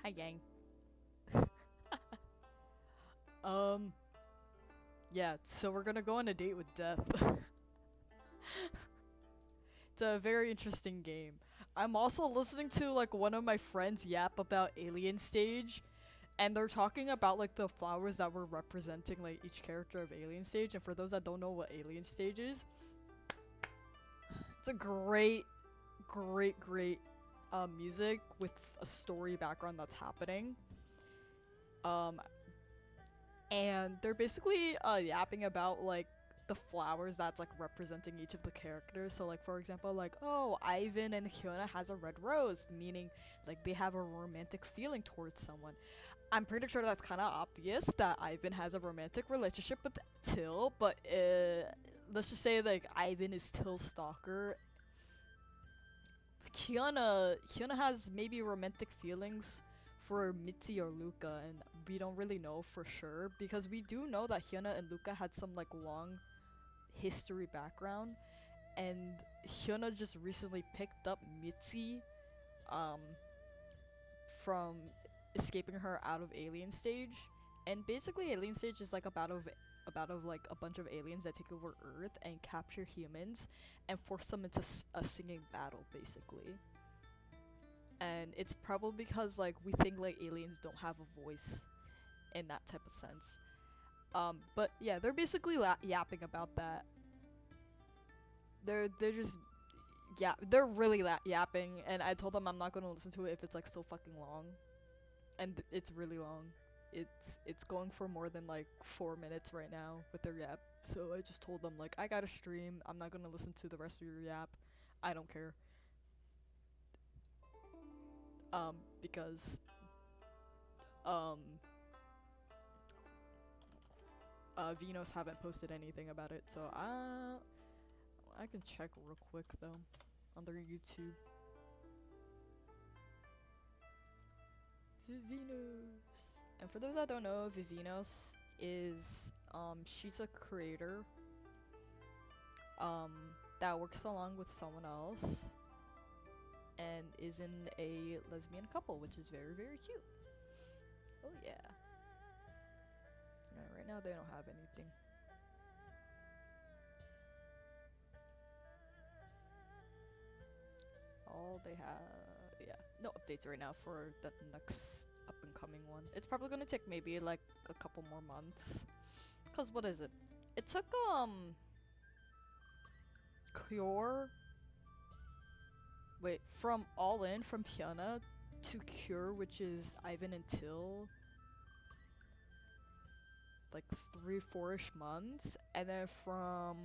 Hi, gang. Um, yeah, so we're gonna go on a date with death. It's a very interesting game. I'm also listening to like one of my friends yap about Alien Stage, and they're talking about like the flowers that were representing like each character of Alien Stage. And for those that don't know what Alien Stage is, it's a great music with a story background that's happening. Um, and they're basically yapping about like the flowers that's like representing each of the characters. So like for example, like, oh, Ivan and Hyuna has a red rose, meaning like they have a romantic feeling towards someone. I'm pretty sure that's kind of obvious that Ivan has a romantic relationship with Till, but let's just say like Ivan is Till's stalker. Hyuna has maybe romantic feelings for Mitzi or Luca, and we don't really know for sure because we do know that Hyuna and Luca had some like long history background, and Hyuna just recently picked up Mitzi um from escaping her out of Alien Stage. And basically Alien Stage is like about of like a bunch of aliens that take over Earth and capture humans and force them into a singing battle basically. And it's probably because like we think like aliens don't have a voice in that type of sense. But yeah, they're basically yapping about that. They're just yeah, they're really yapping, and I told them I'm not gonna listen to it if it's like so fucking long, and it's really long. It's going for more than like 4 minutes right now with their yap. So I just told them like I got to stream. I'm not gonna listen to the rest of your yap. I don't care. Because um Vinos haven't posted anything about it, so I can check real quick though on their YouTube. Vivinos. And for those that don't know, Vivinos is she's a creator um that works along with someone else and is in a lesbian couple, which is very very cute. Oh yeah. Right now they don't have anything. All they have, yeah, no updates right now for the next up and coming one. It's probably gonna take maybe like a couple more months. Cause what is it? It took Cure. Wait, from All In from Hyuna to Cure, which is Ivan and Till, like 3-4ish months, and then from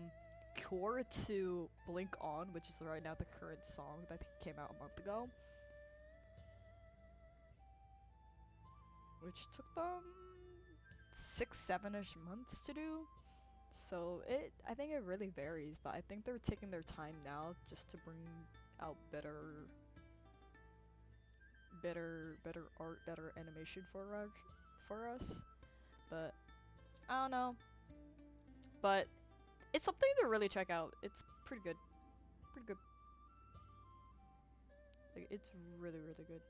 Cure to Blink On, which is right now the current song that came out a month ago, which took them 6-7ish months to do. So I think it really varies, but I think they're taking their time now just to bring out better art, better animation for us. But I don't know. But it's something to really check out. It's pretty good. Pretty good. Like it's really really good.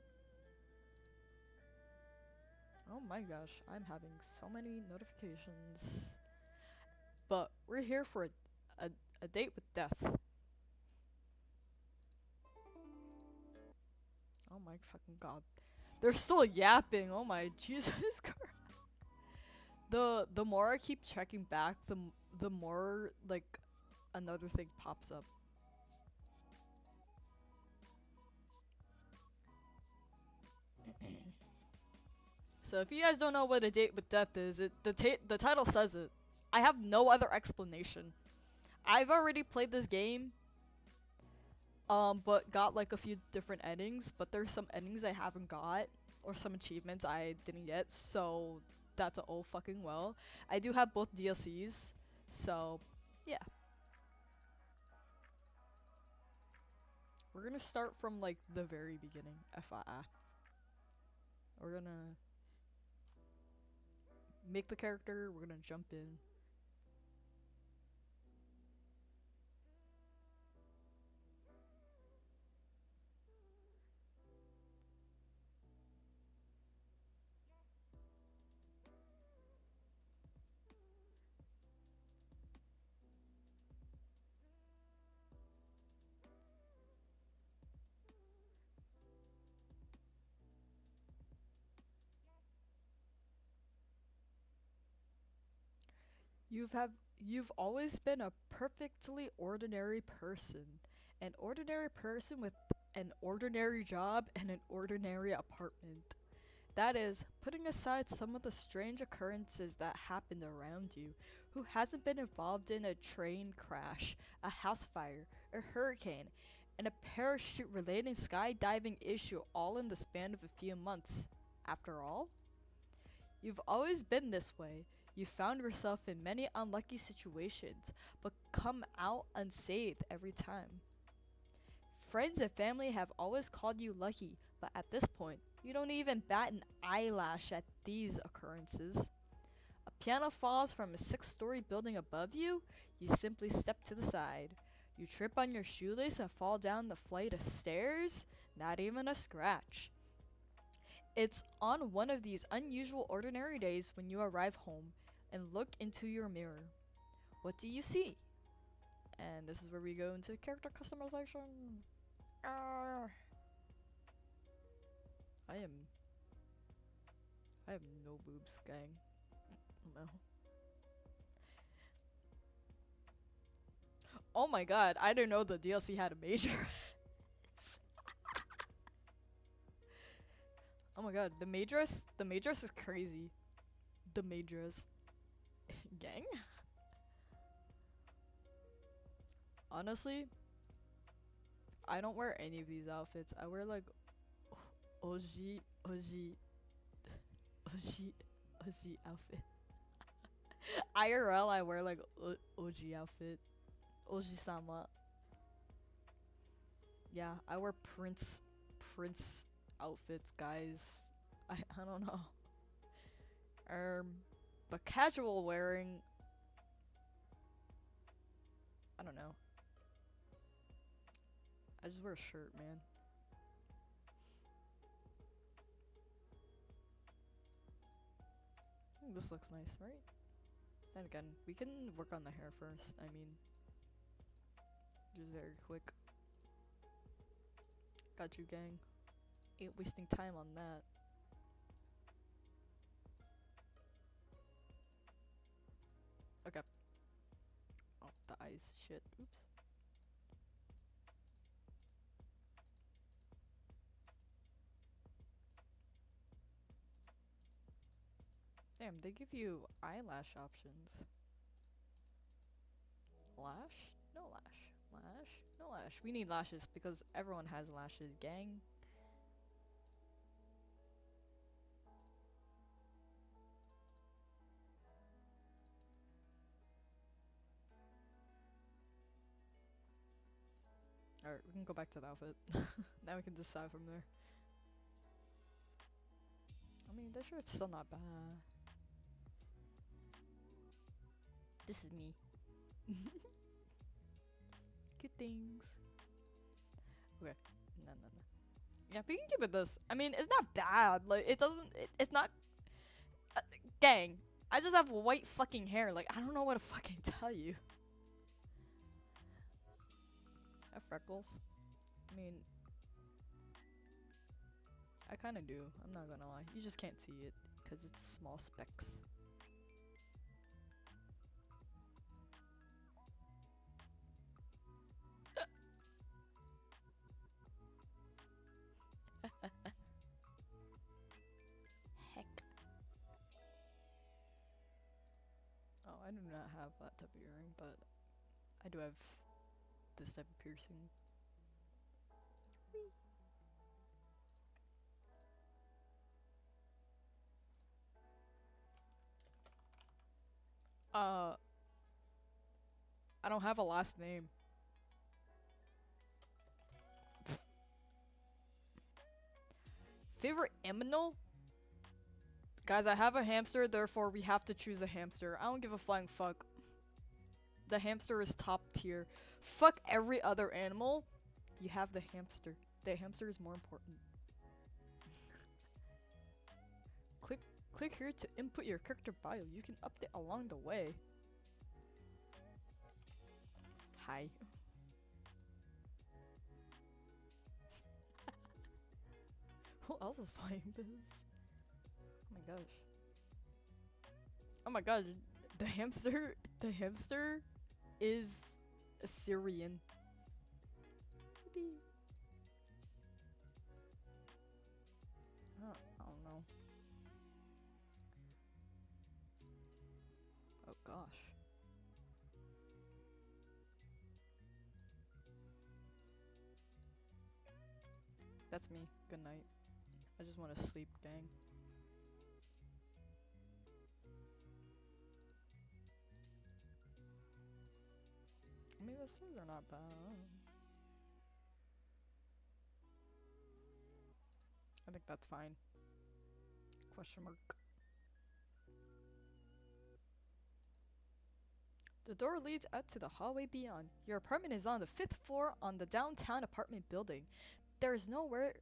Oh my gosh, I'm having so many notifications. But we're here for a date with death. Oh my fucking god. They're still yapping. Oh my Jesus Christ. The more I keep checking back, the more like another thing pops up. So if you guys don't know what a date with death is, the title says it. I have no other explanation. I've already played this game, but got like a few different endings. But there's some endings I haven't got, or some achievements I didn't get. So that's a oh fucking well. I do have both DLCs, so yeah. We're gonna start from like the very beginning, FYI. We're gonna make the character. We're gonna jump in. You've always been a perfectly ordinary person. An ordinary person with an ordinary job and an ordinary apartment. That is, putting aside some of the strange occurrences that happened around you, who hasn't been involved in a train crash, a house fire, a hurricane, and a parachute related skydiving issue all in the span of a few months. After all, you've always been this way. You found yourself in many unlucky situations, but come out unscathed every time. Friends and family have always called you lucky, but at this point, you don't even bat an eyelash at these occurrences. A piano falls from a 6-story building above you, you simply step to the side. You trip on your shoelace and fall down the flight of stairs, not even a scratch. It's on one of these unusual ordinary days when you arrive home and look into your mirror. What do you see? And this is where we go into character customization. I am I have no boobs, gang. No. Oh my god, I didn't know the DLC had a major. Oh my god, the Majoress is crazy. The Majoress. Gang? Honestly, I don't wear any of these outfits. I wear like Oji, Oji, Oji, Oji outfit. IRL, I wear like Oji outfit. Oji-sama. Yeah, I wear Prince outfits, guys. I don't know. But casual wearing, I don't know. I just wear a shirt, man. I think this looks nice, right? Then again, we can work on the hair first. I mean, just very quick. Got you, gang. Ain't wasting time on that. Okay. Oh, the eyes. Shit. Oops. Damn, they give you eyelash options. Lash? No lash. Lash? No lash. We need lashes because everyone has lashes, gang. Alright, we can go back to the outfit. Now we can decide from there. I mean, this shirt's still not bad. This is me. Good things. Okay. No. Yeah, we can keep it this. I mean, it's not bad. Like, it doesn't. It's not. Gang. I just have white fucking hair. Like, I don't know what to fucking tell you. I have freckles. I mean, I kind of do. I'm not gonna lie. You just can't see it because it's small specks. Heck. Oh, I do not have that type of earring, but I do have this type of piercing. I don't have a last name. Favorite aminal? Guys, I have a hamster, therefore we have to choose a hamster. I don't give a flying fuck. The hamster is top tier. Fuck every other animal. You have the hamster. The hamster is more important. Click here to input your character bio. You can update along the way. Hi. Who else is playing this? Oh my gosh. Oh my god, the hamster is Assyrian. I don't know. Oh gosh. That's me. Good night. I just want to sleep, gang. I mean, the stars are not bad. I think that's fine. Question mark. The door leads out to the hallway beyond. Your apartment is on the 5th floor on the downtown apartment building. There's nowhere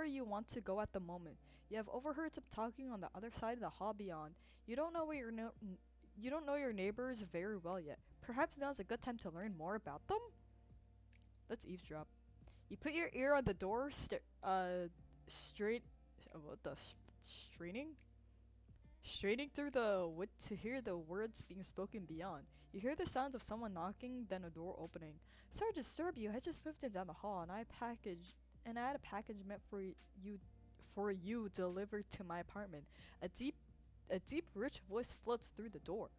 you want to go at the moment. You have overheard some talking on the other side of the hall beyond. You don't know your neighbors very well yet. Perhaps now's a good time to learn more about them? Let's eavesdrop. You put your ear on the door, straining through the wood to hear the words being spoken beyond. You hear the sounds of someone knocking, then a door opening. Sorry to disturb you. I just moved in down the hall, and I had a package meant for you delivered to my apartment. A deep, rich voice floats through the door.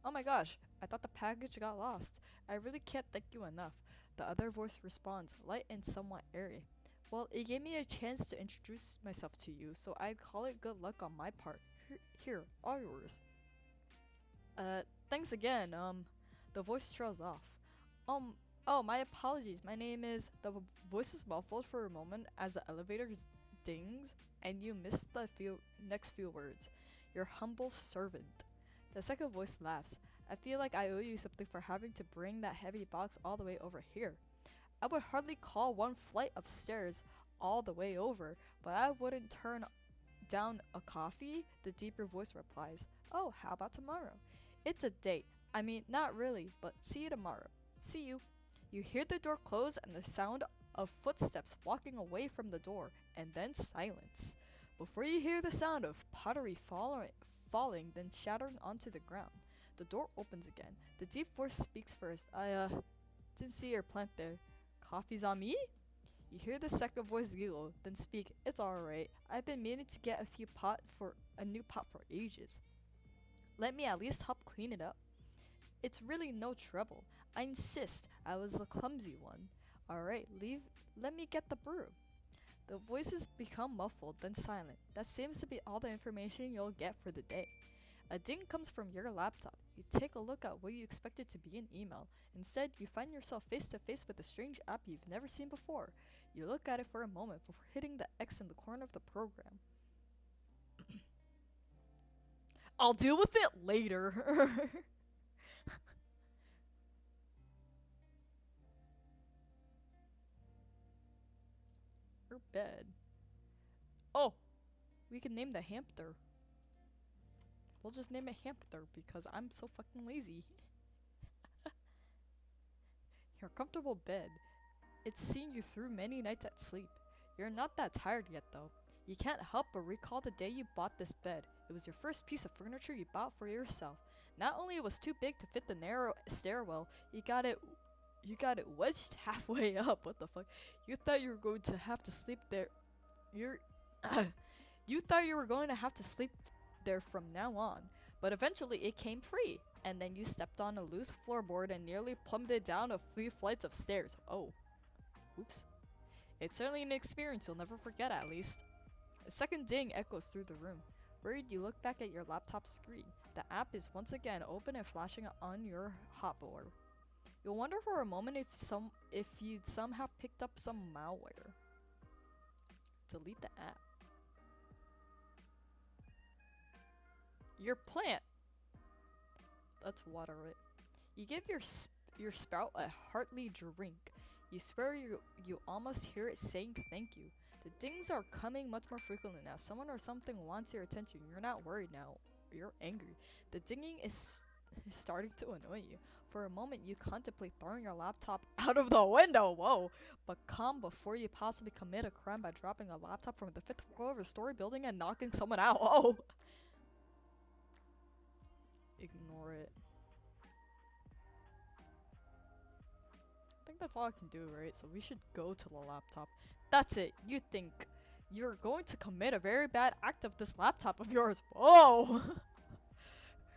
Oh my gosh, I thought the package got lost. I really can't thank you enough. The other voice responds, light and somewhat airy. Well, it gave me a chance to introduce myself to you, so I'd call it good luck on my part. Here, all yours. Thanks again. The voice trails off. Um, oh, my apologies. My name is. The voice is muffled for a moment as the elevator dings, and you miss the next few words. Your humble servant. The second voice laughs. I feel like I owe you something for having to bring that heavy box all the way over here. I would hardly call one flight of stairs all the way over, but I wouldn't turn down a coffee, the deeper voice replies. Oh, how about tomorrow? It's a date. I mean, not really, but see you tomorrow. See you. You hear the door close and the sound of footsteps walking away from the door, and then silence. Before you hear the sound of pottery falling, then shattering onto the ground. The door opens again. The deep voice speaks first. I didn't see your plant there. Coffee's on me? You hear the second voice giggle, then speak. It's alright. I've been meaning to get a new pot for ages. Let me at least help clean it up. It's really no trouble. I insist. I was the clumsy one. Alright, let me get the broom. The voices become muffled, then silent. That seems to be all the information you'll get for the day. A ding comes from your laptop. You take a look at what you expected to be an email. Instead, you find yourself face to face with a strange app you've never seen before. You look at it for a moment before hitting the X in the corner of the program. I'll deal with it later. Her bed. Oh, we can name the hamster. We'll just name it hamster because I'm so fucking lazy. Your comfortable bed. It's seen you through many nights at sleep. You're not that tired yet though. You can't help but recall the day you bought this bed. It was your first piece of furniture you bought for yourself. Not only it was too big to fit the narrow stairwell, you got it wedged halfway up. What the fuck? You thought you were going to have to sleep there. You thought you were going to have to sleep there from now on. But eventually it came free, and then you stepped on a loose floorboard and nearly plummeted down a few flights of stairs. Oh. Oops. It's certainly an experience you'll never forget, at least. A second ding echoes through the room. Worried, you look back at your laptop screen. The app is once again open and flashing on your hotbar. You'll wonder for a moment if you'd somehow picked up some malware. Delete the app. Your plant. Let's water it. You give your sprout a hearty drink. You swear you almost hear it saying thank you. The dings are coming much more frequently now. Someone or something wants your attention. You're not worried now. You're angry. The dinging is starting to annoy you. For a moment, you contemplate throwing your laptop out of the window. Whoa! But calm before you possibly commit a crime by dropping a laptop from the 5th floor of a story building and knocking someone out. Oh! Ignore it. I think that's all I can do, right? So we should go to the laptop. That's it. You think you're going to commit a very bad act of this laptop of yours. Whoa!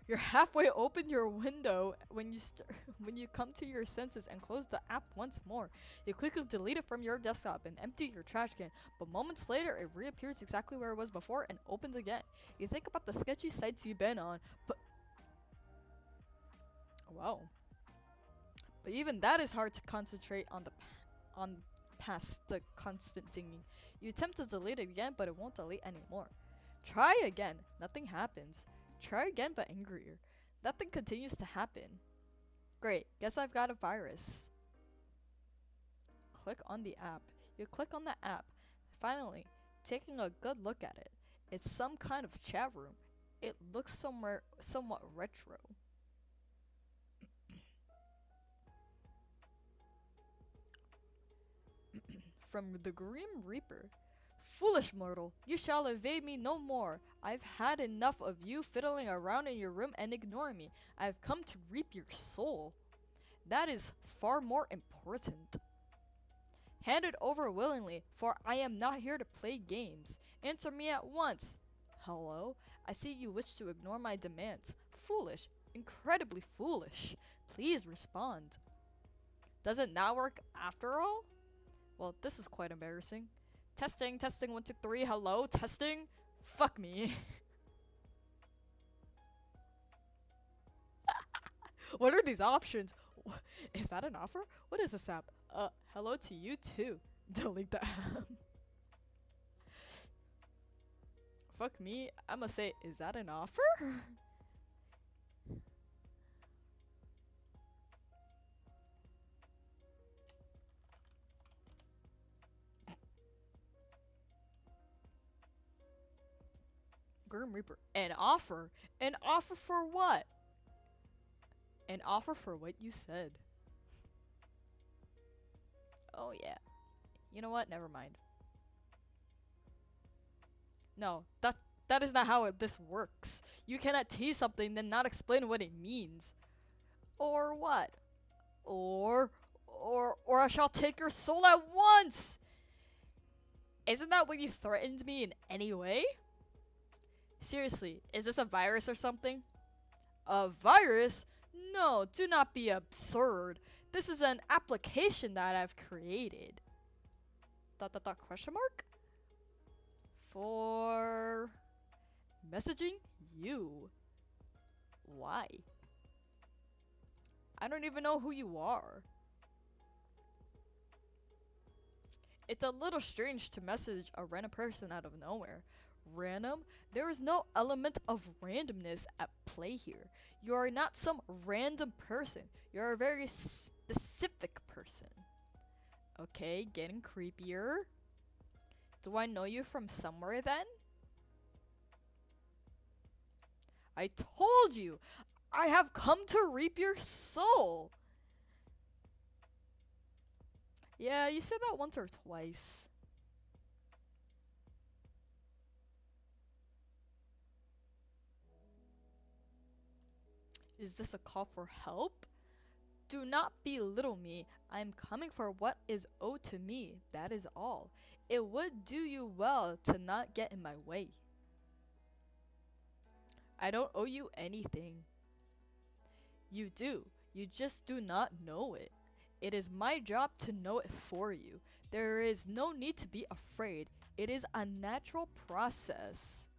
You're halfway open your window when you come to your senses and close the app once more. You quickly delete it from your desktop and empty your trash can, but moments later it reappears exactly where it was before and opens again. You think about the sketchy sites you've been on, but wow. But even that is hard to concentrate on past the constant dinging. You attempt to delete it again, but it won't delete anymore. Try again. Nothing happens. Try again, but angrier. Nothing continues to happen. Great. Guess I've got a virus. Click on the app. You click on the app. Finally, taking a good look at it. It's some kind of chat room. It looks somewhat retro. From the Grim Reaper. Foolish mortal, you shall evade me no more. I've had enough of you fiddling around in your room and ignoring me. I've come to reap your soul. That is far more important. Hand it over willingly, for I am not here to play games. Answer me at once. Hello? I see you wish to ignore my demands. Foolish. Incredibly foolish. Please respond. Does it not work after all? Well, this is quite embarrassing. Testing, testing, 1, 2, 3, hello, testing? Fuck me. What are these options? Is that an offer? What is this app? Hello to you too. Delete the app. Fuck me, I'ma say, is that an offer? Grim Reaper. An offer? An offer for what? An offer for what you said. Oh yeah. You know what? Never mind. No, that is not how this works. You cannot tease something then not explain what it means. Or what? Or I shall take your soul at once! Isn't that what you threatened me in any way? Seriously, is this a virus or something? A virus? No, do not be absurd. This is an application that I've created. ... question mark? For messaging you. Why? I don't even know who you are. It's a little strange to message a random person out of nowhere. Random? There is no element of randomness at play here. You are not some random person. You're a very specific person. Okay, getting creepier. Do I know you from somewhere then? I told you! I have come to reap your soul! Yeah, you said that once or twice. Is this a call for help? Do not belittle me. I am coming for what is owed to me. That is all. It would do you well to not get in my way. I don't owe you anything. You do. You just do not know it. It is my job to know it for you. There is no need to be afraid. It is a natural process.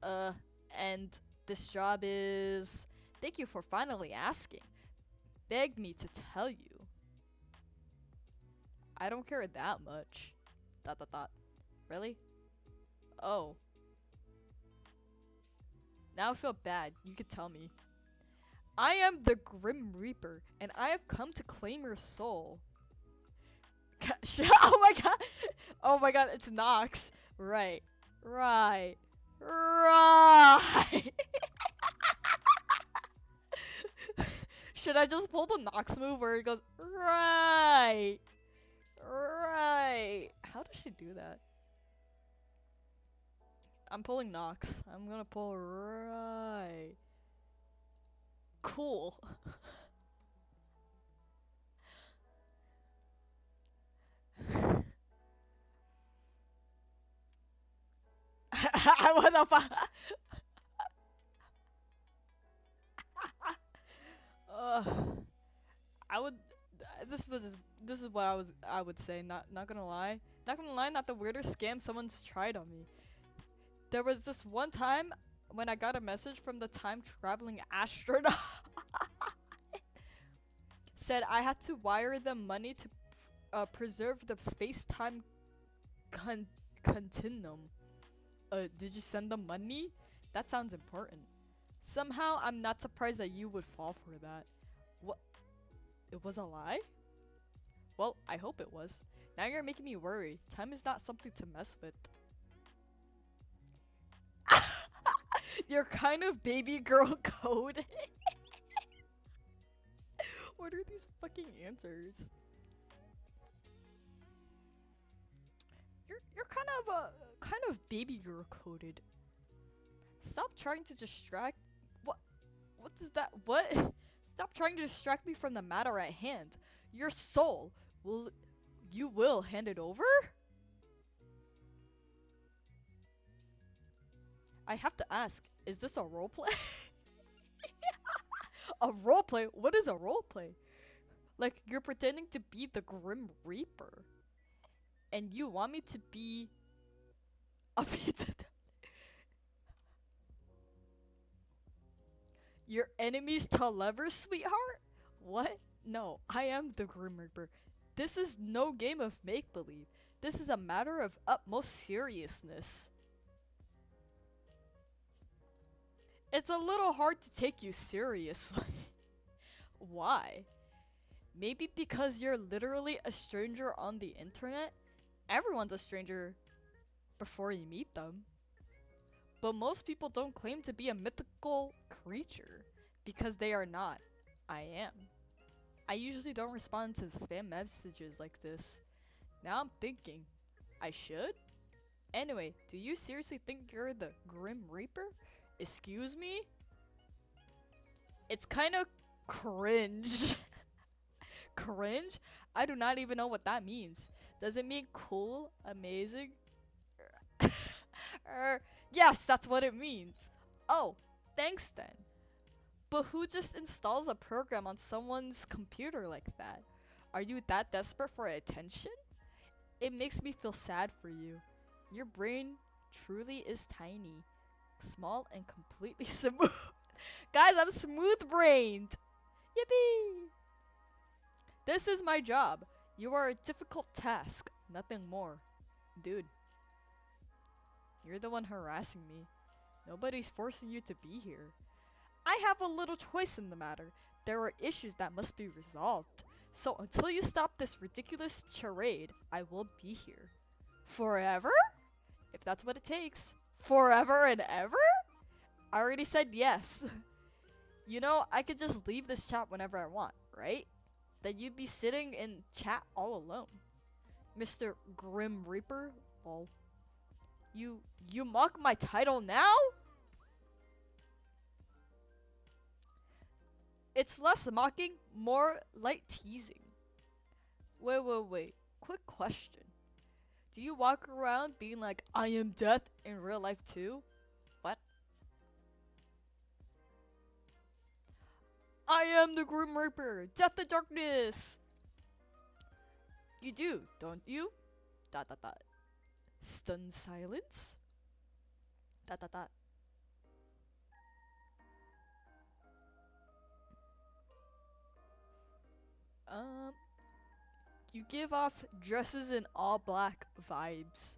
And this job is... Thank you for finally asking. Begged me to tell you. I don't care that much. ... Really? Oh. Now I feel bad. You could tell me. I am the Grim Reaper, and I have come to claim your soul. Oh my god! Oh my god, it's Nox. Right. Right. Right! Should I just pull the Nox move where it goes, right? Right. How does she do that? I'm pulling Nox. I'm gonna pull right. Cool. What the fuck? I would. This is what I would say. Not gonna lie. Not gonna lie. Not the weirdest scam someone's tried on me. There was this one time when I got a message from the time traveling astronaut. Said I had to wire them money to preserve the space-time continuum. Did you send them money? That sounds important. Somehow, I'm not surprised that you would fall for that. What? It was a lie? Well, I hope it was. Now you're making me worry. Time is not something to mess with. You're kind of baby girl code. What are these fucking answers? You're kind of baby girl coded. Stop trying to distract. What is that? What? Stop trying to distract me from the matter at hand. Your soul will. You will hand it over? I have to ask, is this a roleplay? A roleplay? What is a roleplay? Like, you're pretending to be the Grim Reaper. And you want me to be a pizza. Your enemies to lovers, sweetheart? What? No, I am the Grim Reaper. This is no game of make-believe. This is a matter of utmost seriousness. It's a little hard to take you seriously. Why? Maybe because you're literally a stranger on the internet? Everyone's a stranger before you meet them. But most people don't claim to be a mythical creature because they are not. I am. I usually don't respond to spam messages like this. Now I'm thinking, I should? Anyway, do you seriously think you're the Grim Reaper? Excuse me? It's kind of cringe. Cringe? I do not even know what that means. Does it mean cool? Amazing? Yes, that's what it means. Oh, thanks then. But who just installs a program on someone's computer like that? Are you that desperate for attention? It makes me feel sad for you. Your brain truly is tiny, small, and completely smooth. Guys, I'm smooth-brained. Yippee! This is my job. You are a difficult task, nothing more. Dude, you're the one harassing me. Nobody's forcing you to be here. I have a little choice in the matter. There are issues that must be resolved. So until you stop this ridiculous charade, I will be here. Forever? If that's what it takes. Forever and ever? I already said yes. You know, I could just leave this chat whenever I want, right? Then you'd be sitting in chat all alone. Mr. Grim Reaper? Lol. You mock my title now? It's less mocking, more light teasing. Wait. Quick question. Do you walk around being like, I am death in real life too? What? I am the Grim Reaper, death and darkness! You do, don't you? ... Stunned silence? ... You give off dresses in all black vibes.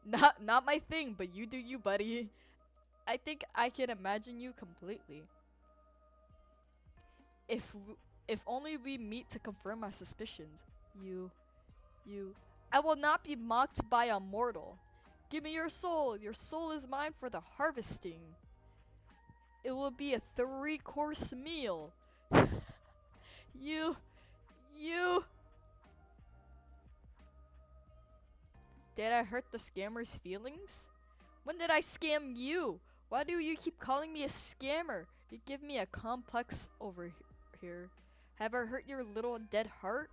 Not my thing, but you do you, buddy. I think I can imagine you completely. If only we meet to confirm my suspicions. You. I will not be mocked by a mortal. Give me your soul. Your soul is mine for the harvesting. It will be a 3-course meal. You. Did I hurt the scammer's feelings? When did I scam you? Why do you keep calling me a scammer? You give me a complex over here. Have I hurt your little dead heart?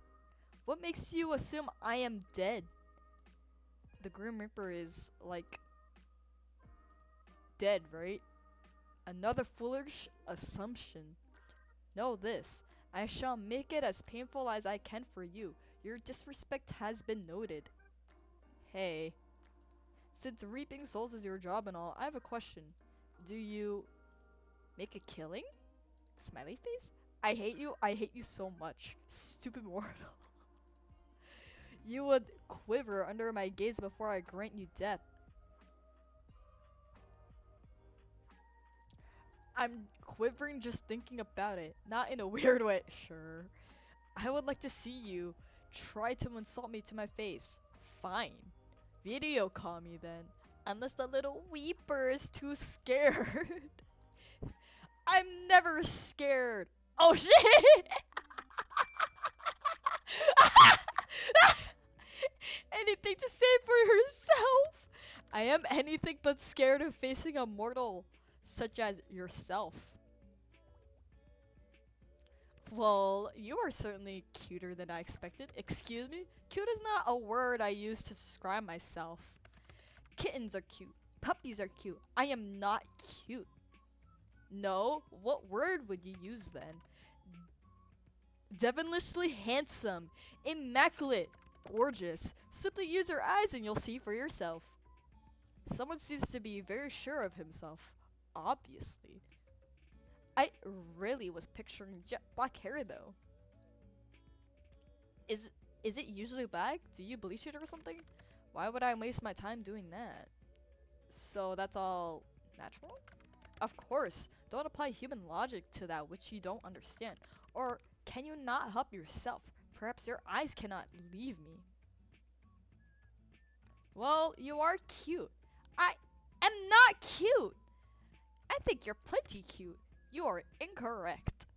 What makes you assume I am dead? The Grim Reaper is, like, dead, right? Another foolish assumption. Know this. I shall make it as painful as I can for you. Your disrespect has been noted. Hey. Since reaping souls is your job and all, I have a question. Do you make a killing? Smiley face? I hate you so much. Stupid mortal. You would quiver under my gaze before I grant you death. I'm quivering just thinking about it. Not in a weird way. Sure. I would like to see you try to insult me to my face. Fine. Video call me then. Unless the little weeper is too scared. I'm never scared. Oh shit! anything to say for yourself? I am anything but scared of facing a mortal such as yourself. Well, you are certainly cuter than I expected. Excuse me? Cute is not a word I use to describe myself. Kittens are cute. Puppies are cute. I am not cute. No? What word would you use then? Devilishly handsome. Immaculate. Gorgeous. Simply use your eyes and you'll see for yourself. Someone seems to be very sure of himself. Obviously. I really was picturing jet black hair though. Is it usually black? Do you bleach it or something? Why would I waste my time doing that? So that's all natural? Of course. Don't apply human logic to that which you don't understand. Or can you not help yourself? Perhaps your eyes cannot leave me. Well, you are cute. I am not cute. I think you're plenty cute. You are incorrect.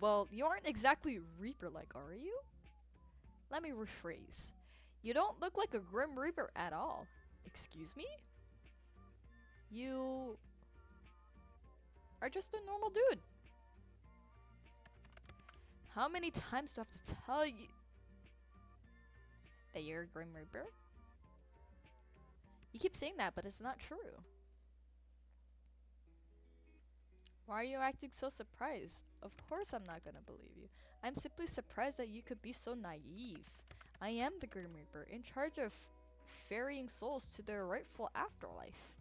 Well, you aren't exactly Reaper-like, are you? Let me rephrase. You don't look like a Grim Reaper at all. Excuse me? You are just a normal dude. How many times do I have to tell you that you're a Grim Reaper? You keep saying that, but it's not true. Why are you acting so surprised? Of course I'm not gonna believe you. I'm simply surprised that you could be so naive. I am the Grim Reaper, in charge of ferrying souls to their rightful afterlife.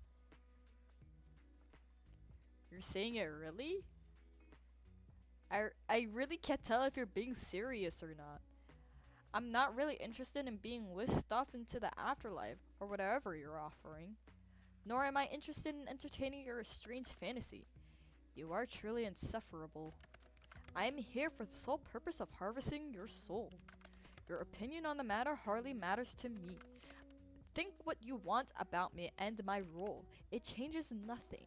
You're saying it really? I really can't tell if you're being serious or not. I'm not really interested in being whisked off into the afterlife, or whatever you're offering. Nor am I interested in entertaining your strange fantasy. You are truly insufferable. I am here for the sole purpose of harvesting your soul. Your opinion on the matter hardly matters to me. Think what you want about me and my role. It changes nothing.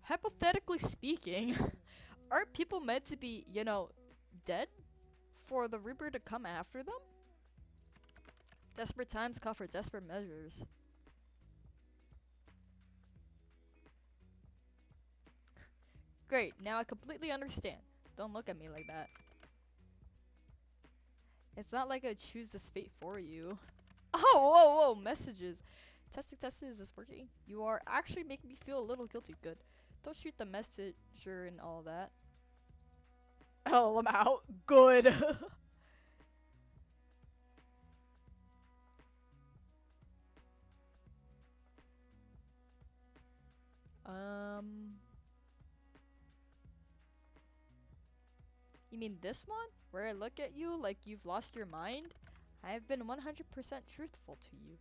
Hypothetically speaking, aren't people meant to be, you know, dead for the Reaper to come after them? Desperate times call for desperate measures. Great, now I completely understand. Don't look at me like that. It's not like I choose this fate for you. Oh, whoa, whoa, messages. Testing, is this working? You are actually making me feel a little guilty. Good. Don't shoot the messenger and all that. Oh, I'm out. Good. You mean this one? Where I look at you like you've lost your mind? I have been 100% truthful to you.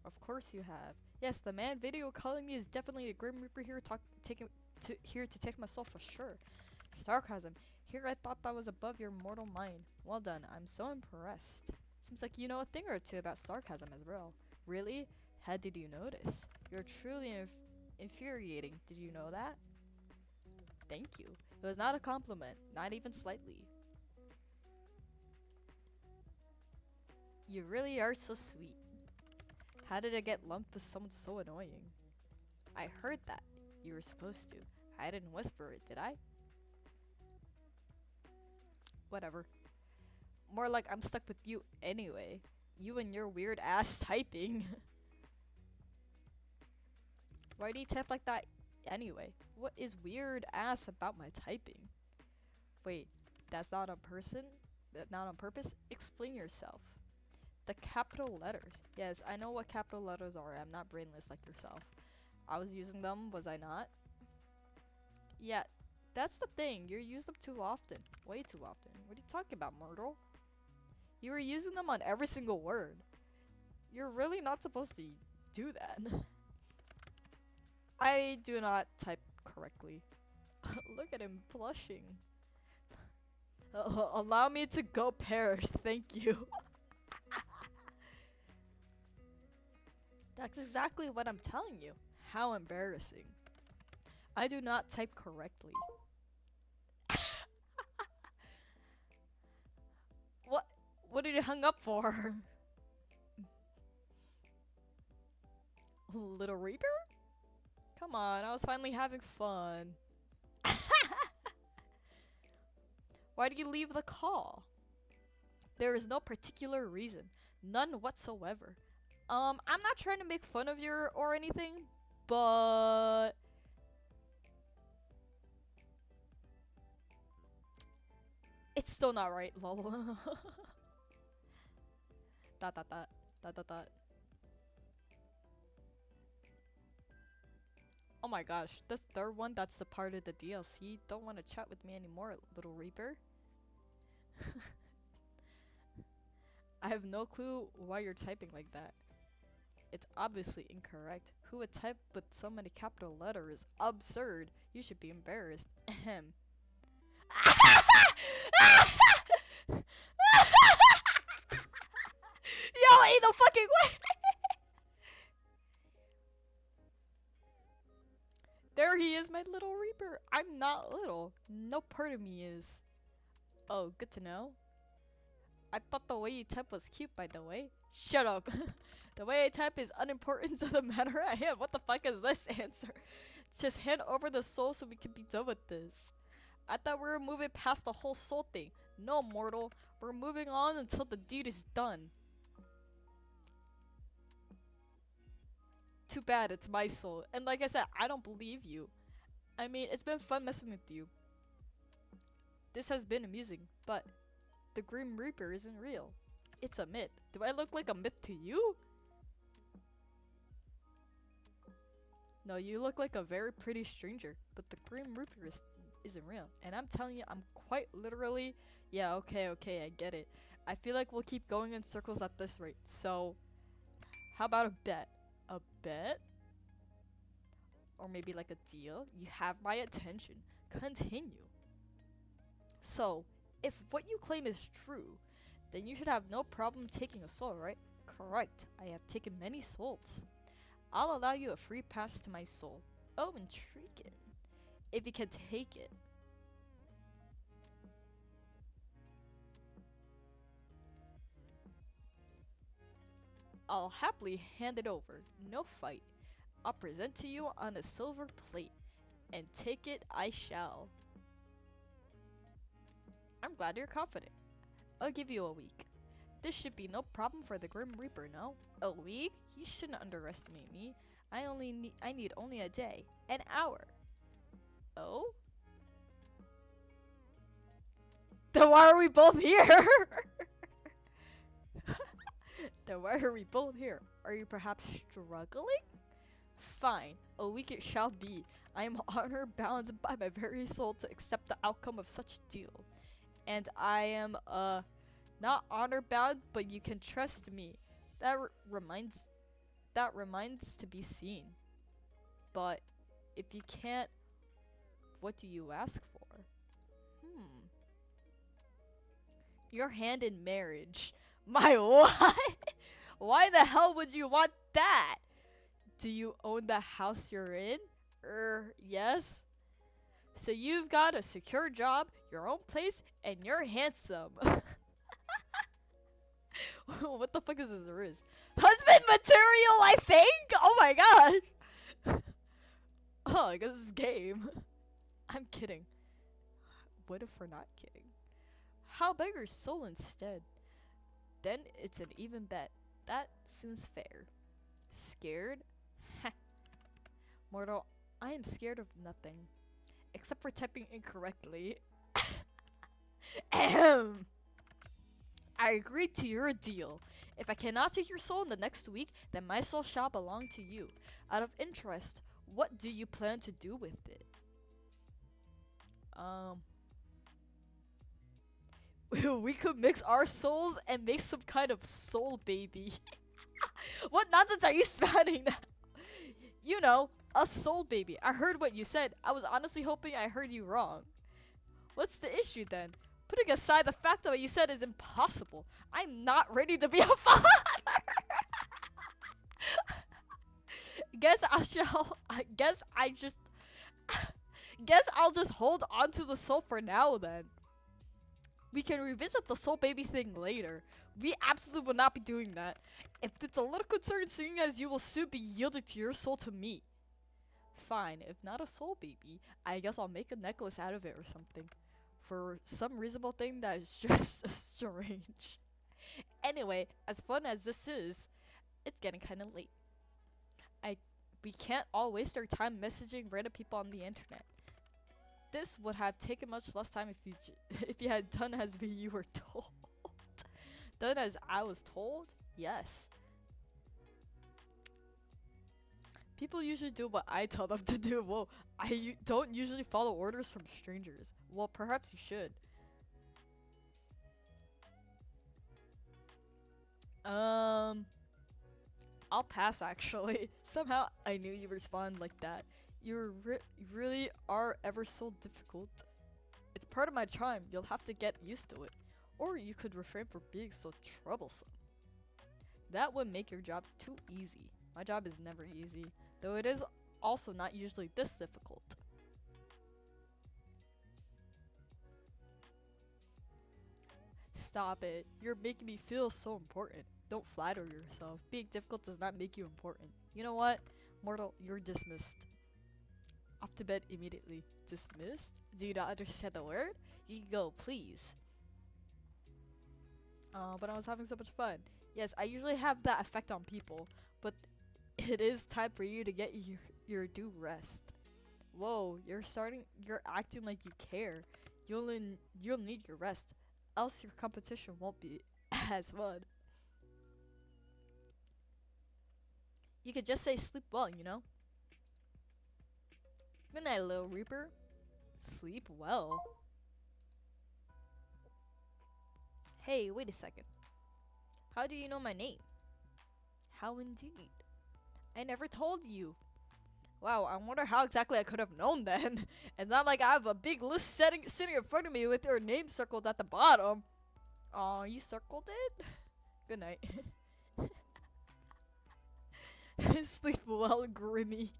Of course you have. Yes, the man video calling me is definitely a Grim Reaper here here to take my soul for sure. Sarcasm. Here I thought that was above your mortal mind. Well done. I'm so impressed. Seems like you know a thing or two about sarcasm as well. Really? How did you notice? You're truly infuriating. Did you know that? Thank you. It was not a compliment. Not even slightly. You really are so sweet. How did I get lumped with someone so annoying? I heard that. You were supposed to. I didn't whisper it, did I? Whatever. More like I'm stuck with you anyway. You and your weird ass typing. Why do you type like that anyway? What is weird ass about my typing? Wait, that's not on person? Not on purpose? Explain yourself. The capital letters. Yes, I know what capital letters are. I'm not brainless like yourself. I was using them, was I not? Yeah, that's the thing. You use them too often. Way too often. What are you talking about, Myrtle? You were using them on every single word. You're really not supposed to do that. I do not type correctly. Look at him blushing. Allow me to go perish, thank you. That's exactly what I'm telling you. How embarrassing. I do not type correctly. What did you hung up for? Little Reaper? Come on, I was finally having fun. Why did you leave the call? There is no particular reason. None whatsoever. I'm not trying to make fun of you or anything, but it's still not right, lol. dot dot dot dot dot dot. Oh my gosh, the third one, that's the part of the DLC. Don't want to chat with me anymore, Little Reaper. I have no clue why you're typing like that. It's obviously incorrect. Who would type with so many capital letters? Absurd. You should be embarrassed. Ahem. Yo, ain't no fucking way! There he is, my little Reaper. I'm not little. No part of me is. Oh, good to know. I thought the way you type was cute, by the way. Shut up. The way I type is unimportant to the matter at hand. What the fuck is this answer? Just hand over the soul so we can be done with this. I thought we were moving past the whole soul thing. No, mortal. We're moving on until the deed is done. Too bad it's my soul. And like I said, I don't believe you. I mean, it's been fun messing with you. This has been amusing, but the Grim Reaper isn't real. It's a myth. Do I look like a myth to you? No, you look like a very pretty stranger, but the Grim Reaper isn't real. And I'm telling you, I'm quite literally... Yeah, okay, I get it. I feel like we'll keep going in circles at this rate. So, how about a bet? A bet? Or maybe like a deal? You have my attention. Continue. So, if what you claim is true, then you should have no problem taking a soul, right? Correct. I have taken many souls. I'll allow you a free pass to my soul. Oh, intriguing. If you can take it. I'll happily hand it over. No fight. I'll present to you on a silver plate. And take it I shall. I'm glad you're confident. I'll give you a week. This should be no problem for the Grim Reaper, no? A week? You shouldn't underestimate me. I need only a day. An hour. Oh? Then why are we both here? Then why are we both here? Are you perhaps struggling? Fine. A week it shall be. I am honor bound by my very soul to accept the outcome of such deal. And I am, not honor bound, but you can trust me. That reminds to be seen. But if you can't, what do you ask for? Your hand in marriage. My what? Why the hell would you want that? Do you own the house you're in? Yes. So you've got a secure job, your own place, and you're handsome. What the fuck is this riz? Husband material, I think? Oh my god. Oh, I guess this is game. I'm kidding. What if we're not kidding? How about your soul instead? Then it's an even bet. That seems fair. Scared? Mortal, I am scared of nothing. Except for typing incorrectly. Ahem. I agreed to your deal. If I cannot take your soul in the next week, then my soul shall belong to you. Out of interest, what do you plan to do with it? We could mix our souls and make some kind of soul baby. What nonsense are you spouting now? You know, a soul baby. I heard what you said. I was honestly hoping I heard you wrong. What's the issue then? Putting aside the fact that what you said is impossible. I'm not ready to be a father. Guess I'll just hold on to the soul for now then. We can revisit the soul baby thing later. We absolutely will not be doing that. If it's a little concerned, seeing as you will soon be yielding to your soul to me. Fine, if not a soul baby, I guess I'll make a necklace out of it or something. For some reasonable thing that is just strange. Anyway, as fun as this is, it's getting kinda late. I We can't all waste our time messaging random people on the internet. This would have taken much less time if you if you had done as you were told. Done as I was told? Yes. People usually do what I tell them to do. Whoa, don't usually follow orders from strangers. Well, perhaps you should. I'll pass actually. Somehow I knew you'd respond like that. You really are ever so difficult. It's part of my charm. You'll have to get used to it. Or you could refrain from being so troublesome. That would make your job too easy. My job is never easy, though it is also not usually this difficult. Stop it. You're making me feel so important. Don't flatter yourself. Being difficult does not make you important. You know what? Mortal, you're dismissed. Off to bed immediately. Dismissed? Do you not understand the word? You can go, please. But I was having so much fun. Yes, I usually have that effect on people, but it is time for you to get your due rest. Whoa, you're acting like you care. You'll need your rest, else your competition won't be as fun. You could just say sleep well, you know? Good night, little Reaper. Sleep well. Hey, wait a second. How do you know my name? How indeed. I never told you. Wow, I wonder how exactly I could have known then. It's not like I have a big list sitting in front of me with your name circled at the bottom. Aw, you circled it? Good night. Sleep well, Grimmy.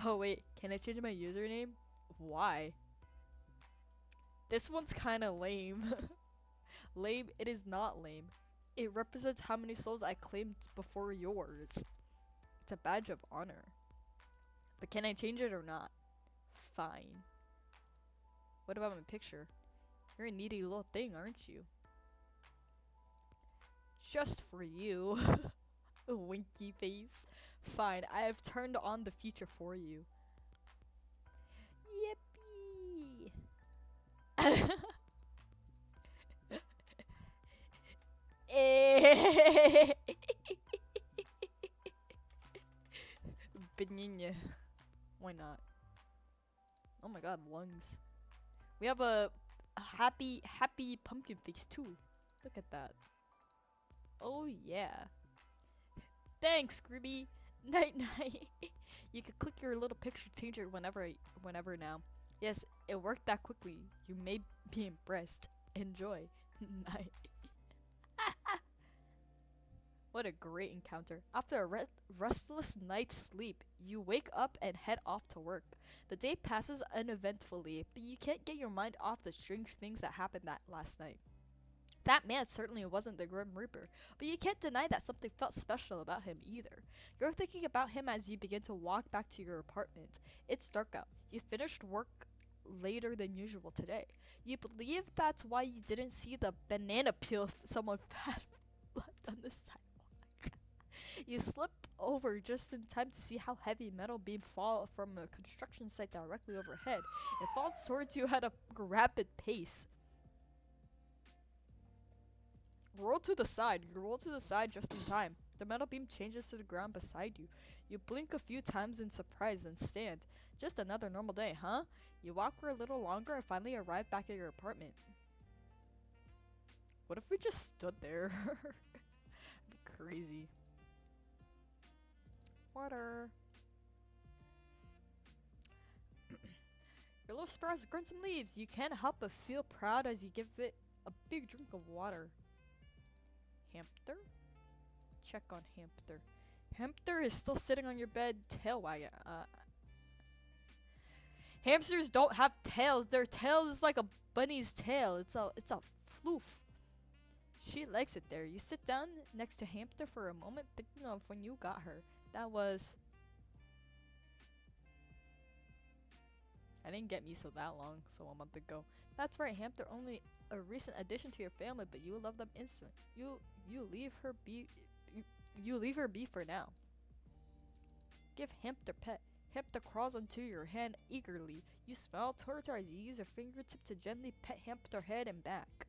Oh wait, can I change my username? Why? This one's kinda lame. Lame? It is not lame. It represents how many souls I claimed before yours. It's a badge of honor. But can I change it or not? Fine. What about my picture? You're a needy little thing, aren't you? Just for you. Winky face. Fine, I have turned on the feature for you. Yippee! Benigna. Why not? Oh my god, lungs. We have a happy pumpkin face too. Look at that. Oh yeah. Thanks, Gribby. Night night. You can click your little picture changer whenever now. Yes, it worked that quickly. You may be impressed. Enjoy. Night. What a great encounter. After a restless night's sleep, you wake up and head off to work. The day passes uneventfully, but you can't get your mind off the strange things that happened that last night. That man certainly wasn't the Grim Reaper, but you can't deny that something felt special about him either. You're thinking about him as you begin to walk back to your apartment. It's dark out. You finished work later than usual today. You believe that's why you didn't see the banana peel someone had left on the sidewalk. You slip over just in time to see how heavy metal beam fall from a construction site directly overhead. It falls towards you at a rapid pace. Roll to the side. You roll to the side just in time. The metal beam changes to the ground beside you. You blink a few times in surprise and stand. Just another normal day, huh? You walk for a little longer and finally arrive back at your apartment. What if we just stood there? That'd be crazy. Water. Your little sprout's grown some leaves. You can't help but feel proud as you give it a big drink of water. Hamster? Check on Hamster. Hamster is still sitting on your bed, tail wagging. Hamsters don't have tails. Their tail is like a bunny's tail. It's a floof. She likes it there. You sit down next to Hamster for a moment, thinking of when you got her. That was... I didn't get Miso that long, so a month ago. That's right, Hamster only a recent addition to your family, but you love them instantly. You leave her be... You leave her be for now. Give Hamster pet. Hamster crawls onto your hand eagerly. You smile towards her as you use your fingertip to gently pet Hamster head and back.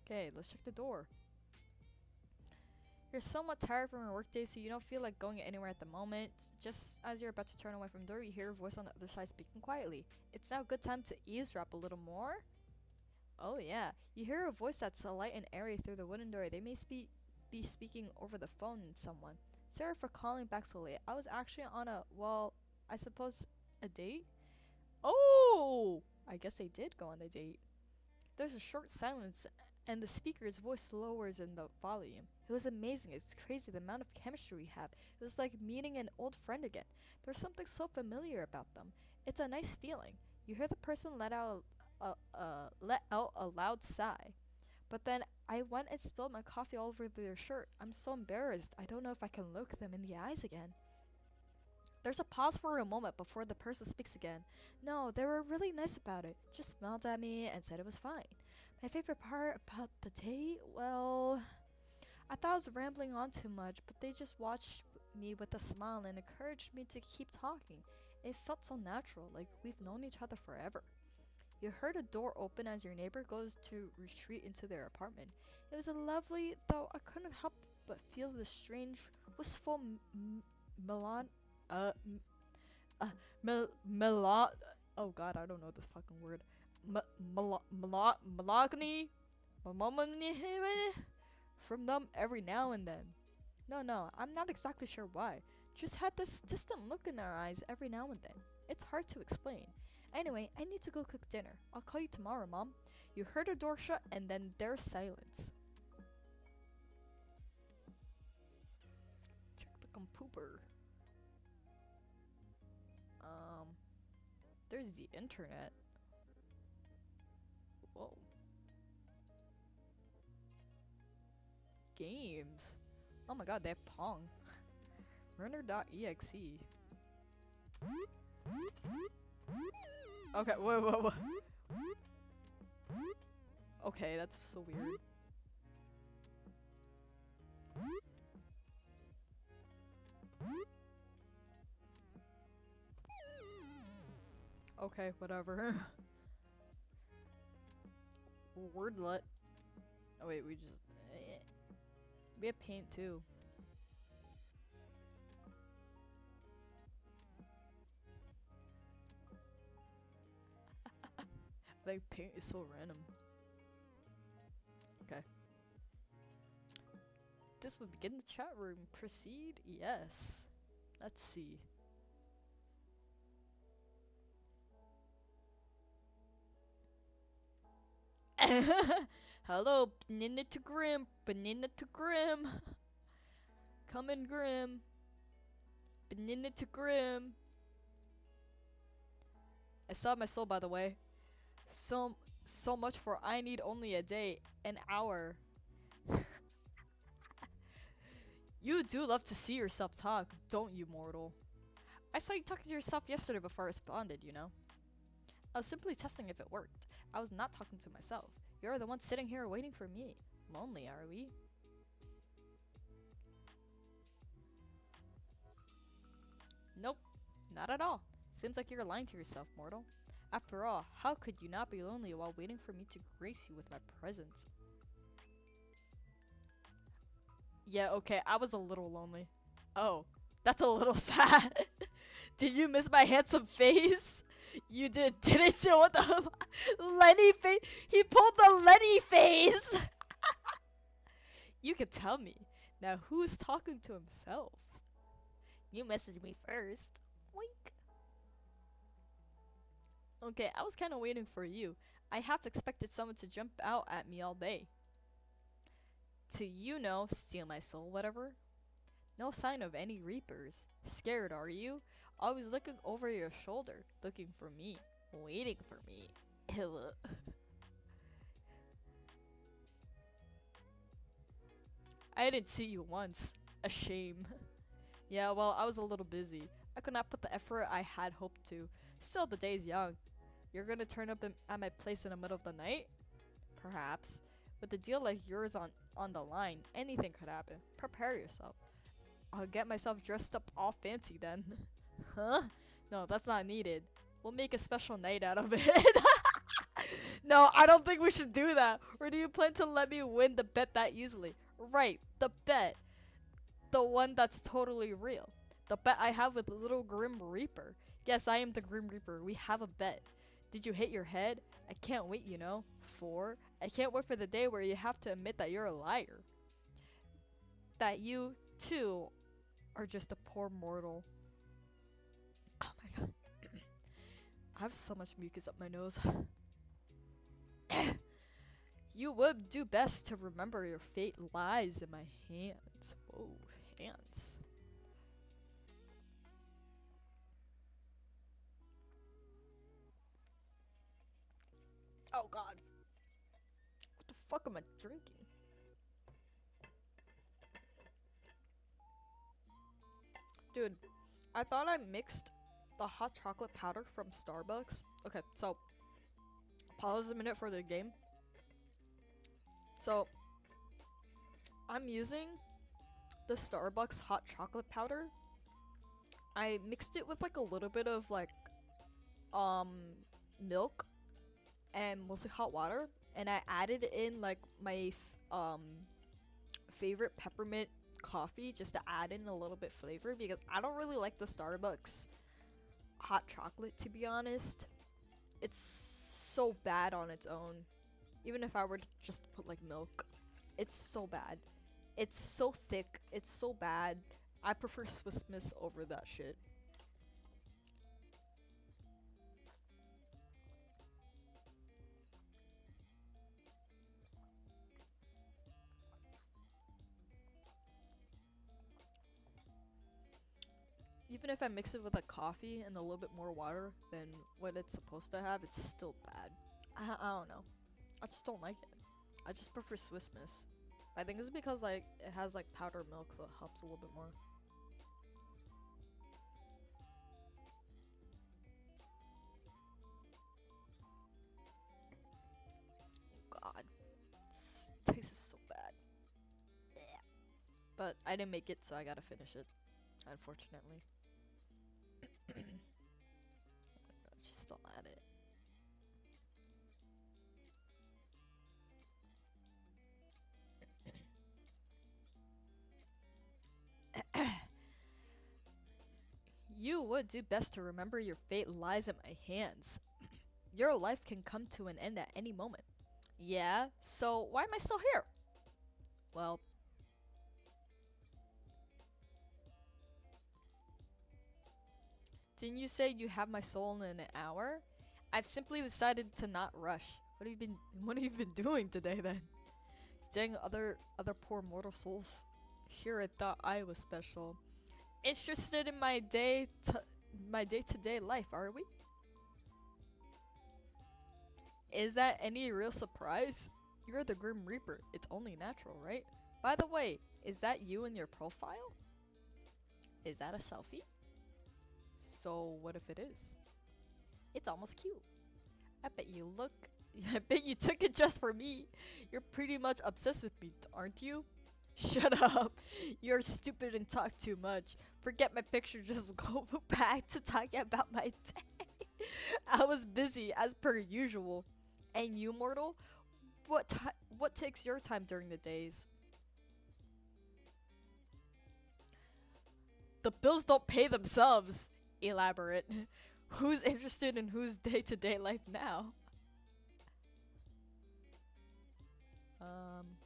Okay, let's check the door. You're somewhat tired from your workday, so you don't feel like going anywhere at the moment. Just as you're about to turn away from the door, you hear a voice on the other side speaking quietly. It's now a good time to eavesdrop a little more. Oh yeah, you hear a voice that's light and airy through the wooden door. They may be speaking over the phone with someone. Sorry for calling back so late. I was actually on a, well, I suppose a date? Oh! I guess they did go on the date. There's a short silence, and the speaker's voice lowers in the volume. It was amazing. It's crazy the amount of chemistry we have. It was like meeting an old friend again. There's something so familiar about them. It's a nice feeling. You hear the person let out a loud sigh. But then I went and spilled my coffee all over their shirt. I'm so embarrassed. I don't know if I can look them in the eyes again. There's a pause for a moment before the person speaks again. No, they were really nice about it. Just smiled at me and said it was fine. My favorite part about the date? Well, I thought I was rambling on too much, but they just watched me with a smile and encouraged me to keep talking. It felt so natural, like we've known each other forever. You heard a door open as your neighbor goes to retreat into their apartment. It was a lovely, though I couldn't help but feel the strange, wistful melon. Oh god, I don't know this fucking word. Melogony? From them every now and then. No, I'm not exactly sure why. Just had this distant look in their eyes every now and then. It's hard to explain. Anyway, I need to go cook dinner. I'll call you tomorrow, Mom. You heard a door shut and then there's silence. Check the computer. There's the internet. Whoa. Games. Oh my god, they have Pong. Runner.exe. Okay, whoa. Okay, that's so weird. Okay, whatever. Wordlet. Oh wait, we just... we have paint too. I think paint is so random. Okay. This would begin the chat room. Proceed? Yes. Let's see. Hello, banana to Grim. Banana to Grim. Come in, Grim. Banana to Grim. I saw my soul, by the way. So much for I need only a day, an hour. You do love to see yourself talk, don't you, mortal? I saw you talking to yourself yesterday before I responded, you know? I was simply testing if it worked. I was not talking to myself. You're the one sitting here waiting for me. Lonely, are we? Nope, not at all. Seems like you're lying to yourself, mortal. After all, how could you not be lonely while waiting for me to grace you with my presence? Yeah, okay, I was a little lonely. Oh, that's a little sad. Did you miss my handsome face? You did, didn't you? What the Lenny face? He pulled the Lenny face! You can tell me. Now who's talking to himself? You messaged me first. Wink. Okay, I was kinda waiting for you. I half expected someone to jump out at me all day. To steal my soul, whatever. No sign of any reapers. Scared, are you? Always looking over your shoulder, looking for me, waiting for me. I didn't see you once. A shame. Yeah, well, I was a little busy. I could not put the effort I had hoped to. Still, the day's young. You're gonna turn up at my place in the middle of the night? Perhaps. With a deal like yours on the line, anything could happen. Prepare yourself. I'll get myself dressed up all fancy then. Huh? No, that's not needed. We'll make a special night out of it. No, I don't think we should do that. Or do you plan to let me win the bet that easily? Right, the bet. The one that's totally real. The bet I have with little Grim Reaper. Yes, I am the Grim Reaper. We have a bet. Did you hit your head? I can't wait, you know. 4. I can't wait for the day where you have to admit that you're a liar. That you, too, are just a poor mortal. Oh my god. I have so much mucus up my nose. You would do best to remember your fate lies in my hands. Whoa, hands. Oh god. What the fuck am I drinking? Dude, I thought I mixed the hot chocolate powder from Starbucks. Okay, so pause a minute for the game. So I'm using the Starbucks hot chocolate powder. I mixed it with like a little bit of like um milk and mostly hot water, and I added in like my favorite peppermint coffee just to add in a little bit flavor because I don't really like the Starbucks hot chocolate, to be honest. It's so bad on its own. Even if I were to just put like milk, it's so bad. It's so thick. It's so bad. I prefer Swiss Miss over that shit. Even if I mix it with like coffee and a little bit more water than what it's supposed to have, it's still bad. I don't know. I just don't like it. I just prefer Swiss Miss. I think it's because like it has like powdered milk, so it helps a little bit more. God, this tastes so bad. But I didn't make it, so I gotta finish it. Unfortunately, let's just still add it. You would do best to remember your fate lies in my hands. Your life can come to an end at any moment. Yeah, so why am I still here? Well, didn't you say you have my soul in an hour? I've simply decided to not rush. What have you been doing today then? Studying other poor mortal souls. Here I thought I was special. Interested in my day-to-day life, are we? Is that any real surprise? You're the Grim Reaper. It's only natural, right? By the way, is that you in your profile? Is that a selfie? So what if it is? It's almost cute. I bet you look. I bet you took it just for me. You're pretty much obsessed with me, aren't you? Shut up. You're stupid and talk too much. Forget my picture, just go back to talking about my day. I was busy as per usual. And you, mortal? What takes your time during the days? The bills don't pay themselves. Elaborate. Who's interested in whose day-to-day life now? Um,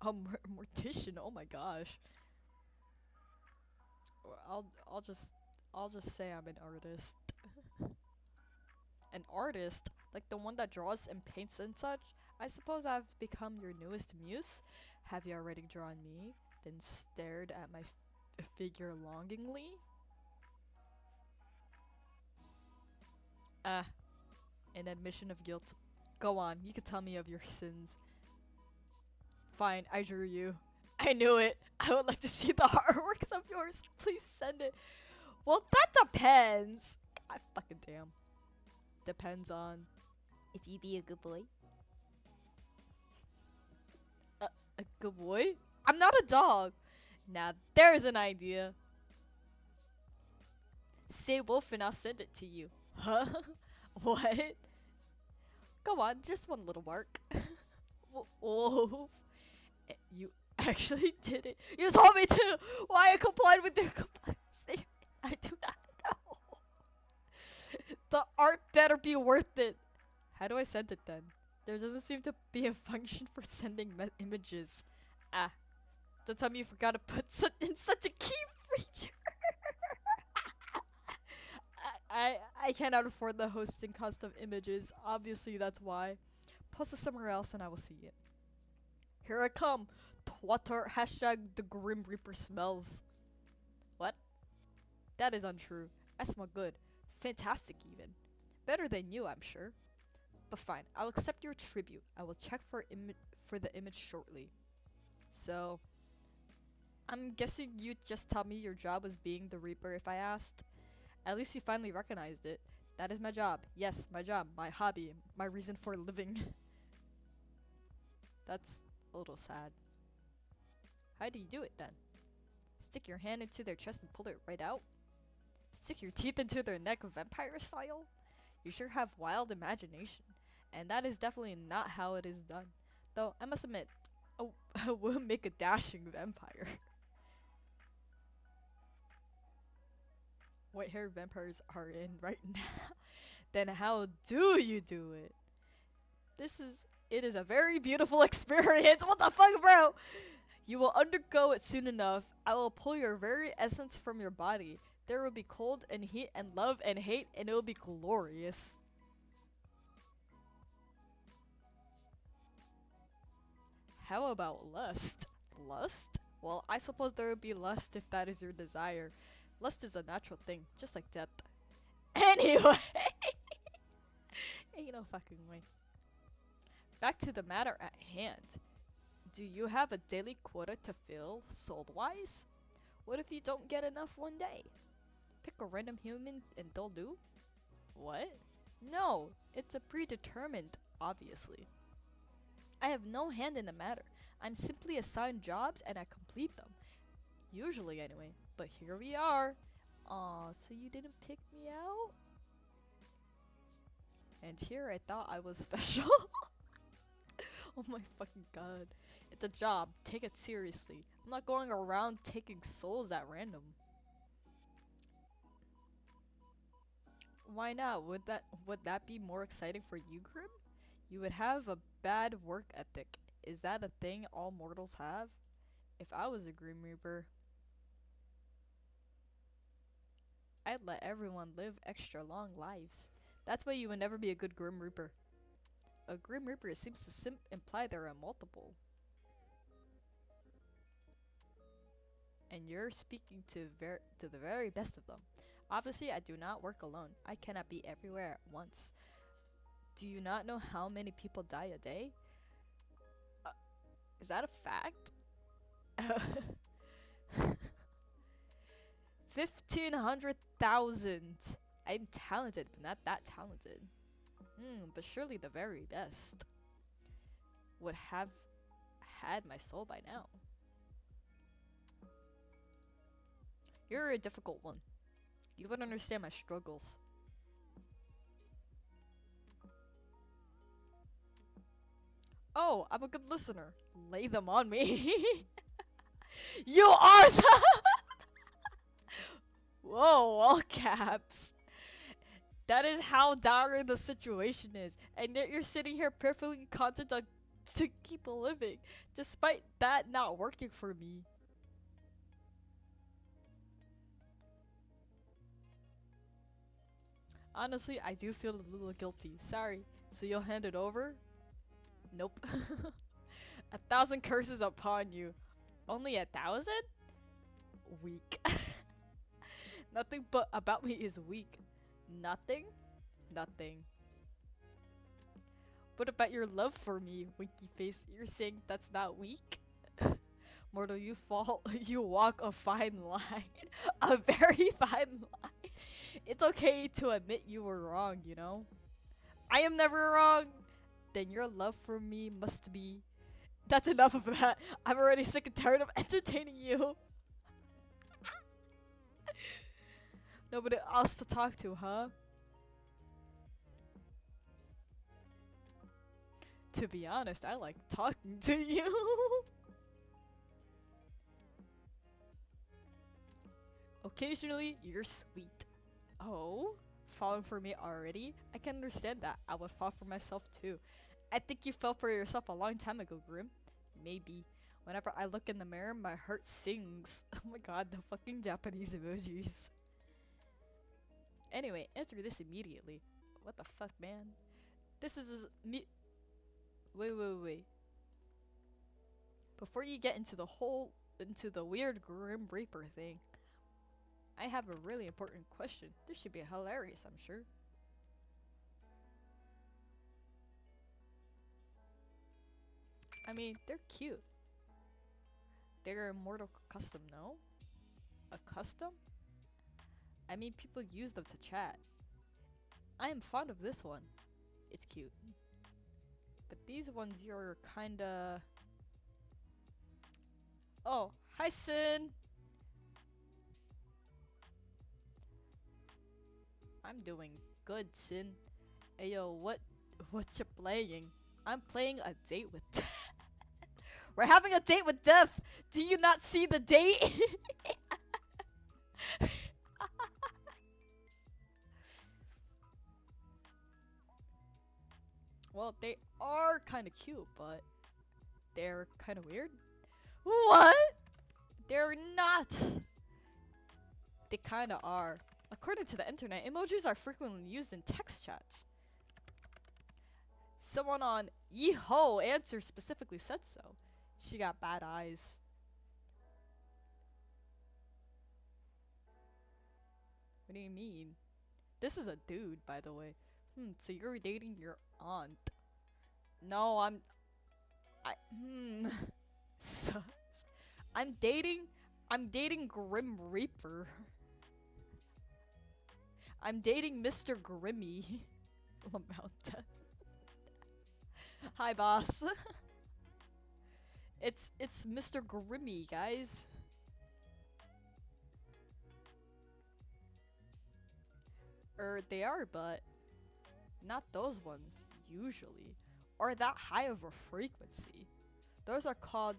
a mortician. Oh my gosh. I'll just say I'm an artist. An artist, like the one that draws and paints and such. I suppose I've become your newest muse. Have you already drawn me? Then stared at my figure longingly. Ah, an admission of guilt. Go on, you can tell me of your sins. Fine, I drew you. I knew it. I would like to see the artworks of yours. Please send it. Well, that depends. I fucking damn. Depends on if you be a good boy. A good boy? I'm not a dog. Now there's an idea. Say wolf and I'll send it to you. Huh? What? Go on, just one little mark. Wolf. You actually did it. You told me to. Why I complied with your compliance statement? I do not know. The art better be worth it. How do I send it then? There doesn't seem to be a function for sending images. Ah, don't tell me you forgot to put in such a key feature. I cannot afford the hosting cost of images. Obviously, that's why. Post it somewhere else and I will see it. Here I come. Twitter hashtag the Grim Reaper smells. What? That is untrue. I smell good. Fantastic even. Better than you, I'm sure. But fine, I'll accept your tribute. I will check for the image shortly. So, I'm guessing you'd just tell me your job was being the Reaper if I asked. At least you finally recognized it. That is my job. Yes, my job, my hobby, my reason for living. That's a little sad. How do you do it then? Stick your hand into their chest and pull it right out? Stick your teeth into their neck vampire style? You sure have wild imagination. And that is definitely not how it is done. Though, I must admit, I will make a dashing vampire. White hair vampires are in right now. Then how do you do it? It is a very beautiful experience. What the fuck, bro? You will undergo it soon enough. I will pull your very essence from your body. There will be cold and heat and love and hate, and it will be glorious. How about lust? Lust? Well, I suppose there would be lust if that is your desire. Lust is a natural thing, just like death. Anyway! Ain't no fucking way. Back to the matter at hand. Do you have a daily quota to fill, soul-wise? What if you don't get enough one day? Pick a random human and they'll do? What? No, it's a predetermined, obviously. I have no hand in the matter. I'm simply assigned jobs and I complete them. Usually anyway, but here we are. Aw, so you didn't pick me out? And here I thought I was special. Oh my fucking god. It's a job. Take it seriously. I'm not going around taking souls at random. Why not? Would that be more exciting for you, Grim? You would have a bad work ethic. Is that a thing all mortals have? If I was a Grim Reaper, I'd let everyone live extra long lives. That's why you would never be a good Grim Reaper. A Grim Reaper seems to imply there are multiple. And you're speaking to the very best of them. Obviously, I do not work alone. I cannot be everywhere at once. Do you not know how many people die a day? Is that a fact? 1,500,000. I'm talented, but not that talented. But surely the very best would have had my soul by now. You're a difficult one. You wouldn't understand my struggles. Oh, I'm a good listener. Lay them on me. You are the Whoa, all caps. That is how dire the situation is. And yet you're sitting here perfectly content to keep living, despite that not working for me. Honestly, I do feel a little guilty. Sorry. So you'll hand it over? Nope. 1,000 curses upon you. Only 1,000? Weak. Nothing but about me is weak. Nothing? Nothing. What about your love for me, winky face? You're saying that's not weak? Mortal, you fall. You walk a fine line. A very fine line. It's okay to admit you were wrong, you know? I am never wrong. Then your love for me must be. That's enough of that. I'm already sick and tired of entertaining you. Nobody else to talk to, huh? To be honest, I like talking to you. Occasionally, you're sweet. Oh? Falling for me already? I can understand that. I would fall for myself too. I think you fell for yourself a long time ago, Grim. Maybe. Whenever I look in the mirror, my heart sings. Oh my god, the fucking Japanese emojis. Anyway, answer this immediately. What the fuck, man? This is me. Wait. Before you get into the weird Grim Reaper thing, I have a really important question. This should be hilarious, I'm sure. I mean, they're cute. They're immortal custom, no? A custom? I mean, people use them to chat. I am fond of this one. It's cute. But these ones you're kinda... Oh, hi Sin! I'm doing good, Sin. Ayo, what you playing? I'm playing a date with death. We're having a date with death! Do you not see the date? Well, they are kind of cute, but they're kind of weird. What? They're not. They kind of are. According to the internet, emojis are frequently used in text chats. Someone on Yeeho Answer specifically said so. She got bad eyes. What do you mean? This is a dude, by the way. So you're dating your aunt. No, so, I'm dating Grim Reaper. I'm dating Mr. Grimmy. Lamount. Hi, boss. It's Mr. Grimmy, guys. They are, but not those ones, usually. Or that high of a frequency. Those are called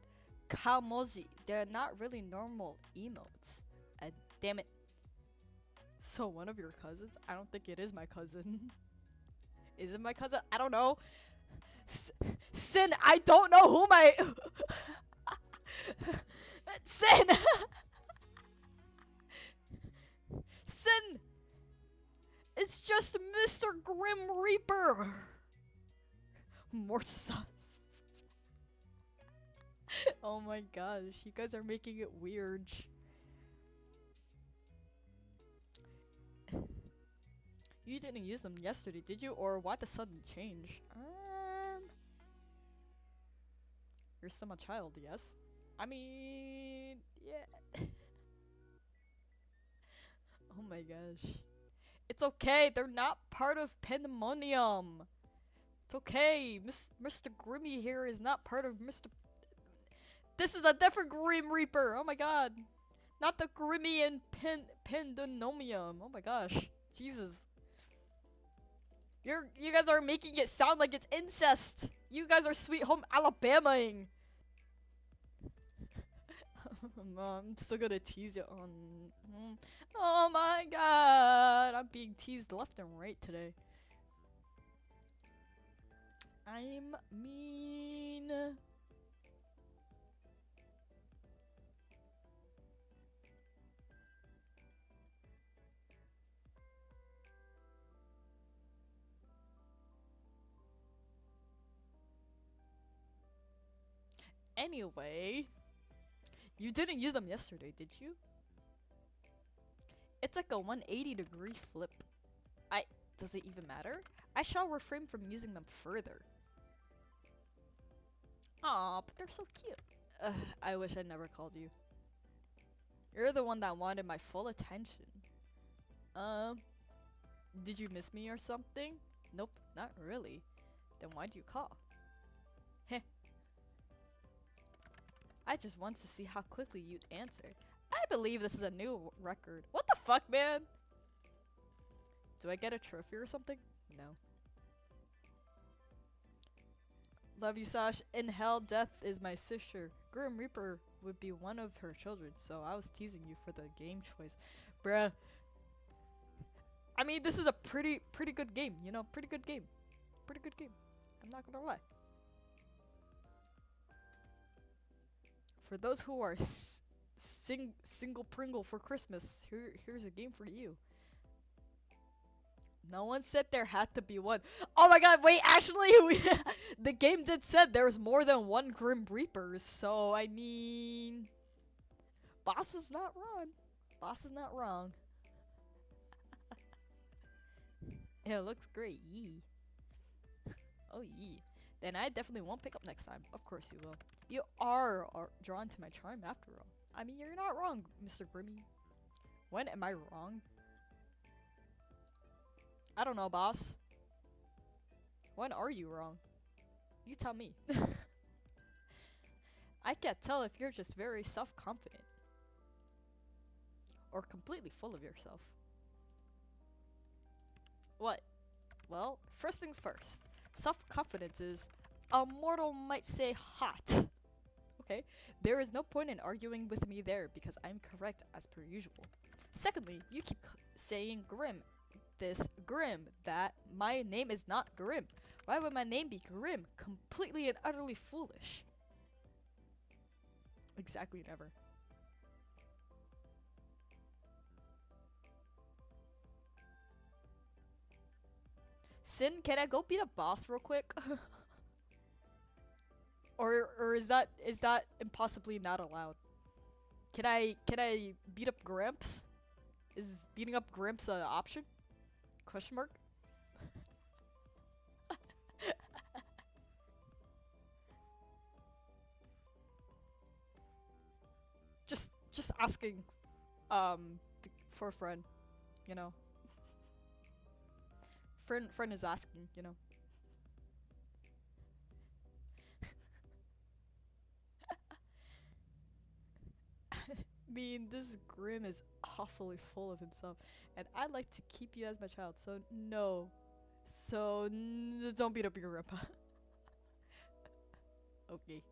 kamoji. They're not really normal emotes. Damn it. So one of your cousins? I don't think it is my cousin. Is it my cousin? I don't know. Sin, I don't know who my... Sin! Sin! It's just Mr. Grim Reaper! More sus. Oh my gosh, you guys are making it weird. You didn't use them yesterday, did you? Or why the sudden change? You're still a child, yes? I mean, yeah. Oh my gosh. It's okay, they're not part of Pandemonium. It's okay, Mr. Grimmy here is not part of Mr. This is a different Grim Reaper, oh my god. Not the Grimmy and Pandemonium, oh my gosh. Jesus. You guys are making it sound like it's incest. You guys are Sweet Home Alabama-ing. I'm still gonna tease you on. Oh my god, I'm being teased left and right today. I'm mean. Anyway, you didn't use them yesterday, did you? It's like a 180-degree flip. Does it even matter? I shall refrain from using them further. Aw, but they're so cute. I wish I never called you. You're the one that wanted my full attention. Um, did you miss me or something? Nope, not really. Then why'd you call? Heh. I just want to see how quickly you'd answer. I believe this is a new record. What the fuck, man? Do I get a trophy or something? No. Love you, Sash. In hell, death is my sister. Grim Reaper would be one of her children, so I was teasing you for the game choice. Bruh. I mean, this is a pretty good game, you know? Pretty good game. Pretty good game. I'm not gonna lie. For those who are single Pringle for Christmas, here's a game for you. No one said there had to be one. Oh my god, wait, actually, the game did said there's more than one Grim Reapers, so I mean... Boss is not wrong. Boss is not wrong. It looks great, yee. Oh, yee. Then I definitely won't pick up next time. Of course you will. You are drawn to my charm after all. I mean, you're not wrong, Mr. Grimmy. When am I wrong? I don't know, boss. When are you wrong? You tell me. I can't tell if you're just very self-confident. Or completely full of yourself. What? Well, first things first. Self-confidence is, a mortal might say, hot. Okay, there is no point in arguing with me there because I'm correct as per usual. Secondly, you keep saying grim, this, grim, that. My name is not Grim. Why would my name be Grim? Completely and utterly foolish. Exactly, never. Sin, can I go beat a boss real quick? or is that impossibly not allowed? Can I beat up Grimps? Is beating up Grimps an option? Question mark? just asking for a friend, you know. Friend is asking, you know. I mean, this Grim is awfully full of himself, and I'd like to keep you as my child, so no. So, don't beat up your grandpa. Okay.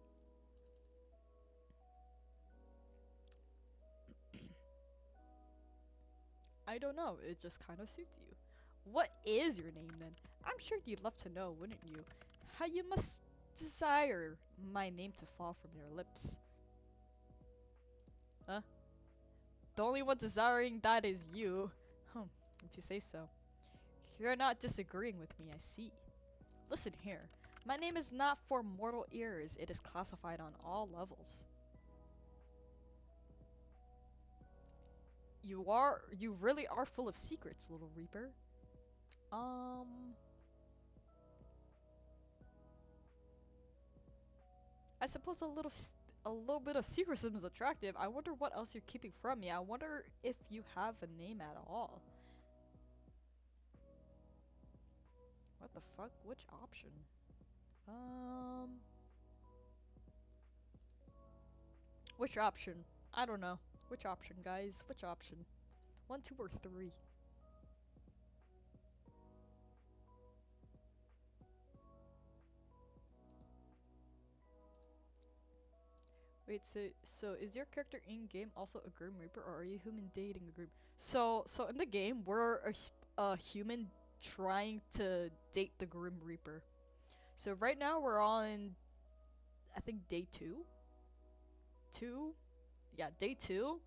I don't know, it just kind of suits you. What is your name then? I'm sure you'd love to know, wouldn't you? How you must desire my name to fall from your lips. Huh? The only one desiring that is you. If you say so. You're not disagreeing with me, I see. Listen here. My name is not for mortal ears. It is classified on all levels. You really are full of secrets, little Reaper. I suppose a little bit of secretism is attractive. I wonder what else you're keeping from me. I wonder if you have a name at all. What the fuck? Which option? Which option? I don't know. Which option, guys? Which option? 1, 2, or 3? Wait, so is your character in game also a Grim Reaper, or are you human dating a Grim? So in the game, we're a human trying to date the Grim Reaper. So right now we're on, I think, day 2. Yeah, day 2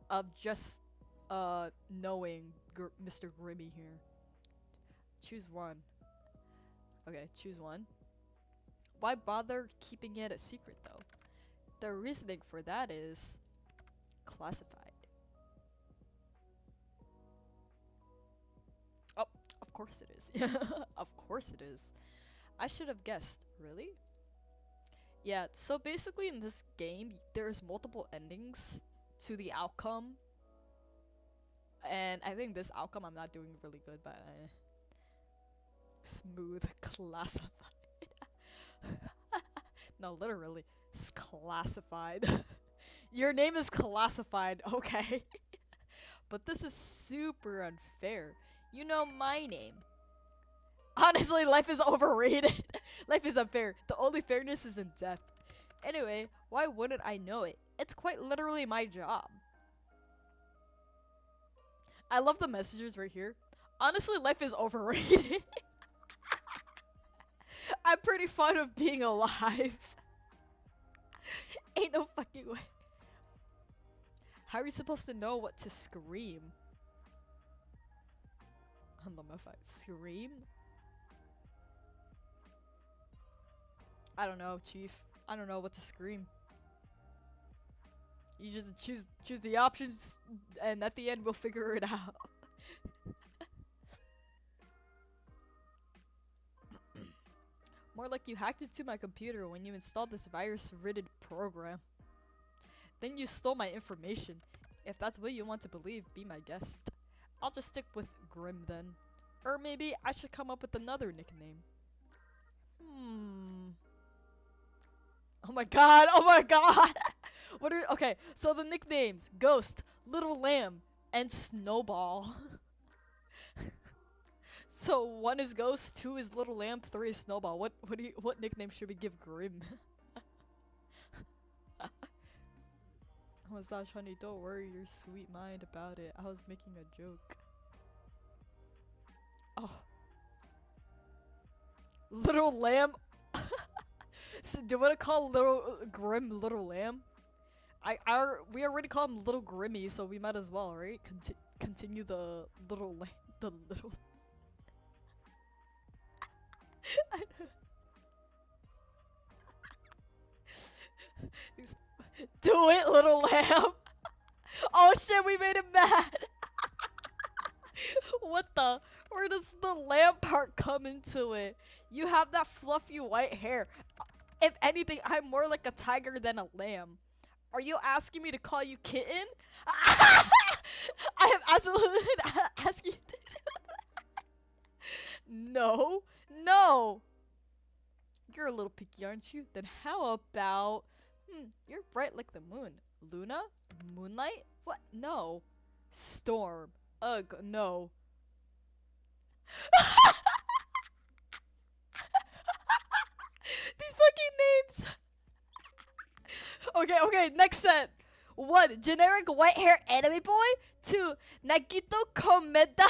of just knowing Mr. Grimmy here. Choose one. Okay, choose one. Why bother keeping it a secret though? The reasoning for that is classified. Oh, of course it is. Of course it is. I should have guessed. Really? Yeah, so basically in this game, there's multiple endings to the outcome. And I think this outcome I'm not doing really good, but smooth classified. No, literally, it's classified. Your name is classified, okay? But this is super unfair. You know my name. Honestly, life is overrated. Life is unfair. The only fairness is in death. Anyway, why wouldn't I know it? It's quite literally my job. I love the messages right here. Honestly, life is overrated. I'm pretty fond of being alive. Ain't no fucking way. How are you supposed to know what to scream? On the if I scream? I don't know, Chief. I don't know what to scream. You just choose the options, and at the end we'll figure it out. More like you hacked into my computer when you installed this virus-ridden program. Then you stole my information. If that's what you want to believe, be my guest. I'll just stick with Grim then. Or maybe I should come up with another nickname. Oh my god, oh my god! Okay, so the nicknames: Ghost, Little Lamb, and Snowball. So 1 is Ghost, 2 is Little Lamb, 3 is Snowball. What nickname should we give Grim? Massage honey, don't worry your sweet mind about it. I was making a joke. Oh. Little Lamb? So do you want to call Little Grim Little Lamb? We already call him Little Grimmy, so we might as well, right? Continue the Little Lamb, the little. Do it, Little Lamb! Oh shit, we made him mad! What the? Where does the lamb part come into it? You have that fluffy white hair. If anything, I'm more like a tiger than a lamb. Are you asking me to call you kitten? I am absolutely asking you to No. No. You're a little picky, aren't you? Then how about... you're bright like the moon. Luna? Moonlight? What? No. Storm. Ugh, no. These fucking names. Okay, next set. 1. Generic white hair anime boy. 2. Nagito Komeda.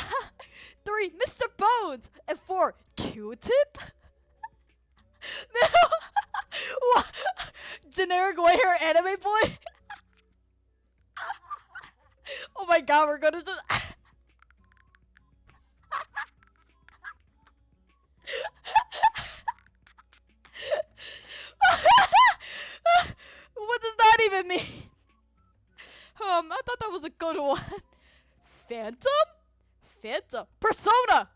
3. Mr. Bones. And 4. Q-tip? No. What? Generic white hair anime boy? Oh my god, we're gonna just... What does that even mean? I thought that was a good one. Phantom? Phantom. Persona!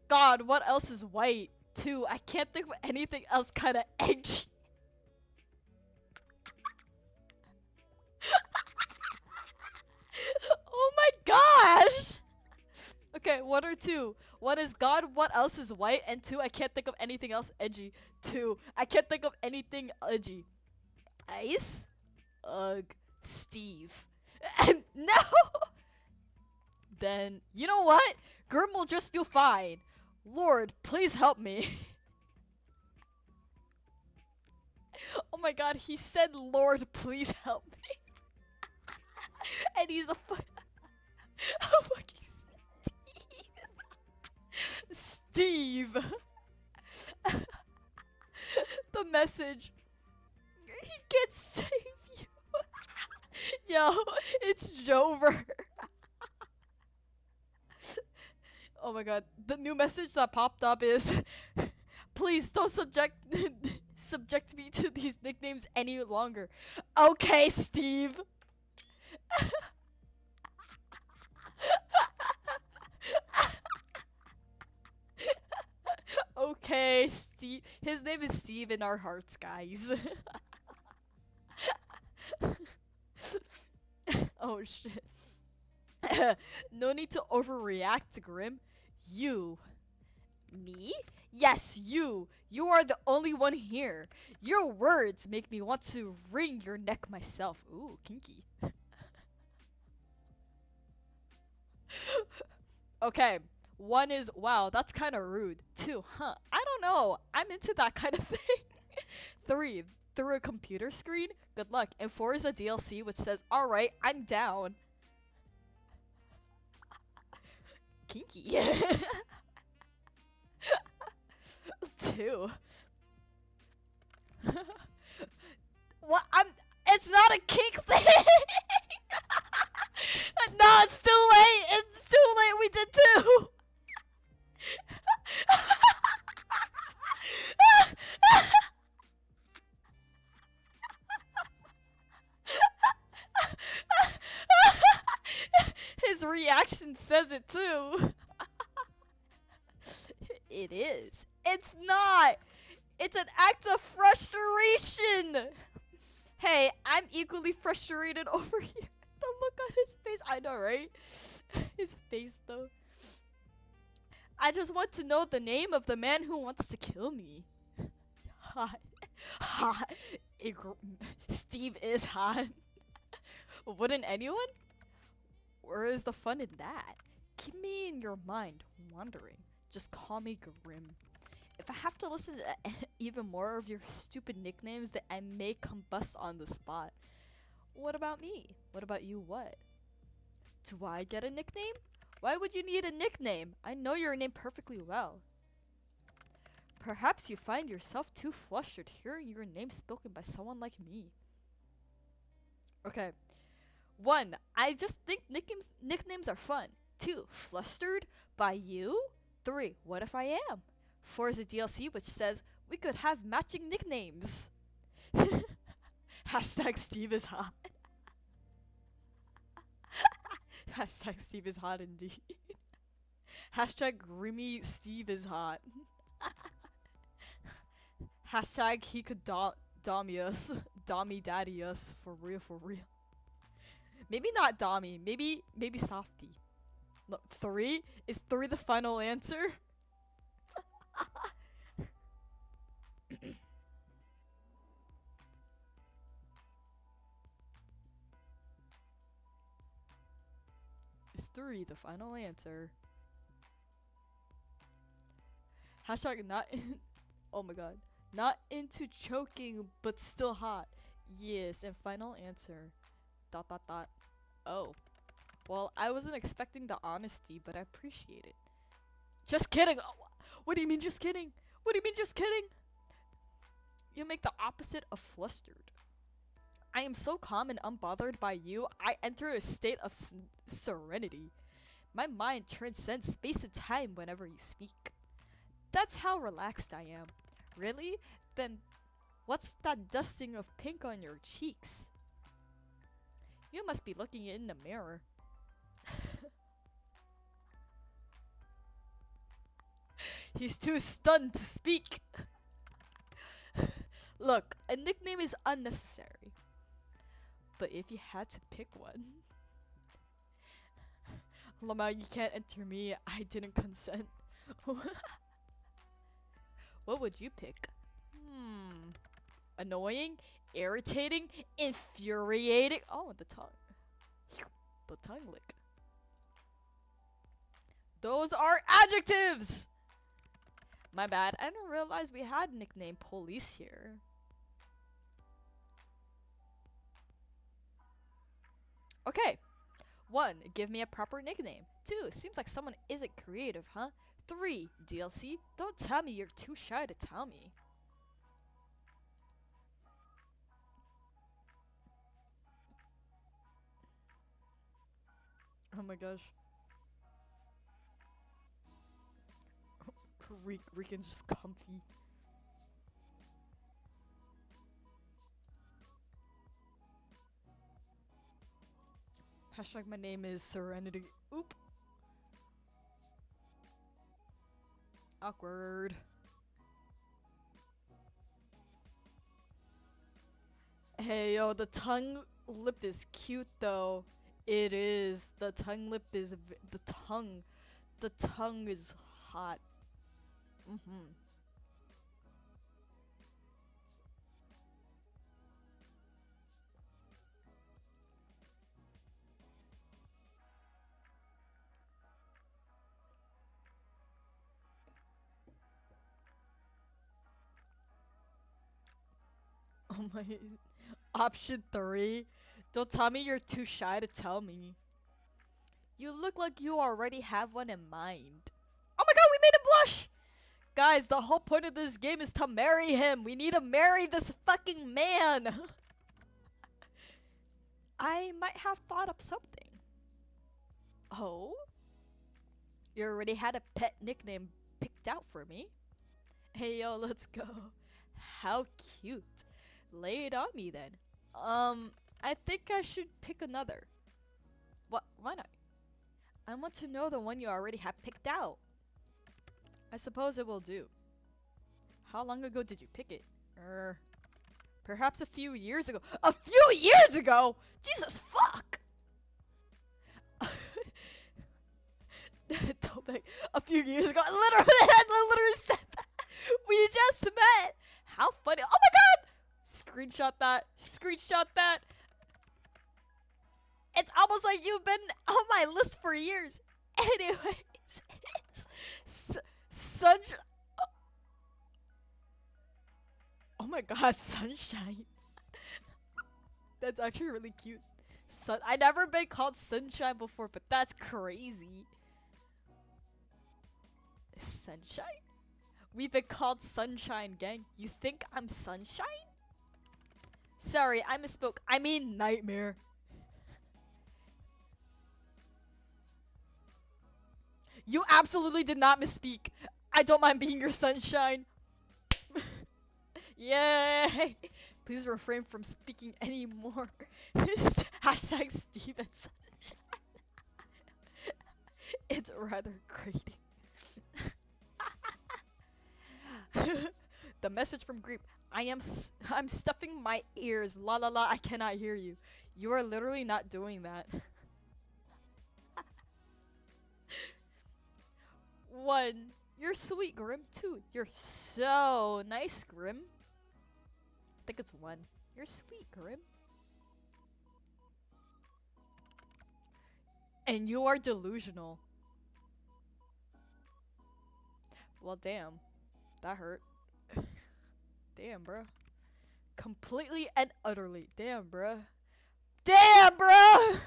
God, what else is white? 2. I can't think of anything else kind of edgy. Oh my gosh! Okay, 1 or 2. 1 is God, what else is white? And 2, I can't think of anything else edgy. 2, I can't think of anything edgy. Ice? Ugh. Steve. And no! Then, you know what? Grim will just do fine. Lord, please help me. Oh my god, he said, Lord, please help me. And he's a fucking Steve. The message. He can't save you. Yo, it's Jover. Oh my god, the new message that popped up is, please don't subject me to these nicknames any longer. Okay, Steve. Okay. okay, Steve. His name is Steve in our hearts, guys. Oh shit. No need to overreact, Grim. You. Me? Yes, you. You are the only one here. Your words make me want to wring your neck myself. Ooh, kinky. Okay. One is, wow, that's kind of rude. Two, huh, I don't know. I'm into that kind of thing. Three, through a computer screen? Good luck. And four is a DLC which says, alright, I'm down. Kinky. Two. What? It's not a kink thing! No, it's too late! It's too late! We did two! His reaction says it too. It is. It's not! It's an act of frustration! Hey, I'm equally frustrated over here. The look on his face. I know, right? His face, though. I just want to know the name of the man who wants to kill me. Hot. Hot. Steve is hot. Wouldn't anyone? Where is the fun in that? Keep me in your mind, wandering. Just call me Grim. If I have to listen to even more of your stupid nicknames, then I may combust on the spot. What about me? What about you, what? Do I get a nickname? Why would you need a nickname? I know your name perfectly well. Perhaps you find yourself too flustered hearing your name spoken by someone like me. Okay. 1. I just think nicknames are fun. 2. Flustered by you? 3. What if I am? 4 is a DLC which says we could have matching nicknames. Hashtag Steve is hot. Hashtag Steve is hot indeed. Hashtag Grimmy Steve is hot. Hashtag he could dommy us. Dommy daddy us. For real, for real. Maybe not dommy. Maybe softy. Look, 3? Is 3 the final answer? Is 3 the final answer? Hashtag not in. Oh my god. Not into choking, but still hot. Yes, and final answer. ... Oh. Well, I wasn't expecting the honesty, but I appreciate it. Just kidding! Oh, what do you mean just kidding? What do you mean just kidding? You make the opposite of flustered. I am so calm and unbothered by you, I enter a state of serenity. My mind transcends space and time whenever you speak. That's how relaxed I am. Really? Then what's that dusting of pink on your cheeks? You must be looking in the mirror. He's too stunned to speak. Look, a nickname is unnecessary. But if you had to pick one... Lama, you can't enter me. I didn't consent. What would you pick? Annoying? Irritating? Infuriating? Oh, the tongue. The tongue lick. Those are adjectives! My bad. I didn't realize we had nickname police here. Okay. 1. Give me a proper nickname. 2. Seems like someone isn't creative, huh? 3. DLC. Don't tell me you're too shy to tell me. Oh my gosh. Rican's just comfy. Hashtag my name is Serenity. Oop. Awkward. Hey yo, the tongue lip is cute though. It is. The tongue lip is the tongue. The tongue is hot. Mhm. Oh my. Option 3. Don't tell me you're too shy to tell me. You look like you already have one in mind. Oh my god, we made him blush! Guys, the whole point of this game is to marry him. We need to marry this fucking man. I might have thought up something. Oh? You already had a pet nickname picked out for me. Hey yo, let's go. How cute. Lay it on me then. I think I should pick another. What? Why not? I want to know the one you already have picked out. I suppose it will do. How long ago did you pick it? Perhaps a few years ago. A few years ago? Jesus fuck! Don't make a few years ago. I literally said that. We just met. How funny! Oh my god! Screenshot that. Screenshot that. It's almost like you've been on my list for years. Anyways, it's sunshine. Oh my god, sunshine. That's actually really cute. I never been called sunshine before, but that's crazy. Sunshine? We've been called sunshine, gang. You think I'm sunshine? Sorry, I misspoke. I mean nightmare. You absolutely did not misspeak. I don't mind being your sunshine. Yay! Please refrain from speaking anymore. Hashtag Steven Sunshine. It's rather grating. The message from Greep. I'm stuffing my ears. La la la, I cannot hear you. You are literally not doing that. 1. You're sweet, Grim. 2. You're so nice, Grim. I think it's 1. You're sweet, Grim. And you are delusional. Well, damn. That hurt. Damn, bruh. Completely and utterly. Damn, bruh. Damn, bruh!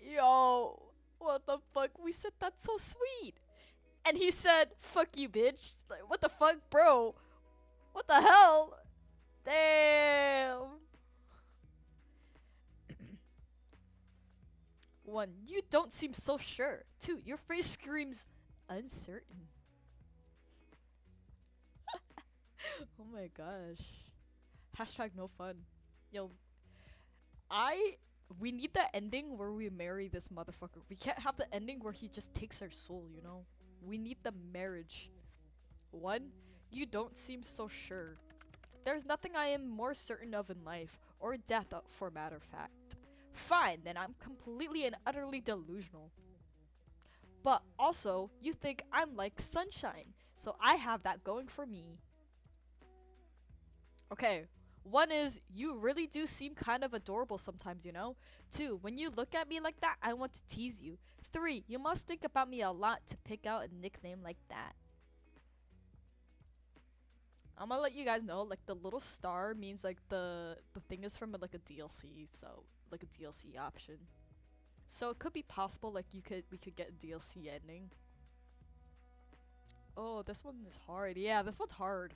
Yo, what the fuck? We said that's so sweet. And he said, fuck you, bitch. Like, what the fuck, bro? What the hell? Damn. 1. You don't seem so sure. 2. Your face screams uncertain. Oh my gosh. Hashtag no fun. Yo, we need the ending where we marry this motherfucker. We can't have the ending where he just takes our soul, you know? We need the marriage. 1. You don't seem so sure. There's nothing I am more certain of in life, or death for matter of fact. Fine, then I'm completely and utterly delusional. But also, you think I'm like sunshine, so I have that going for me. Okay, 1 is, you really do seem kind of adorable sometimes, you know? 2, when you look at me like that, I want to tease you. 3, you must think about me a lot to pick out a nickname like that. I'm gonna let you guys know, like, the little star means, like, the thing is from, like, a DLC, so, like, a DLC option. So it could be possible, like, we could get a DLC ending. Oh, this one is hard. Yeah, this one's hard.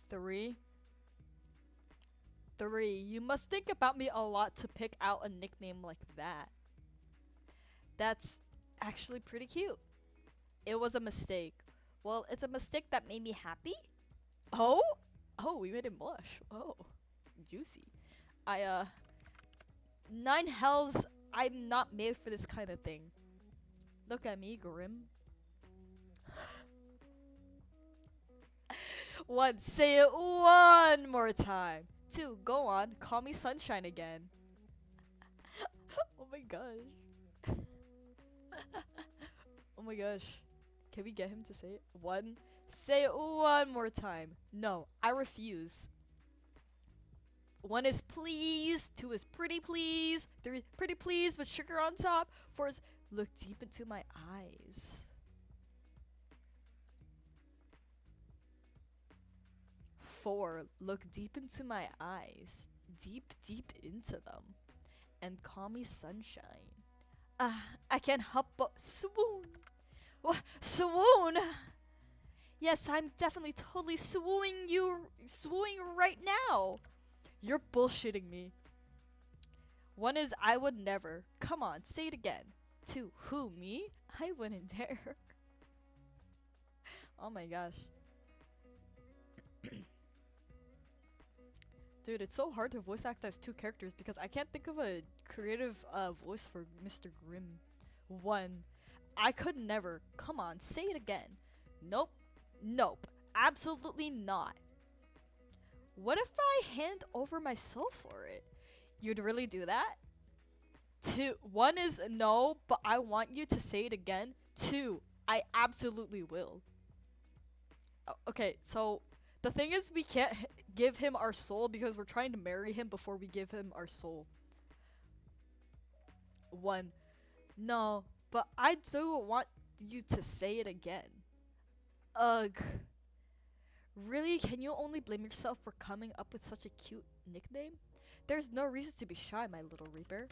Three. You must think about me a lot to pick out a nickname like that. That's actually pretty cute. It was a mistake. Well, it's a mistake that made me happy. Oh? Oh, we made him blush. Oh, juicy. I, Nine hells, I'm not made for this kind of thing. Look at me, Grim. One, say it one more time. Two, go on, call me sunshine again. Oh my gosh. Oh my gosh. Can we get him to say it? One, say it one more time. No, I refuse. One is please, two is pretty please, three pretty please with sugar on top, four is look deep into my eyes. Four, look deep into my eyes, deep, deep into them, and call me sunshine. I can't help but swoon. What? Swoon? Yes, I'm definitely totally swooning right now. You're bullshitting me. One is I would never. Come on, say it again. Two, who, me? I wouldn't dare. Oh my gosh. Dude, it's so hard to voice act as two characters because I can't think of a creative voice for Mr. Grimm. One, I could never. Come on, say it again. Nope. Nope. Absolutely not. What if I hand over my soul for it? You'd really do that? Two, one is no, but I want you to say it again. Two, I absolutely will. Okay, so the thing is, we can't give him our soul because we're trying to marry him before we give him our soul. One, no, but I do want you to say it again. Ugh. Really? Can you only blame yourself for coming up with such a cute nickname? There's no reason to be shy, my little Reaper.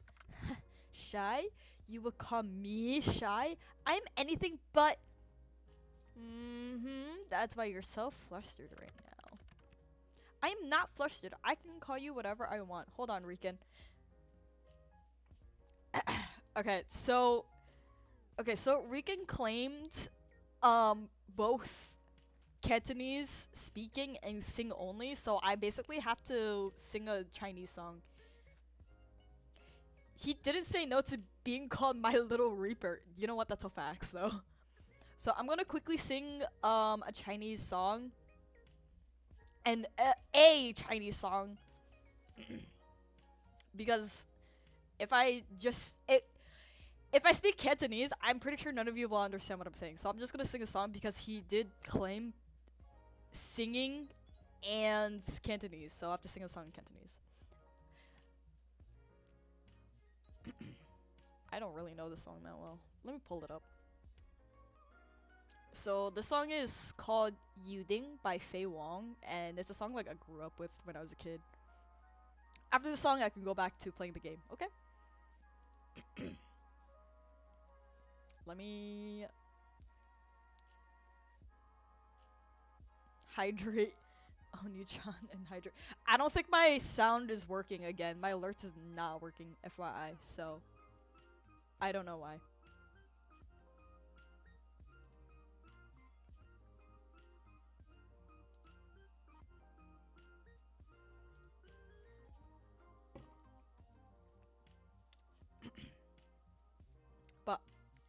Shy? You would call me shy? I'm anything but. That's why you're so flustered right now. I am not flustered. I can call you whatever I want. Hold on, Rican. Okay, so Rican claimed both Cantonese speaking and sing only, so I basically have to sing a Chinese song. He didn't say no to being called my little Reaper. You know what? That's a fact, though. So I'm gonna quickly sing a Chinese song. And a Chinese song. Because if I speak Cantonese, I'm pretty sure none of you will understand what I'm saying. So I'm just gonna sing a song because he did claim singing and Cantonese. So I have to sing a song in Cantonese. I don't really know this song that well. Let me pull it up. So the song is called Yu Ding by Fei Wong, and it's a song like I grew up with when I was a kid. After the song, I can go back to playing the game. Okay. Let me hydrate. Onyu-chan and hydrate. I don't think my sound is working again. My alerts is not working, FYI. So I don't know why. But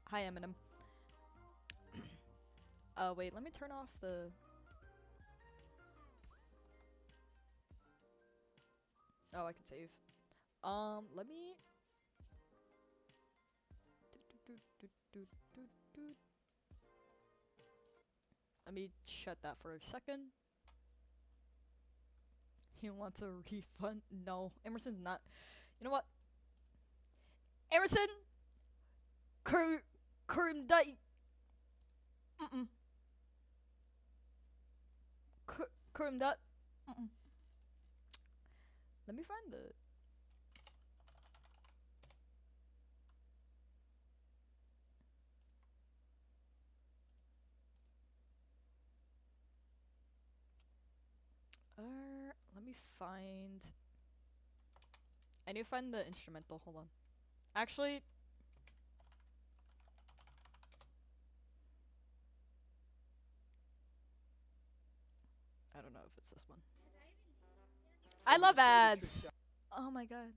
hi, Eminem. Wait, let me turn off the. Oh, I can save. Let me. Let me shut that for a second. He wants a refund? No, Emerson's not. You know what? Emerson, Kurim Dai. Kurim Dai. Let me find the. Let me find. I need to find the instrumental. Hold on. Actually, if it's this one. I love ads. Oh my god.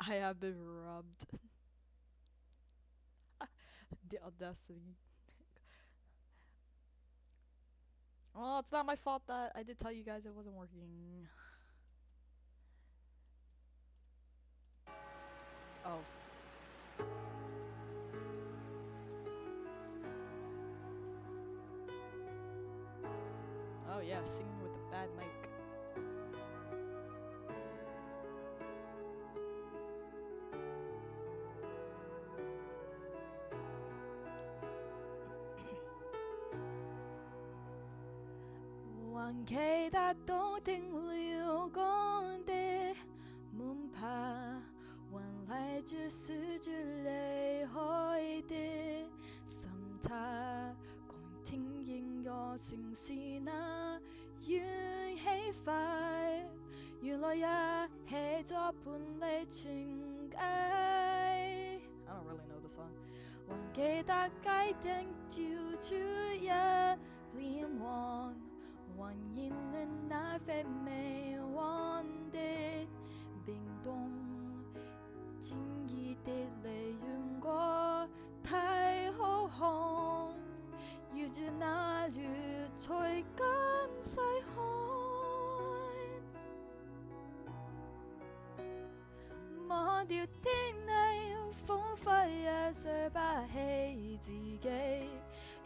I have been robbed. The audacity. Oh, it's not my fault that I did tell you guys it wasn't working. Oh. Oh yeah, singing with a bad mic. One K 的都停留光的门怕，原来只是句离开的心他，光听音乐城市那怨氣快，原來也係咗伴你全街。I don't really know the song. 還記得街燈照出一臉黃。還言論那肥美灣的冰凍，戰意的利用過太好看，要住那月才敢細看，忘掉天地，仿佛也睡不起自己。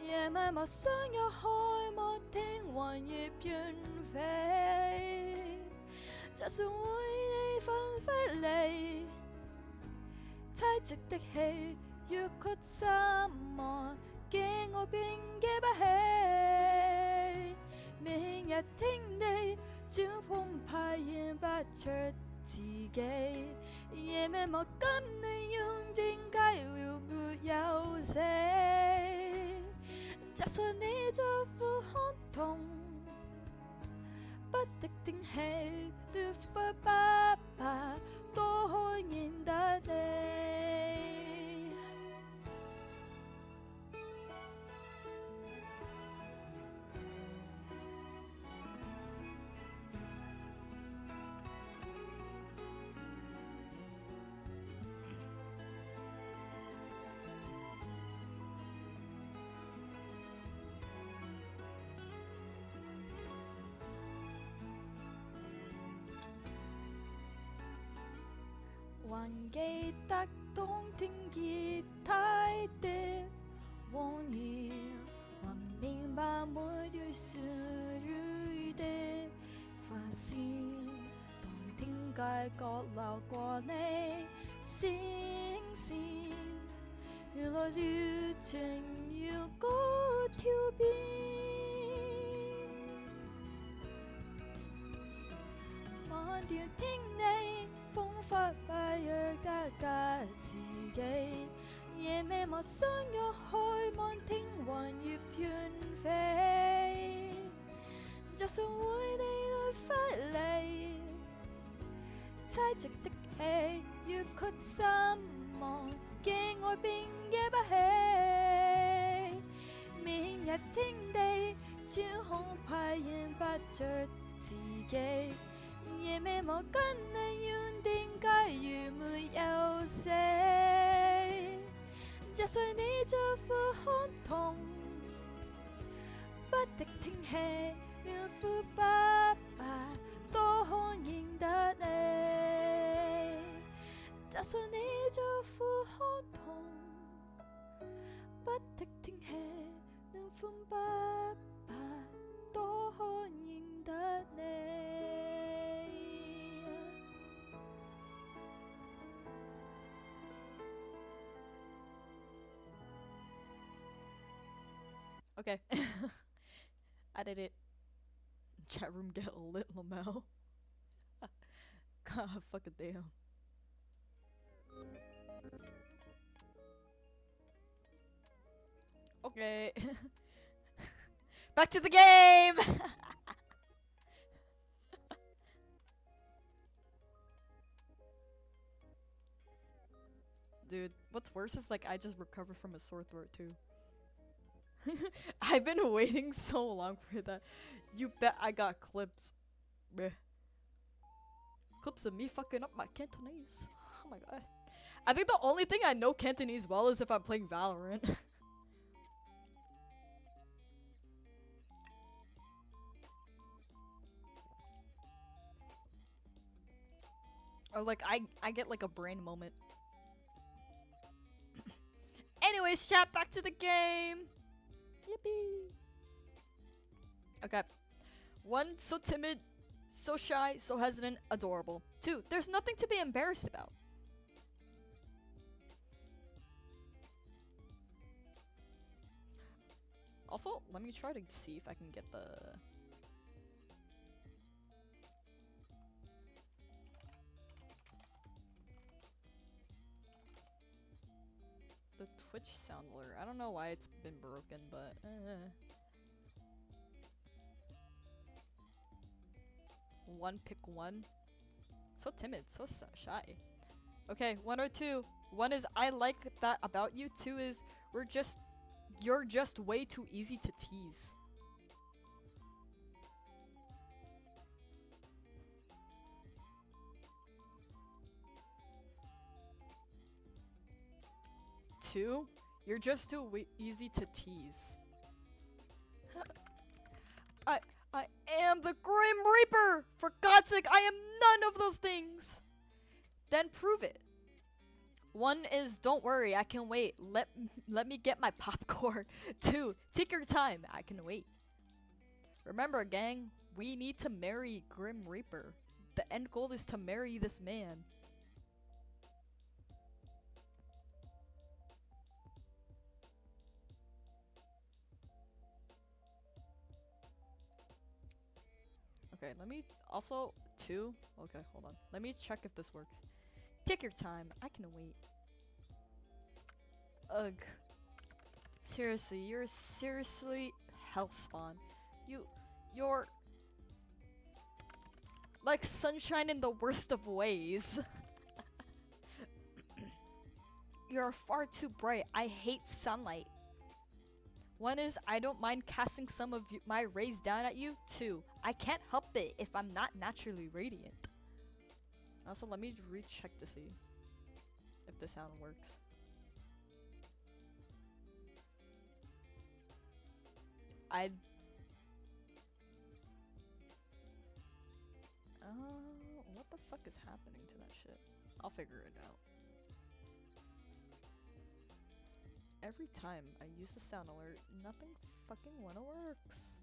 夜晚陌生約開幕聽雲葉遠飛，就算會你紛飛離，猜直的戲越曲心望，驚我便記不起。明日天地轉恐怕認不出自己，夜晚莫跟你用點解會沒有死？假設你做副看痛，不敵天氣，對不爸爸多可認得你。還記得當天結態的往日，還明白每段旋律的發線。當天街角流過你視線，原來熱情要嗰條邊。忘掉天地，彷彿不約得自己。夜晚陌相約開望天雲葉遠飛，就算會你來揮離，猜直的戲越曲心望，驚愛便記不起。明日天地轉恐怕認不着自己。夜晚莫跟你用點解如沒有死？假設你這副看痛，不敵天氣，讓父爸爸多可認得你。假設你這副看痛，不敵天氣，讓父爸爸多可認得你。Okay. I did it. Chat room get lit, Lamel. God fucking damn. Okay. Back to the game! Dude, what's worse is like I just recovered from a sore throat too. I've been waiting so long for that. You bet I got clips. Bruh. Clips of me fucking up my Cantonese. Oh my god. I think the only thing I know Cantonese well is if I'm playing Valorant. Or like I get like a brain moment. Anyways, chat, back to the game. Yippee. Okay. 1, so timid, so shy, so hesitant, adorable. 2, there's nothing to be embarrassed about. Also, let me try to see if I can get the... the Twitch sound alert. I don't know why it's been broken, but... One, pick one. So timid, so shy. Okay, 1 or 2. 1 is I like that about you. 2 is you're just way too easy to tease. Two, you're just too easy to tease. I am the Grim Reaper! For God's sake, I am none of those things! Then prove it. 1 is don't worry, I can wait. Let me get my popcorn. 2, take your time, I can wait. Remember, gang, we need to marry Grim Reaper. The end goal is to marry this man. Okay, let me also 2. Okay, hold on. Let me check if this works. Take your time. I can wait. Ugh. Seriously, you're seriously hellspawn. You're like sunshine in the worst of ways. You're far too bright. I hate sunlight. 1 is I don't mind casting some of my rays down at you. 2, I can't help it if I'm not naturally radiant. Also, let me recheck to see if the sound works. What the fuck is happening to that shit? I'll figure it out. Every time I use the sound alert, nothing fucking wanna works.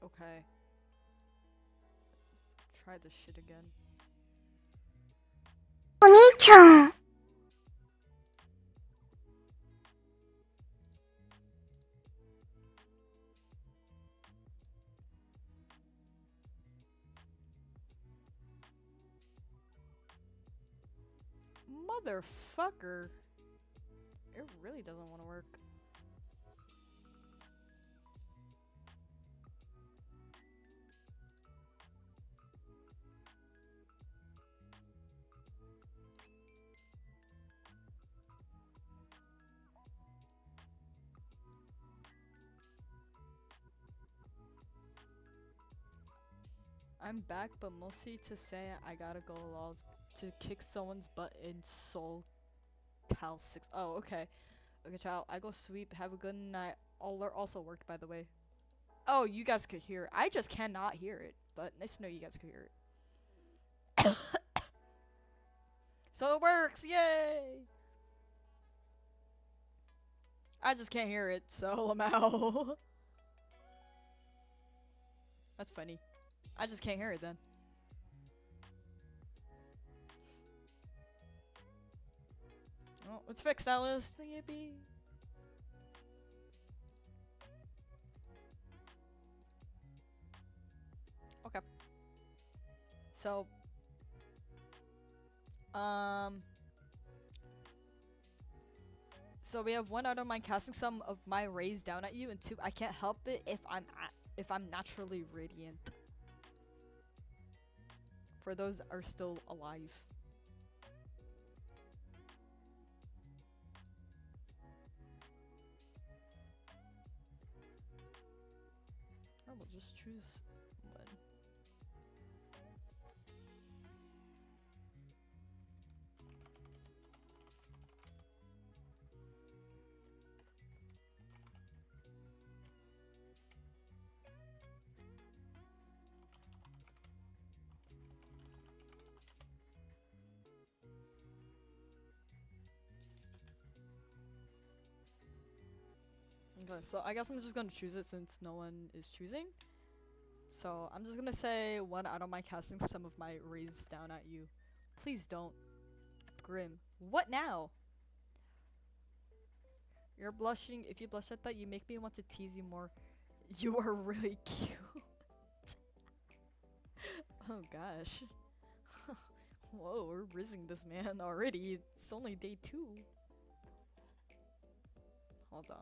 Okay. Try this shit again. お兄ちゃん。 Motherfucker. It really doesn't want to work. I'm back, but mostly to say I gotta go lol to kick someone's butt in Soul Cal 6. Oh, okay. Okay, child. I go sweep. Have a good night. Alert also worked, by the way. Oh, you guys could hear it. I just cannot hear it, but nice to know you guys could hear it. So it works. Yay! I just can't hear it, so I'm out. That's funny. I just can't hear it then. Oh, it's fixed, Alice. Yippee. Okay. So, um, so we have one, out of mind casting some of my rays down at you, and two, I can't help it if I'm naturally radiant. For those that are still alive. I will just choose one. Okay, so I guess I'm just gonna choose it since no one is choosing. So I'm just gonna say one, out of my casting some of my rays down at you. Please don't. Grim. What now? You're blushing. If you blush at that, you make me want to tease you more. You are really cute. Oh gosh. Whoa, we're rizzing this man already. It's only day 2. Hold on.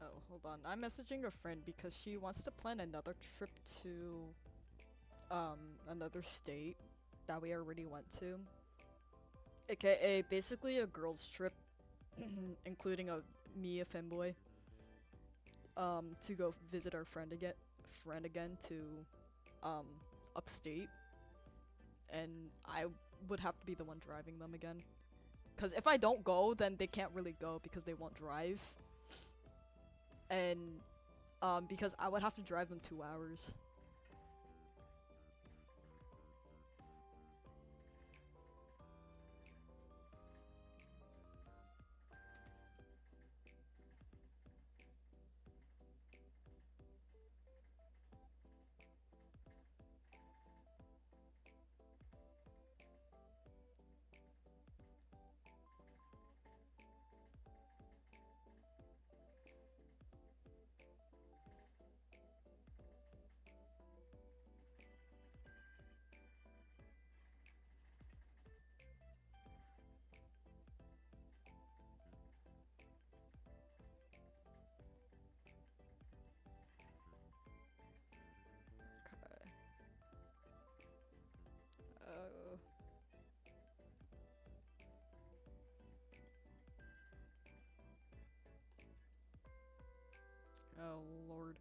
Oh, hold on. I'm messaging a friend because she wants to plan another trip to another state that we already went to. AKA basically a girls trip including a femboy to go visit our friend again to um upstate, and I would have to be the one driving them again. Cause if I don't go, then they can't really go because they won't drive. And because I would have to drive them 2 hours. Uh, oh lord.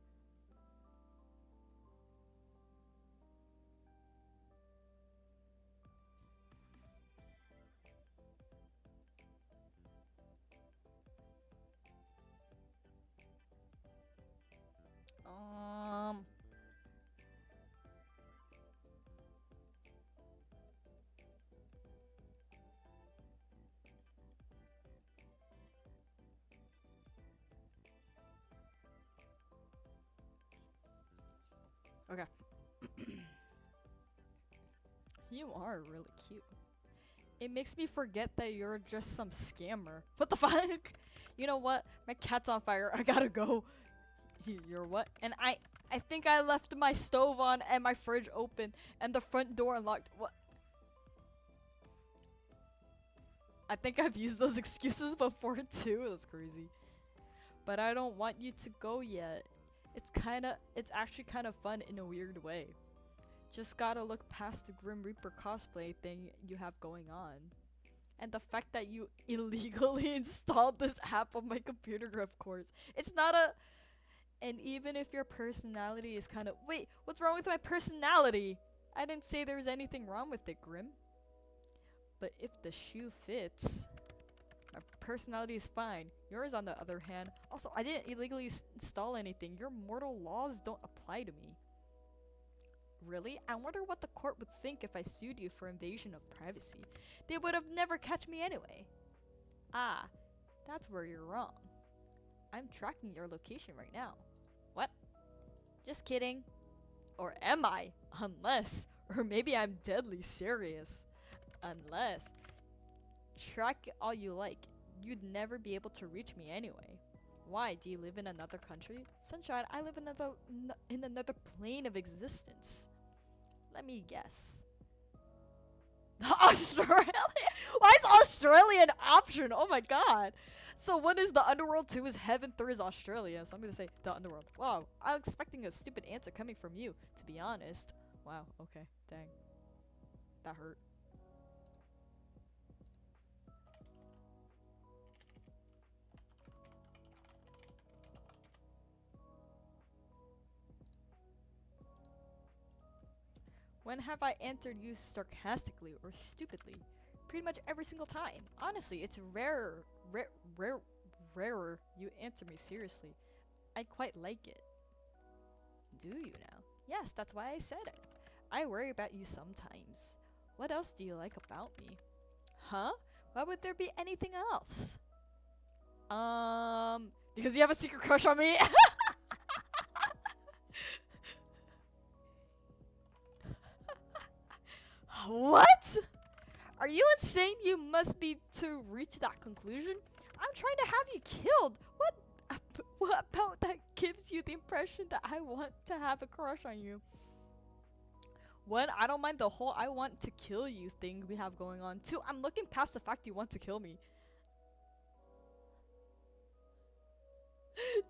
Um. Okay. You are really cute. It makes me forget that you're just some scammer. What the fuck? You know what? My cat's on fire. I gotta go. You're what? And I think I left my stove on and my fridge open and the front door unlocked. What? I think I've used those excuses before too. That's crazy. but I don't want you to go yet. It's actually kind of fun in a weird way. Just gotta look past the Grim Reaper cosplay thing you have going on. And the fact that you illegally installed this app on my computer, of course. It's not a... And even if your personality is kind of... Wait, what's wrong with my personality? I didn't say there was anything wrong with it, Grim. But if the shoe fits... My personality is fine. Yours, on the other hand... Also, I didn't illegally install anything. Your mortal laws don't apply to me. Really? I wonder what the court would think if I sued you for invasion of privacy. They would have never catch me anyway. Ah, that's where you're wrong. I'm tracking your location right now. What? Just kidding. Or am I? Unless. Or maybe I'm deadly serious. Unless. Track it all you like. You'd never be able to reach me anyway. Why? Do you live in another country? Sunshine, I live in another plane of existence. Let me guess. Australia? Why is Australia an option? Oh my god. So one is the underworld, two is heaven, three is Australia. So I'm gonna say the underworld. Wow, I'm expecting a stupid answer coming from you, to be honest. Wow, okay, dang. That hurt. When have I answered you sarcastically or stupidly? Pretty much every single time. Honestly, it's rarer you answer me seriously. I quite like it. Do you now? Yes, that's why I said it. I worry about you sometimes. What else do you like about me? Huh? Why would there be anything else? Because you have a secret crush on me? What? Are you insane? You must be to reach that conclusion. I'm trying to have you killed. What about that gives you the impression that I want to have a crush on you? One, I don't mind the whole I want to kill you thing we have going on. Two, I'm looking past the fact you want to kill me.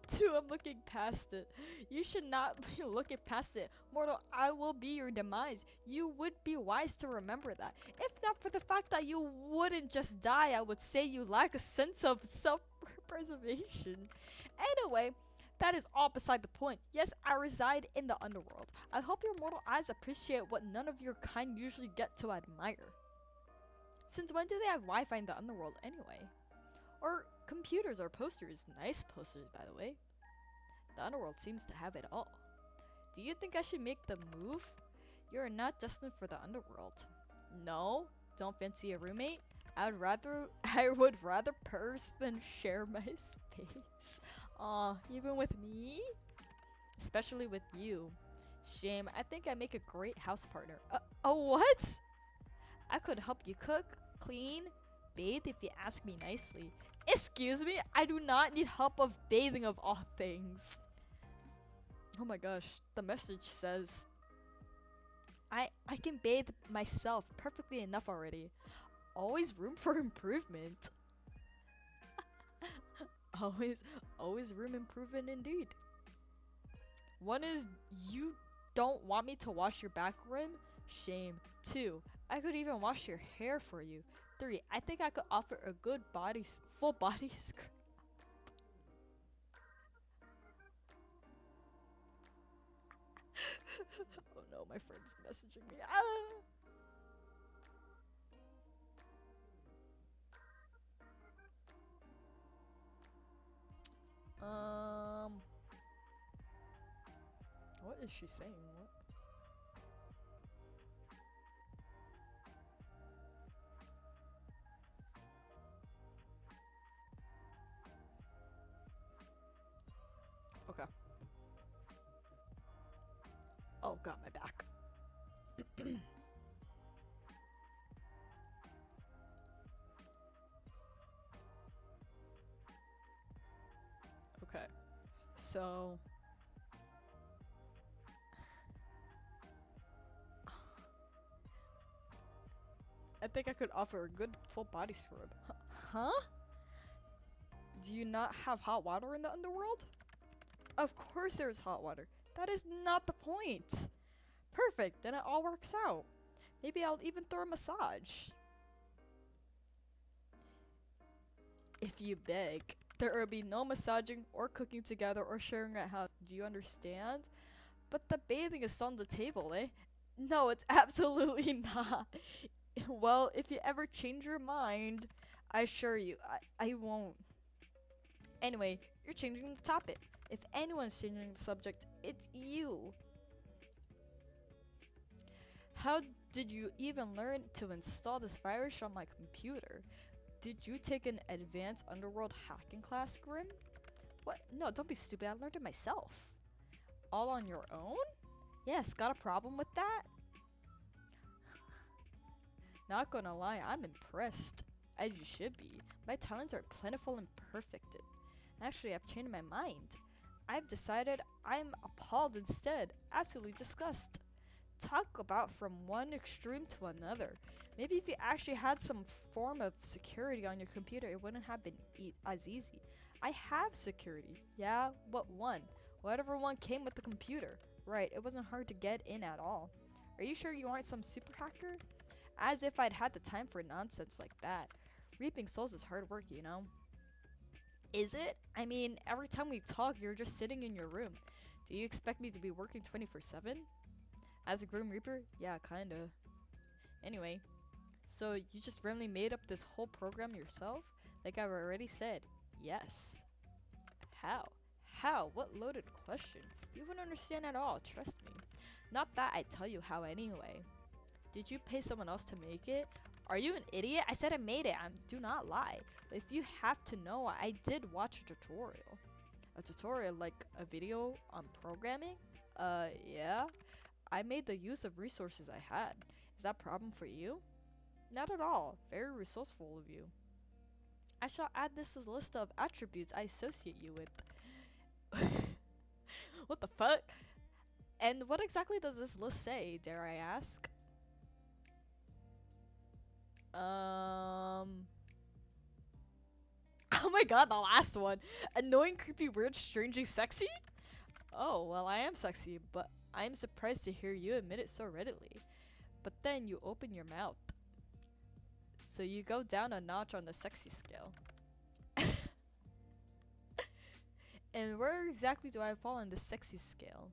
Two, I'm looking past it. You should not be looking past it. Mortal, I will be your demise. You would be wise to remember that. If not for the fact that you wouldn't just die, I would say you lack a sense of self-preservation. Anyway, that is all beside the point. Yes, I reside in the underworld. I hope your mortal eyes appreciate what none of your kind usually get to admire. Since when do they have Wi-Fi in the underworld anyway? Or computers or posters. Nice posters, by the way. The underworld seems to have it all. Do you think I should make the move? You're not destined for the underworld. No? Don't fancy a roommate? I would rather purse than share my space. Aw, even with me? Especially with you. Shame, I think I make a great house partner. What? I could help you cook, clean, bathe if you ask me nicely. Excuse me, I do not need help of bathing of all things. Oh my gosh, the message says I can bathe myself perfectly enough already. Always room for improvement. always room improvement indeed. One is you don't want me to wash your back rim? Shame. Two, I could even wash your hair for you. 3, I think I could offer a good full body scrub. Oh no, my friend's messaging me. What is she saying? What? Okay. Oh god, my back. Okay. So I think I could offer a good full body scrub. Huh? Do you not have hot water in the underworld? Of course there's hot water. That is not the point. Perfect, then it all works out. Maybe I'll even throw a massage. If you beg. There will be no massaging or cooking together or sharing a house. Do you understand? But the bathing is on the table, eh? No, it's absolutely not. Well, if you ever change your mind, I assure you, I won't. Anyway, you're changing the topic. If anyone's changing the subject, it's you. How did you even learn to install this virus on my computer? Did you take an advanced underworld hacking class, Grim? What? No, don't be stupid. I learned it myself. All on your own? Yes, got a problem with that? Not gonna lie, I'm impressed. As you should be. My talents are plentiful and perfected. Actually, I've changed my mind. I've decided I'm appalled instead. Absolutely disgusted. Talk about from one extreme to another. Maybe if you actually had some form of security on your computer, it wouldn't have been as easy. I have security. Yeah, what one? Whatever one came with the computer. Right, it wasn't hard to get in at all. Are you sure you aren't some super hacker? As if I'd had the time for nonsense like that. Reaping souls is hard work, you know. Is it? I mean, every time we talk, you're just sitting in your room. Do you expect me to be working 24/7? As a Grim Reaper? Yeah, kinda. Anyway, so you just randomly made up this whole program yourself? Like I've already said, yes. How? How? What loaded question? You wouldn't understand at all, trust me. Not that I tell you how anyway. Did you pay someone else to make it? Are you an idiot? I said I made it. Do not lie. But if you have to know, I did watch a tutorial. A tutorial like a video on programming? Yeah. I made the use of resources I had. Is that a problem for you? Not at all. Very resourceful of you. I shall add this as a list of attributes I associate you with. What the fuck? And what exactly does this list say, dare I ask? Oh my god, the last one. Annoying, creepy, weird, strangely sexy? Oh, well, I am sexy, but I'm surprised to hear you admit it so readily. But then you open your mouth. So you go down a notch on the sexy scale. And where exactly do I fall on the sexy scale?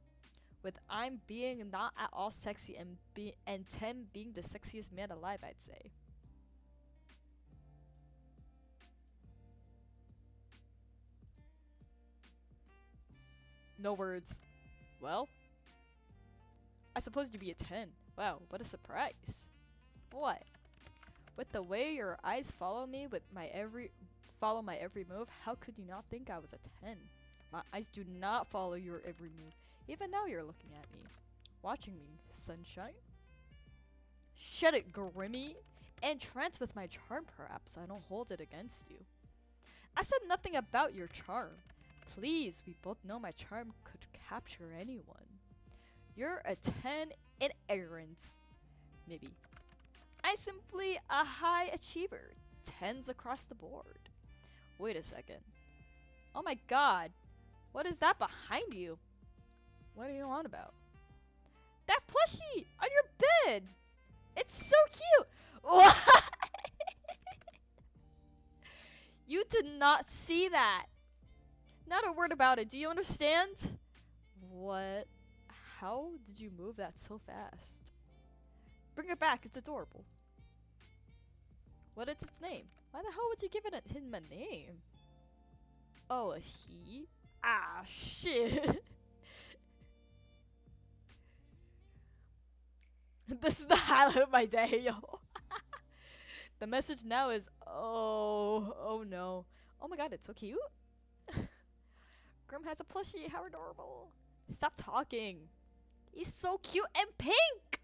With I'm being not at all sexy and 10 being the sexiest man alive, I'd say. No words. Well, I suppose you'd be a 10. Wow, what a surprise. What? With the way your eyes follow me with my every move, how could you not think I was a 10? My eyes do not follow your every move. Even now you're looking at me. Watching me, sunshine. Shut it, Grimmy. Entranced with my charm, perhaps I don't hold it against you. I said nothing about your charm. Please, we both know my charm could capture anyone. You're a 10 in ignorance. Maybe. I'm simply a high achiever. 10s across the board. Wait a second. Oh my god. What is that behind you? What are you on about? That plushie on your bed. It's so cute. What? You did not see that. Not a word about it. Do you understand? What? How did you move that so fast? Bring it back. It's adorable. What is its name? Why the hell would you give him a name? Oh, a he? Ah, shit. This is the highlight of my day, yo. The message now is, oh no. Oh my god, it's so cute. Grim has a plushie, how adorable. Stop talking. He's so cute and pink.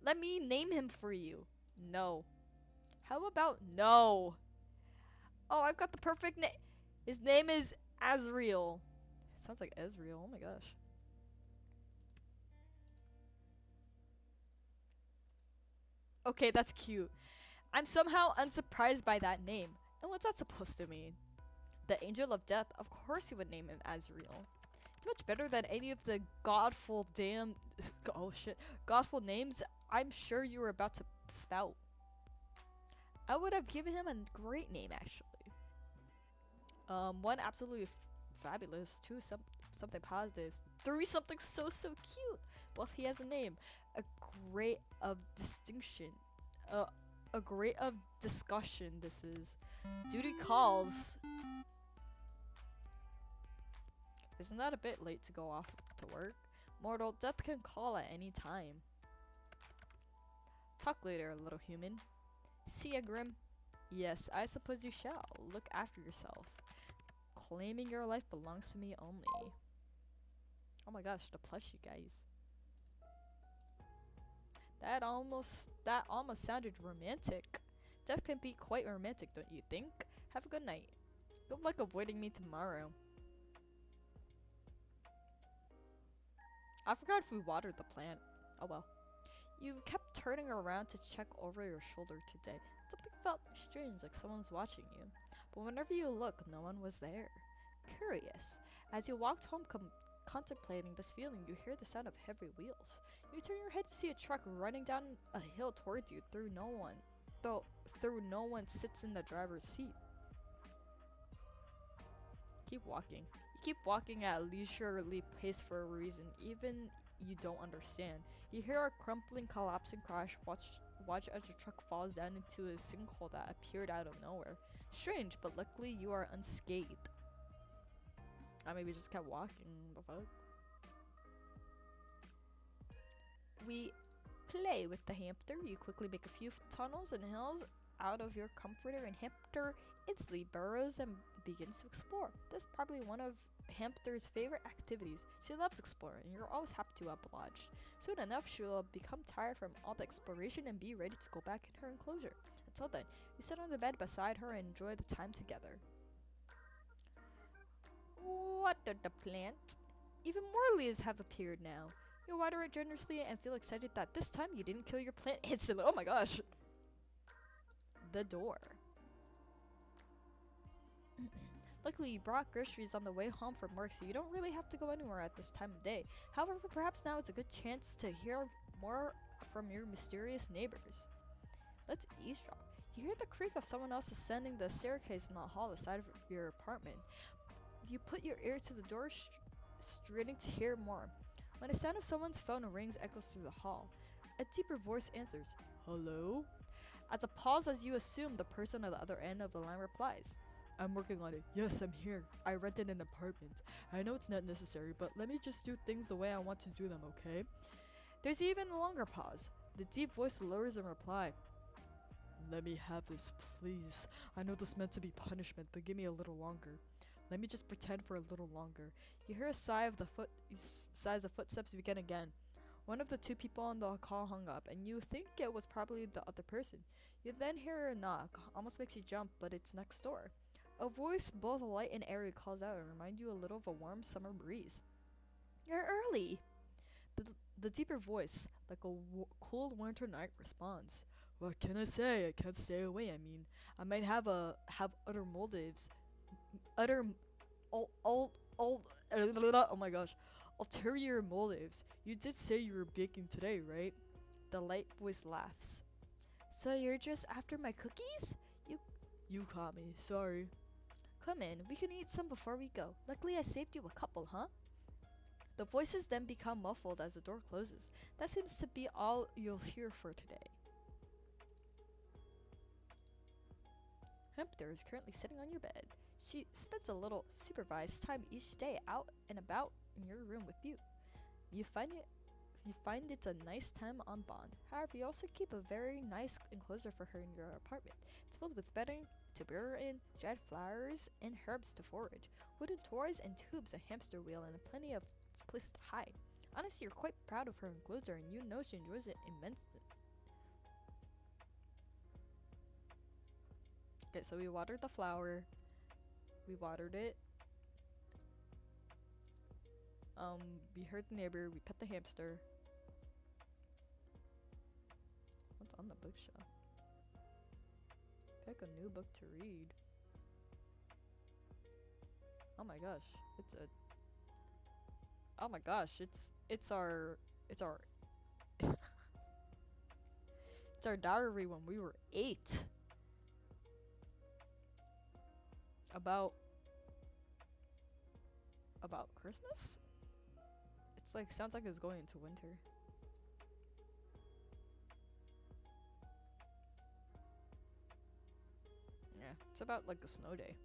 Let me name him for you. No. How about no? Oh, I've got the perfect name. His name is Azriel. Sounds like Ezreal, oh my gosh. Okay, that's cute. I'm somehow unsurprised by that name. And what's that supposed to mean? The Angel of Death. Of course you would name him Azrael. It's much better than any of the godful damn oh shit godful names I'm sure you were about to spout. I would have given him a great name actually. One absolutely fabulous, two something positive, three something so cute. Well, he has a name, a great of distinction, a great of discussion. This is duty calls. Isn't that a bit late to go off to work? Mortal, death can call at any time. Talk later, little human. See ya, Grim. Yes, I suppose you shall. Look after yourself. Claiming your life belongs to me only. Oh my gosh, the plush, you guys. That almost sounded romantic. Death can be quite romantic, don't you think? Have a good night. Good luck avoiding me tomorrow. I forgot if we watered the plant. Oh well. You kept turning around to check over your shoulder today. Something felt strange, like someone's watching you. But whenever you look, no one was there. Curious. As you walked home contemplating this feeling, you hear the sound of heavy wheels. You turn your head to see a truck running down a hill towards you through no one sits in the driver's seat. Keep walking. You keep walking at a leisurely pace for a reason, even you don't understand. You hear a crumpling, collapsing crash. Watch as your truck falls down into a sinkhole that appeared out of nowhere. Strange, but luckily you are unscathed. I maybe just kept walking. The fuck? We play with the hamster. You quickly make a few tunnels and hills out of your comforter, and hamster instantly burrows and begins to explore. This is probably one of hamster's favorite activities. She loves exploring, and you're always happy to oblige. Soon enough, she will become tired from all the exploration and be ready to go back in her enclosure. Until then, you sit on the bed beside her and enjoy the time together. Water the plant. Even more leaves have appeared now. You water it generously and feel excited that this time you didn't kill your plant instantly. Oh my gosh. The door. Luckily, you brought groceries on the way home from work, so you don't really have to go anywhere at this time of day. However, perhaps now is a good chance to hear more from your mysterious neighbors. Let's eavesdrop. You hear the creak of someone else ascending the staircase in the hall aside of your apartment. You put your ear to the door, straining to hear more. When the sound of someone's phone rings echoes through the hall, a deeper voice answers, "Hello?" At a pause as you assume the person on the other end of the line replies, "I'm working on it. Yes, I'm here. I rented an apartment. I know it's not necessary, but let me just do things the way I want to do them, okay?" There's even a longer pause. The deep voice lowers in reply, "Let me have this, please. I know this meant to be punishment, but give me a little longer. Let me just pretend for a little longer." You hear a sighs of footsteps begin again. One of the two people on the call hung up, and you think it was probably the other person. You then hear a knock, almost makes you jump, but it's next door. A voice both light and airy calls out and reminds you a little of a warm summer breeze. "You're early." The deeper voice, like a cold winter night, responds, "What can I say? I can't stay away. I mean, I might have utter motives. Oh my gosh, ulterior motives. You did say you were baking today, right?" The light voice laughs. "So you're just after my cookies? You caught me. Sorry." "Come in. We can eat some before we go. Luckily, I saved you a couple, huh?" The voices then become muffled as the door closes. That seems to be all you'll hear for today. Hamster is currently sitting on your bed. She spends a little supervised time each day out and about in your room with you. You find it's a nice time on bond. However, you also keep a very nice enclosure for her in your apartment. It's filled with bedding to burrow in, dried flowers, and herbs to forage, wooden toys and tubes, a hamster wheel, and plenty of places to hide. Honestly, you're quite proud of her enclosure, and you know she enjoys it immensely. Okay, so we watered the flower. We watered it. We heard the neighbor. We pet the hamster. What's on the bookshelf? Pick a new book to read. Oh my gosh, it's a. Oh my gosh, it's our it's our diary when we were 8. About Christmas? It's like sounds like it's going into winter. Yeah, it's about like a snow day.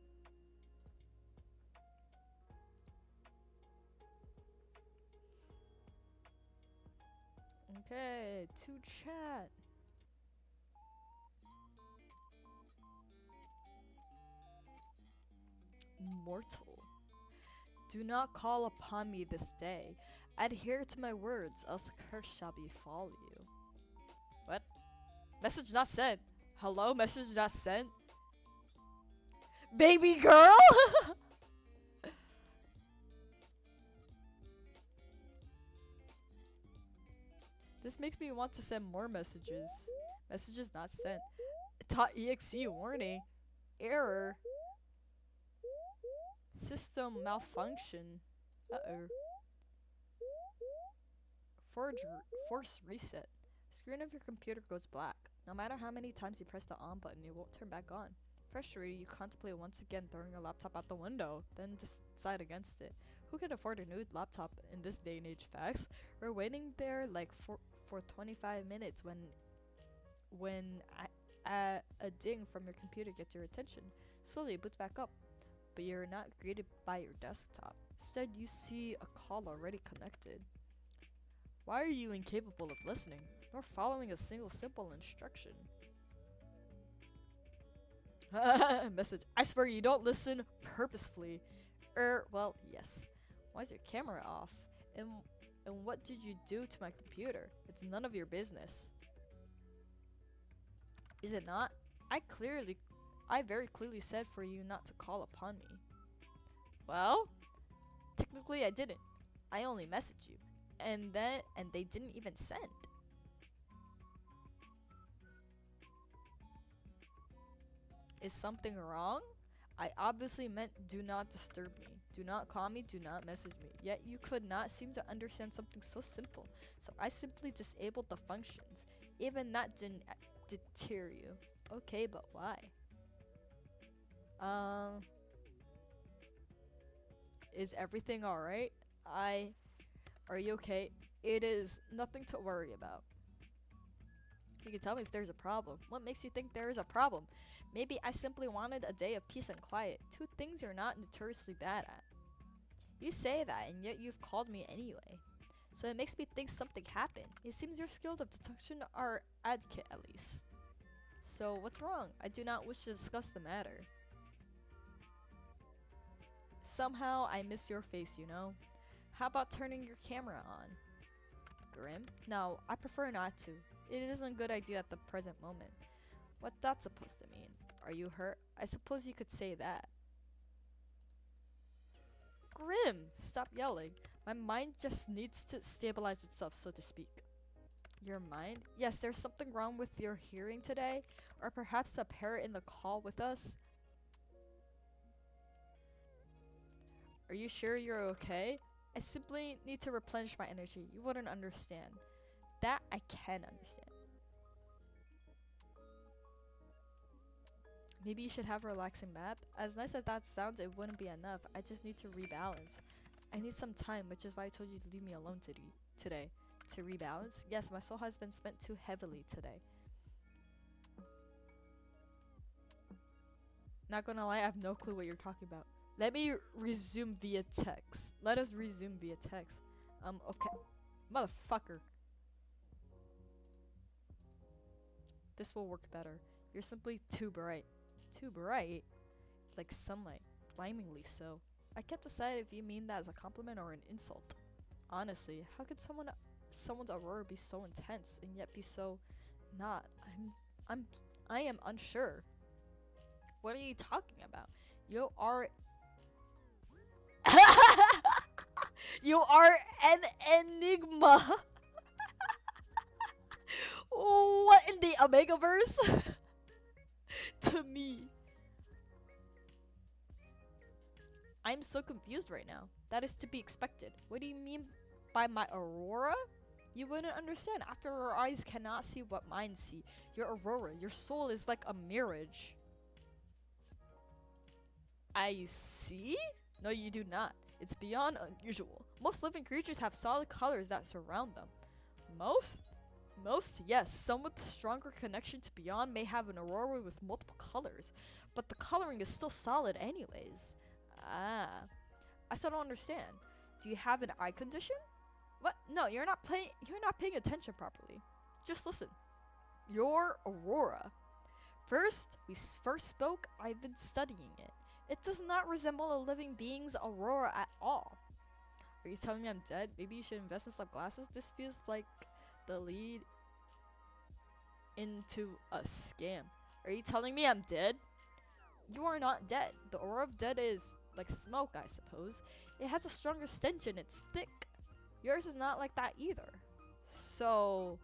Okay, to chat. Mortal. Do not call upon me this day. Adhere to my words, else curse shall befall you. What? Message not sent. Hello? Message not sent? Baby girl? This makes me want to send more messages. Messages not sent. .exe warning. Error. System malfunction. Uh-oh. Force reset. Screen of your computer goes black. No matter how many times you press the on button, it won't turn back on. Frustrated, you contemplate once again throwing your laptop out the window, then decide against it. Who can afford a new laptop in this day and age, facts? We're waiting there like for 25 minutes when a ding from your computer gets your attention. Slowly it boots back up, but you're not greeted by your desktop. Instead, you see a call already connected. Why are you incapable of listening, nor following a single simple instruction? Message. I swear you don't listen purposefully. Well, yes. Why is your camera off? And what did you do to my computer? It's none of your business. Is it not? I very clearly said for you not to call upon me. Well, technically I didn't. I only messaged you. And they didn't even send. Is something wrong? I obviously meant do not disturb me. Do not call me, do not message me. Yet you could not seem to understand something so simple. So I simply disabled the functions. Even that didn't deter you. Okay, but why? Is everything alright? Are you okay? It is nothing to worry about. You can tell me if there's a problem. What makes you think there is a problem? Maybe I simply wanted a day of peace and quiet. Two things you're not notoriously bad at. You say that, and yet you've called me anyway. So it makes me think something happened. It seems your skills of detection are adequate, at least. So what's wrong? I do not wish to discuss the matter. Somehow I miss your face, you know? How about turning your camera on? Grim? No, I prefer not to. It isn't a good idea at the present moment. What's that supposed to mean? Are you hurt? I suppose you could say that. Grim! Stop yelling. My mind just needs to stabilize itself, so to speak. Your mind? Yes, there's something wrong with your hearing today. Or perhaps the parrot in the call with us. Are you sure you're okay? I simply need to replenish my energy. You wouldn't understand. That I can understand. Maybe you should have a relaxing bath. As nice as that sounds, it wouldn't be enough. I just need to rebalance. I need some time, which is why I told you to leave me alone today. To rebalance? Yes, my soul has been spent too heavily today. Not gonna lie, I have no clue what you're talking about. Let me resume via text. Let us resume via text. Okay. Motherfucker. This will work better. You're simply too bright. Too bright? Like sunlight. Blindingly so. I can't decide if you mean that as a compliment or an insult. Honestly, how could someone's aurora be so intense and yet be so not? I am unsure. What are you talking about? You are you are an enigma. What in the Omegaverse? To me. I'm so confused right now. That is to be expected. What do you mean by my aurora? You wouldn't understand. After our eyes cannot see what minds see. Your aurora, your soul is like a mirage. I see? No, you do not. It's beyond unusual. Most living creatures have solid colors that surround them. Most? Most, yes. Some with a stronger connection to beyond may have an aurora with multiple colors, but the coloring is still solid anyways. Ah. I still don't understand. Do you have an eye condition? What? No, you're not paying attention properly. Just listen. Your aurora. First spoke, I've been studying it. It does not resemble a living being's aurora at all. Are you telling me I'm dead? Maybe you should invest in some glasses? This feels like the lead into a scam. Are you telling me I'm dead? You are not dead. The aura of dead is like smoke, I suppose. It has a stronger stench and it's thick. Yours is not like that either. So,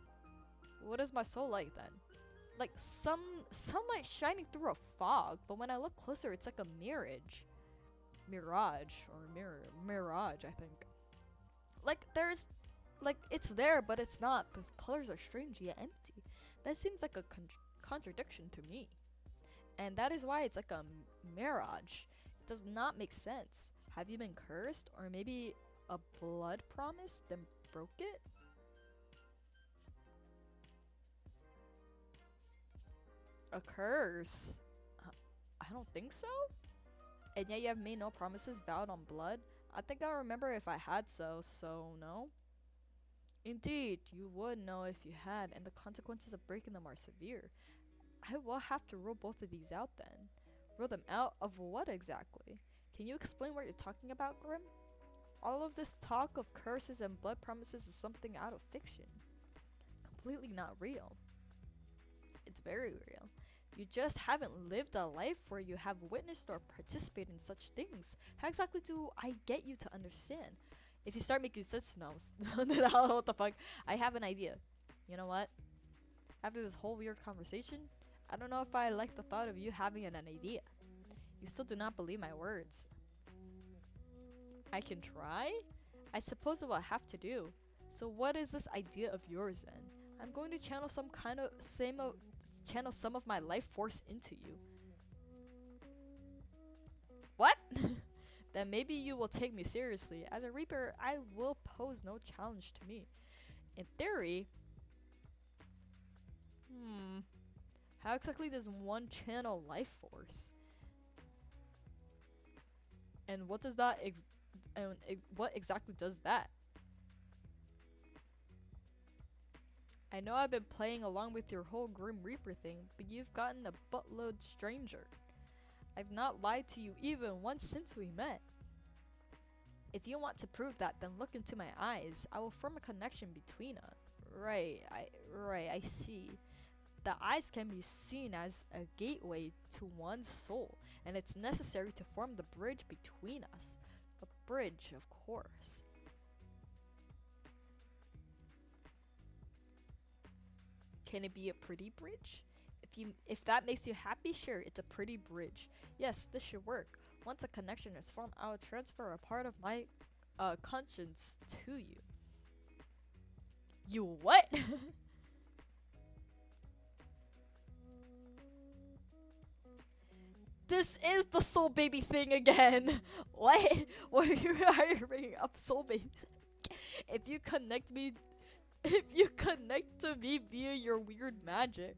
what is my soul like then? Like some sunlight shining through a fog, but when I look closer, it's like a mirage. Mirage, I think. Like it's there, but it's not. The colors are strange yet empty. That seems like a contradiction to me. And that is why it's like a mirage. It does not make sense. Have you been cursed? Or maybe a blood promise, then broke it? A curse? I don't think so. And yet you have made no promises vowed on blood? I think I remember if I had so no. Indeed, you would know if you had, and the consequences of breaking them are severe. I will have to rule both of these out then. Rule them out of what exactly? Can you explain what you're talking about, Grim? All of this talk of curses and blood promises is something out of fiction. Completely not real. It's very real. You just haven't lived a life where you have witnessed or participated in such things. How exactly do I get you to understand? If you start making sense now, then what the fuck? I have an idea. You know what? After this whole weird conversation, I don't know if I like the thought of you having an idea. You still do not believe my words. I can try? I suppose it will have to do. So what is this idea of yours then? I'm going to channel channel some of my life force into you. What? Then maybe you will take me seriously. As a Reaper, I will pose no challenge to me. In theory, how exactly does one channel life force? And what does that what exactly does that? I know I've been playing along with your whole Grim Reaper thing, but you've gotten a buttload stranger. I've not lied to you even once since we met. If you want to prove that, then look into my eyes. I will form a connection between us. Right, I see. The eyes can be seen as a gateway to one's soul, and it's necessary to form the bridge between us. A bridge, of course. Can it be a pretty bridge? If that makes you happy, sure, it's a pretty bridge. Yes, this should work. Once a connection is formed, I will transfer a part of my conscience to you. You what? This is the soul baby thing again. What? What are you bringing up, soul babies? If you connect to me via your weird magic,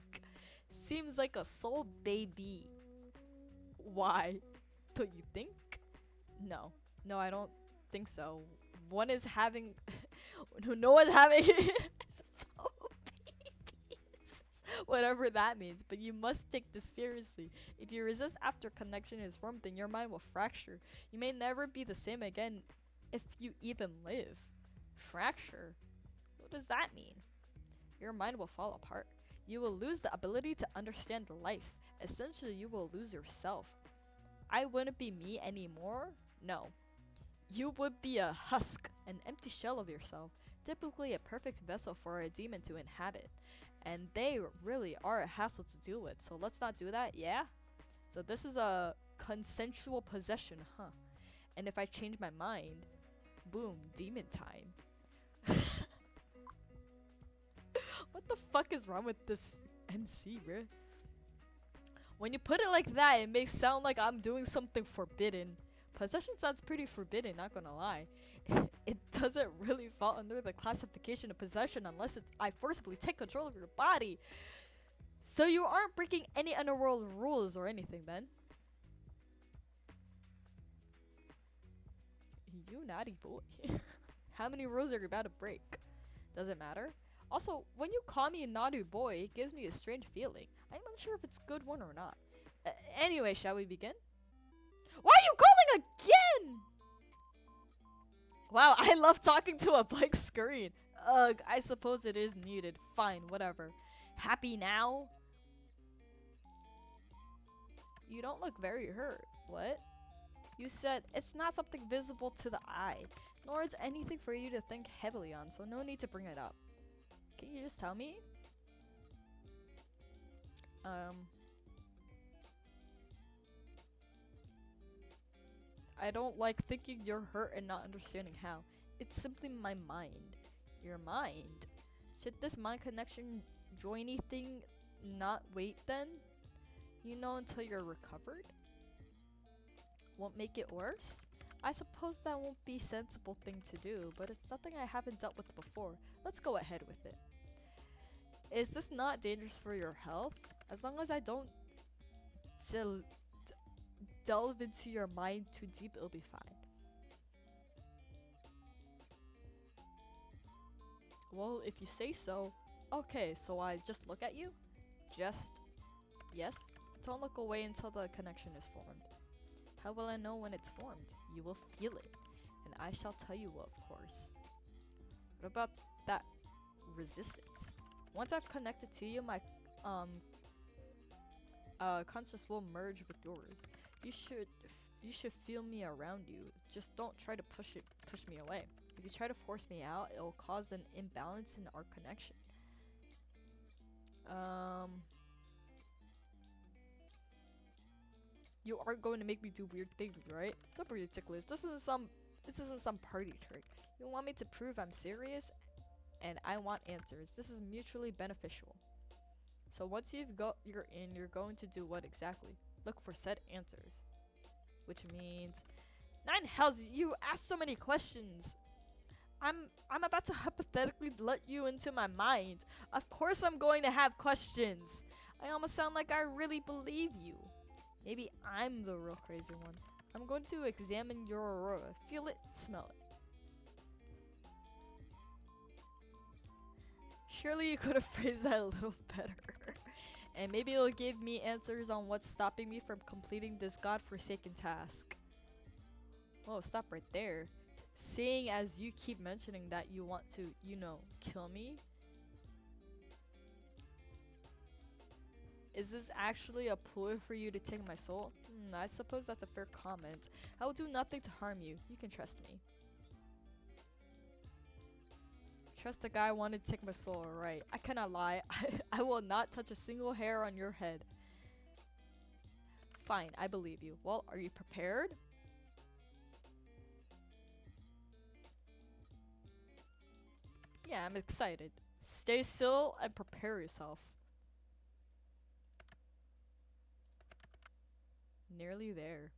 seems like a soul baby. Why? Don't you think? No, I don't think so. One is having, no one's having soul babies, whatever that means. But you must take this seriously. If you resist after connection is formed, then your mind will fracture. You may never be the same again, if you even live. Fracture? What does that mean? Your mind will fall apart. You will lose the ability to understand life. Essentially, you will lose yourself. I wouldn't be me anymore? No. You would be a husk, an empty shell of yourself, typically a perfect vessel for a demon to inhabit. And they really are a hassle to deal with, so let's not do that, yeah? So this is a consensual possession, huh? And if I change my mind, boom, demon time. What the fuck is wrong with this MC, bruh? When you put it like that, it makes sound like I'm doing something forbidden. Possession sounds pretty forbidden, not gonna lie. It doesn't really fall under the classification of possession unless it's I forcibly take control of your body. So you aren't breaking any underworld rules or anything then. You naughty boy. How many rules are you about to break? Does it matter? Also, when you call me a naughty boy, it gives me a strange feeling. I'm unsure if it's a good one or not. Anyway, shall we begin? Why are you calling again? Wow, I love talking to a blank screen. Ugh, I suppose it is needed. Fine, whatever. Happy now? You don't look very hurt. What? You said it's not something visible to the eye, nor is anything for you to think heavily on, so no need to bring it up. Can you just tell me? I don't like thinking you're hurt and not understanding how. It's simply my mind. Your mind? Should this mind connection joiny thing not wait then? You know, until you're recovered? Won't make it worse? I suppose that won't be a sensible thing to do, but it's nothing I haven't dealt with before. Let's go ahead with it. Is this not dangerous for your health? As long as I don't delve into your mind too deep, it'll be fine. Well, if you say so. Okay, so I just look at you? Just? Yes? Don't look away until the connection is formed. How will I know when it's formed? You will feel it, and I shall tell you, of course. What about that resistance? Once I've connected to you, my conscious will merge with yours. You should feel me around you. Just don't try to push me away. If you try to force me out, it will cause an imbalance in our connection. You aren't going to make me do weird things, right? Don't be ridiculous. This isn't some party trick. You want me to prove I'm serious, and I want answers. This is mutually beneficial. So once you're in, you're going to do what exactly? Look for said answers. Which means, nine hells, you ask so many questions. I'm about to hypothetically let you into my mind. Of course I'm going to have questions. I almost sound like I really believe you. Maybe I'm the real crazy one. I'm going to examine your aurora. Feel it, smell it. Surely you could have phrased that a little better. And maybe it'll give me answers on what's stopping me from completing this godforsaken task. Whoa, stop right there. Seeing as you keep mentioning that you want to, kill me. Is this actually a ploy for you to take my soul? I suppose that's a fair comment. I will do nothing to harm you. You can trust me. Trust the guy wanted to take my soul, right? I cannot lie. I will not touch a single hair on your head. Fine, I believe you. Well, are you prepared? Yeah, I'm excited. Stay still and prepare yourself. Nearly there.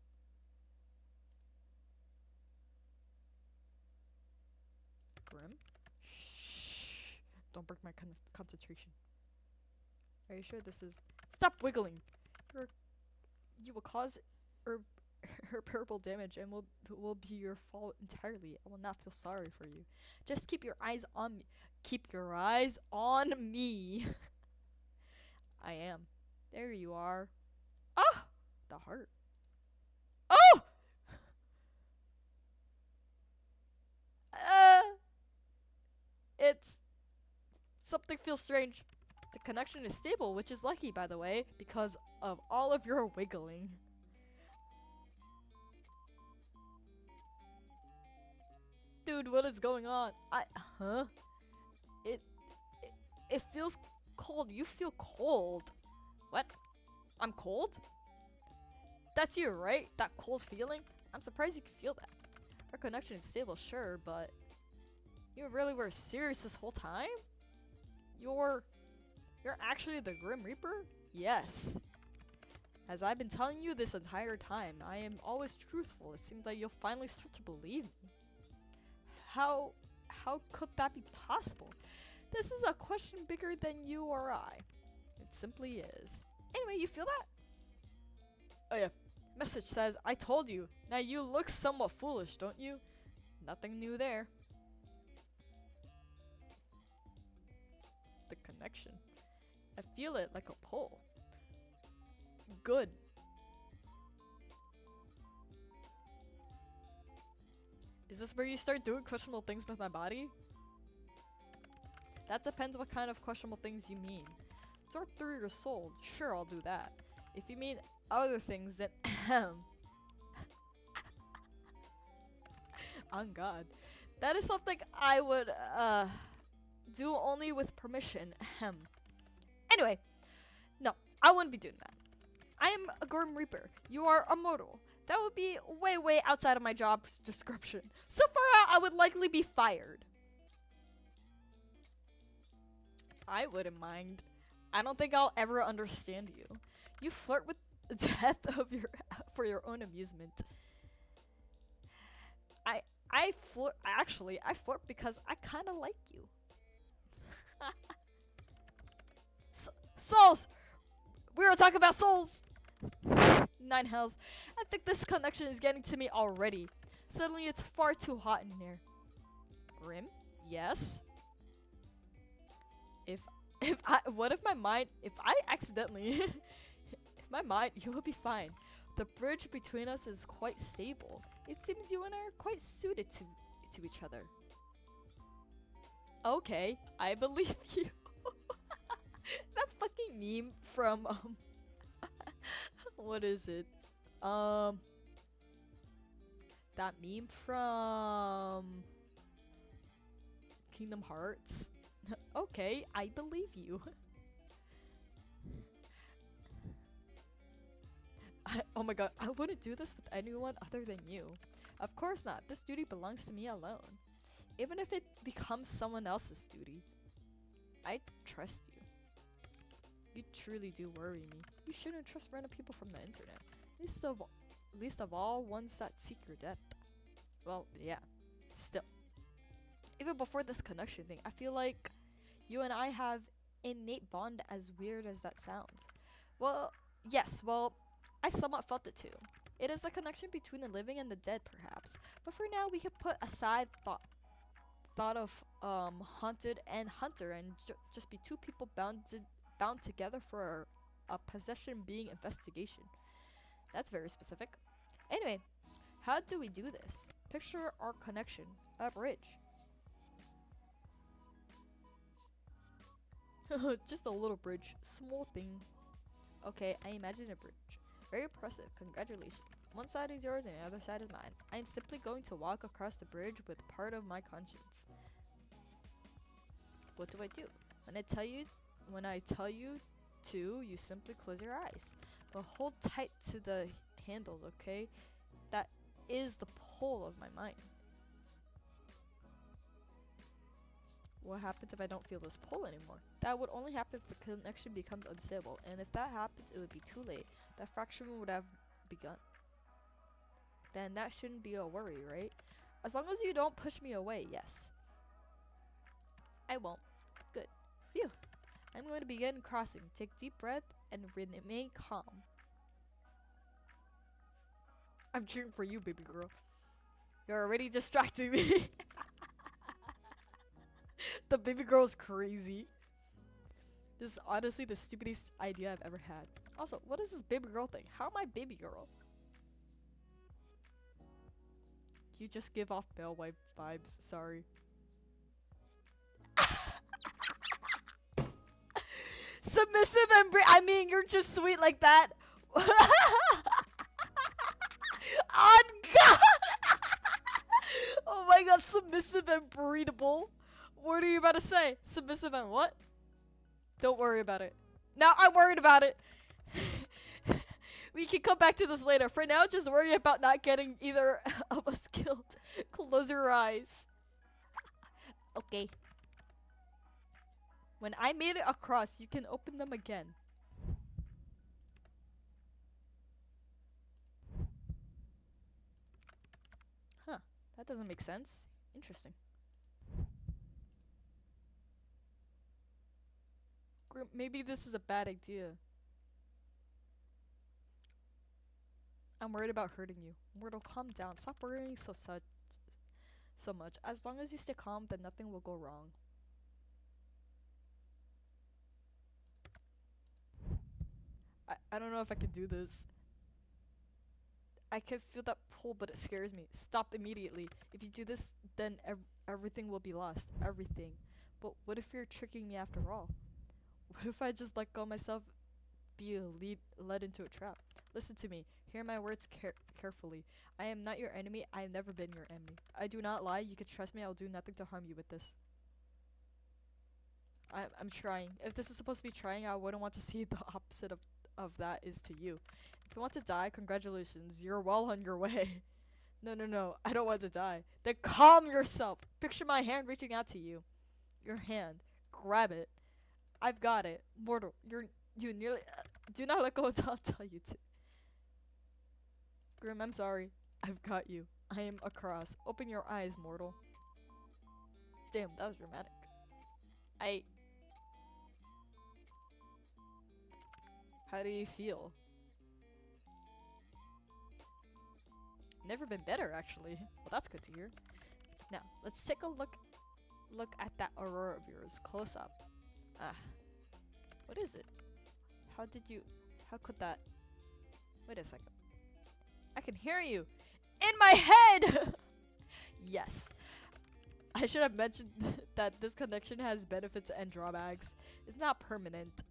Grim? Shh. Don't break my concentration. Are you sure this is... Stop wiggling! You will cause irreparable damage and will be your fault entirely. I will not feel sorry for you. Just keep your eyes on me. Keep your eyes on me. I am. There you are. Ah! The heart. Oh! It's... Something feels strange. The connection is stable, which is lucky, by the way, because of all of your wiggling. Dude, what is going on? It feels cold. You feel cold. What? I'm cold? That's you, right? That cold feeling? I'm surprised you can feel that. Our connection is stable, sure, but you really were serious this whole time? You're actually the Grim Reaper? Yes. As I've been telling you this entire time, I am always truthful. It seems like you'll finally start to believe me. How could that be possible? This is a question bigger than you or I. It simply is. Anyway, you feel that? Oh yeah. Message says, I told you. Now you look somewhat foolish, don't you? Nothing new there. The connection. I feel it like a pull. Good. Is this where you start doing questionable things with my body? That depends what kind of questionable things you mean. Sort through your soul. Sure, I'll do that. If you mean other things, then on God. That is something I would do only with permission. Anyway, no, I wouldn't be doing that. I am a Grim Reaper. You are a mortal. That would be way outside of my job description. So far out, I would likely be fired. I wouldn't mind. I don't think I'll ever understand you. You flirt with the death of for your own amusement. I flirt because I kind of like you. Souls! We were talking about souls! 9 hells. I think this connection is getting to me already. Suddenly it's far too hot in here. Grim? Yes? If I accidentally if my mind, you will be fine. The bridge between us is quite stable. It seems you and I are quite suited to each other. Okay, I believe you. That fucking meme from what is it? That meme from Kingdom Hearts. Okay, I believe you. Oh my god, I wouldn't do this with anyone other than you. Of course not. This duty belongs to me alone. Even if it becomes someone else's duty. I trust you. You truly do worry me. You shouldn't trust random people from the internet. Least of all ones that seek your death. Well, yeah. Still. Even before this connection thing, I feel like you and I have innate bond, as weird as that sounds. Well, yes, I somewhat felt it too. It is a connection between the living and the dead, perhaps. But for now, we could put aside thought of haunted and hunter and just be two people bound together for a possession being investigation. That's very specific. Anyway, how do we do this? Picture our connection. A bridge. Just a little bridge. Small thing. Okay, I imagine a bridge. Very impressive. Congratulations. One side is yours and the other side is mine. I am simply going to walk across the bridge with part of my conscience. What do I do? When I tell you to, you simply close your eyes. But hold tight to the handles, okay? That is the pull of my mind. What happens if I don't feel this pull anymore? That would only happen if the connection becomes unstable, and if that happens, it would be too late. That fraction would have begun. Then that shouldn't be a worry, right? As long as you don't push me away, yes. I won't. Good. Phew. I'm going to begin crossing. Take deep breath and remain calm. I'm cheering for you, baby girl. You're already distracting me. The baby girl's crazy. This is honestly the stupidest idea I've ever had. Also, what is this baby girl thing? How am I baby girl? You just give off Bell Wife vibes. Sorry. Submissive and I mean, you're just sweet like that. On God. Oh my God, submissive and breedable. What are you about to say? Submissive and what? Don't worry about it. Now I'm worried about it. We can come back to this later. For now, just worry about not getting either of us killed. Close your eyes. Okay. When I made it across, you can open them again. Huh. That doesn't make sense. Interesting. Maybe this is a bad idea. I'm worried about hurting you. Mortal, calm down. Stop worrying so much. As long as you stay calm, then nothing will go wrong. I don't know if I can do this. I can feel that pull, but it scares me. Stop immediately. If you do this, then everything will be lost. Everything. But what if you're tricking me after all? What if I just let go myself, be led into a trap? Listen to me. Hear my words carefully. I am not your enemy. I have never been your enemy. I do not lie. You can trust me. I will do nothing to harm you with this. I'm trying. If this is supposed to be trying, I wouldn't want to see the opposite of that is to you. If you want to die, congratulations. You're well on your way. No. I don't want to die. Then calm yourself. Picture my hand reaching out to you. Your hand. Grab it. I've got it. Mortal, you nearly... do not let go until I tell you to. Grim, I'm sorry. I've got you. I am across. Open your eyes, mortal. Damn, that was dramatic. How do you feel? Never been better, actually. Well, that's good to hear. Now, let's take a look at that aurora of yours close up. What is it? How could that... Wait a second. I can hear you! In my head! Yes. I should have mentioned that this connection has benefits and drawbacks. It's not permanent.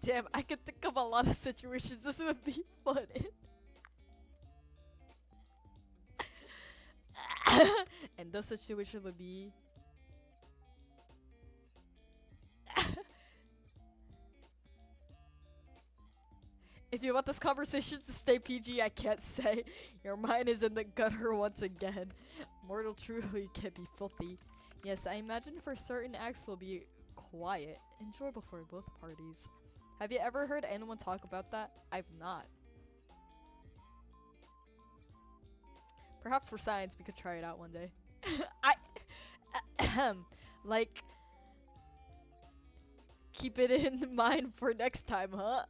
Damn, I could think of a lot of situations this would be fun in. And the situation would be... If you want this conversation to stay PG, I can't say. Your mind is in the gutter once again. Mortal truly can be filthy. Yes, I imagine for certain acts will be quiet, enjoyable for both parties. Have you ever heard anyone talk about that? I've not. Perhaps for science we could try it out one day. Like, keep it in mind for next time, huh?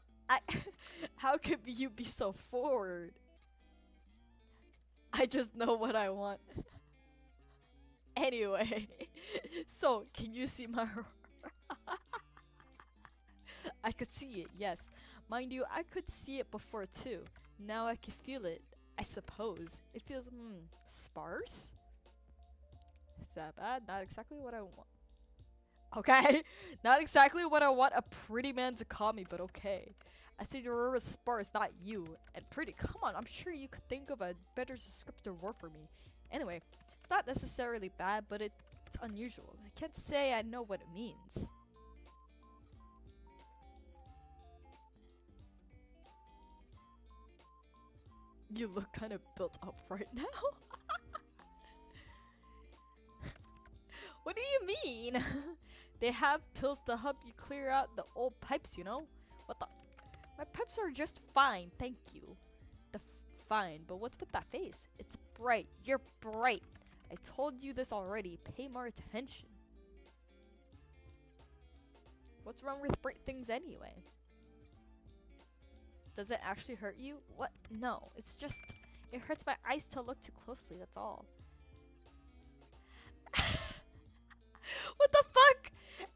How could you be so forward? I just know what I want. Anyway, so can you see my... I could see it, yes. Mind you, I could see it before too. Now I can feel it, I suppose. It feels, sparse? Is that bad? Not exactly what I want. Okay? Not exactly what I want a pretty man to call me, but okay. I said you're sparse, not you. And pretty, come on, I'm sure you could think of a better descriptive word for me. Anyway, it's not necessarily bad, but it's unusual. I can't say I know what it means. You look kind of built up right now. What do you mean? They have pills to help you clear out the old pipes, you know? What the? My pipes are just fine, thank you. Fine, but what's with that face? It's bright. You're bright. I told you this already. Pay more attention. What's wrong with bright things anyway? Does it actually hurt you? What? No, it's just... It hurts my eyes to look too closely, that's all. What the fuck?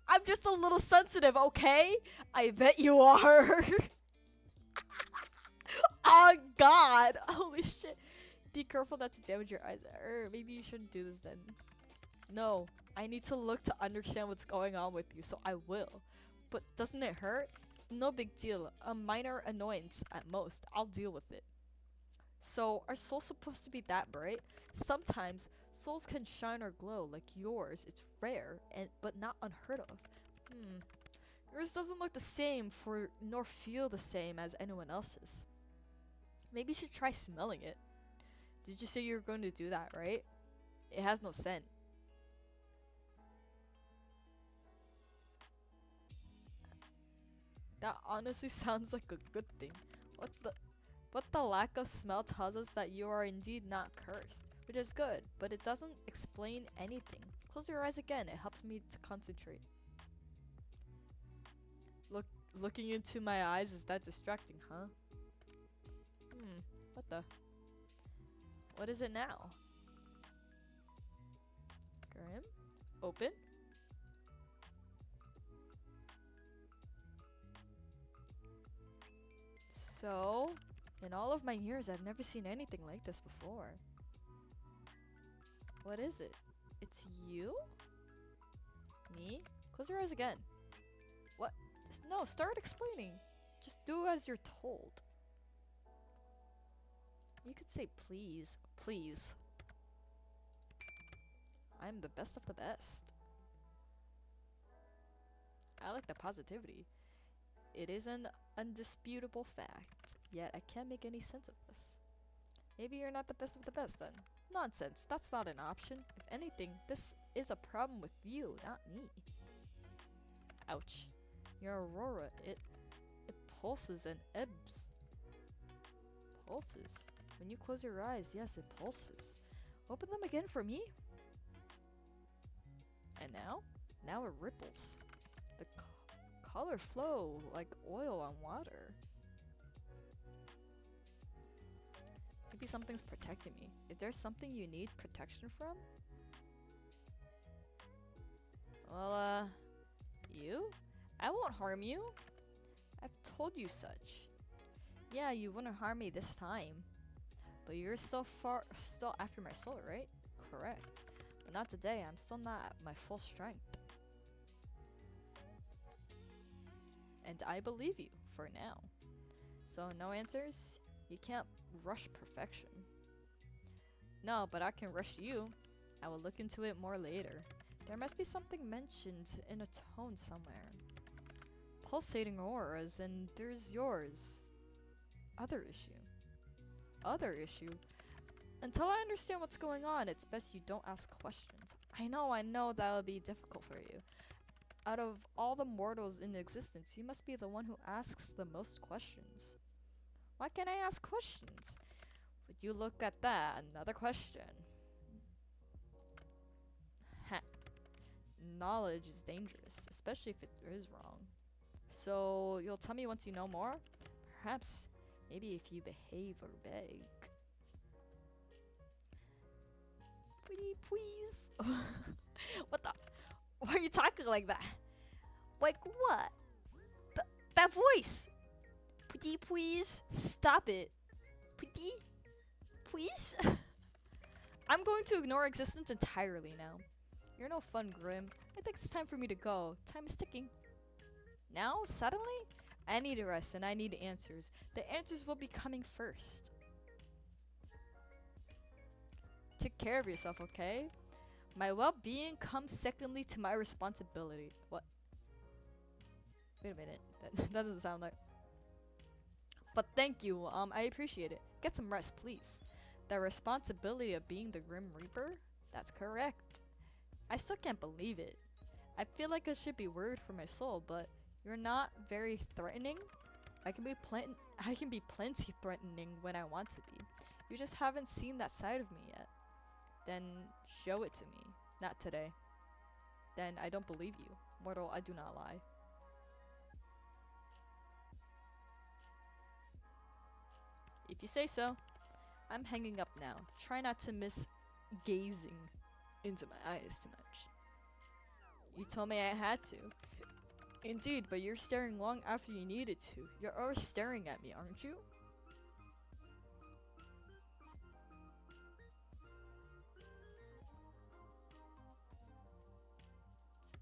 I'm just a little sensitive, okay? I bet you are. Oh god. Holy shit. Be careful not to damage your eyes. Maybe you shouldn't do this then. No, I need to look to understand what's going on with you, so I will. But doesn't it hurt? It's no big deal. A minor annoyance at most. I'll deal with it. So, are souls supposed to be that bright? Sometimes, souls can shine or glow like yours. It's rare, but not unheard of. Yours doesn't look the same for nor feel the same as anyone else's. Maybe you should try smelling it. Did you say you were going to do that, right? It has no scent. That honestly sounds like a good thing. But the lack of smell tells us that you are indeed not cursed, which is good, but it doesn't explain anything. Close your eyes again, it helps me to concentrate. Looking into my eyes, is that distracting, huh? What the? What is it now? Grim? Open? So, in all of my years, I've never seen anything like this before. What is it? It's you? Me? Close your eyes again. What? No, start explaining. Just do as you're told. You could say please. Please. I'm the best of the best. I like the positivity. It is an undisputable fact, yet I can't make any sense of this. Maybe you're not the best of the best then. Nonsense, that's not an option. If anything, this is a problem with you, not me. Ouch. Your aurora, it pulses and ebbs. Pulses? When you close your eyes, yes, it pulses. Open them again for me. And now? Now it ripples. The color flow like oil on water. Maybe something's protecting me. Is there something you need protection from? Well, you? I won't harm you. I've told you such. Yeah, you wouldn't harm me this time. But you're still after my soul, right? Correct. But not today, I'm still not at my full strength. And I believe you, for now. So, no answers? You can't rush perfection. No, but I can rush you. I will look into it more later. There must be something mentioned in a tone somewhere. Pulsating auras, and there's yours. Other issue. Other issue? Until I understand what's going on, it's best you don't ask questions. I know that would be difficult for you. Out of all the mortals in existence, you must be the one who asks the most questions. Why can't I ask questions? Would you look at that? Another question. Ha. Knowledge is dangerous, especially if it is wrong. So, you'll tell me once you know more? Perhaps, maybe if you behave or beg. Pretty please. What the? Why are you talking like that? Like what? That voice! Pretty please, stop it. Pretty please? I'm going to ignore existence entirely now. You're no fun, Grim. I think it's time for me to go. Time is ticking. Now? Suddenly? I need a rest and I need answers. The answers will be coming first. Take care of yourself, okay? My well-being comes secondly to my responsibility. What? Wait a minute. That doesn't sound like... But thank you, I appreciate it. Get some rest, please. The responsibility of being the Grim Reaper? That's correct. I still can't believe it. I feel like I should be worried for my soul, but you're not very threatening. I can be plenty threatening when I want to be. You just haven't seen that side of me yet. Then show it to me. Not today. Then I don't believe you. Mortal, I do not lie. If you say so. I'm hanging up now. Try not to miss gazing into my eyes too much. You told me I had to. Indeed, but you're staring long after you needed to. You're always staring at me, aren't you?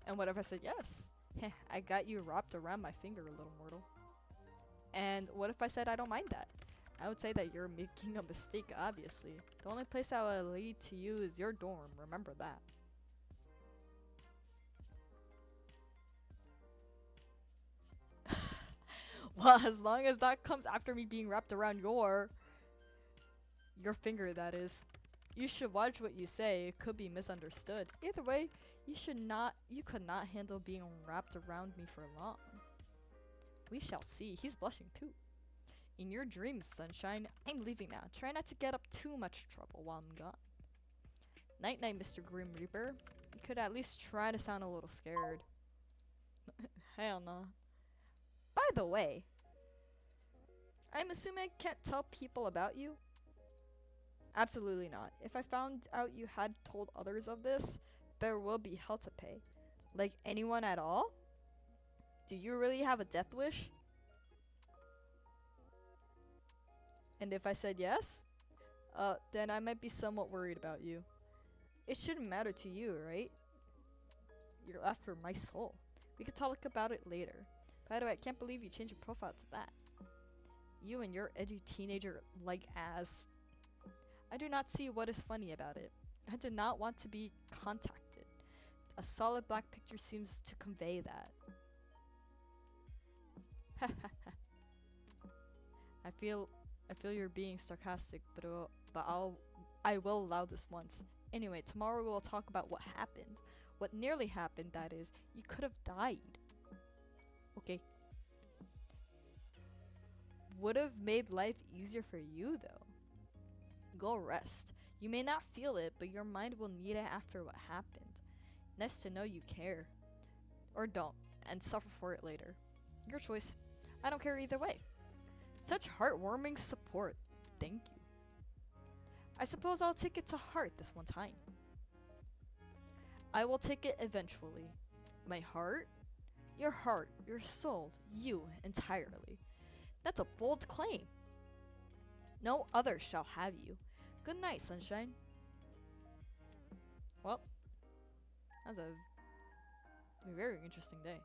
And what if I said yes? Heh, I got you wrapped around my finger, little mortal. And what if I said I don't mind that? I would say that you're making a mistake, obviously. The only place I will lead to you is your dorm, remember that. Well, as long as that comes after me being wrapped around your finger, that is. You should watch what you say. It could be misunderstood. Either way, you could not handle being wrapped around me for long. We shall see. He's blushing too. In your dreams, sunshine. I'm leaving now. Try not to get up too much trouble while I'm gone. Night night, Mr. Grim Reaper. You could at least try to sound a little scared. Hell no. By the way, I'm assuming I can't tell people about you? Absolutely not. If I found out you had told others of this, there will be hell to pay. Like anyone at all? Do you really have a death wish? And if I said yes, then I might be somewhat worried about you. It shouldn't matter to you, right? You're after my soul. We could talk about it later. By the way, I can't believe you changed your profile to that. You and your edgy teenager-like ass. I do not see what is funny about it. I did not want to be contacted. A solid black picture seems to convey that. I feel you're being sarcastic, but I will allow this once. Anyway, tomorrow we will talk about what happened. What nearly happened, that is. You could have died. Okay. Would have made life easier for you, though. Go rest. You may not feel it, but your mind will need it after what happened. Nice to know you care. Or don't, and suffer for it later. Your choice. I don't care either way. Such heartwarming support. Thank you. I suppose I'll take it to heart this one time. I will take it eventually. My heart? Your soul, you entirely. That's a bold claim. No other shall have you. Good night, sunshine. Well, that's a very interesting day.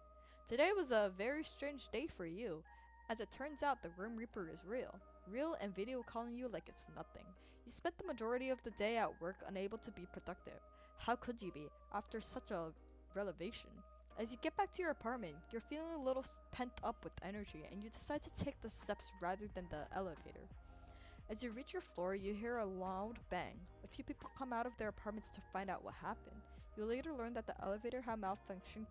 Today was a very strange day for you. As it turns out, the Grim Reaper is real. Real and video calling you like it's nothing. You spent the majority of the day at work unable to be productive. How could you be, after such a revelation? As you get back to your apartment, you're feeling a little pent up with energy and you decide to take the steps rather than the elevator. As you reach your floor, you hear a loud bang. A few people come out of their apartments to find out what happened. You later learn that the elevator had malfunctioning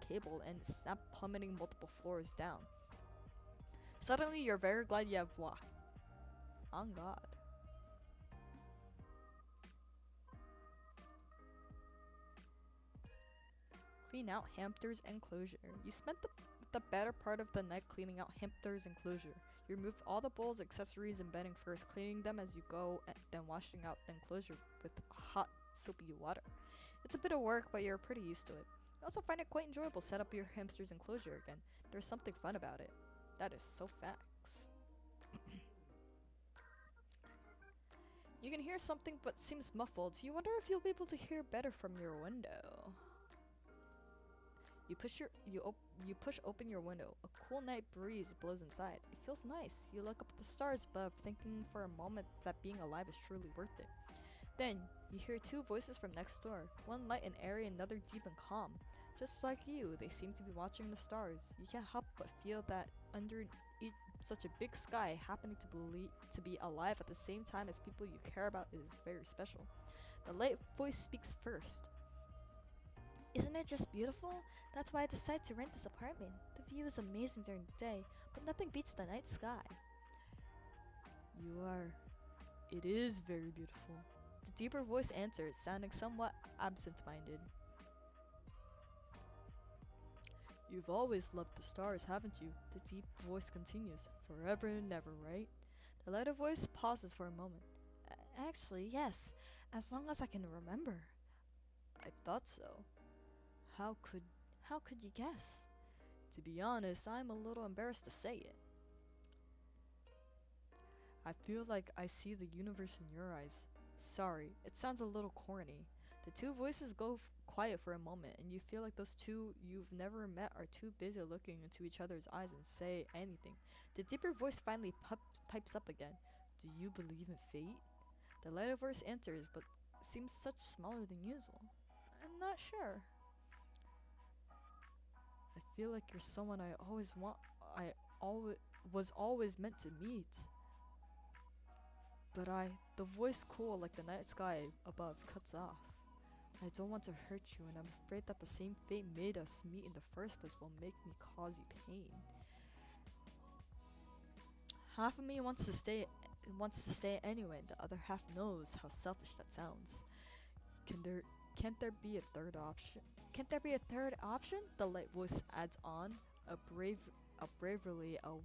cable and snapped, plummeting multiple floors down. Suddenly, you're very glad you have walked. On God. Clean out Hamster's enclosure. You spent the better part of the night cleaning out Hamster's enclosure. You removed all the bowls, accessories, and bedding first, cleaning them as you go, then washing out the enclosure with hot, soapy water. It's a bit of work, but you're pretty used to it. You also find it quite enjoyable to set up your hamster's enclosure again. There's something fun about it. That is so facts. You can hear something but seems muffled. You wonder if you'll be able to hear better from your window. You push open your window. A cool night breeze blows inside. It feels nice. You look up at the stars above, thinking for a moment that being alive is truly worth it. Then, you hear two voices from next door. One light and airy, another deep and calm. Just like you, they seem to be watching the stars. You can't help but feel that under such a big sky, happening to be alive at the same time as people you care about is very special. The light voice speaks first. Isn't it just beautiful? That's why I decided to rent this apartment. The view is amazing during the day, but nothing beats the night sky. It is very beautiful. The deeper voice answers, sounding somewhat absent-minded. You've always loved the stars, haven't you? The deep voice continues. Forever and never, right? The lighter voice pauses for a moment. Actually, yes. As long as I can remember. I thought so. How could you guess? To be honest, I'm a little embarrassed to say it. I feel like I see the universe in your eyes. Sorry, it sounds a little corny. The two voices go quiet for a moment, and you feel like those two you've never met are too busy looking into each other's eyes and say anything. The deeper voice finally pipes up again. Do you believe in fate? The lighter voice answers, but seems such smaller than usual. I'm not sure. I feel like you're someone I always was always meant to meet. But the voice cool like the night sky above cuts off. I don't want to hurt you, and I'm afraid that the same fate made us meet in the first place will make me cause you pain. Half of me wants to stay anyway, and the other half knows how selfish that sounds. Can there can't there be a third option? Can't there be a third option? The light voice adds on, a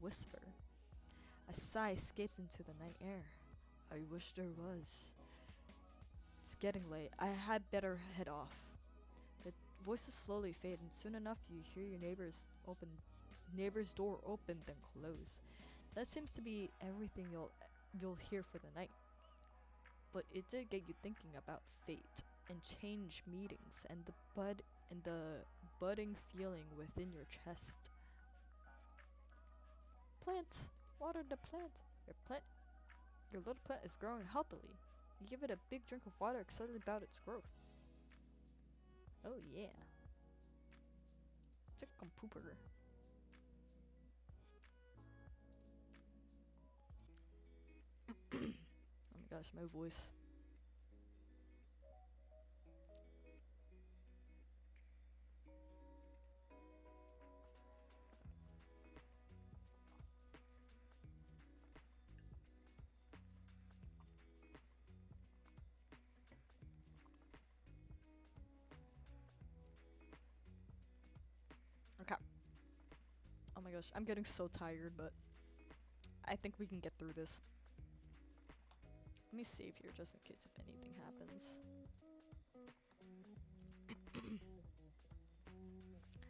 whisper. A sigh escapes into the night air. I wish there was. It's getting late. I had better head off. The voices slowly fade, and soon enough you hear your neighbor's door open then close. That seems to be everything you'll hear for the night. But it did get you thinking about fate and change meetings and the budding feeling within your chest. Plant, water the plant. Your little plant is growing healthily. You give it a big drink of water, excited about its growth. Oh yeah. Chicken pooper. Oh my gosh, my voice. Okay. Oh my gosh, I'm getting so tired, but I think we can get through this. Let me save here just in case if anything happens.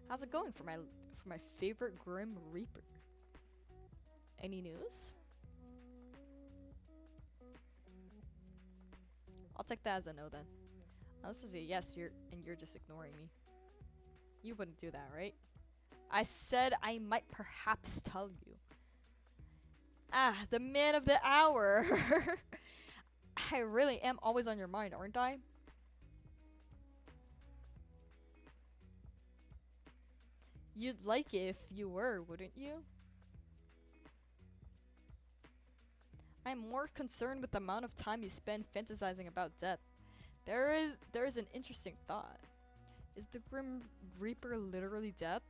How's it going for my favorite Grim Reaper? Any news? I'll take that as a no then. This is a yes, you're just ignoring me. You wouldn't do that, right? I said I might perhaps tell you. Ah, the man of the hour. I really am always on your mind, aren't I? You'd like it if you were, wouldn't you? I'm more concerned with the amount of time you spend fantasizing about death. There is an interesting thought. Is the Grim Reaper literally death?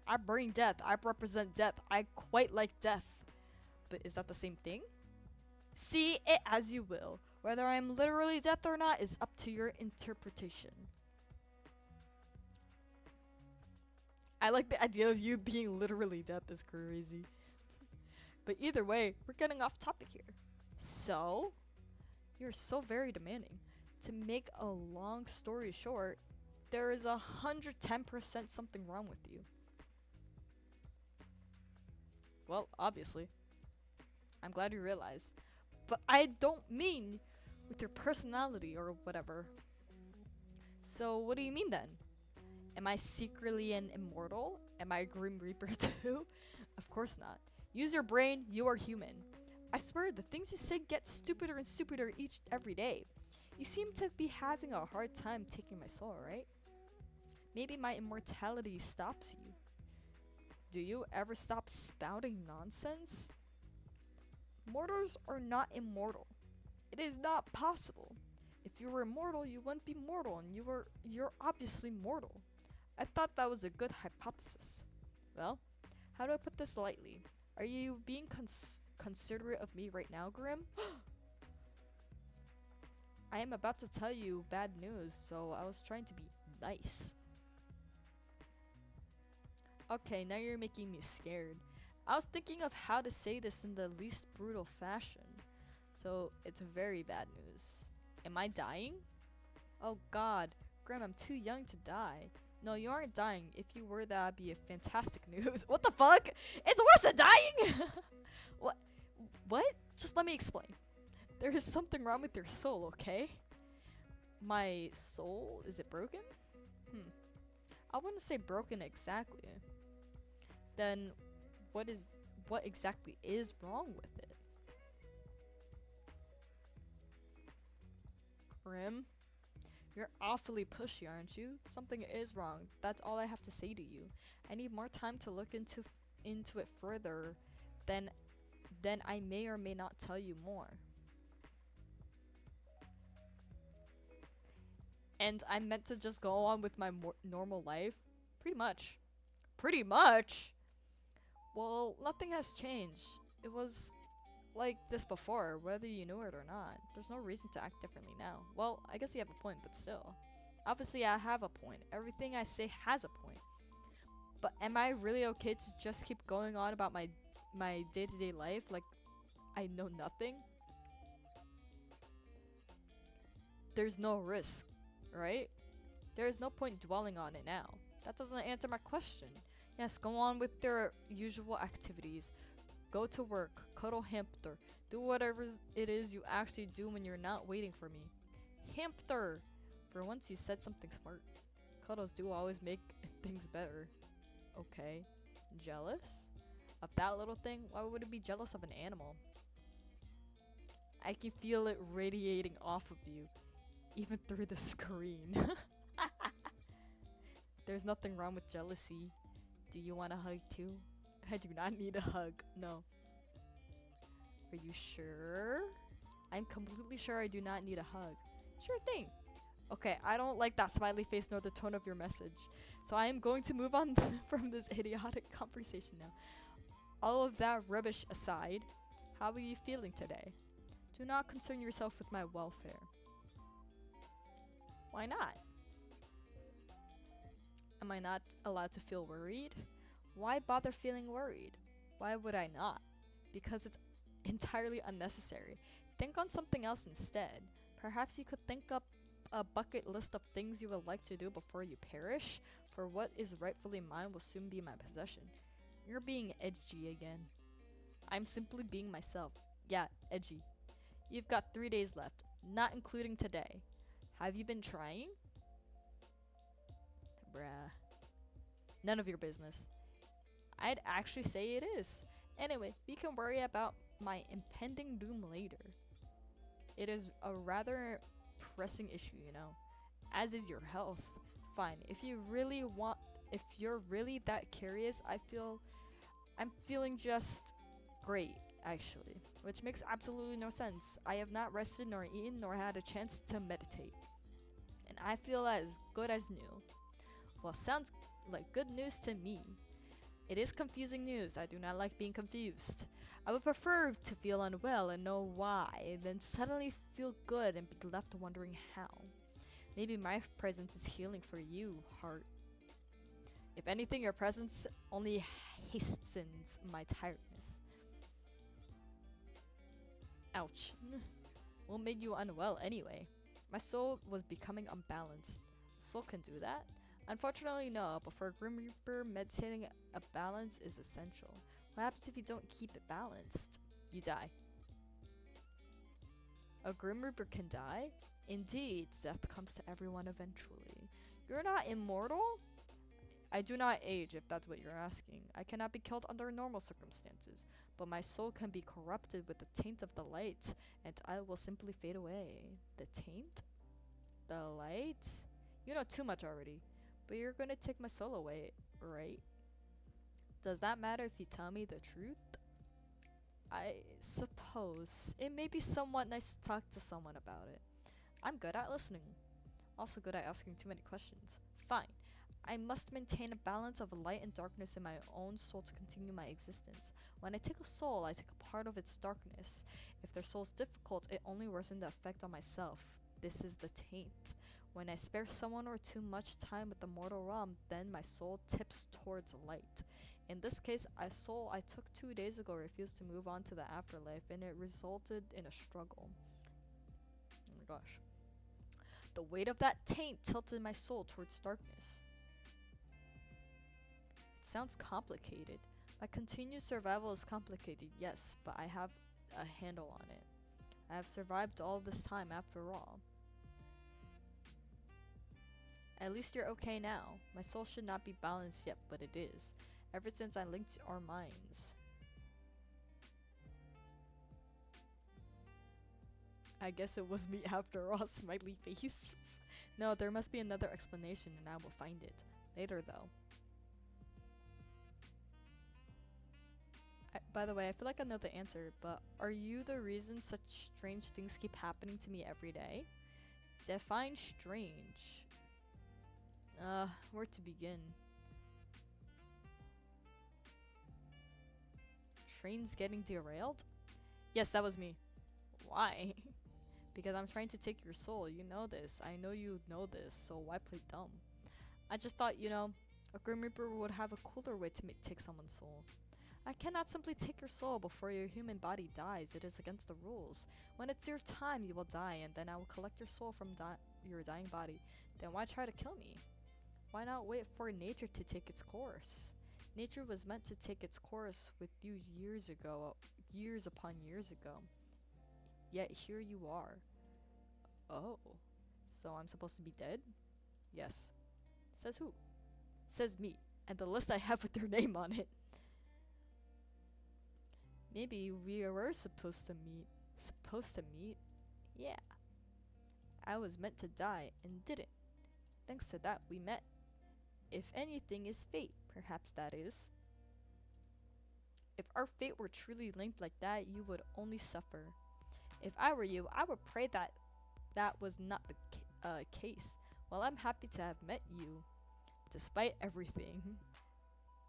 I bring death. I represent death. I quite like death. But is that the same thing? See it as you will. Whether I'm literally death or not is up to your interpretation. I like the idea of you being literally death is crazy. But either way, we're getting off topic here. So, you're so very demanding. To make a long story short, there is 110% something wrong with you. Well, obviously. I'm glad you realized. But I don't mean with your personality or whatever. So what do you mean then? Am I secretly an immortal? Am I a Grim Reaper too? Of course not. Use your brain, you are human. I swear the things you say get stupider and stupider every day. You seem to be having a hard time taking my soul, right? Maybe my immortality stops you. Do you ever stop spouting nonsense? Mortals are not immortal. It is not possible. If you were immortal, you wouldn't be mortal, and you're obviously mortal. I thought that was a good hypothesis. Well, how do I put this lightly? Are you being considerate of me right now, Grim? I am about to tell you bad news, so I was trying to be nice. Okay, now you're making me scared. I was thinking of how to say this in the least brutal fashion. So, it's very bad news. Am I dying? Oh god, Grim, I'm too young to die. No, you aren't dying. If you were, that'd be a fantastic news. What the fuck? It's worse than dying! What? Just let me explain. There is something wrong with your soul, okay? My soul? Is it broken? I wouldn't say broken exactly. Then what exactly is wrong with it? Grim, You're awfully pushy, aren't you? Something is wrong. That's all I have to say to you. I need more time to look into it further. Then then I may or may not tell you more. And I'm meant to just go on with my normal life? Pretty much. Pretty much? Well, nothing has changed. It was like this before, whether you knew it or not. There's no reason to act differently now. Well, I guess you have a point, but still. Obviously, I have a point. Everything I say has a point. But am I really okay to just keep going on about my day-to-day life like I know nothing? There's no risk, right? There is no point dwelling on it now. That doesn't answer my question. Yes, go on with their usual activities. Go to work, cuddle hamster, do whatever it is you actually do when you're not waiting for me. Hamster! For once you said something smart. Cuddles do always make things better. Okay. Jealous? Of that little thing? Why would it be jealous of an animal? I can feel it radiating off of you, even through the screen. There's nothing wrong with jealousy. Do you want a hug too? I do not need a hug, no. Are you sure? I'm completely sure I do not need a hug. Sure thing. Okay, I don't like that smiley face nor the tone of your message. So I am going to move on from this idiotic conversation now. All of that rubbish aside, how are you feeling today? Do not concern yourself with my welfare. Why not? Am I not allowed to feel worried? Why bother feeling worried? Why would I not? Because it's entirely unnecessary. Think on something else instead. Perhaps you could think up a bucket list of things you would like to do before you perish, for what is rightfully mine will soon be my possession. You're being edgy again. I'm simply being myself. Yeah, edgy. You've got 3 days left, not including today. Have you been trying? Bruh. None of your business. I'd actually say it is. Anyway, we can worry about my impending doom later. It is a rather pressing issue, you know, as is your health. Fine, if you're really that curious, I'm feeling just great, actually, which makes absolutely no sense. I have not rested nor eaten nor had a chance to meditate, and I feel as good as new. Well, sounds like good news to me. It is confusing news. I do not like being confused. I would prefer to feel unwell and know why, than suddenly feel good and be left wondering how. Maybe my presence is healing for you, heart. If anything, your presence only hastens my tiredness. Ouch. What made you unwell anyway? My soul was becoming unbalanced. Soul can do that? Unfortunately, no, but for a Grim Reaper, meditating a balance is essential. What happens if you don't keep it balanced? You die. A Grim Reaper can die? Indeed, death comes to everyone eventually. You're not immortal? I do not age, if that's what you're asking. I cannot be killed under normal circumstances, but my soul can be corrupted with the taint of the light, and I will simply fade away. The taint? The light? You know too much already. But you're gonna take my soul away, right? Does that matter if you tell me the truth? I suppose. It may be somewhat nice to talk to someone about it. I'm good at listening. Also good at asking too many questions. Fine. I must maintain a balance of light and darkness in my own soul to continue my existence. When I take a soul, I take a part of its darkness. If their soul's difficult, it only worsens the effect on myself. This is the taint. When I spare someone or too much time with the mortal realm, then my soul tips towards light. In this case, a soul I took 2 days ago refused to move on to the afterlife, and it resulted in a struggle. Oh my gosh. The weight of that taint tilted my soul towards darkness. It sounds complicated. My continued survival is complicated, yes, but I have a handle on it. I have survived all this time after all. At least you're okay now. My soul should not be balanced yet, but it is. Ever since I linked our minds. I guess it was me after all, smiley face. No, there must be another explanation and I will find it. Later though. By the way, I feel like I know the answer, but are you the reason such strange things keep happening to me every day? Define strange. Where to begin? Trains getting derailed? Yes, that was me. Why? Because I'm trying to take your soul. You know this. I know you know this, so why play dumb? I just thought, you know, a Grim Reaper would have a cooler way to take someone's soul. I cannot simply take your soul before your human body dies. It is against the rules. When it's your time, you will die, and then I will collect your soul from your dying body. Then why try to kill me? Why not wait for nature to take its course? Nature was meant to take its course with you years ago, years upon years ago. Yet here you are. Oh, so I'm supposed to be dead? Yes. Says who? Says me, and the list I have with their name on it. Maybe we were supposed to meet. Supposed to meet? Yeah. I was meant to die and didn't. Thanks to that, we met. If anything is fate, perhaps that is. If our fate were truly linked like that, you would only suffer. If I were you, I would pray that that was not the case. Well, I'm happy to have met you, despite everything.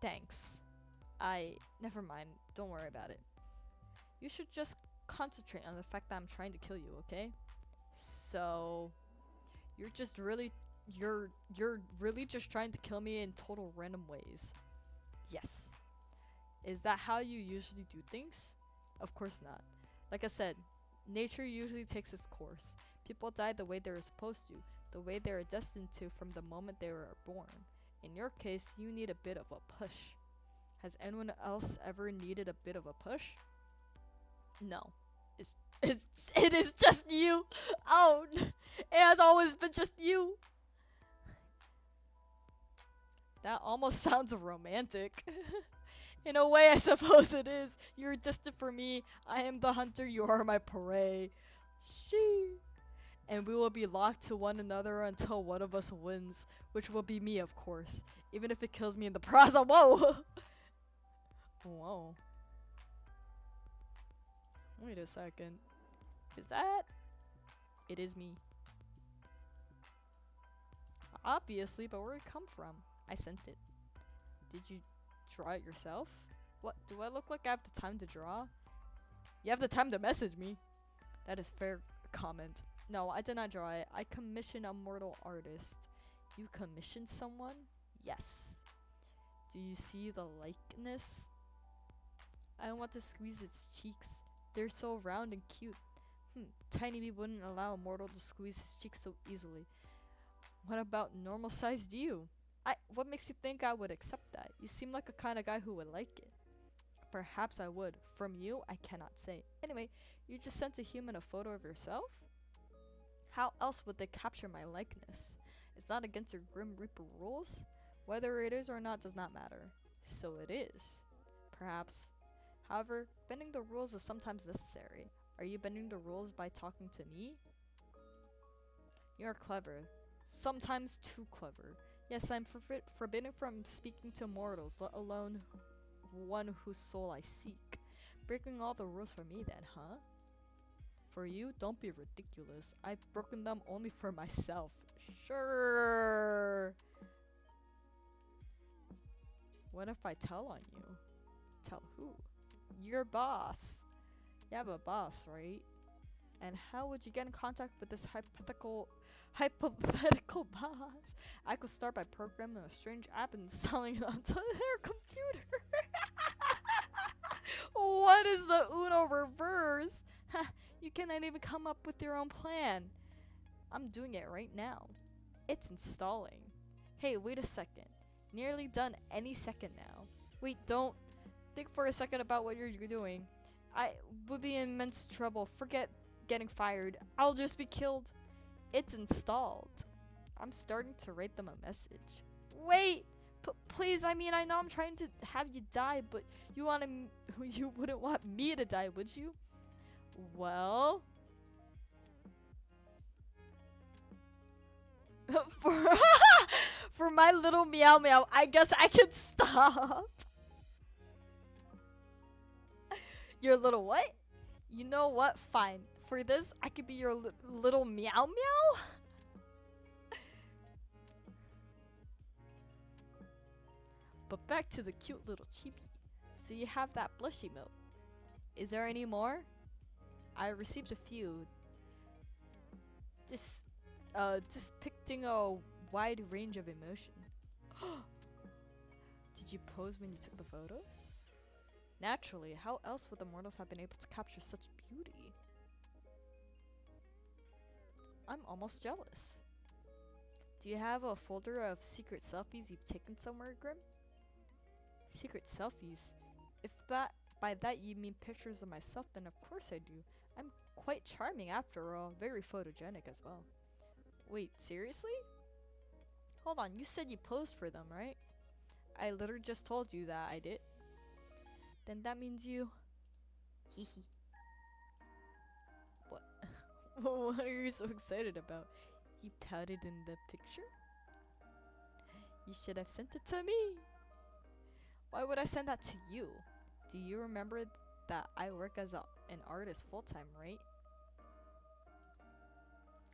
Thanks. Never mind, don't worry about it. You should just concentrate on the fact that I'm trying to kill you, okay? So, you're really just trying to kill me in total random ways. Yes. Is that how you usually do things? Of course not. Like I said, nature usually takes its course. People die the way they are supposed to, the way they are destined to from the moment they were born. In your case, you need a bit of a push. Has anyone else ever needed a bit of a push? No. It is just you. Oh, it has always been just you. That almost sounds romantic. In a way, I suppose it is. You're distant for me. I am the hunter. You are my prey. She. And we will be locked to one another until one of us wins, which will be me, of course. Even if it kills me in the process. Whoa. Whoa. Wait a second. Is that? It is me. Obviously, but where'd it come from? I sent it. Did you draw it yourself? What? Do I look like I have the time to draw? You have the time to message me. That is fair comment. No, I did not draw it. I commissioned a mortal artist. You commissioned someone? Yes. Do you see the likeness? I want to squeeze its cheeks. They're so round and cute. Tiny me wouldn't allow a mortal to squeeze his cheeks so easily. What about normal sized you? What makes you think I would accept that? You seem like a kind of guy who would like it. Perhaps I would. From you, I cannot say. Anyway, you just sent a human a photo of yourself? How else would they capture my likeness? It's not against your Grim Reaper rules? Whether it is or not does not matter. So it is. Perhaps. However, bending the rules is sometimes necessary. Are you bending the rules by talking to me? You're clever. Sometimes too clever. Yes, I'm forbidden from speaking to mortals, let alone one whose soul I seek. Breaking all the rules for me then, huh? For you? Don't be ridiculous. I've broken them only for myself. Sure. What if I tell on you? Tell who? Your boss. You have a boss, right? And how would you get in contact with this hypothetical boss? I could start by programming a strange app and installing it onto their computer. What is the Uno reverse? You cannot even come up with your own plan. I'm doing it right now. It's installing. Hey, wait a second. Nearly done any second now. Wait, don't. Think for a second about what you're doing. I would be in immense trouble. Forget getting fired. I'll just be killed. It's installed. I'm starting to write them a message. Wait! Please, I mean, I know I'm trying to have you die, but you wouldn't want me to die, would you? Well... my little meow meow. I guess I can stop. Your little what? You know what? Fine. For this, I could be your little meow meow. But back to the cute little chibi. So you have that blush emote. Is there any more? I received a few. This, depicting a wide range of emotion. Did you pose when you took the photos? Naturally, how else would the mortals have been able to capture such beauty? I'm almost jealous. Do you have a folder of secret selfies you've taken somewhere, Grim? Secret selfies? If by that you mean pictures of myself, then of course I do. I'm quite charming after all, very photogenic as well. Wait, seriously? Hold on, you said you posed for them, right? I literally just told you that I did. Then that means you... Hehe. What? What are you so excited about? You pouted in the picture? You should have sent it to me. Why would I send that to you? Do you remember that I work as an artist full-time, right?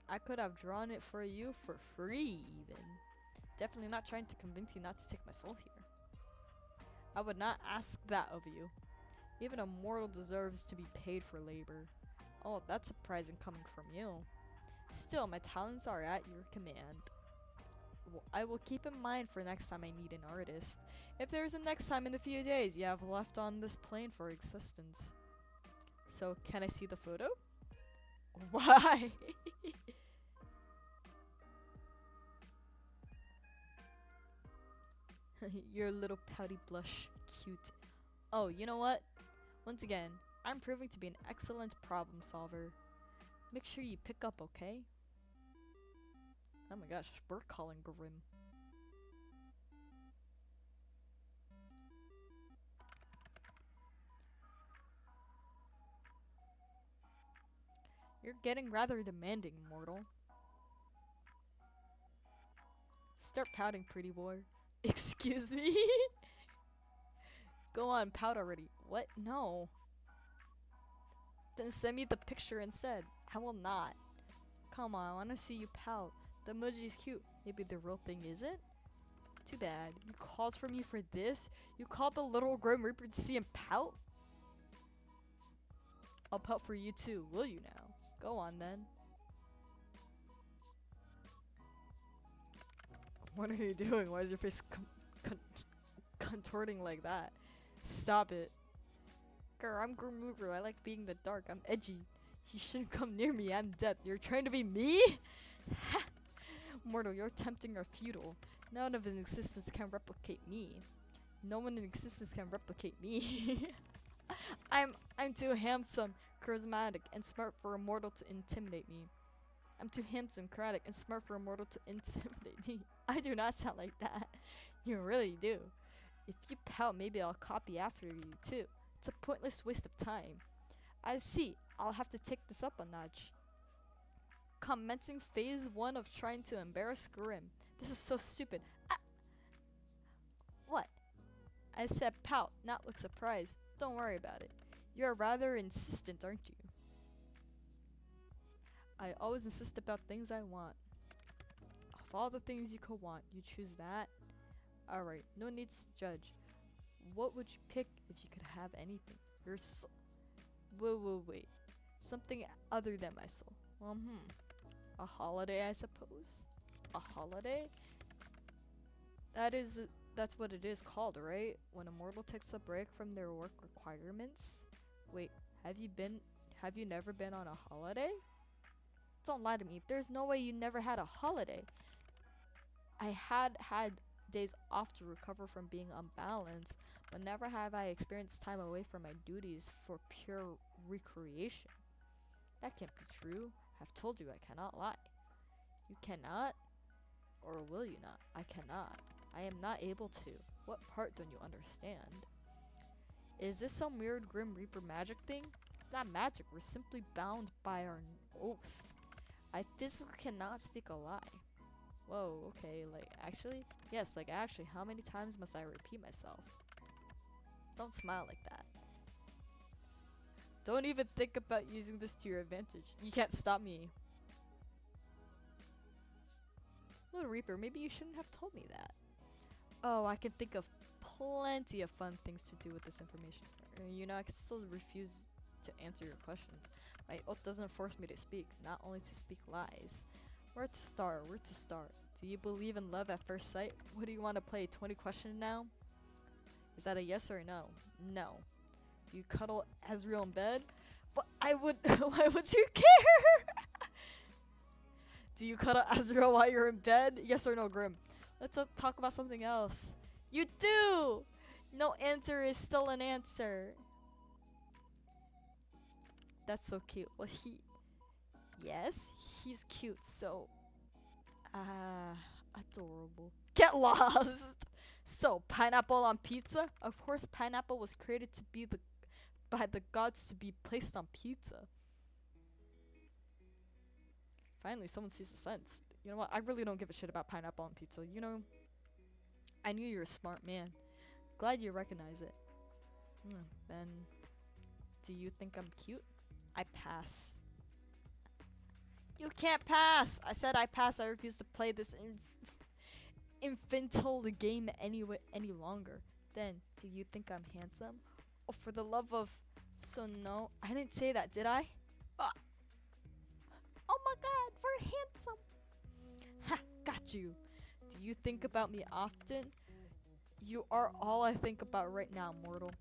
I could have drawn it for you for free, even. Definitely not trying to convince you not to take my soul here. I would not ask that of you. Even a mortal deserves to be paid for labor. Oh, that's surprising coming from you. Still, my talents are at your command. I will keep in mind for next time I need an artist. If there's a next time in the few days you have left on this plane for existence. So, can I see the photo? Why? Your little pouty blush. Cute. Oh, you know what? Once again, I'm proving to be an excellent problem solver. Make sure you pick up, okay? Oh my gosh, we're calling Grim. You're getting rather demanding, mortal. Start pouting, pretty boy. Excuse me? Go on, pout already. What? No. Then send me the picture instead. I will not. Come on, I wanna see you pout. The emoji is cute. Maybe the real thing isn't? Too bad. You called for me for this? You called the little Grim Reaper to see him pout? I'll pout for you too, will you now? Go on then. What are you doing? Why is your face contorting like that? Stop it. Girl, I'm Grim Reaper. I like being in the dark. I'm edgy. You shouldn't come near me. I'm death. You're trying to be me? Mortal, you're tempting or futile. None of in existence can replicate me. No one in existence can replicate me. I'm too handsome, charismatic, and smart for a mortal to intimidate me. I'm too handsome, charismatic, and smart for a mortal to intimidate me. I do not sound like that. You really do. If you pout, maybe I'll copy after you too. It's a pointless waste of time. I see. I'll have to take this up a notch. Commencing phase 1 of trying to embarrass Grim. This is so stupid. Ah! What? I said pout, not look surprised. Don't worry about it. You're rather insistent, aren't you? I always insist about things I want. Of all the things you could want, you choose that? Alright, no need to judge. What would you pick if you could have anything? Your soul. Wait. Something other than my soul. A holiday, I suppose? A holiday? That's what it is called, right? When a mortal takes a break from their work requirements? Wait, have you never been on a holiday? Don't lie to me. There's no way you never had a holiday. I had days off to recover from being unbalanced, but never have I experienced time away from my duties for pure recreation. That can't be true. I've told you I cannot lie. You cannot? Or will you not? I cannot. I am not able to. What part don't you understand? Is this some weird Grim Reaper magic thing? It's not magic. We're simply bound by our oath. I physically cannot speak a lie. Whoa, okay, like, actually? Yes, like, actually, how many times must I repeat myself? Don't smile like that. Don't even think about using this to your advantage. You can't stop me. Little Reaper, maybe you shouldn't have told me that. Oh, I can think of plenty of fun things to do with this information. You know, I can still refuse to answer your questions. My oath doesn't force me to speak, not only to speak lies. Where to start? Where to start? Do you believe in love at first sight? What do you want to play? 20 questions now? Is that a yes or a no? No. Do you cuddle Ezreal in bed? But I would. Why would you care? Do you cuddle Ezreal while you're in bed? Yes or no, Grim? Let's talk about something else. You do! No answer is still an answer. That's so cute. Well, yes, he's cute, so. Adorable. Get lost! So, pineapple on pizza? Of course, pineapple was created to be by the gods to be placed on pizza. Finally, someone sees the sense. You know what? I really don't give a shit about pineapple on pizza. You know, I knew you're a smart man. Glad you recognize it. Then, do you think I'm cute? I pass. You can't pass! I said I pass. I refuse to play this infantile game any longer. Then, do you think I'm handsome? Oh, for the love of... So no, I didn't say that, did I? Oh my god, we're handsome! Ha, got you. Do you think about me often? You are all I think about right now, mortal.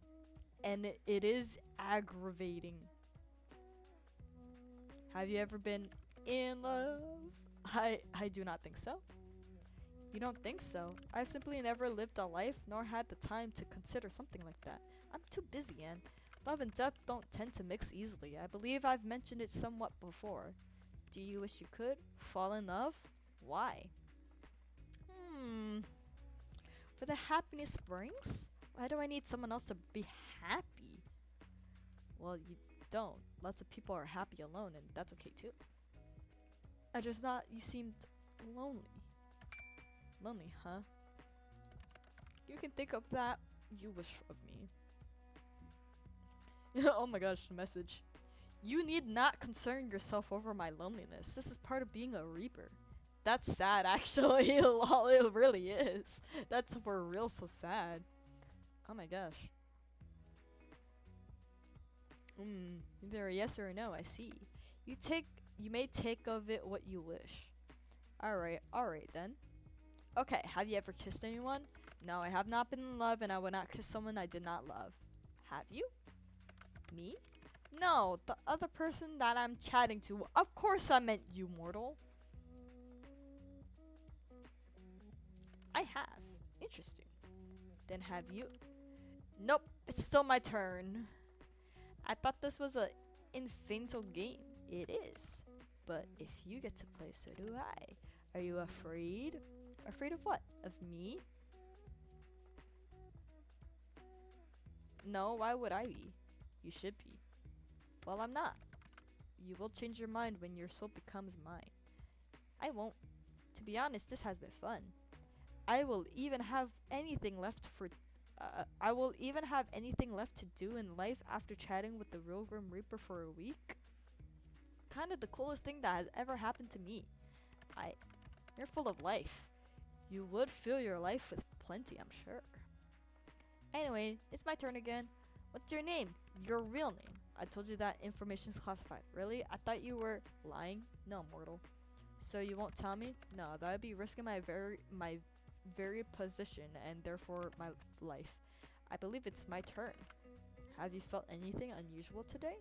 And it is aggravating. Have you ever been in love? I do not think so. You don't think so? I've simply never lived a life nor had the time to consider something like that. I'm too busy, and love and death don't tend to mix easily. I believe I've mentioned it somewhat before. Do you wish you could fall in love? Why? For the happiness it brings? Why do I need someone else to be happy? Well, you don't. Lots of people are happy alone, and that's okay too. I just thought you seemed lonely. Lonely, huh? You can think of that you wish of me. Oh my gosh, the message. You need not concern yourself over my loneliness. This is part of being a Reaper. That's sad, actually. Lol, it really is. That's for real so sad. Oh my gosh. Either a yes or a no, I see. You may take of it what you wish. Alright then. Okay, have you ever kissed anyone? No, I have not been in love, and I would not kiss someone I did not love. Have you? Me? No, the other person that I'm chatting to. Of course I meant you, mortal. I have. Interesting. Then have you? Nope, it's still my turn. I thought this was a infantile game. It is. But if you get to play, so do I. Are you afraid? Afraid of what? Of me? No, why would I be? You should be. Well, I'm not. You will change your mind when your soul becomes mine. I won't. To be honest, this has been fun. I will even have anything left to do in life after chatting with the real Grim Reaper for a week. Kind of the coolest thing that has ever happened to me. You're full of life. You would fill your life with plenty, I'm sure. Anyway, it's my turn again. What's your name? Your real name. I told you that information's classified. Really? I thought you were lying? No, mortal. So you won't tell me? No, that would be risking my very position and therefore my life. I believe it's my turn. Have you felt anything unusual today?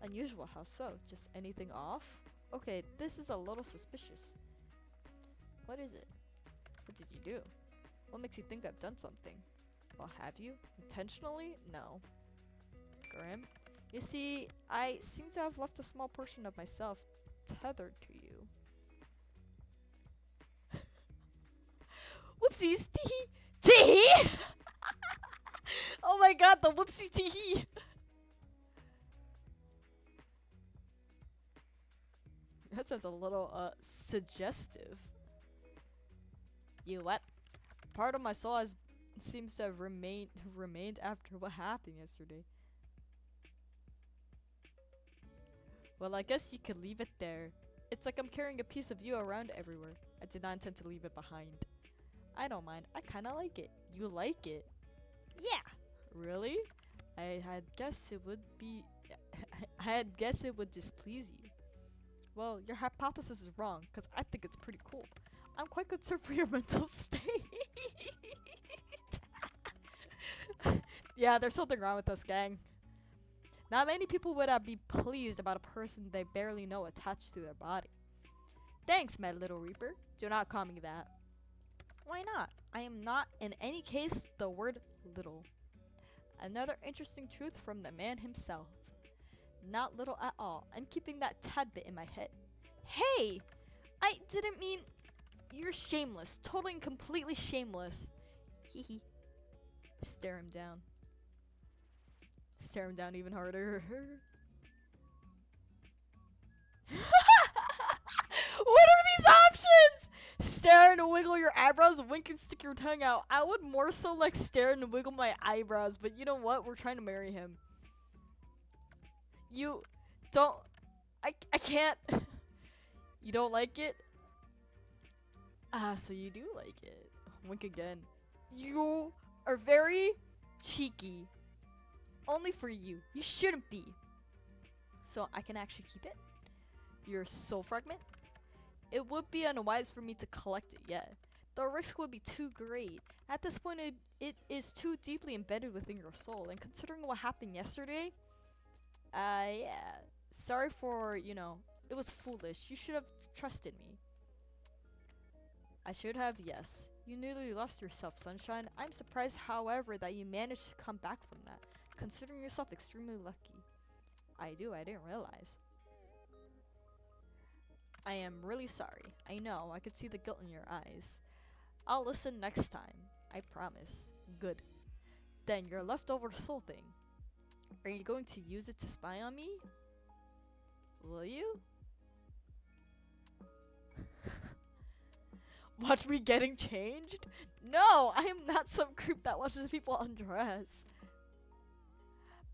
Unusual? How so? Just anything off? Okay, this is a little suspicious. What is it? What did you do? What makes you think I've done something? Well, have you? Intentionally? No. Grim? You see, I seem to have left a small portion of myself tethered to you. Whoopsies! Teehee! Teehee! Oh my god, the whoopsie teehee! That sounds a little, suggestive. You what? Part of my soul has seems to have remained after what happened yesterday. Well, I guess you could leave it there. It's like I'm carrying a piece of you around everywhere. I did not intend to leave it behind. I don't mind. I kinda like it. You like it? Yeah. Really? I had guessed it would be. I had guessed it would displease you. Well, your hypothesis is wrong, because I think it's pretty cool. I'm quite concerned for your mental state. Yeah, there's something wrong with us, gang. Not many people would be pleased about a person they barely know attached to their body. Thanks, my little reaper. Do not call me that. Why not? I am not, in any case, the word little. Another interesting truth from the man himself. Not little at all. I'm keeping that tad bit in my head. Hey! I didn't mean... You're shameless. Totally and completely shameless. Hee hee. Stare him down. Stare him down even harder. What are these options? Stare and wiggle your eyebrows, wink and stick your tongue out. I would more so like stare and wiggle my eyebrows, but you know what? We're trying to marry him. You don't... I can't... You don't like it? Ah, so you do like it. Wink again. You are very cheeky. Only for you. You shouldn't be. So I can actually keep it? Your soul fragment? It would be unwise for me to collect it yet. The risk would be too great. At this point, it is too deeply embedded within your soul. And considering what happened yesterday, yeah. Sorry for, it was foolish. You should have trusted me. I should have, yes. You nearly lost yourself, Sunshine. I'm surprised, however, that you managed to come back from that. Considering yourself extremely lucky. I didn't realize. I am really sorry. I know, I could see the guilt in your eyes. I'll listen next time. I promise. Good. Then, your leftover soul thing. Are you going to use it to spy on me? Will you? Watch me getting changed? No, I am not some creep that watches people undress.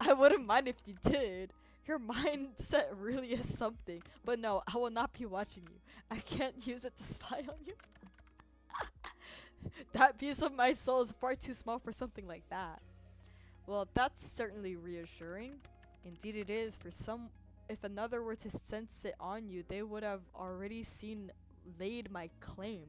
I wouldn't mind if you did. Your mindset really is something. But no, I will not be watching you. I can't use it to spy on you. That piece of my soul is far too small for something like that. Well, that's certainly reassuring. Indeed it is. For some, if another were to sense it on you, they would have already laid my claim.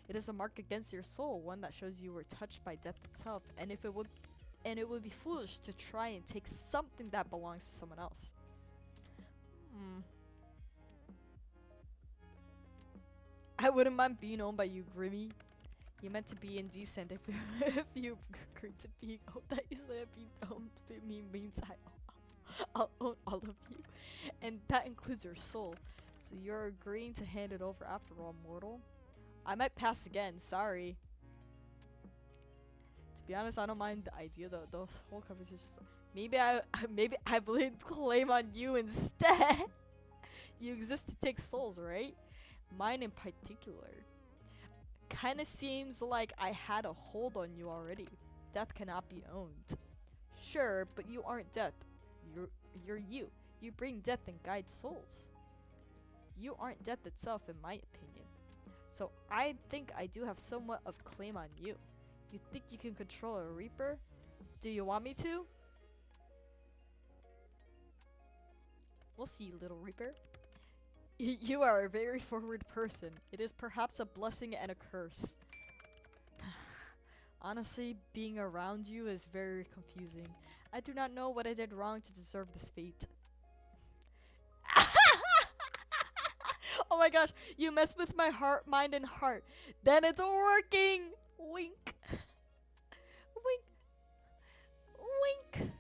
It is a mark against your soul, one that shows you were touched by death itself, and it would be foolish to try and take something that belongs to someone else. I wouldn't mind being owned by you, Grimmy. You meant to be indecent if if you agreed to being owned. That you said being owned means I'll own all of you, and that includes your soul. So you're agreeing to hand it over after all, mortal? I might pass again. Sorry. To be honest, I don't mind the idea though. The whole conversation. Maybe I laid claim on you instead. You exist to take souls, right? Mine in particular. Kinda seems like I had a hold on you already. Death cannot be owned. Sure, but you aren't death. You're you. You bring death and guide souls. You aren't death itself, in my opinion. So I think I do have somewhat of claim on you. You think you can control a Reaper? Do you want me to? We'll see, little Reaper. You are a very forward person. It is perhaps a blessing and a curse. Honestly, being around you is very confusing. I do not know what I did wrong to deserve this fate. Oh my gosh, you mess with my heart, mind, and heart. Then it's working! Wink. Wink. Wink.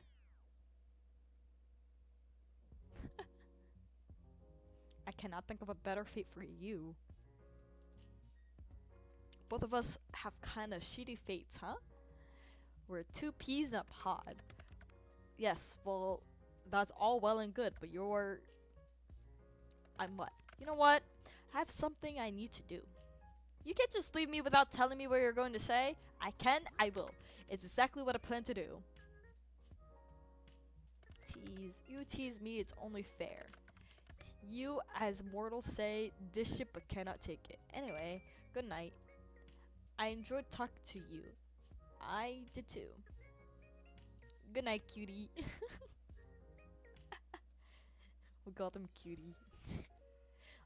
I cannot think of a better fate for you. Both of us have kind of shitty fates, huh? We're two peas in a pod. Yes, well, that's all well and good, but I'm what? You know what? I have something I need to do. You can't just leave me without telling me what you're going to say. I can, I will. It's exactly what I plan to do. Tease. You tease me, it's only fair. You, as mortals say, dish it but cannot take it. Anyway, good night. I enjoyed talking to you. I did too. Good night, cutie. We called him cutie.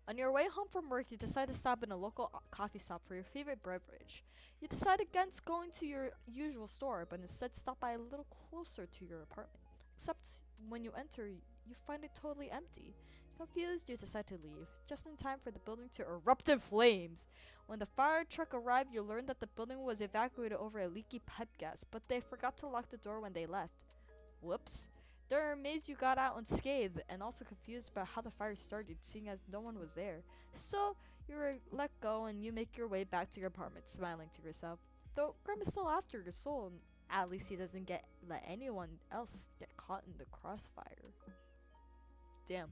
On your way home from work, you decide to stop in a local coffee shop for your favorite beverage. You decide against going to your usual store, but instead stop by a little closer to your apartment. Except when you enter, you find it totally empty. Confused, you decide to leave, just in time for the building to erupt in flames. When the fire truck arrived, you learned that the building was evacuated over a leaky pipe gas, but they forgot to lock the door when they left. Whoops. They're amazed you got out unscathed, and also confused about how the fire started, seeing as no one was there. So, you're let go and you make your way back to your apartment, smiling to yourself. Though Grim is still after your soul, and at least he doesn't let anyone else get caught in the crossfire. Damn.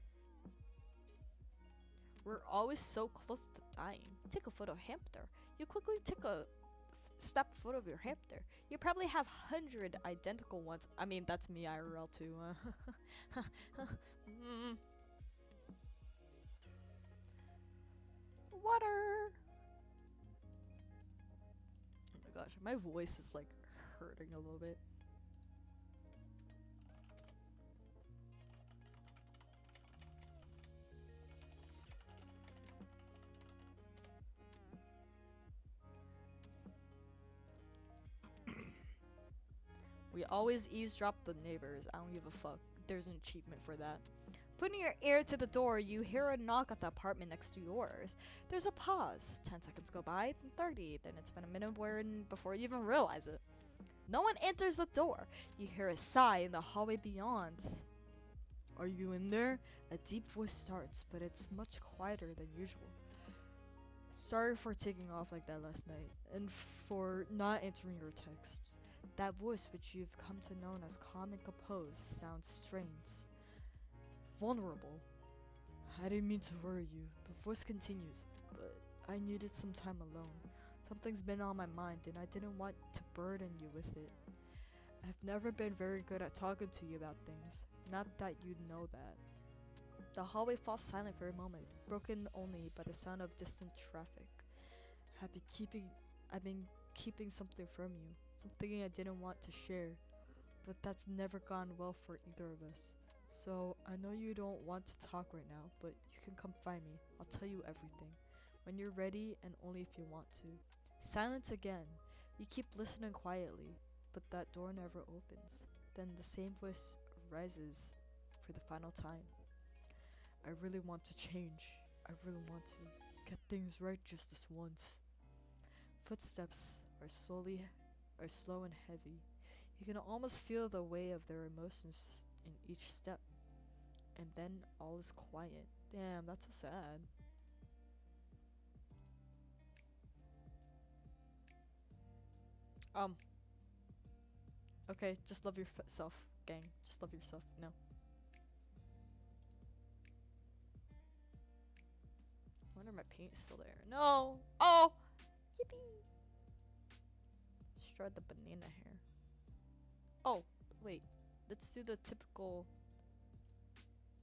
We're always so close to dying. Take a photo of hamster. You quickly take a snap photo of your hamster. You probably have 100 identical ones. I mean, that's me IRL too. Water. Oh my gosh, my voice is like hurting a little bit. We always eavesdrop the neighbors. I don't give a fuck. There's an achievement for that. Putting your ear to the door, you hear a knock at the apartment next to yours. There's a pause. 10 seconds go by, then 30. Then it's been a minute before you even realize it. No one enters the door. You hear a sigh in the hallway beyond. Are you in there? A deep voice starts, but it's much quieter than usual. Sorry for taking off like that last night, and for not answering your texts. That voice, which you've come to know as calm and composed, sounds strange. Vulnerable. I didn't mean to worry you. The voice continues, but I needed some time alone. Something's been on my mind, and I didn't want to burden you with it. I've never been very good at talking to you about things. Not that you'd know that. The hallway falls silent for a moment, broken only by the sound of distant traffic. I've been keeping something from you. Something I didn't want to share, but that's never gone well for either of us. So, I know you don't want to talk right now, but you can come find me. I'll tell you everything. When you're ready, and only if you want to. Silence again. You keep listening quietly, but that door never opens. Then the same voice rises for the final time. I really want to change. I really want to get things right just this once. Footsteps are slow and heavy. You can almost feel the weight of their emotions in each step. And then all is quiet. Damn, that's so sad. Okay, just love yourself, gang. Just love yourself. No. I wonder if my paint's still there. No! Oh! Yippee! Shred the banana hair. Oh, wait. Let's do the typical.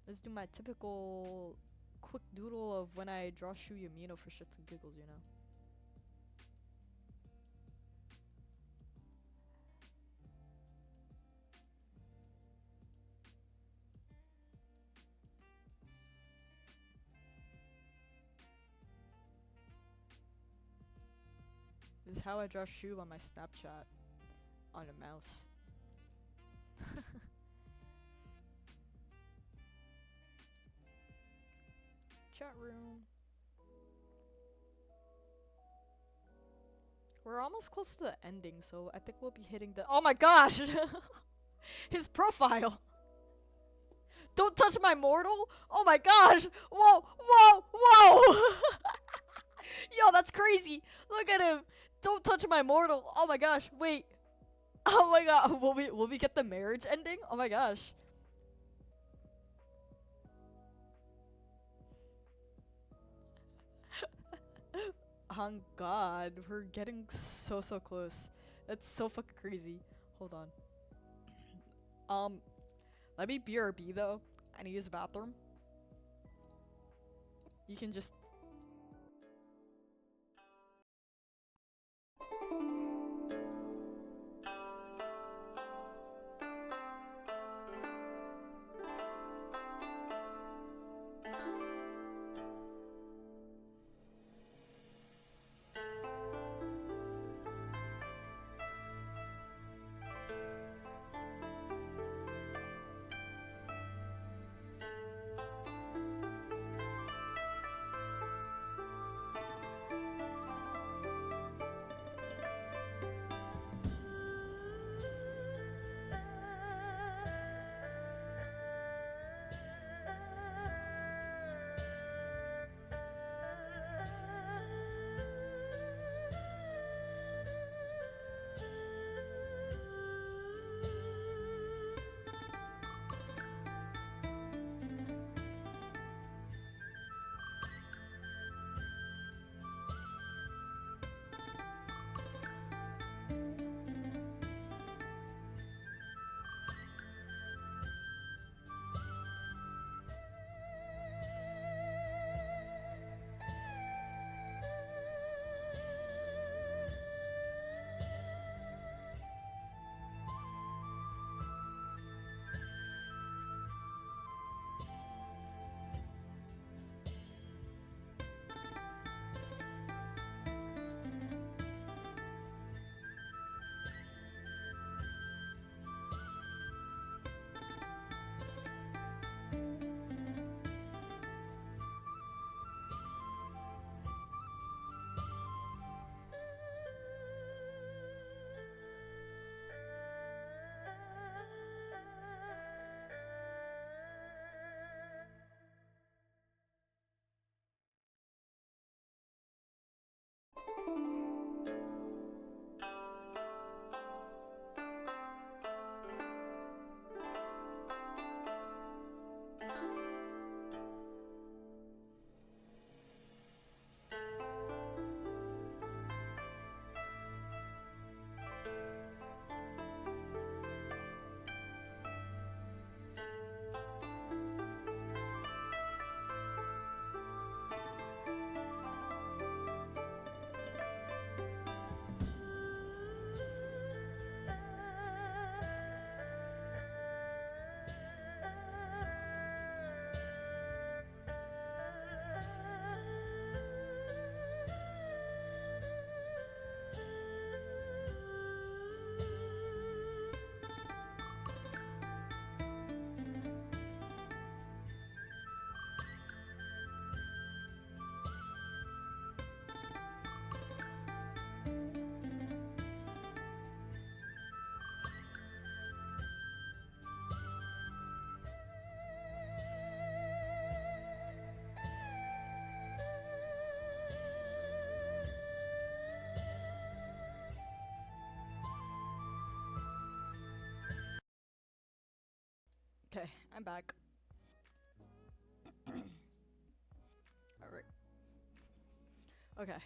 Let's do my typical quick doodle of when I draw Shu Yamino for shits and giggles, you know? This is how I draw Shu on my Snapchat. On a mouse. Chat room. We're almost close to the ending, so I think we'll be hitting the— oh my gosh! His profile! Don't touch my mortal? Oh my gosh! Whoa! Whoa! Whoa! Yo, that's crazy! Look at him! Don't touch my mortal! Oh my gosh, wait! Oh my god, will we get the marriage ending? Oh my gosh. Oh god, we're getting so close. That's so fucking crazy. Hold on. Um, let me BRB though. I need to use the bathroom. You can just. Okay, I'm back. Alright. Okay.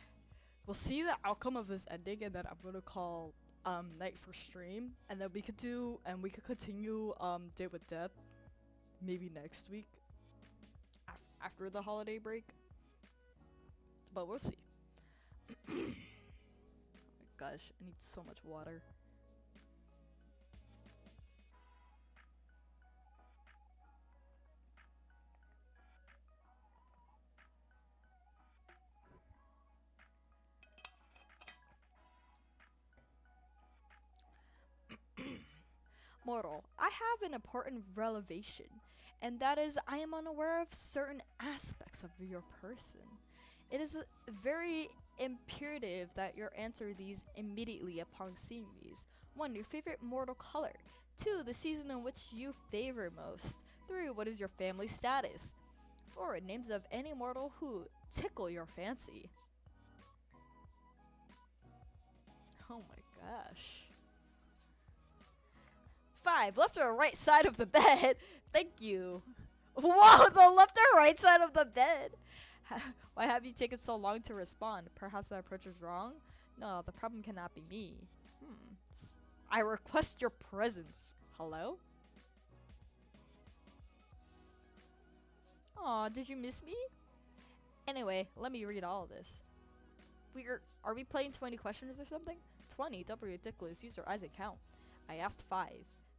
We'll see the outcome of this ending, and then I'm gonna call night for stream, and then we could continue Day with Death maybe next week after the holiday break. But we'll see. Oh my gosh, I need so much water. Mortal, I have an important revelation, and that is I am unaware of certain aspects of your person. It is very imperative that you answer these immediately upon seeing these. 1. Your favorite mortal color. 2. The season in which you favor most. 3. What is your family status? 4. Names of any mortal who tickle your fancy. Oh my gosh. 5. Left or right side of the bed. Thank you. Whoa, the left or right side of the bed. Why have you taken so long to respond? Perhaps my approach is wrong? No, the problem cannot be me. I request your presence. Hello? Aw, did you miss me? Anyway, let me read all of this. Are we playing 20 questions or something? 20? Don't be ridiculous. Use your eyes and count. I asked 5.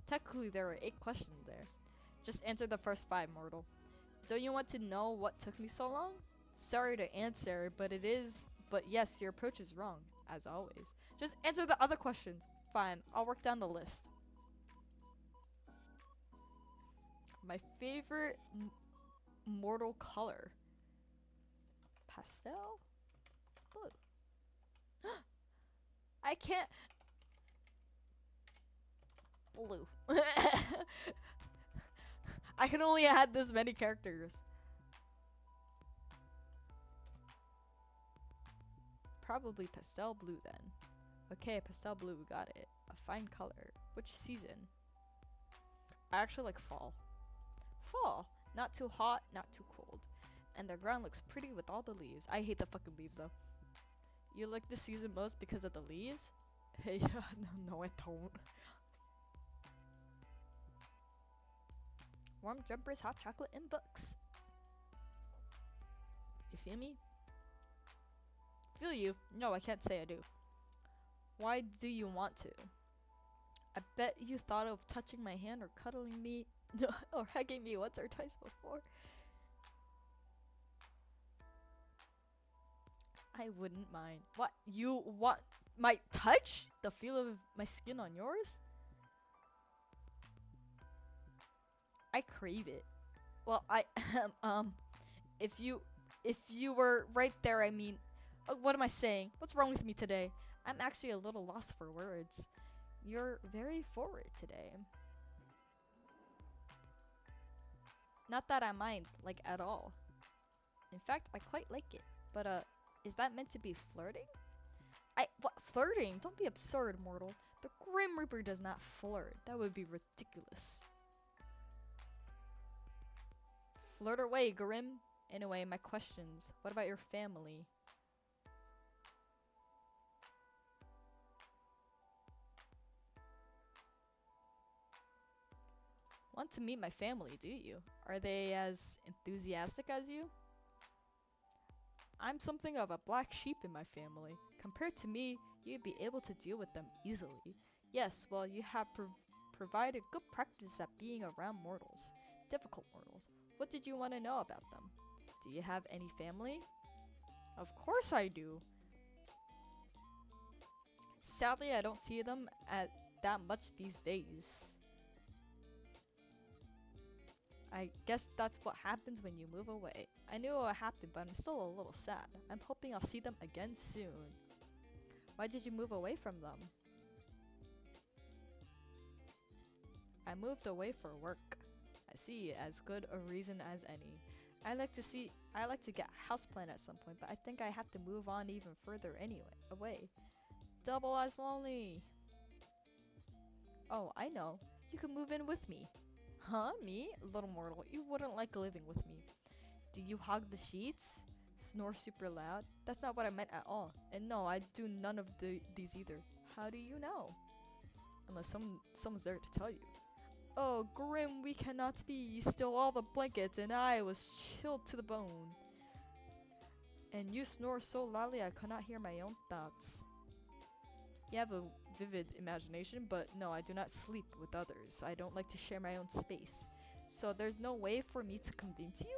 Technically, there are 8 questions there. Just answer the first 5, mortal. Don't you want to know what took me so long? Sorry to answer, but yes, your approach is wrong, as always. Just answer the other questions. Fine, I'll work down the list. My favorite mortal color. Pastel? Blue. I can't. Blue. I can only add this many characters. Probably pastel blue then. Okay, pastel blue, got it. A fine color. Which season? I actually like fall. Fall. Not too hot, not too cold. And the ground looks pretty with all the leaves. I hate the fucking leaves though. You like this season most because of the leaves? Hey, no, I don't. Warm jumpers, hot chocolate, and books. You feel me? Feel you? No, I can't say I do. Why do you want to? I bet you thought of touching my hand or cuddling me or hugging me once or twice before. I wouldn't mind. What? You want my touch? The feel of my skin on yours? I crave it. Well, if you were right there, I mean, what am I saying? What's wrong with me today? I'm actually a little lost for words. You're very forward today. Not that I mind, like, at all. In fact, I quite like it. But, is that meant to be flirting? What? Flirting? Don't be absurd, mortal. The Grim Reaper does not flirt. That would be ridiculous. Flirt away, Grim. Anyway, my questions. What about your family? Want to meet my family, do you? Are they as enthusiastic as you? I'm something of a black sheep in my family. Compared to me, you'd be able to deal with them easily. Yes, well, you have provided good practice at being around mortals. Difficult mortals. What did you want to know about them? Do you have any family? Of course I do. Sadly, I don't see them at that much these days. I guess that's what happens when you move away. I knew it would happen, but I'm still a little sad. I'm hoping I'll see them again soon. Why did you move away from them? I moved away for work. I see as good a reason as any. I like to get a houseplant at some point, but I think I have to move on even further anyway. Away. Double as lonely. Oh, I know. You can move in with me. Huh? Me? Little mortal, you wouldn't like living with me. Do you hog the sheets? Snore super loud? That's not what I meant at all. And no, I do none of these either. How do you know? Unless someone's there to tell you. Oh, Grim, we cannot be. You stole all the blankets and I was chilled to the bone. And you snore so loudly I could not hear my own thoughts. You have a vivid imagination, but no, I do not sleep with others. I don't like to share my own space. So there's no way for me to convince you?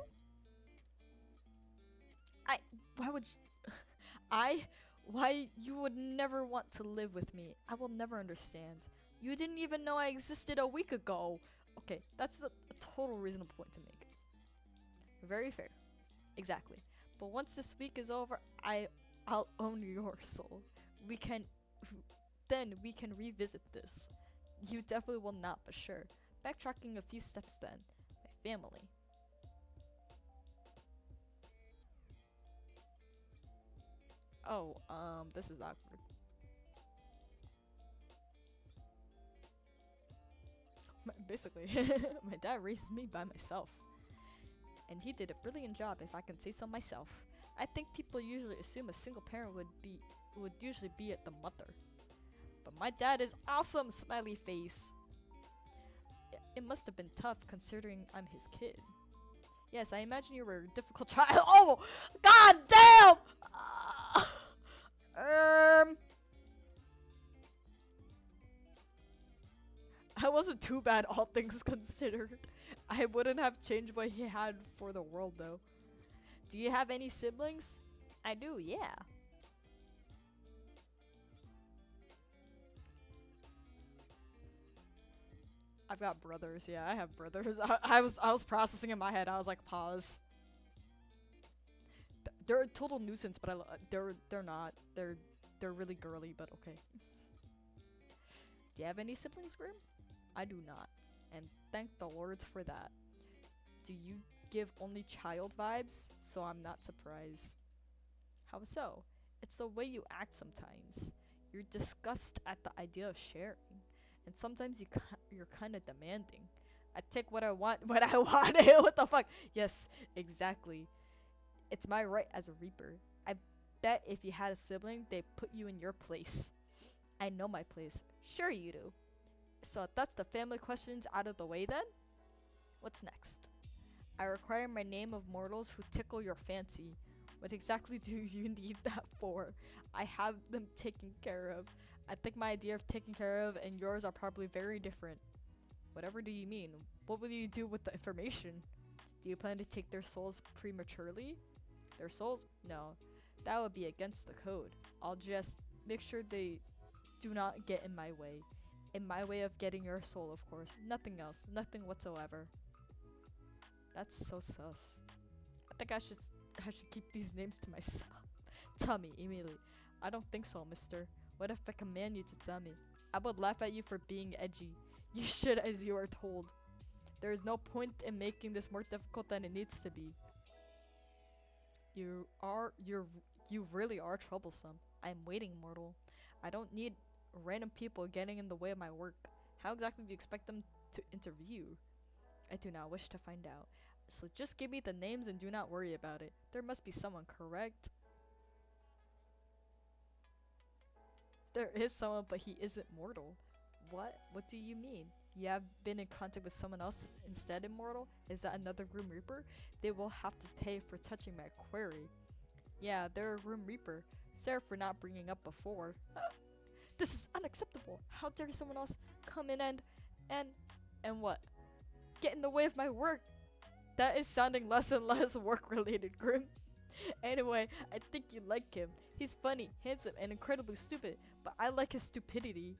Why you would never want to live with me? I will never understand. You didn't even know I existed a week ago. Okay, that's a total reasonable point to make. Very fair. Exactly. But once this week is over, I'll own your soul. Then we can revisit this. You definitely will not, but sure. Backtracking a few steps then. My family. Oh, this is awkward. Basically, my dad raised me by myself. and he did a brilliant job if I can say so myself. I think people usually assume a single parent would usually be the mother. But my dad is awesome, smiley face. It must have been tough considering I'm his kid. Yes, I imagine you were a difficult child. Oh, god damn! I wasn't too bad, all things considered. I wouldn't have changed what he had for the world, though. Do you have any siblings? I do, yeah. I've got brothers. Yeah, I have brothers. I was processing in my head. I was like, pause. They're a total nuisance, but they're not. They're really girly, but okay. Do you have any siblings, Grim? I do not, and thank the lords for that. Do you give only child vibes? So I'm not surprised. How so? It's the way you act sometimes. You're disgusted at the idea of sharing, and sometimes you're kind of demanding. I take what I want when I want it. What the fuck? Yes, exactly. It's my right as a reaper. I bet if you had a sibling, they'd put you in your place. I know my place. Sure you do. So that's the family questions out of the way then? What's next? I require my name of mortals who tickle your fancy. What exactly do you need that for? I have them taken care of. I think my idea of taken care of and yours are probably very different. Whatever do you mean? What will you do with the information? Do you plan to take their souls prematurely? Their souls? No. That would be against the code. I'll just make sure they do not get in my way. In my way of getting your soul, of course. Nothing else. Nothing whatsoever. That's so sus. I think I should keep these names to myself. Tell me, immediately. I don't think so, mister. What if I command you to tell me? I would laugh at you for being edgy. You should, as you are told. There is no point in making this more difficult than it needs to be. You really are troublesome. I'm waiting, mortal. I don't need random people getting in the way of my work. How exactly do you expect them to interview? I do not wish to find out. So just give me the names and do not worry about it. There must be someone, correct? There is someone, but he isn't mortal. What? What do you mean? You have been in contact with someone else instead, immortal? Is that another Grim Reaper? They will have to pay for touching my query. Yeah, they're a Grim Reaper. Sorry for not bringing up before. This is unacceptable. How dare someone else come in and what? Get in the way of my work. That is sounding less and less work-related, Grim. Anyway, I think you like him. He's funny, handsome, and incredibly stupid, but I like his stupidity.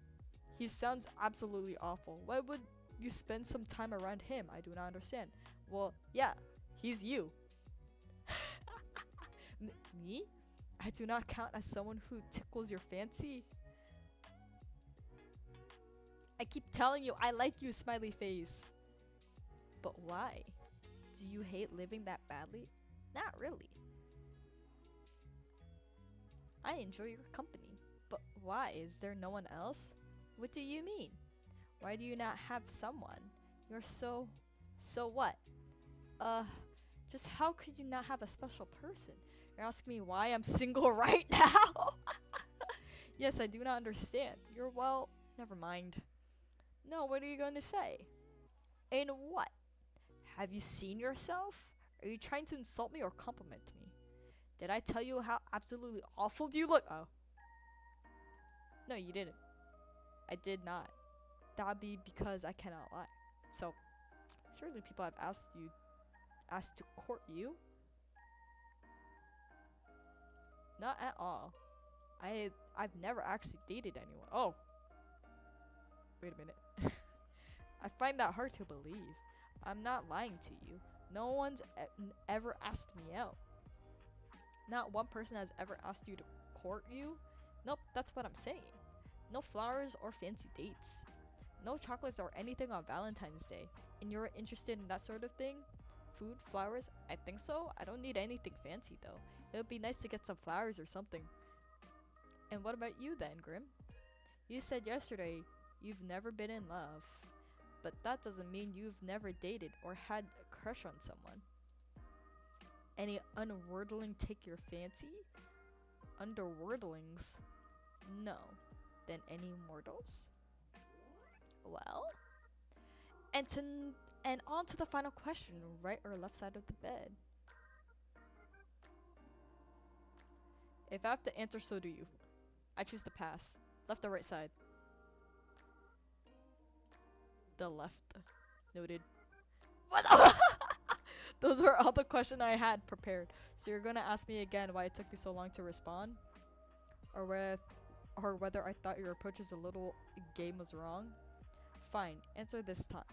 He sounds absolutely awful. Why would you spend some time around him? I do not understand. Well, yeah, he's you. Me? I do not count as someone who tickles your fancy. I keep telling you I like you, smiley face. But why? Do you hate living that badly? Not really. I enjoy your company. But why? Is there no one else? What do you mean? Why do you not have someone? You're so what? Just how could you not have a special person? You're asking me why I'm single right now? Yes, I do not understand. Well, never mind. No, what are you going to say? In what? Have you seen yourself? Are you trying to insult me or compliment me? Did I tell you how absolutely awful do you look? Oh. No, you didn't. I did not. That'd be because I cannot lie. So, certainly people have asked to court you. Not at all. I've never actually dated anyone. Oh. Wait a minute. I find that hard to believe. I'm not lying to you. No one's ever asked me out. Not one person has ever asked you to court you. Nope, that's what I'm saying. No flowers or fancy dates. No chocolates or anything on Valentine's Day. And you're interested in that sort of thing? Food, flowers? I think so. I don't need anything fancy though. It would be nice to get some flowers or something. And what about you then, Grim? You said yesterday you've never been in love. But that doesn't mean you've never dated or had a crush on someone. Any unwordling take your fancy? Underwordlings? No. Then any mortals? Well? And on to the final question, right or left side of the bed? If I have to answer, so do you. I choose to pass. Left or right side? The left. Noted. What? Those were all the questions I had prepared. So you're gonna ask me again why it took you so long to respond? Or whether I thought your approach as a little game was wrong? Fine, answer this time.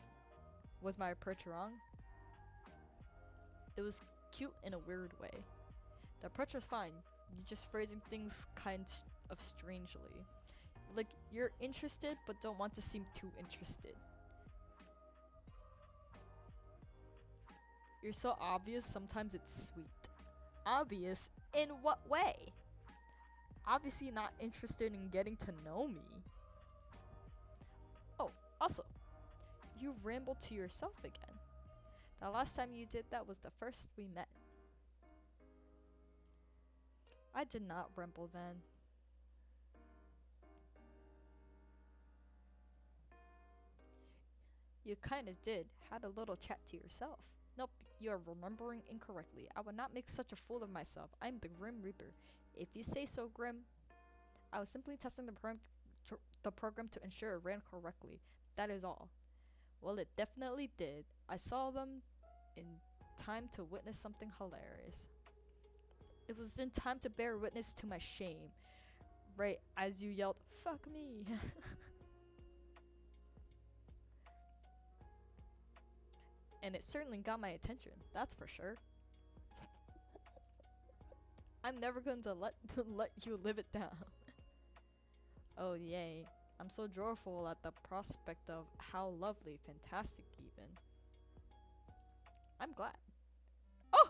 Was my approach wrong? It was cute in a weird way. The approach was fine. You're just phrasing things kind of strangely. Like, you're interested but don't want to seem too interested. You're so obvious, sometimes it's sweet. Obvious? In what way? Obviously not interested in getting to know me. Oh, also, you ramble to yourself again. The last time you did that was the first we met. I did not ramble then. You kind of did. Had a little chat to yourself. Nope, you are remembering incorrectly. I would not make such a fool of myself. I'm the Grim Reaper. If you say so, Grim. I was simply testing the program to ensure it ran correctly. That is all. Well, it definitely did. I saw them in time to witness something hilarious. It was in time to bear witness to my shame. Right as you yelled, "Fuck me!" And it certainly got my attention, that's for sure. I'm never going to let you live it down. Oh yay. I'm so joyful at the prospect of how lovely, fantastic even. I'm glad. Oh!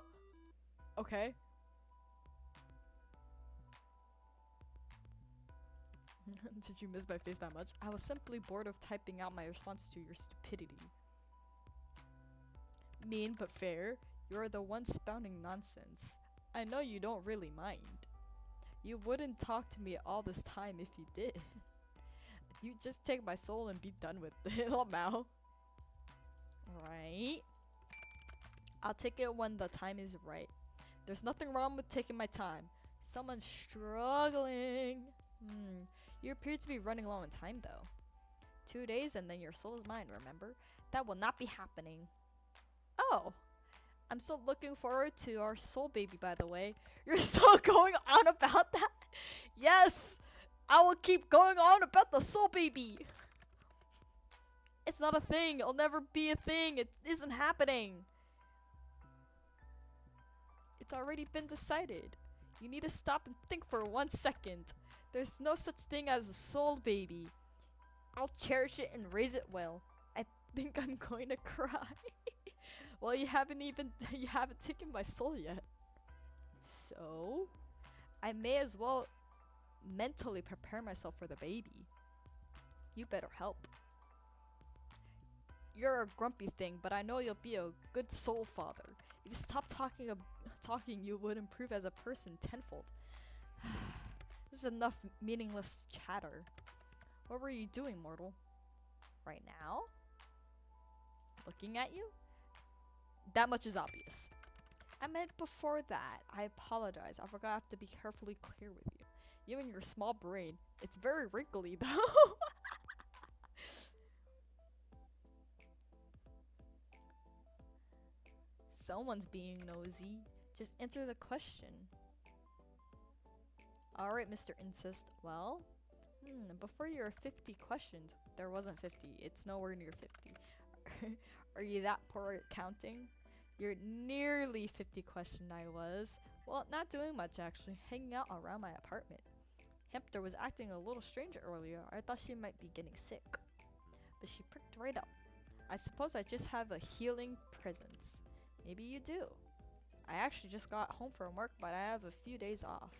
Okay. Did you miss my face that much? I was simply bored of typing out my response to your stupidity. Mean but fair. You're the one spouting nonsense. I know you don't really mind. You wouldn't talk to me all this time if you did. You just take my soul and be done with it, Mao. Right? I'll take it when the time is right. There's nothing wrong with taking my time. Someone's struggling. You appear to be running low on time though. 2 days and then your soul is mine, remember? That will not be happening. Oh! I'm still looking forward to our soul baby, by the way. You're still going on about that? Yes! I will keep going on about the soul baby! It's not a thing. It'll never be a thing. It isn't happening. It's already been decided. You need to stop and think for 1 second. There's no such thing as a soul baby. I'll cherish it and raise it well. I think I'm going to cry. Well, you haven't taken my soul yet. So, I may as well mentally prepare myself for the baby. You better help. You're a grumpy thing, but I know you'll be a good soul father. If you stop talking, you would improve as a person tenfold. This is enough meaningless chatter. What were you doing, mortal? Right now? Looking at you? That much is obvious. I meant before that. I apologize. I forgot I have to be carefully clear with you. You and your small brain. It's very wrinkly though. Someone's being nosy. Just answer the question. Alright, Mr. Insist. Well, before your 50 questions, there wasn't 50. It's nowhere near 50. Are you that poor at counting? You're nearly 50 questioned I was. Well, not doing much actually, hanging out around my apartment. Hamster was acting a little strange earlier. I thought she might be getting sick. But she pricked right up. I suppose I just have a healing presence. Maybe you do. I actually just got home from work, but I have a few days off.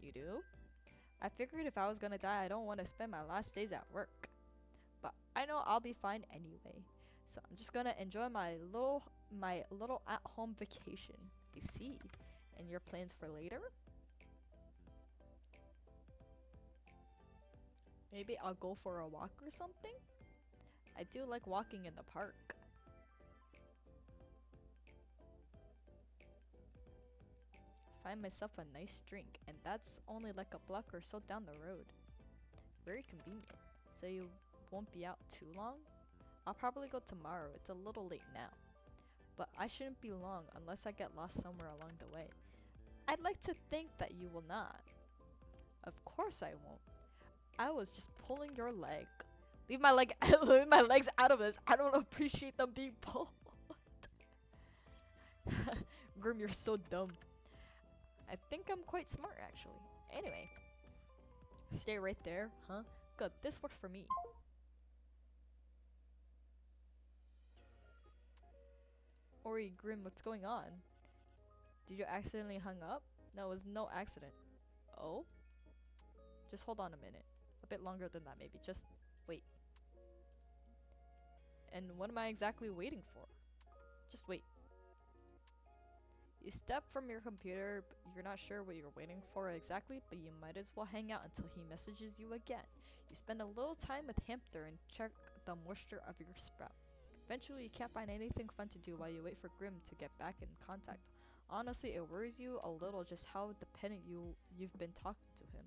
You do? I figured if I was gonna die, I don't want to spend my last days at work. But I know I'll be fine anyway. So I'm just gonna enjoy my little at-home vacation. I see. And your plans for later? Maybe I'll go for a walk or something? I do like walking in the park. Find myself a nice drink, and that's only like a block or so down the road. Very convenient. So you won't be out too long? I'll probably go tomorrow, it's a little late now. But I shouldn't be long unless I get lost somewhere along the way. I'd like to think that you will not. Of course I won't. I was just pulling your leg. Leave my leg leave my legs out of this. I don't appreciate them being pulled. Grim, you're so dumb. I think I'm quite smart actually. Anyway. Stay right there, huh? Good, this works for me. Ori, Grim, what's going on? Did you accidentally hung up? No, it was no accident. Oh? Just hold on a minute. A bit longer than that maybe. Just wait. And what am I exactly waiting for? Just wait. You step from your computer, but you're not sure what you're waiting for exactly, but you might as well hang out until he messages you again. You spend a little time with Hamster and check the moisture of your sprout. Eventually, you can't find anything fun to do while you wait for Grim to get back in contact. Honestly, it worries you a little just how dependent you've been talking to him.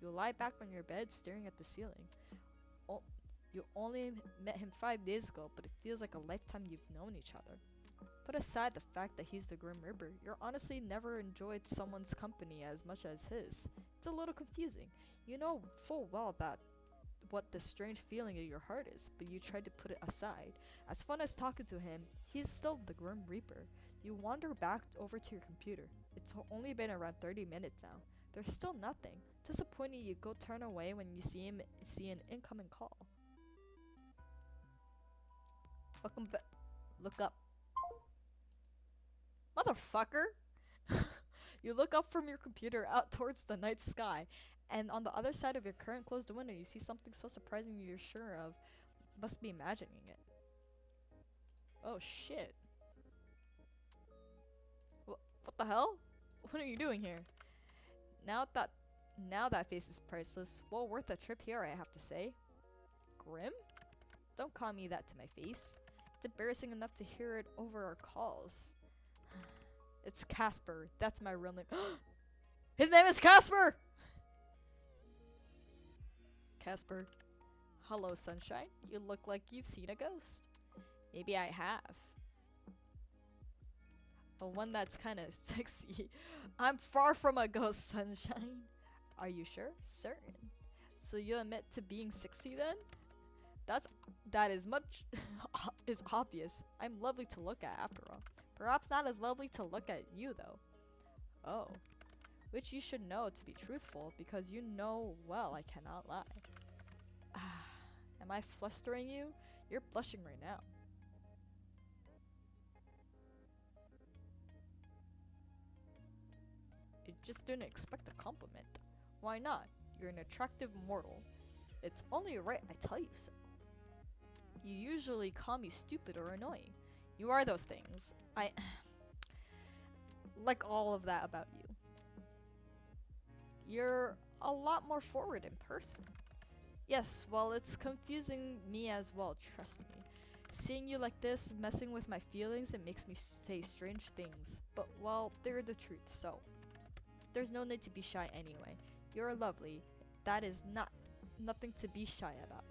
You lie back on your bed staring at the ceiling. You only met him 5 days ago, but it feels like a lifetime you've known each other. Put aside the fact that he's the Grim Reaper, you're honestly never enjoyed someone's company as much as his. It's a little confusing. You know full well that what the strange feeling in your heart is, but you try to put it aside. As fun as talking to him, he's still the Grim Reaper. You wander back over to your computer. It's only been around 30 minutes now. There's still nothing. Disappointed, you go turn away when you see an incoming call. Welcome back. Look up. Motherfucker! You look up from your computer out towards the night sky, and on the other side of your current closed window, you see something so surprising you're sure of. Must be imagining it. Oh shit. What the hell? What are you doing here? Now that face is priceless. Well worth the trip here, I have to say. Grim? Don't call me that to my face. It's embarrassing enough to hear it over our calls. It's Casper. That's my real name. His name is Casper! Casper. Hello, sunshine. You look like you've seen a ghost. Maybe I have. A one that's kinda sexy. I'm far from a ghost, sunshine. Are you sure? Certain. So you admit to being sexy then? That is much is obvious. I'm lovely to look at after all. Perhaps not as lovely to look at you though. Oh. Which you should know to be truthful, because you know well I cannot lie. Am I flustering you? You're blushing right now. I just didn't expect a compliment. Why not? You're an attractive mortal. It's only right I tell you so. You usually call me stupid or annoying. You are those things. I like all of that about you. You're a lot more forward in person. Yes, well, it's confusing me as well, trust me. Seeing you like this, messing with my feelings, it makes me say strange things. But, well, they're the truth, so there's no need to be shy anyway. You're lovely. That is nothing to be shy about.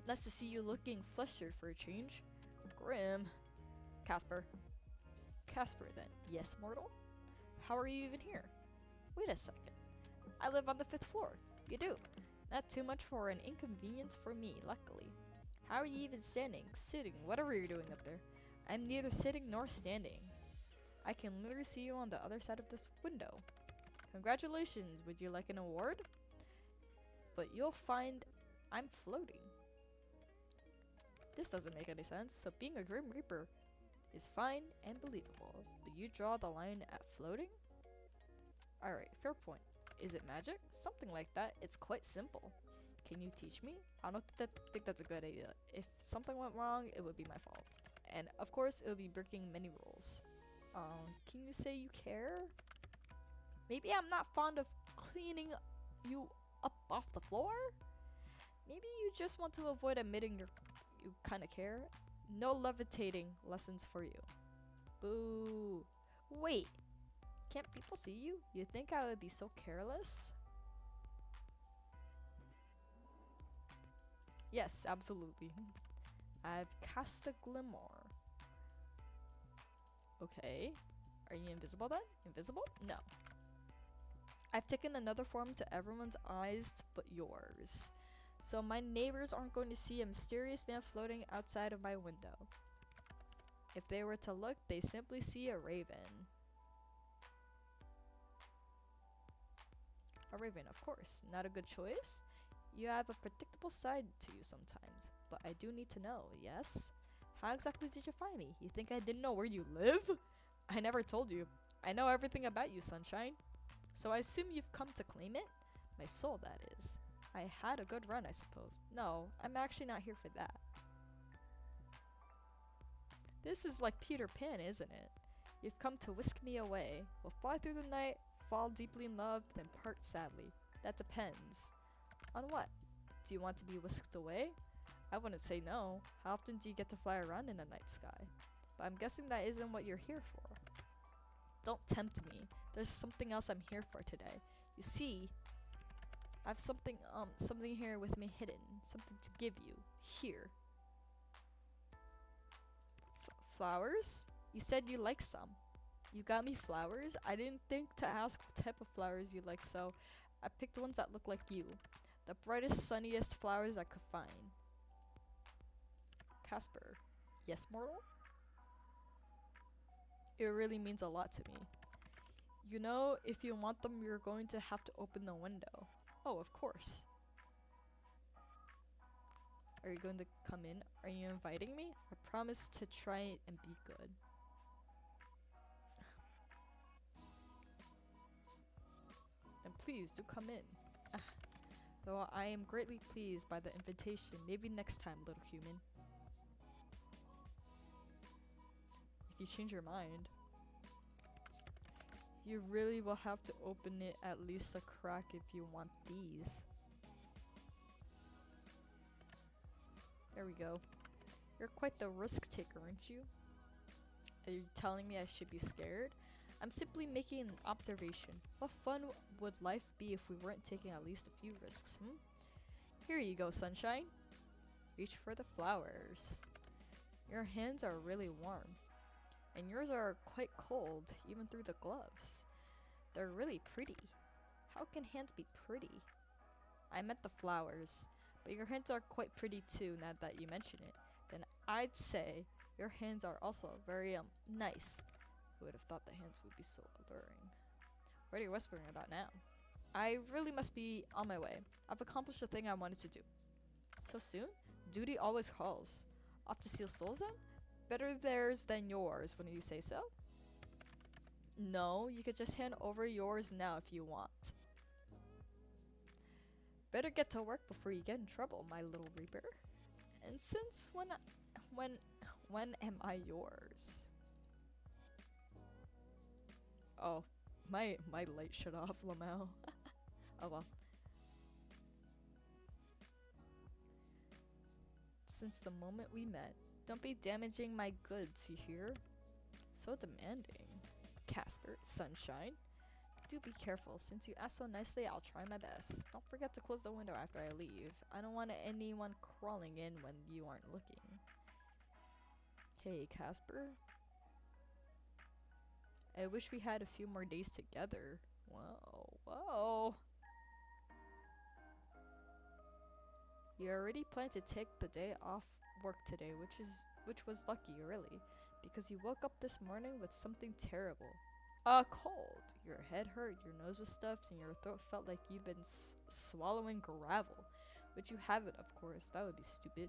Nice to see you looking flustered for a change. Grim. Casper. Casper then. Yes, mortal? How are you even here? Wait a second. I live on the 5th floor. You do. Not too much for an inconvenience for me, luckily. How are you even standing, sitting, whatever you're doing up there? I'm neither sitting nor standing. I can literally see you on the other side of this window. Congratulations, would you like an award? But you'll find I'm floating. This doesn't make any sense, so being a Grim Reaper is fine and believable, but you draw the line at floating? Alright, fair point. Is it magic? Something like that. It's quite simple. Can you teach me? I don't think that's a good idea. If something went wrong, it would be my fault. And of course, it would be breaking many rules. Can you say you care? Maybe I'm not fond of cleaning you up off the floor? Maybe you just want to avoid admitting you kinda care? No levitating lessons for you. Boo. Wait, can't people see you? You think I would be so careless? Yes, absolutely. I've cast a glimmer. Okay. Are you invisible then? Invisible? No. I've taken another form to everyone's eyes but yours. So my neighbors aren't going to see a mysterious man floating outside of my window. If they were to look, they simply see a raven. A raven, of course. Not a good choice? You have a predictable side to you sometimes, but I do need to know, yes? How exactly did you find me? You think I didn't know where you live? I never told you. I know everything about you, Sunshine. So I assume you've come to claim it? My soul, that is. I had a good run, I suppose. No, I'm actually not here for that. This is like Peter Pan, isn't it? You've come to whisk me away. We'll fly through the night, fall deeply in love, then part sadly. That depends. On what? Do you want to be whisked away? I wouldn't say no. How often do you get to fly around in the night sky? But I'm guessing that isn't what you're here for. Don't tempt me. There's something else I'm here for today. You see, I have something here with me hidden. Something to give you. Here. Flowers? You said you like some. You got me flowers? I didn't think to ask what type of flowers you like, so I picked ones that look like you. The brightest, sunniest flowers I could find. Casper. Yes, mortal? It really means a lot to me. You know, if you want them, you're going to have to open the window. Oh, of course. Are you going to come in? Are you inviting me? I promise to try and be good. And please do come in. Though I am greatly pleased by the invitation. Maybe next time, little human. If you change your mind, you really will have to open it at least a crack if you want these. There we go. You're quite the risk taker, aren't you? Are you telling me I should be scared? I'm simply making an observation. What fun would life be if we weren't taking at least a few risks, Here you go, Sunshine. Reach for the flowers. Your hands are really warm. And yours are quite cold, even through the gloves. They're really pretty. How can hands be pretty? I meant the flowers, but your hands are quite pretty too, now that you mention it. Then I'd say your hands are also very, nice. Who would have thought the hands would be so alluring? What are you whispering about now? I really must be on my way. I've accomplished the thing I wanted to do. So soon? Duty always calls. Off to steal souls then? Better theirs than yours, wouldn't you say so? No, you could just hand over yours now if you want. Better get to work before you get in trouble, my little reaper. And since when am I yours? Oh, my light shut off, Lamau. Oh well. Since the moment we met, don't be damaging my goods, you hear? So demanding. Casper, Sunshine. Do be careful. Since you asked so nicely, I'll try my best. Don't forget to close the window after I leave. I don't want anyone crawling in when you aren't looking. Hey, Casper. I wish we had a few more days together. Whoa, whoa. You already planned to take the day off work today, which was lucky, really, because you woke up this morning with something terrible. A cold. Your head hurt, your nose was stuffed, and your throat felt like you've been swallowing gravel. Which you haven't, of course. That would be stupid.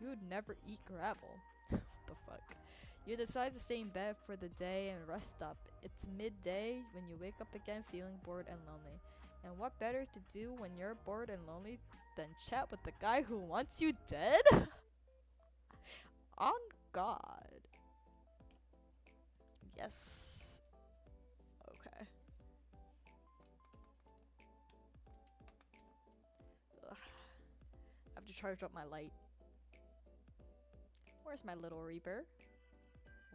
You'd never eat gravel. What the fuck? You decide to stay in bed for the day and rest up. It's midday when you wake up again feeling bored and lonely. And what better to do when you're bored and lonely than chat with the guy who wants you dead? On God. Yes. Okay. Ugh. I have to charge up my light. Where's my little Reaper?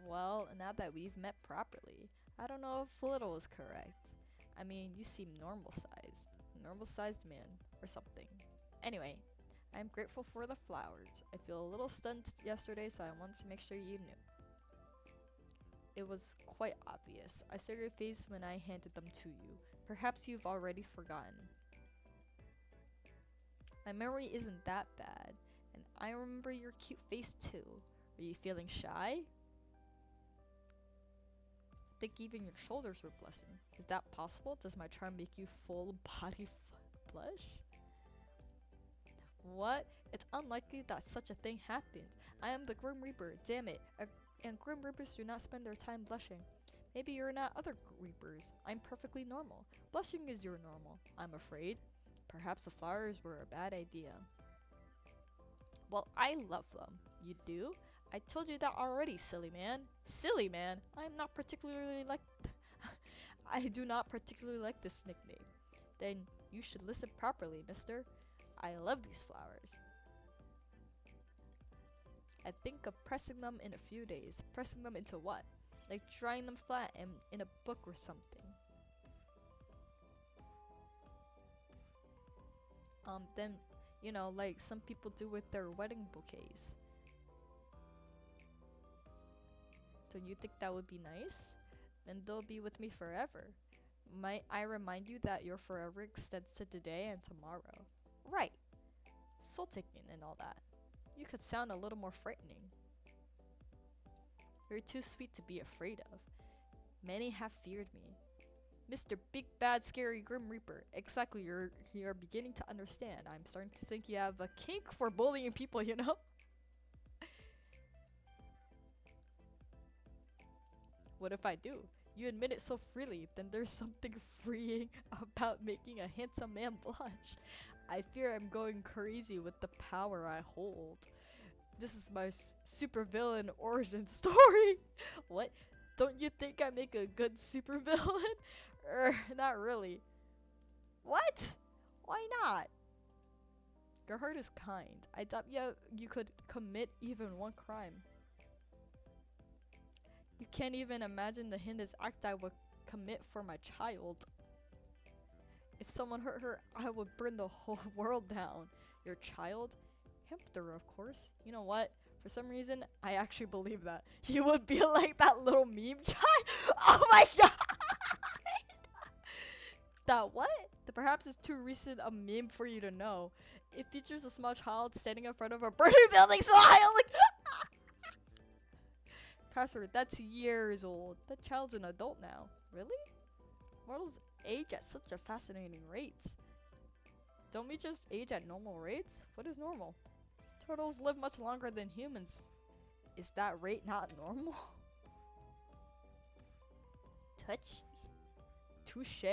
Well, now that we've met properly, I don't know if little is correct. I mean, you seem normal-sized man, or something. Anyway, I'm grateful for the flowers. I feel a little stunned yesterday, so I wanted to make sure you knew. It was quite obvious. I saw your face when I handed them to you. Perhaps you've already forgotten. My memory isn't that bad, and I remember your cute face too. Are you feeling shy? I think even your shoulders were blushing. Is that possible? Does my charm make you full body blush? What? It's unlikely that such a thing happened. I am the Grim Reaper, damn it. And Grim Reapers do not spend their time blushing. Maybe you're not other Reapers. I'm perfectly normal. Blushing is your normal, I'm afraid. Perhaps the flowers were a bad idea. Well, I love them. You do? I told you that already, silly man. Silly man? I'm not particularly like... I do not particularly like this nickname. Then you should listen properly, mister. I love these flowers. I think of pressing them in a few days. Pressing them into what? Like drying them flat in a book or something. Then, you know, like some people do with their wedding bouquets. Don't you think that would be nice? Then they'll be with me forever. Might I remind you that your forever extends to today and tomorrow? Right. Soul taking and all that. You could sound a little more frightening. You're too sweet to be afraid of. Many have feared me. Mr. Big Bad Scary Grim Reaper. Exactly, you're beginning to understand. I'm starting to think you have a kink for bullying people, you know? What if I do? You admit it so freely, then there's something freeing about making a handsome man blush. I fear I'm going crazy with the power I hold. This is my supervillain origin story. What? Don't you think I make a good supervillain? Not really. What? Why not? Your heart is kind. I doubt you could commit even one crime. You can't even imagine the heinous act I would commit for my child. If someone hurt her, I would burn the whole world down. Your child? Hamster, of course. You know what? For some reason, I actually believe that. You would be like that little meme child. Oh my god! That what? Perhaps it's too recent a meme for you to know. It features a small child standing in front of a burning building smiling. Catherine, that's years old. That child's an adult now. Really? Mortals age at such a fascinating rate. Don't we just age at normal rates? What is normal? Turtles live much longer than humans. Is that rate not normal? Touch. Touche.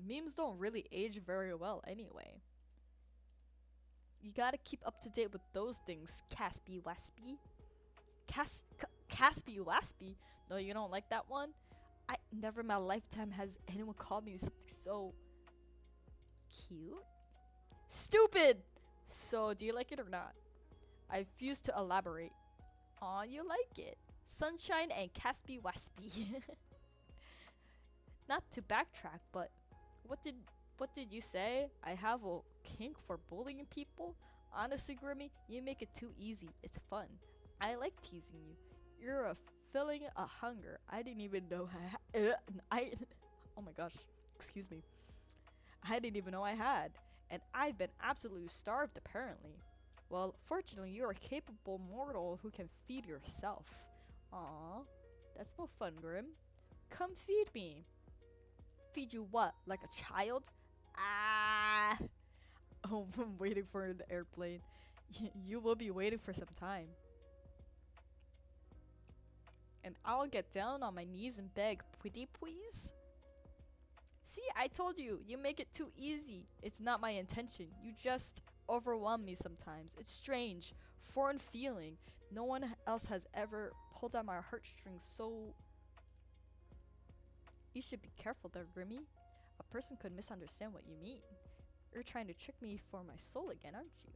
Memes don't really age very well anyway. You gotta keep up to date with those things, Caspy Waspy. Caspy Waspy? No, you don't like that one? I never in my lifetime has anyone called me something so cute. Stupid! So, do you like it or not? I refuse to elaborate. Aw, you like it. Sunshine and Caspy Waspy. Not to backtrack, but what did you say? I have a kink for bullying people? Honestly, Grimmy, you make it too easy. It's fun. I like teasing you. You're filling a hunger I didn't even know oh my gosh, excuse me. I didn't even know I had. And I've been absolutely starved apparently. Well, fortunately, you're a capable mortal who can feed yourself. Aw, that's no fun, Grim. Come feed me. Feed you what? Like a child? Ah! Oh, I'm waiting for the airplane. You will be waiting for some time. And I'll get down on my knees and beg, pretty please? See, I told you, you make it too easy. It's not my intention. You just overwhelm me sometimes. It's strange, foreign feeling. No one else has ever pulled at my heartstrings so... You should be careful there, Grimmy. A person could misunderstand what you mean. You're trying to trick me for my soul again, aren't you?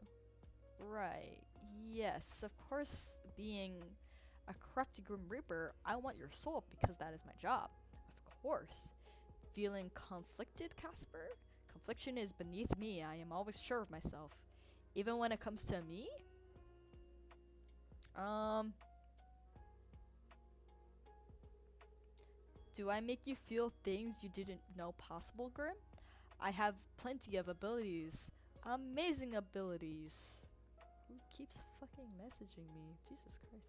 Right. Yes, of course, being a crafty Grim Reaper, I want your soul because that is my job. Of course. Feeling conflicted, Casper? Confliction is beneath me. I am always sure of myself. Even when it comes to me? Do I make you feel things you didn't know possible, Grim? I have plenty of abilities. Amazing abilities. Who keeps fucking messaging me? Jesus Christ.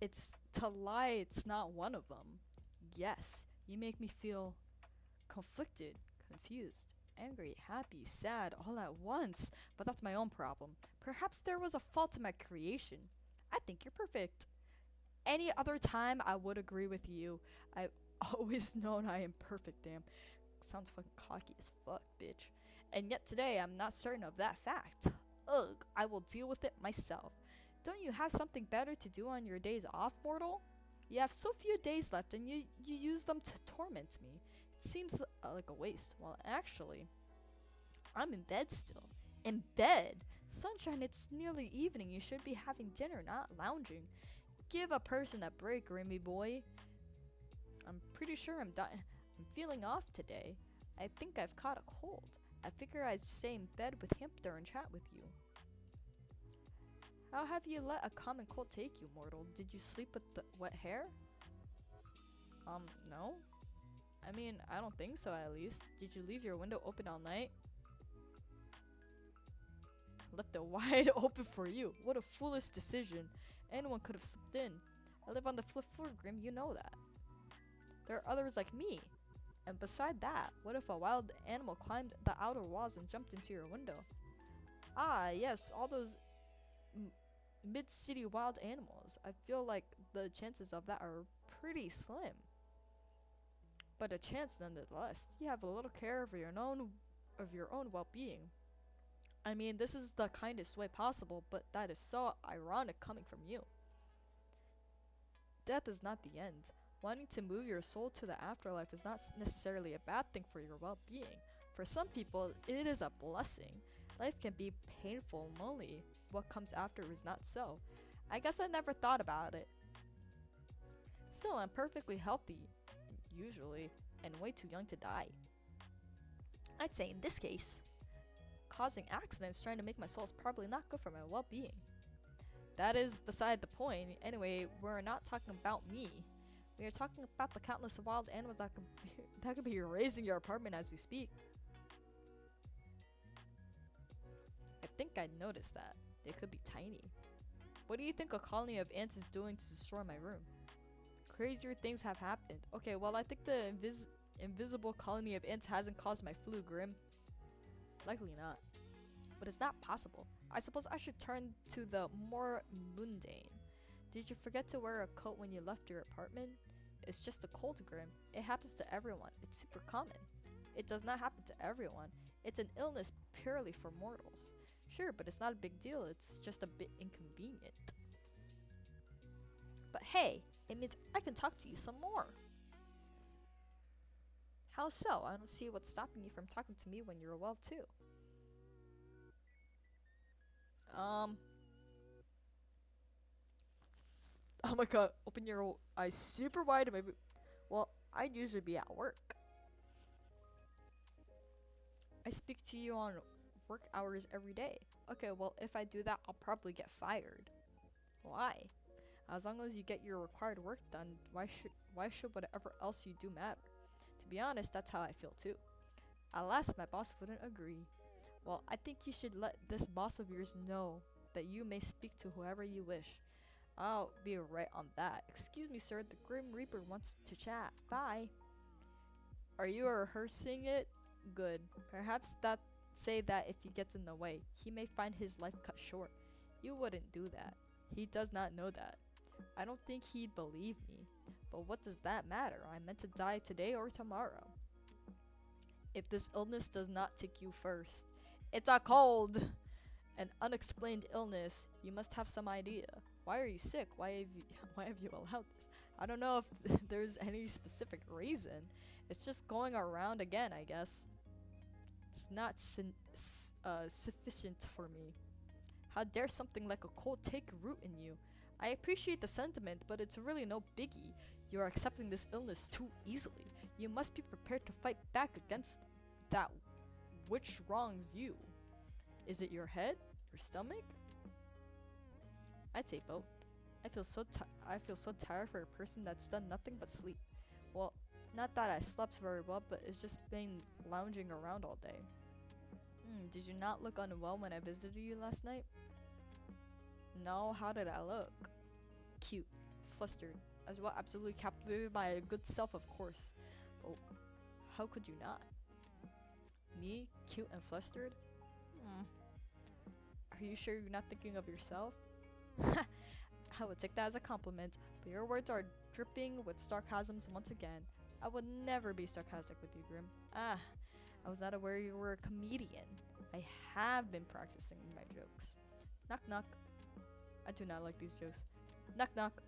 It's to lie, it's not one of them. Yes, you make me feel conflicted, confused, angry, happy, sad, all at once. But that's my own problem. Perhaps there was a fault in my creation. I think you're perfect. Any other time, I would agree with you. I've always known I am perfect, damn. Sounds fucking cocky as fuck, bitch. And yet today, I'm not certain of that fact. Ugh, I will deal with it myself. Don't you have something better to do on your days off, mortal? You have so few days left and you use them to torment me. It seems like a waste. Well, actually, I'm in bed still. In bed? Sunshine, it's nearly evening. You should be having dinner, not lounging. Give a person a break, Grimmy boy. I'm pretty sure I'm feeling off today. I think I've caught a cold. I figure I'd stay in bed with Hamster and chat with you. How have you let a common cold take you, mortal? Did you sleep with the wet hair? No. I mean, I don't think so, at least. Did you leave your window open all night? Left it wide open for you. What a foolish decision. Anyone could have slipped in. I live on the fifth floor, Grim, you know that. There are others like me. And beside that, what if a wild animal climbed the outer walls and jumped into your window? Ah, yes, all those mid-city wild animals. I feel like the chances of that are pretty slim. But a chance nonetheless. You have a little care of your own well-being. I mean, this is the kindest way possible, but that is so ironic coming from you. Death is not the end. Wanting to move your soul to the afterlife is not necessarily a bad thing for your well-being. For some people, it is a blessing. Life can be painful and lonely. What comes after is not so. I guess I never thought about it. Still, I'm perfectly healthy, usually, and way too young to die. I'd say in this case, causing accidents trying to make my soul is probably not good for my well-being. That is beside the point. Anyway, we're not talking about me. We are talking about the countless wild animals that could be raising your apartment as we speak. I think I noticed that. They could be tiny. What do you think a colony of ants is doing to destroy my room? Crazier things have happened. Okay, well, I think the invisible colony of ants hasn't caused my flu, Grim. Likely not. But it's not possible. I suppose I should turn to the more mundane. Did you forget to wear a coat when you left your apartment? It's just a cold, Grim. It happens to everyone. It's super common. It does not happen to everyone. It's an illness purely for mortals. Sure, but it's not a big deal. It's just a bit inconvenient. But hey, it means I can talk to you some more. How so? I don't see what's stopping you from talking to me when you're well too. Oh my god, open your eyes super wide. Maybe. Well, I'd usually be at work. I speak to you on work hours every day. Okay, well, if I do that, I'll probably get fired. Why? As long as you get your required work done, why should whatever else you do matter? To be honest, that's how I feel too. Alas, my boss wouldn't agree. Well, I think you should let this boss of yours know that you may speak to whoever you wish. I'll be right on that. Excuse me, sir. The Grim Reaper wants to chat. Bye. Are you rehearsing it? Good. Perhaps that say that if he gets in the way, he may find his life cut short. You wouldn't do that. He does not know that. I don't think he'd believe me. But what does that matter? I'm meant to die today or tomorrow. If this illness does not take you first. It's a cold! An unexplained illness. You must have some idea. Why are you sick? Why have you allowed this? I don't know if there's any specific reason. It's just going around again, I guess. It's not sufficient for me. How dare something like a cold take root in you? I appreciate the sentiment, but it's really no biggie. You are accepting this illness too easily. You must be prepared to fight back against that which wrongs you. Is it your head? Your stomach? I'd say both. I feel so tired for a person that's done nothing but sleep. Well, not that I slept very well, but it's just been lounging around all day. Did you not look unwell when I visited you last night? No, how did I look? Cute, flustered, as well absolutely captivated by a good self, of course. But how could you not? Me, cute and flustered? Are you sure you're not thinking of yourself? I would take that as a compliment, but your words are dripping with sarcasms once again. I would never be sarcastic with you, Grim. I was not aware you were a comedian. I have been practicing my jokes. Knock knock. I do not like these jokes. Knock knock.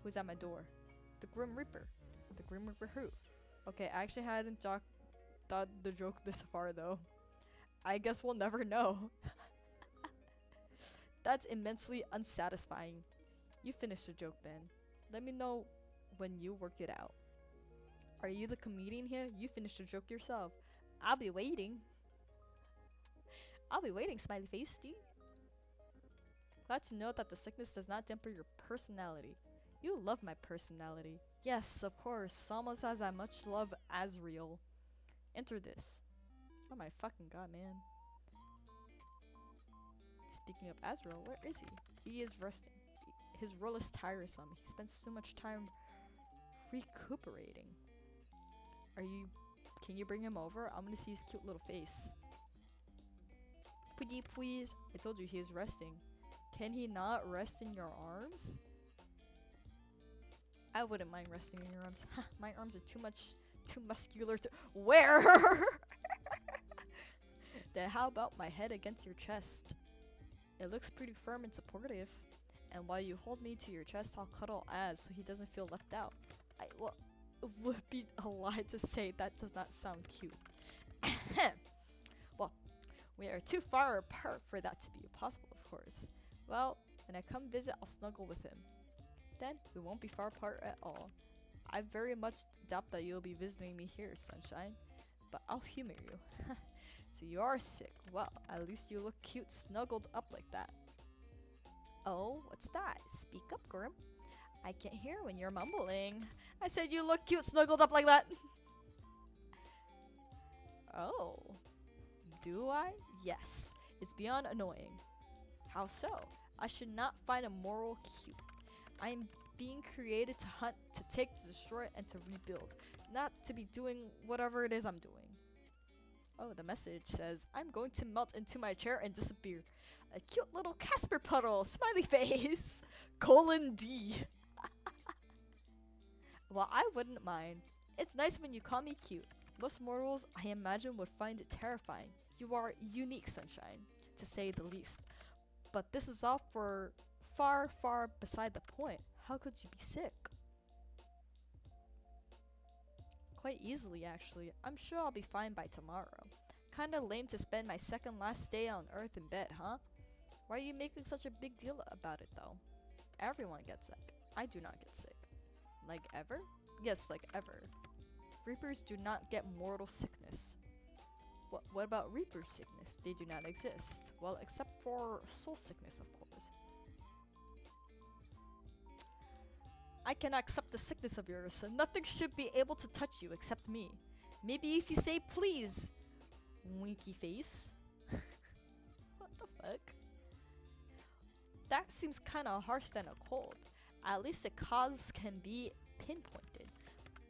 Who's at my door? The Grim Reaper. The Grim Reaper who? Okay, I actually hadn't thought the joke this far though. I guess we'll never know. That's immensely unsatisfying. You finish the joke then. Let me know when you work it out. Are you the comedian here? You finish the joke yourself. I'll be waiting. I'll be waiting, smiley face, dude. Glad to know that the sickness does not dampen your personality. You love my personality. Yes, of course. Almost as I much love Azrael. Enter this. Oh my fucking god, man. Speaking of Azrael, where is he? He is resting. His role is tiresome. He spends so much time recuperating. Can you bring him over? I'm gonna see his cute little face. Pretty please. I told you he is resting. Can he not rest in your arms? I wouldn't mind resting in your arms. My arms are too muscular to— Where? Then how about my head against your chest? It looks pretty firm and supportive. And while you hold me to your chest, I'll cuddle Az so he doesn't feel left out. Well, it would be a lie to say that does not sound cute. Well, we are too far apart for that to be possible, of course. Well, when I come visit, I'll snuggle with him. Then we won't be far apart at all. I very much doubt that you'll be visiting me here, Sunshine. But I'll humor you. So you are sick. Well, at least you look cute snuggled up like that. Oh, what's that? Speak up, Grim. I can't hear when you're mumbling. I said you look cute snuggled up like that. Oh. Do I? Yes. It's beyond annoying. How so? I should not find a moral cute. I am being created to hunt, to take, to destroy, and to rebuild. Not to be doing whatever it is I'm doing. Oh, the message says, I'm going to melt into my chair and disappear. A cute little Casper puddle, smiley face, :D. Well, I wouldn't mind. It's nice when you call me cute. Most mortals, I imagine, would find it terrifying. You are unique, Sunshine, to say the least. But this is all for far, far beside the point. How could you be sick? Quite easily, actually. I'm sure I'll be fine by tomorrow. Kinda lame to spend my second last day on Earth in bed, huh? Why are you making such a big deal about it, though? Everyone gets sick. I do not get sick. Like ever? Yes, like ever. Reapers do not get mortal sickness. What about Reaper sickness? They do not exist. Well, except for soul sickness, of course. I cannot accept the sickness of yours, and nothing should be able to touch you except me. Maybe if you say please, winky face. fuck? That seems kinda harsh than a cold. At least the cause can be pinpointed.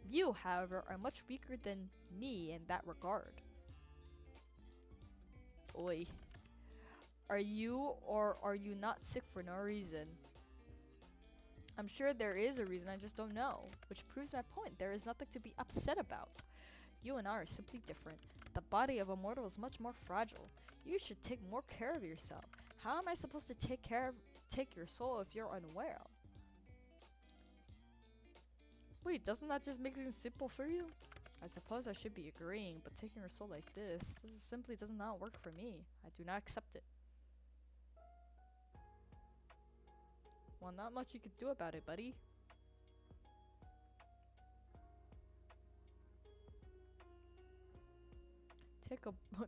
You, however, are much weaker than me in that regard. Oi. Are you or are you not sick for no reason? I'm sure there is a reason, I just don't know. Which proves my point, there is nothing to be upset about. You and I are simply different. The body of a mortal is much more fragile. You should take more care of yourself. How am I supposed to take your soul if you're unwell? Wait, doesn't that just make things simple for you? I suppose I should be agreeing, but taking your soul like this simply does not work for me. I do not accept it. Well, not much you could do about it, buddy.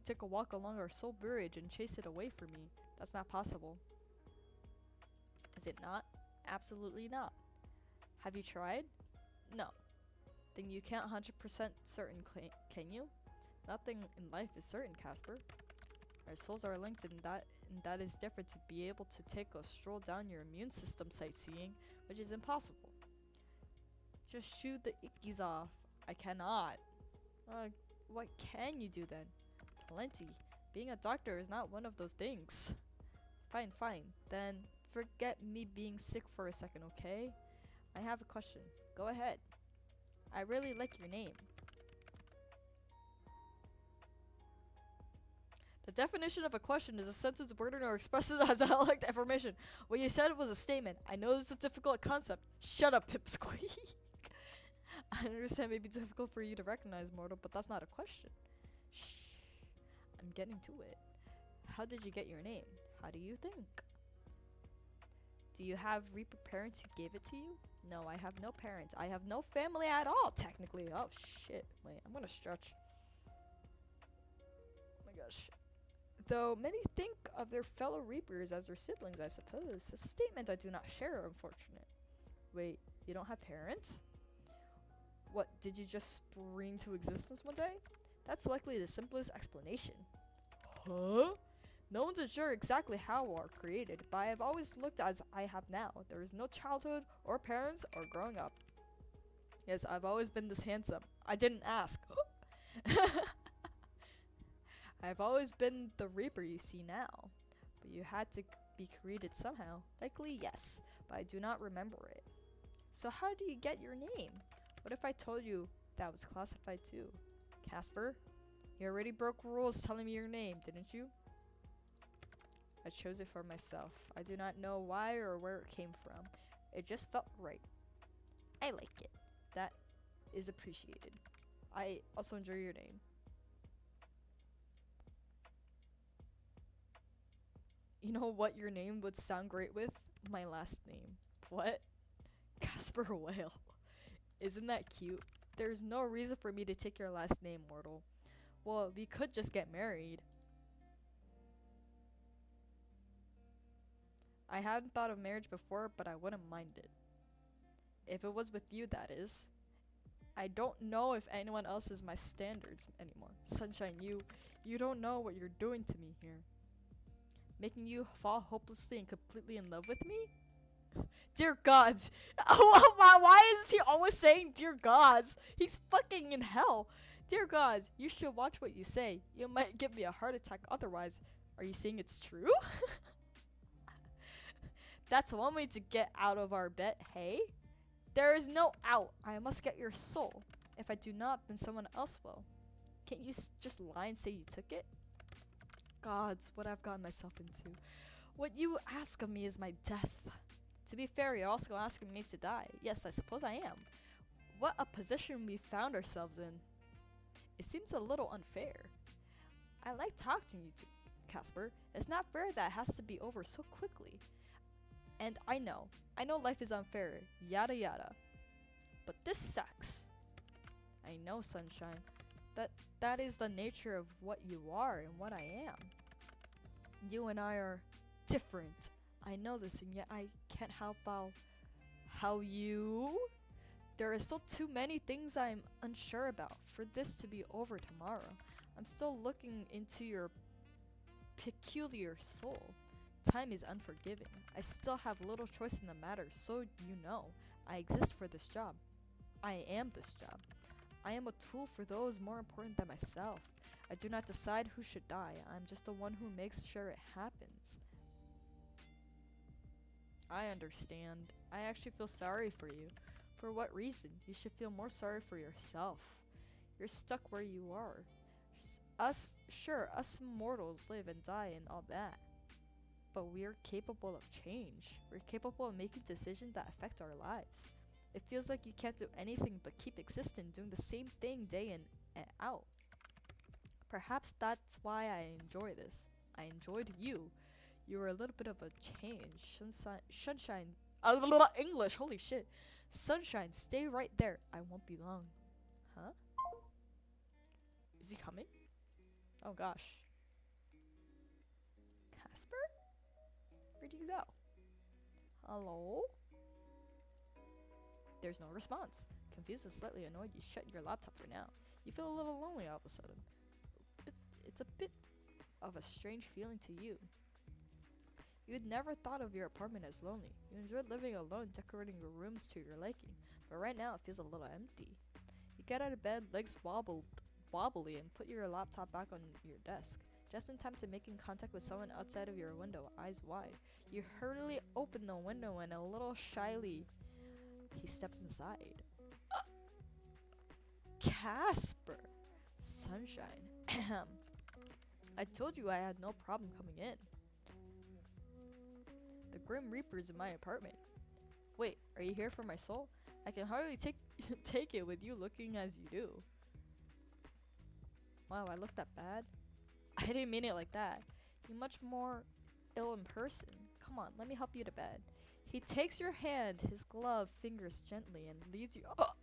Take a walk along our soul bridge and chase it away from me. That's not possible. Is it not? Absolutely not. Have you tried? No. Then you can't 100% certain can you? Nothing in life is certain, Casper. Our souls are linked and that is different to be able to take a stroll down your immune system sightseeing, which is impossible. Just shoot the ickies off. I cannot. What can you do then? Plenty. Being a doctor is not one of those things. Fine. Then forget me being sick for a second, okay? I have a question. Go ahead. I really like your name. The definition of a question is a sentence worded or expresses as I like the information. What you said was a statement. I know this is a difficult concept. Shut up, Pipsqueak. I understand it may be difficult for you to recognize, mortal, but that's not a question. Shh. I'm getting to it. How did you get your name? How do you think? Do you have Reaper parents who gave it to you? No, I have no parents. I have no family at all, technically. Oh, shit. Wait, I'm gonna stretch. Oh my gosh. Though many think of their fellow Reapers as their siblings, I suppose. A statement I do not share, unfortunate. Wait, you don't have parents? What, did you just spring to existence one day? That's likely the simplest explanation. Huh? No one's sure exactly how we are created, but I have always looked as I have now. There is no childhood, or parents, or growing up. Yes, I've always been this handsome. I didn't ask. I've always been the Reaper you see now. But you had to be created somehow. Likely, yes, but I do not remember it. So how do you get your name? What if I told you that was classified too? Casper, you already broke rules telling me your name, didn't you? I chose it for myself. I do not know why or where it came from. It just felt right. I like it. That is appreciated. I also enjoy your name. You know what your name would sound great with? My last name. What? Casper Whale. Isn't that cute? There's no reason for me to take your last name, mortal. Well, we could just get married. I hadn't thought of marriage before, but I wouldn't mind it. If it was with you, that is. I don't know if anyone else is my standards anymore. Sunshine, you don't know what you're doing to me here. Making you fall hopelessly and completely in love with me? Dear gods. Oh, why is he always saying dear gods? He's fucking in hell. Dear gods, you should watch what you say. You might give me a heart attack otherwise. Are you saying it's true? That's one way to get out of our bet, hey? There is no out. I must get your soul. If I do not, then someone else will. Can't you just lie and say you took it? Gods, what I've gotten myself into. What you ask of me is my death. To be fair, you're also asking me to die. Yes, I suppose I am. What a position we found ourselves in. It seems a little unfair. I like talking to you, Casper. It's not fair that it has to be over so quickly. And I know life is unfair, yada yada. But this sucks. I know, Sunshine. That is the nature of what you are and what I am. You and I are different. I know this, and yet I can't help how you... There are still too many things I'm unsure about for this to be over tomorrow. I'm still looking into your peculiar soul. Time is unforgiving. I still have little choice in the matter, so you know. I exist for this job. I am this job. I am a tool for those more important than myself. I do not decide who should die. I'm just the one who makes sure it happens. I understand. I actually feel sorry for you. For what reason? You should feel more sorry for yourself. You're stuck where you are. Us mortals live and die and all that. But we're capable of change. We're capable of making decisions that affect our lives. It feels like you can't do anything but keep existing, doing the same thing day in and out. Perhaps that's why I enjoy this. I enjoyed you. You were a little bit of a change. Sunshine. A little English, holy shit. Sunshine, stay right there. I won't be long. Huh? Is he coming? Oh gosh. Casper? Where'd he go? Hello? There's no response. Confused and slightly annoyed, you shut your laptop for now. You feel a little lonely all of a sudden. It's a bit of a strange feeling to you. You had never thought of your apartment as lonely. You enjoyed living alone, decorating your rooms to your liking, but right now it feels a little empty. You get out of bed, legs wobbly, and put your laptop back on your desk, just in time to making contact with someone outside of your window, eyes wide. You hurriedly open the window and a little shyly, he steps inside. Casper! Sunshine. I told you I had no problem coming in. The Grim Reaper's in my apartment. Wait, are you here for my soul? I can hardly take it with you looking as you do. Wow, I look that bad? I didn't mean it like that. You're much more ill in person. Come on, let me help you to bed. He takes your hand, his gloved fingers gently, and leads you. Oh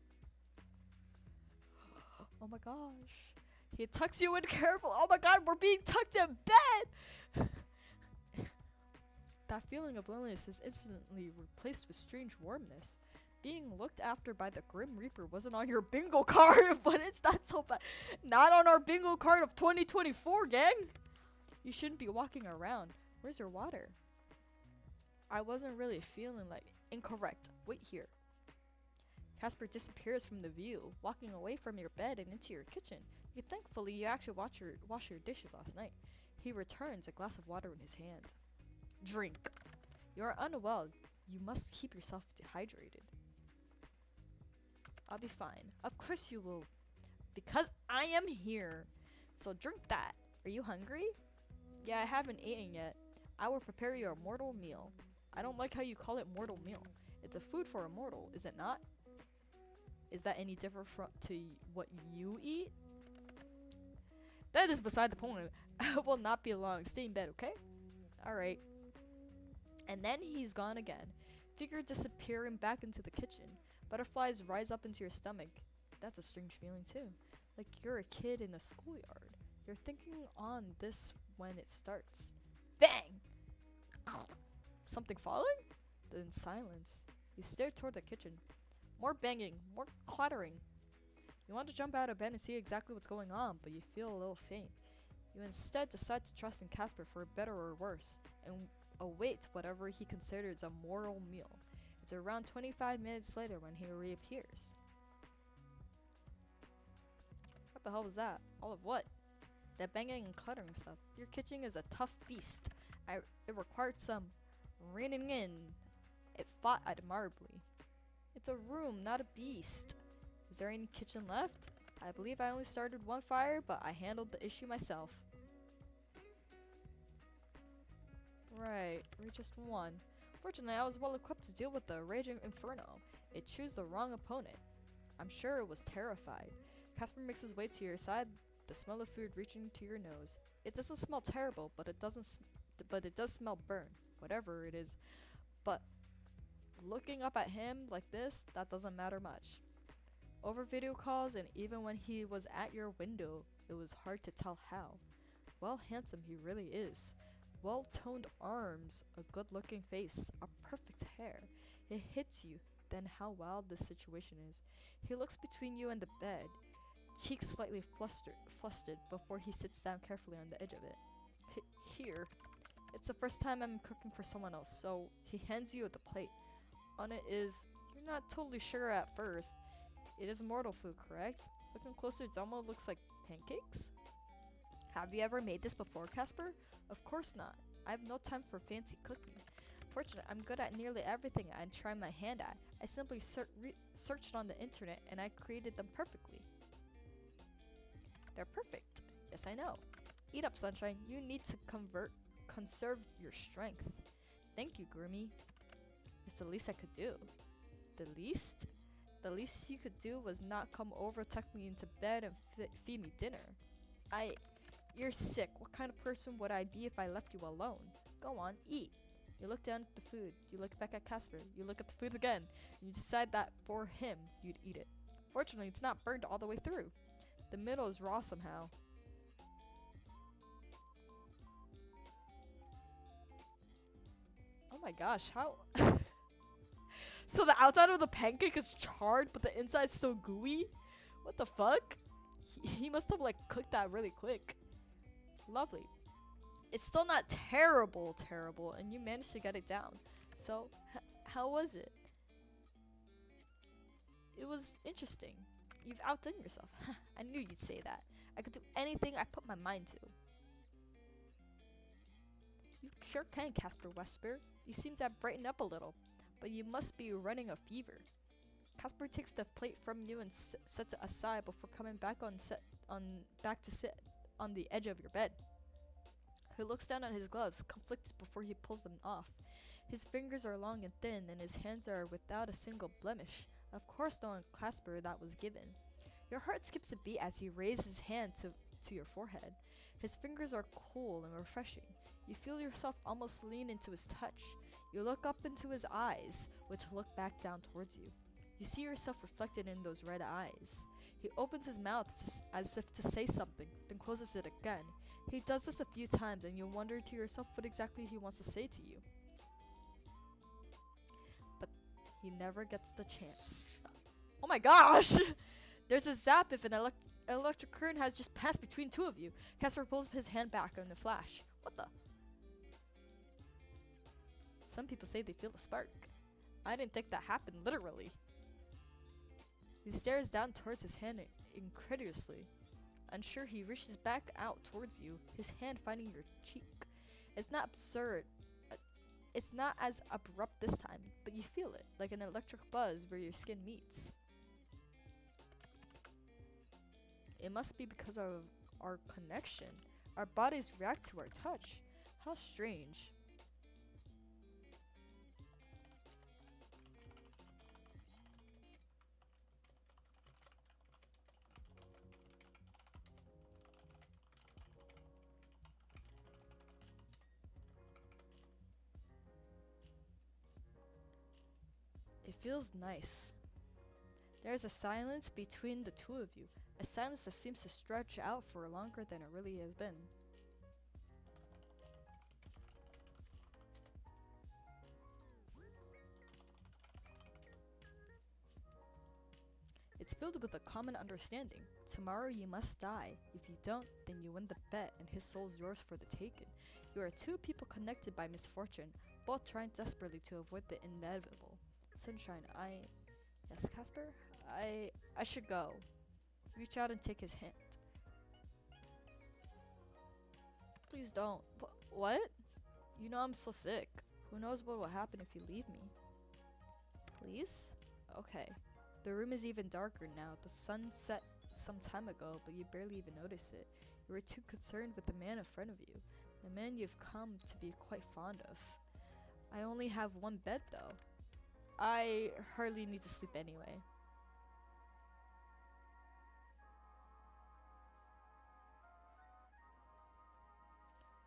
my gosh. He tucks you in careful. Oh my god, we're being tucked in bed! That feeling of loneliness is instantly replaced with strange warmness. Being looked after by the Grim Reaper wasn't on your bingo card, but it's not so bad. Not on our bingo card of 2024, gang! You shouldn't be walking around. Where's your water? I wasn't really feeling like incorrect. Wait here. Casper disappears from the view, walking away from your bed and into your kitchen. Thankfully, you actually wash your dishes last night. He returns, a glass of water in his hand. Drink. You are unwell. You must keep yourself dehydrated. I'll be fine. Of course you will. Because I am here. So drink that. Are you hungry? Yeah, I haven't eaten yet. I will prepare you a mortal meal. I don't like how you call it mortal meal. It's a food for a mortal, is it not? Is that any different to what you eat? That is beside the point. I will not be long. Stay in bed, okay? Alright. And then he's gone again. Figure disappearing back into the kitchen. Butterflies rise up into your stomach. That's a strange feeling too. Like you're a kid in a schoolyard. You're thinking on this when it starts. Bang! Something falling? Then silence. You stare toward the kitchen. More banging, more clattering. You want to jump out of bed and see exactly what's going on, but you feel a little faint. You instead decide to trust in Casper for better or worse, and await whatever he considers a mortal meal. It's around 25 minutes later when he reappears. What the hell was that? All of what? That banging and cluttering stuff. Your kitchen is a tough beast. It required some reining in. It fought admirably. It's a room, not a beast. Is there any kitchen left? I believe I only started one fire, but I handled the issue myself. Right, we're just one. Fortunately, I was well equipped to deal with the raging inferno. It chose the wrong opponent. I'm sure it was terrified. Casper makes his way to your side, the smell of food reaching to your nose. It doesn't smell terrible, but it does smell burnt, whatever it is. But looking up at him like this, that doesn't matter much. Over video calls and even when he was at your window, it was hard to tell how. Well, handsome he really is. Well-toned arms, a good-looking face, a perfect hair. It hits you, then how wild this situation is. He looks between you and the bed, cheeks slightly flustered before he sits down carefully on the edge of it. Here. It's the first time I'm cooking for someone else, so he hands you the plate. On it is, you're not totally sure at first. It is mortal food, correct? Looking closer, it almost looks like pancakes? Have you ever made this before, Casper? Of course not. I have no time for fancy cooking. Fortunately, I'm good at nearly everything I try my hand at. I simply searched on the internet and I created them perfectly. They're perfect. Yes, I know. Eat up, Sunshine. You need to conserve your strength. Thank you, Grimmy. It's the least I could do. The least? The least you could do was not come over, tuck me into bed, and feed me dinner. You're sick. What kind of person would I be if I left you alone? Go on, eat. You look down at the food. You look back at Casper. You look at the food again. And you decide that for him, you'd eat it. Fortunately, it's not burned all the way through. The middle is raw somehow. Oh my gosh, how? So the outside of the pancake is charred, but the inside's so gooey? What the fuck? He must have like cooked that really quick. Lovely. It's still not terrible, and you managed to get it down. So, how was it? It was interesting. You've outdone yourself. I knew you'd say that. I could do anything I put my mind to. You sure can, Casper Wesper. You seem to have brightened up a little, but you must be running a fever. Casper takes the plate from you and sets it aside before coming back back to sit on the edge of your bed. He looks down at his gloves, conflicted before he pulls them off. His fingers are long and thin, and his hands are without a single blemish. Of course, knowing Casper that was given. Your heart skips a beat as he raises his hand to your forehead. His fingers are cool and refreshing. You feel yourself almost lean into his touch. You look up into his eyes, which look back down towards you. You see yourself reflected in those red eyes. He opens his mouth as if to say something, then closes it again. He does this a few times, and you wonder to yourself what exactly he wants to say to you. But he never gets the chance. Oh my gosh! There's a zap if an electric current has just passed between two of you. Casper pulls his hand back in a flash. What the? Some people say they feel a spark. I didn't think that happened literally. He stares down towards his hand incredulously. Unsure, he reaches back out towards you, his hand finding your cheek. It's not absurd. It's not as abrupt this time, but you feel it, like an electric buzz where your skin meets. It must be because of our connection. Our bodies react to our touch. How strange. It feels nice. There is a silence between the two of you, a silence that seems to stretch out for longer than it really has been. It's filled with a common understanding. Tomorrow you must die. If you don't, then you win the bet and his soul is yours for the taking. You are two people connected by misfortune, both trying desperately to avoid the inevitable. Sunshine, Yes, Casper? I should go. Reach out and take his hand. Please don't. What? You know I'm so sick. Who knows what will happen if you leave me? Please? Okay. The room is even darker now. The sun set some time ago, but you barely even notice it. You were too concerned with the man in front of you. The man you've come to be quite fond of. I only have one bed though. I hardly need to sleep anyway.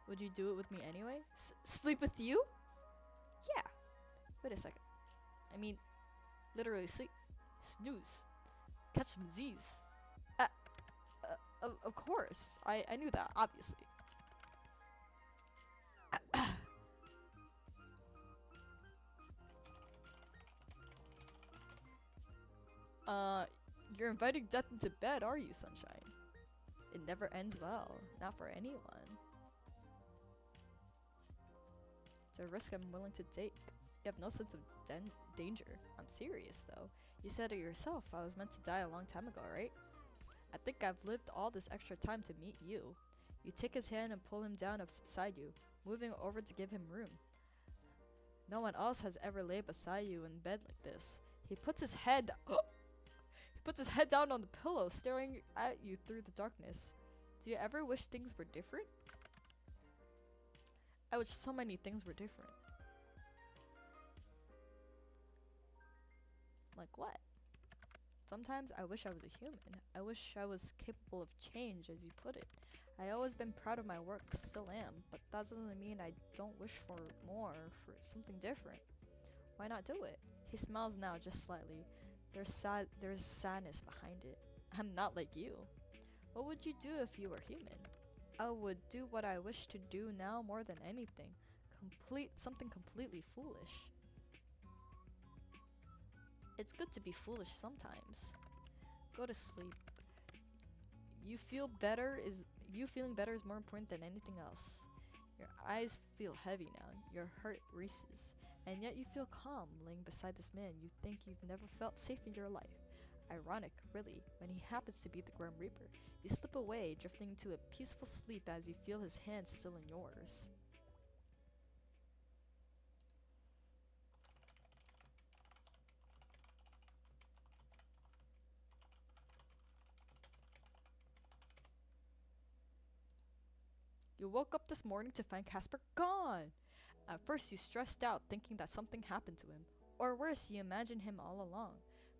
Would you do it with me anyway? Sleep with you? Yeah. Wait a second. I mean, literally sleep. Snooze. Catch some Z's. Of course. I knew that, obviously. You're inviting death into bed, are you, Sunshine? It never ends well. Not for anyone. a risk I'm willing to take. You have no sense of danger. I'm serious, though. You said it yourself. I was meant to die a long time ago, right? I think I've lived all this extra time to meet you. You take his hand and pull him down beside you, moving over to give him room. No one else has ever laid beside you in bed like this. He puts his head down on the pillow, staring at you through the darkness. Do you ever wish things were different? I wish so many things were different. Like what? Sometimes I wish I was a human. I wish I was capable of change, as you put it. I always been proud of my work, still am, but that doesn't mean I don't wish for more, for something different. Why not do it? He smiles now, just slightly. There's sadness behind it. I'm not like you. What would you do if you were human? I would do what I wish to do now more than anything. Something completely foolish. It's good to be foolish sometimes. Go to sleep. You feeling better is more important than anything else. Your eyes feel heavy now. Your heart races. And yet you feel calm laying beside this man you think you've never felt safe in your life. Ironic, really, when he happens to be the Grim Reaper. You slip away, drifting into a peaceful sleep as you feel his hand still in yours. You woke up this morning to find Casper gone. At first you stressed out thinking that something happened to him. Or worse, you imagined him all along.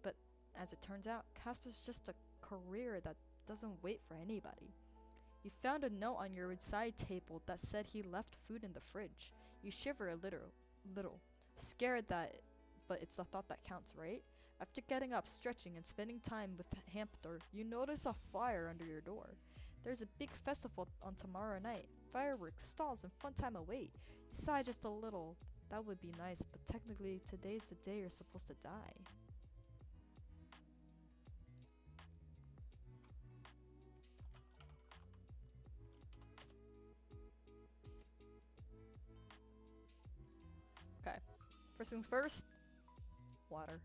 But as it turns out, Casper's just a career that doesn't wait for anybody. You found a note on your side table that said he left food in the fridge. You shiver a little, scared but it's the thought that counts, right? After getting up, stretching, and spending time with Hamster, you notice a fire under your door. There's a big festival on tomorrow night. Fireworks, stalls, and fun time await. You sigh just a little. That would be nice, but technically today's the day you're supposed to die. Okay. First things first. Water.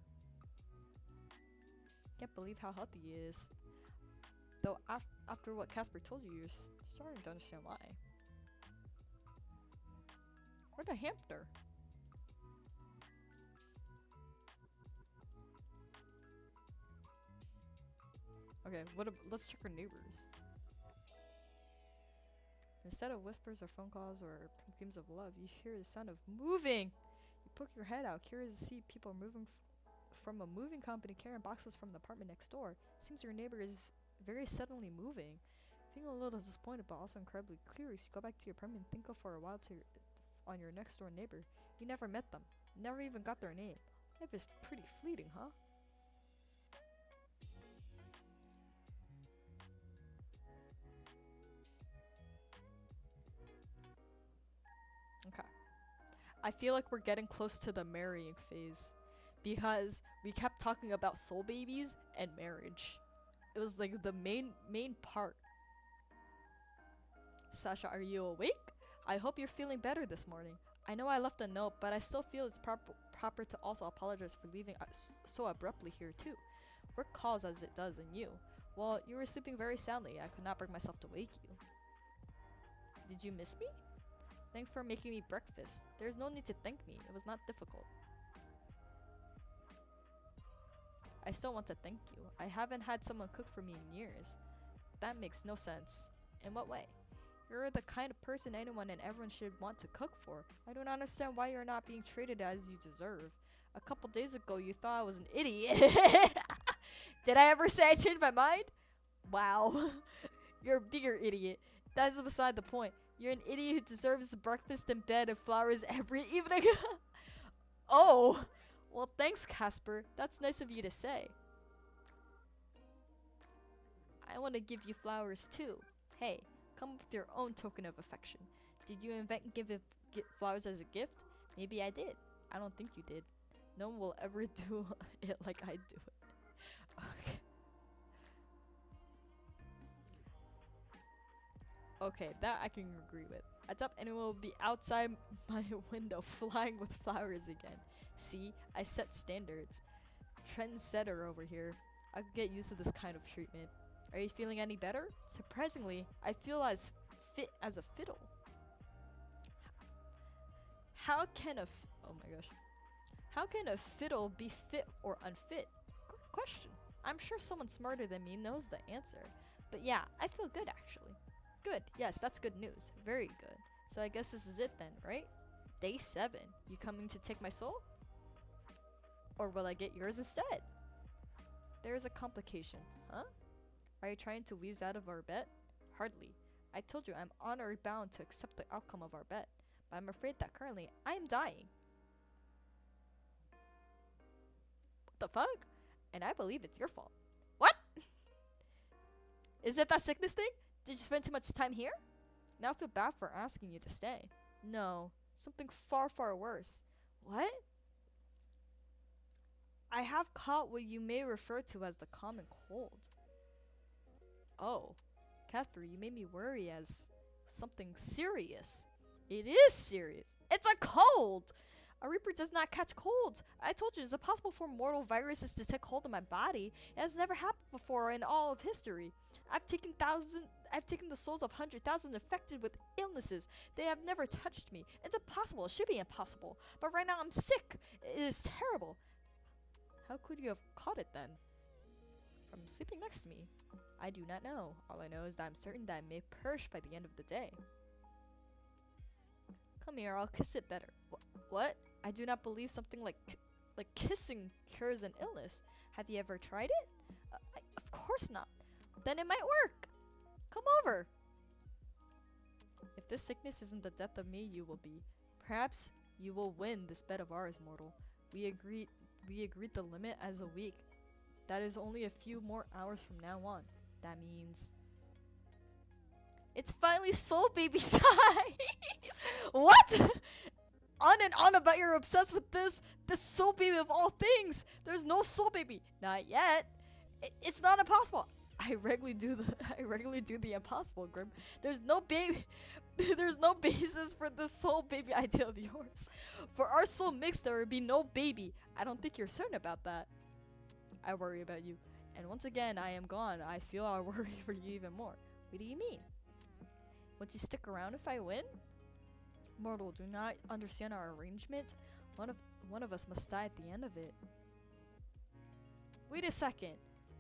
Can't believe how healthy he is. Though after what Casper told you, you're starting to understand why. Where's the hamster? Okay, let's check our neighbors. Instead of whispers or phone calls or screams of love, you hear the sound of moving. You poke your head out, curious to see people moving from a moving company carrying boxes from the apartment next door. Seems your neighbor is very suddenly moving. Feeling a little disappointed but also incredibly curious, you go back to your apartment and think of for a while on your next door neighbor. You never met them, never even got their name. Life is pretty fleeting, huh? Okay. I feel like we're getting close to the marrying phase because we kept talking about soul babies and marriage. It was like the main part. Sasha, are you awake? I hope you're feeling better this morning. I know I left a note, but I still feel it's proper to also apologize for leaving so abruptly here too. Work calls as it does in you. Well, you were sleeping very soundly. I could not bring myself to wake you. Did you miss me? Thanks for making me breakfast. There's no need to thank me. It was not difficult. I still want to thank you. I haven't had someone cook for me in years. That makes no sense. In what way? You're the kind of person anyone and everyone should want to cook for. I don't understand why you're not being treated as you deserve. A couple days ago, you thought I was an idiot. Did I ever say I changed my mind? Wow. You're a bigger idiot. That's beside the point. You're an idiot who deserves breakfast in bed and flowers every evening. Oh. Well, thanks, Casper. That's nice of you to say. I want to give you flowers too. Hey, come with your own token of affection. Did you invent get flowers as a gift? Maybe I did. I don't think you did. No one will ever do it like I do it. Okay. Okay, that I can agree with. It's up and it will be outside my window flying with flowers again. See, I set standards. Trendsetter over here. I could get used to this kind of treatment. Are you feeling any better? Surprisingly, I feel as fit as a fiddle. How can oh my gosh. How can a fiddle be fit or unfit? Good question. I'm sure someone smarter than me knows the answer. But yeah, I feel good actually. Good. Yes, that's good news. Very good. So I guess this is it then, right? Day 7. You coming to take my soul? Or will I get yours instead? There is a complication. Huh? Are you trying to wheeze out of our bet? Hardly. I told you I'm honored bound to accept the outcome of our bet. But I'm afraid that currently I am dying. What the fuck? And I believe it's your fault. What? Is it that sickness thing? Did you spend too much time here? Now I feel bad for asking you to stay. No, something far, far worse. What? I have caught what you may refer to as the common cold. Oh, Casper, you made me worry as something serious. It is serious. It's a cold! A Reaper does not catch colds. I told you it's impossible for mortal viruses to take hold of my body. It has never happened before in all of history. I've taken the souls of 100,000 infected with illnesses. They have never touched me. It's impossible. It should be impossible. But right now I'm sick. It is terrible. How could you have caught it then? From sleeping next to me. I do not know. All I know is that I'm certain that I may perish by the end of the day. Come here, I'll kiss it better. What? I do not believe something like kissing cures an illness. Have you ever tried it? Of course not. Then it might work. Come over. If this sickness isn't the death of me, you will be. Perhaps you will win this bet of ours, mortal. We agreed the limit as a week. That is only a few more hours from now on. That means it's finally Soul Baby time. What? On and on about you're obsessed with this Soul Baby of all things. There's no Soul Baby. Not yet. It's not impossible. I regularly do the impossible, Grim. There's no baby. There's no basis for this Soul Baby idea of yours. For our soul mix, there would be no baby. I don't think you're certain about that. I worry about you. And once again, I am gone. I feel I worry for you even more. What do you mean? Would you stick around if I win? Mortal, do not understand our arrangement. One of us must die at the end of it. Wait a second.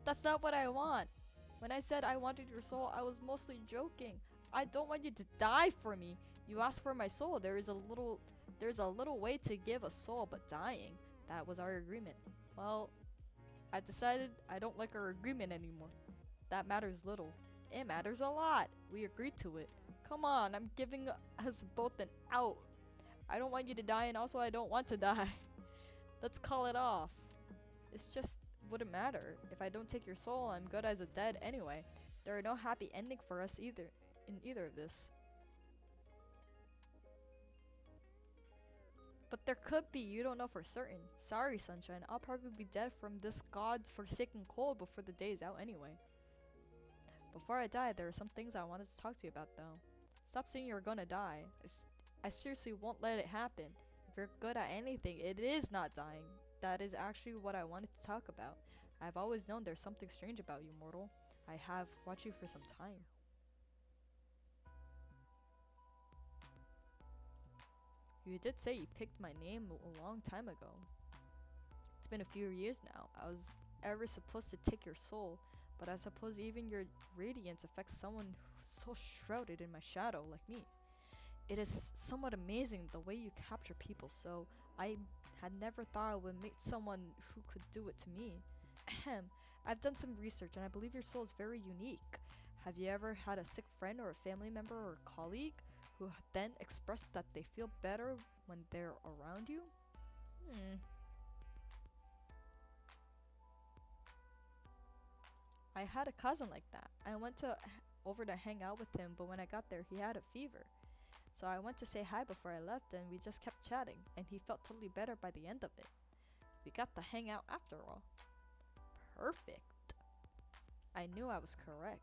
That's not what I want. When I said I wanted your soul, I was mostly joking. I don't want you to die for me. You asked for my soul. There's a little way to give a soul, but dying. That was our agreement. Well, I've decided I don't like our agreement anymore. That matters little. It matters a lot. We agreed to it. Come on, I'm giving us both an out. I don't want you to die, and also I don't want to die. Let's call it off. It's just wouldn't matter. If I don't take your soul, I'm good as a dead anyway. There are no happy ending for us in either of this. But there could be, you don't know for certain. Sorry, Sunshine, I'll probably be dead from this god's forsaken cold before the day is out anyway. Before I die, there are some things I wanted to talk to you about though. Stop saying you're gonna die. I seriously won't let it happen. If you're good at anything, it is not dying. That is actually what I wanted to talk about. I've always known there's something strange about you, mortal. I have watched you for some time. You did say you picked my name a long time ago. It's been a few years now. I was ever supposed to take your soul, but I suppose even your radiance affects someone so shrouded in my shadow like me. It is somewhat amazing the way you capture people, so I had never thought I would meet someone who could do it to me. Ahem. I've done some research and I believe your soul is very unique. Have you ever had a sick friend or a family member or a colleague who then expressed that they feel better when they're around you? I had a cousin like that. I went over to hang out with him, but when I got there, he had a fever. So I went to say hi before I left, and we just kept chatting, and he felt totally better by the end of it. We got to hang out after all. Perfect. I knew I was correct.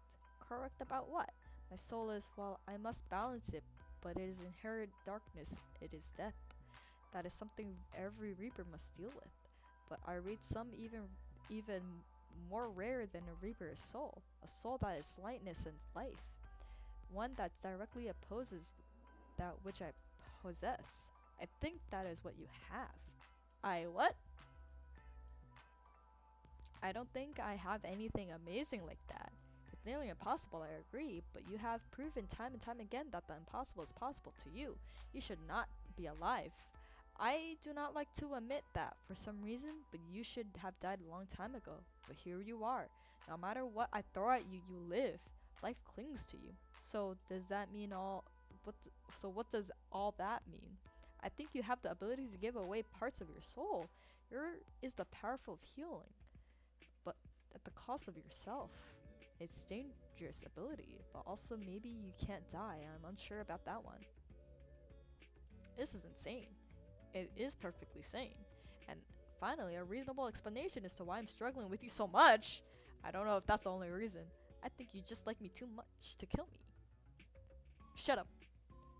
Correct about what? My soul is, well, I must balance it, but it is inherent darkness, it is death. That is something every reaper must deal with. But I read some even more rare than a reaper's soul, a soul that is lightness and life, one that directly opposes that which I possess. I think that is what you have. I what? I don't think I have anything amazing like that. It's nearly impossible, I agree, but you have proven time and time again that the impossible is possible to you. You should not be alive. I do not like to admit that for some reason, but you should have died a long time ago. But here you are. No matter what I throw at you, you live. Life clings to you. So does that mean all? What does all that mean? I think you have the ability to give away parts of your soul. Your is the powerful of healing, but at the cost of yourself. It's dangerous ability, but also maybe you can't die. I'm unsure about that one. This is insane. It is perfectly sane. And finally, a reasonable explanation as to why I'm struggling with you so much. I don't know if that's the only reason. I think you just like me too much to kill me. Shut up.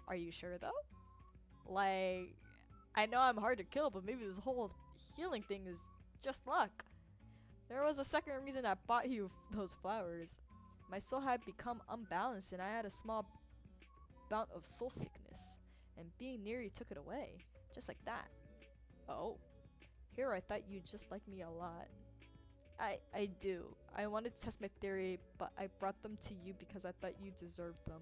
Are you sure though? Like, I know I'm hard to kill, but maybe this whole healing thing is just luck. There was a second reason I bought you those flowers. My soul had become unbalanced and I had a small bout of soul sickness. And being near you took it away. Just like that. Oh. Here I thought you just liked me a lot. I do. I wanted to test my theory, but I brought them to you because I thought you deserved them.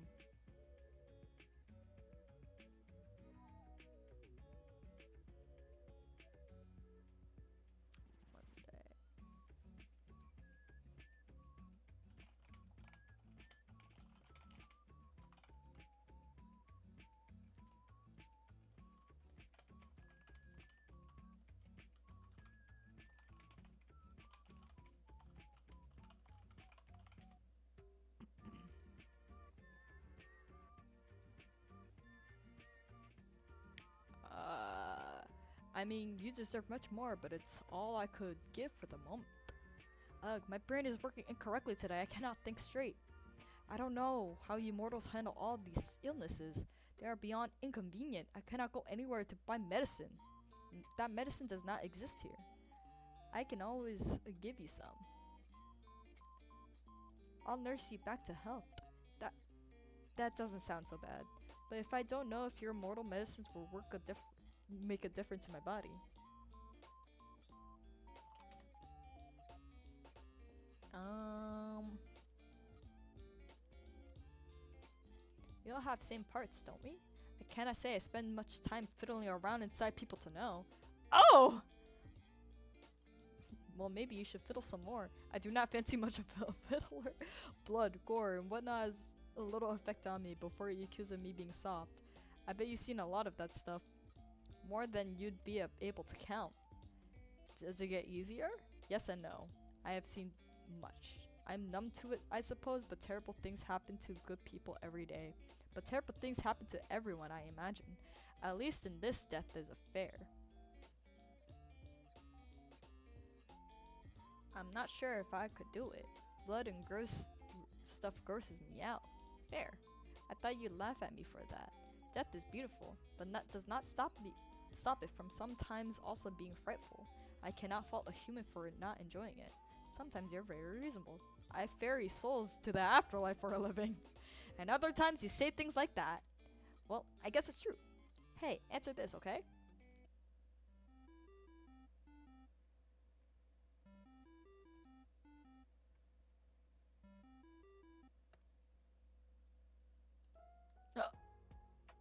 I mean, you deserve much more, but it's all I could give for the moment. Ugh, my brain is working incorrectly today. I cannot think straight. I don't know how you mortals handle all these illnesses. They are beyond inconvenient. I cannot go anywhere to buy medicine. That medicine does not exist here. I can always give you some. I'll nurse you back to health. That that doesn't sound so bad. But if I don't know if your mortal medicines will make a difference in my body. We all have same parts, don't we? I cannot say I spend much time fiddling around inside people to know. Oh! Well, maybe you should fiddle some more. I do not fancy much of a fiddler. Blood, gore, and whatnot has a little effect on me before you accuse of me being soft. I bet you've seen a lot of that stuff. More than you'd be able to count. Does it get easier? Yes and no. I have seen much. I'm numb to it, I suppose, but terrible things happen to good people every day. But terrible things happen to everyone, I imagine. At least in this death is a fair. I'm not sure if I could do it. Blood and gross stuff grosses me out. Fair. I thought you'd laugh at me for that. Death is beautiful, but does not stop it from sometimes also being frightful. I cannot fault a human for not enjoying it. Sometimes you're very reasonable. I ferry souls to the afterlife for a living. And other times you say things like that. Well, I guess it's true. Hey, answer this, okay?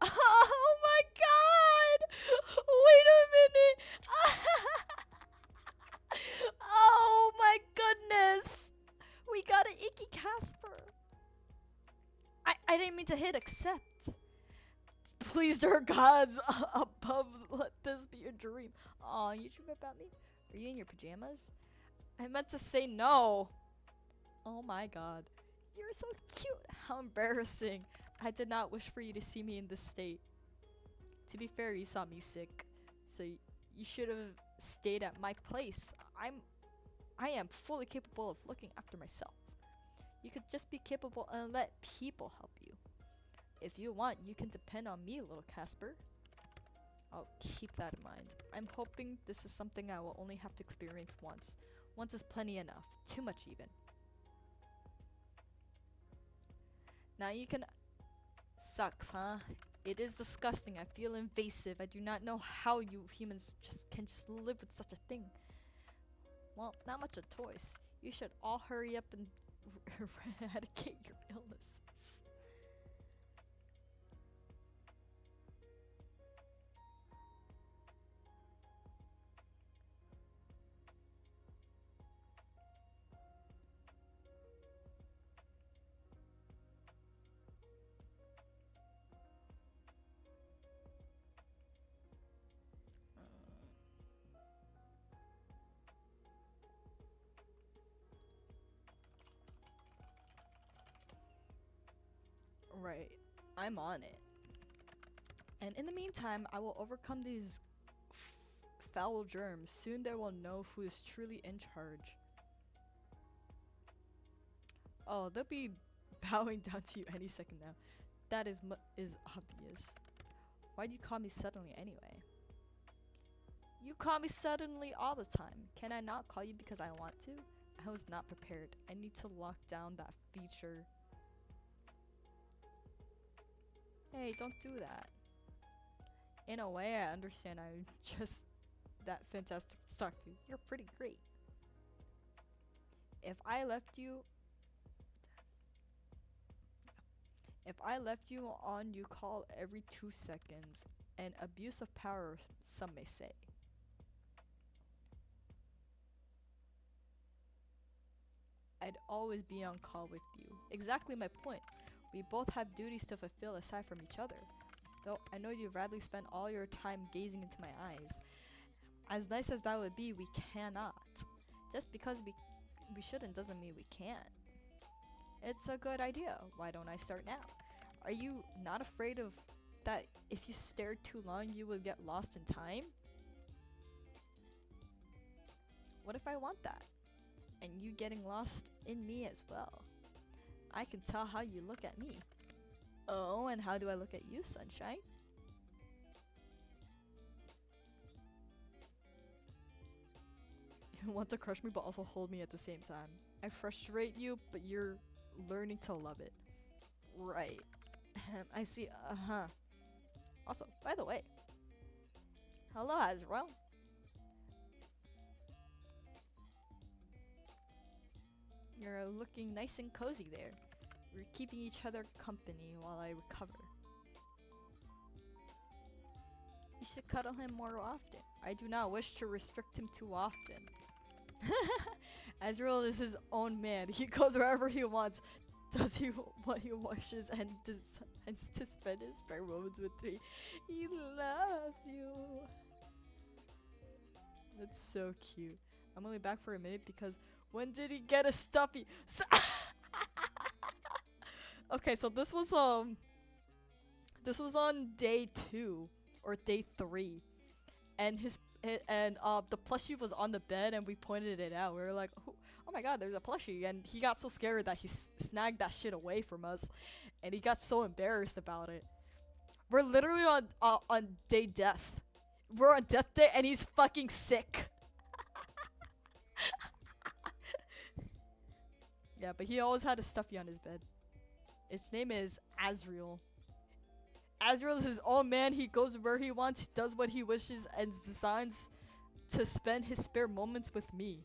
Oh my god! Wait a minute! Oh my goodness! We got an icky Casper. I didn't mean to hit accept. Please, dear gods above, let this be a dream. Aw, you dream about me? Are you in your pajamas? I meant to say no. Oh my god. You're so cute. How embarrassing. I did not wish for you to see me in this state. To be fair, you saw me sick. So you should have stayed at my place. I am fully capable of looking after myself. You could just be capable and let people help you. If you want, you can depend on me, little Casper. I'll keep that in mind. I'm hoping this is something I will only have to experience once. Once is plenty enough. Too much even. Now you can... Sucks, huh? It is disgusting. I feel invasive. I do not know how you humans can live with such a thing. Well, not much of choice. You should all hurry up and eradicate your illnesses. Right. I'm on it. And in the meantime, I will overcome these foul germs. Soon they will know who is truly in charge. Oh, they'll be bowing down to you any second now. That is obvious. Why do you call me suddenly anyway? You call me suddenly all the time. Can I not call you because I want to? I was not prepared. I need to lock down that feature. Hey, don't do that. In a way, I understand I'm just that fantastic to talk to. You're pretty great. If I left you on you call every 2 seconds, an abuse of power, some may say. I'd always be on call with you. Exactly my point. We both have duties to fulfill aside from each other. Though I know you'd rather spend all your time gazing into my eyes. As nice as that would be, we cannot. Just because we shouldn't doesn't mean we can't. It's a good idea. Why don't I start now? Are you not afraid of that if you stared too long you would get lost in time? What if I want that? And you getting lost in me as well? I can tell how you look at me. Oh, and how do I look at you, sunshine? You want to crush me but also hold me at the same time. I frustrate you, but you're learning to love it. Right. I see. Uh-huh. Also, by the way. Hello, Azrael. You're looking nice and cozy there. We're keeping each other company while I recover. You should cuddle him more often. I do not wish to restrict him too often. Azrael is his own man. He goes wherever he wants, does what he wishes, and decides to spend his spare moments with me. He loves you. That's so cute. I'm only back for a minute because when did he get a stuffy? Okay, so this was on day 2 or day 3, and the plushie was on the bed, and we pointed it out. We were like, oh my god, there's a plushie, and he got so scared that he snagged that shit away from us, and he got so embarrassed about it. We're literally on day death. We're on death day, and he's fucking sick. Yeah, but he always had a stuffy on his bed. Its name is Azrael. Azrael is his own man. He goes where he wants, does what he wishes, and designs to spend his spare moments with me.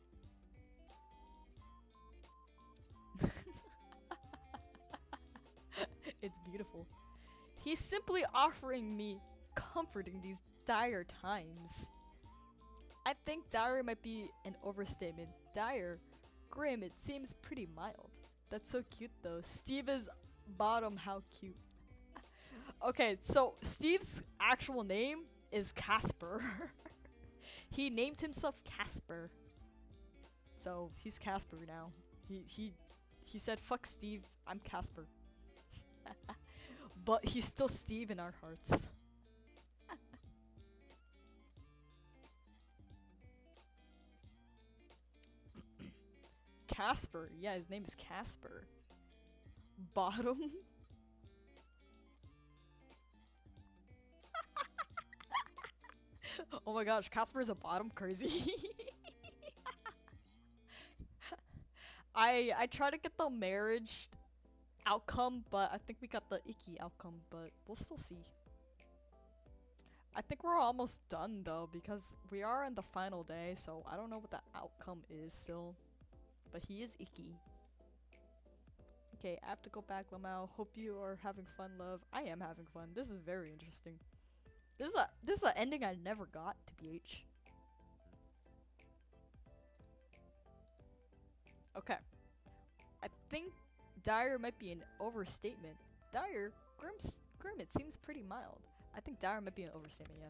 It's beautiful. He's simply offering me comfort in these dire times. I think dire might be an overstatement. Dire, grim, it seems pretty mild. That's so cute though. Steve is bottom, how cute. Okay, so Steve's actual name is Casper. He named himself Casper. So he's Casper now. He said, fuck Steve, I'm Casper. But he's still Steve in our hearts. Casper, yeah, his name is Casper. Bottom? Oh my gosh, Casper's a bottom crazy. I tried to get the marriage outcome, but I think we got the icky outcome, but we'll still see. I think we're almost done though, because we are in the final day, so I don't know what the outcome is still. But he is icky. Okay, I have to go back, Lamau. Hope you are having fun, love. I am having fun. This is very interesting. This is an ending I never got, to BH. Okay. I think dire might be an overstatement. Dire? Grim, it seems pretty mild. I think dire might be an overstatement, yeah.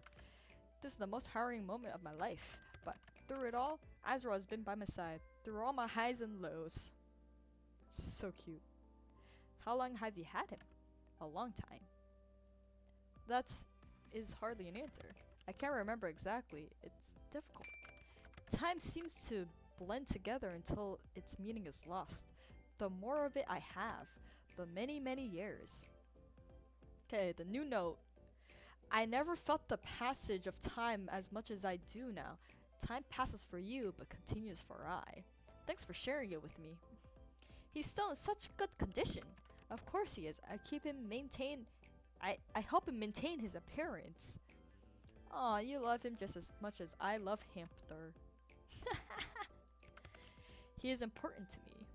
This is the most harrowing moment of my life. But through it all, Azrael has been by my side. Through all my highs and lows. So cute. How long have you had him? A long time. That is hardly an answer. I can't remember exactly. It's difficult. Time seems to blend together until its meaning is lost. The more of it I have, the many, many years. Okay, the new note. I never felt the passage of time as much as I do now. Time passes for you, but continues for I. Thanks for sharing it with me. He's still in such good condition. Of course he is. I help him maintain his appearance. Aw, you love him just as much as I love Hamster. He is important to me.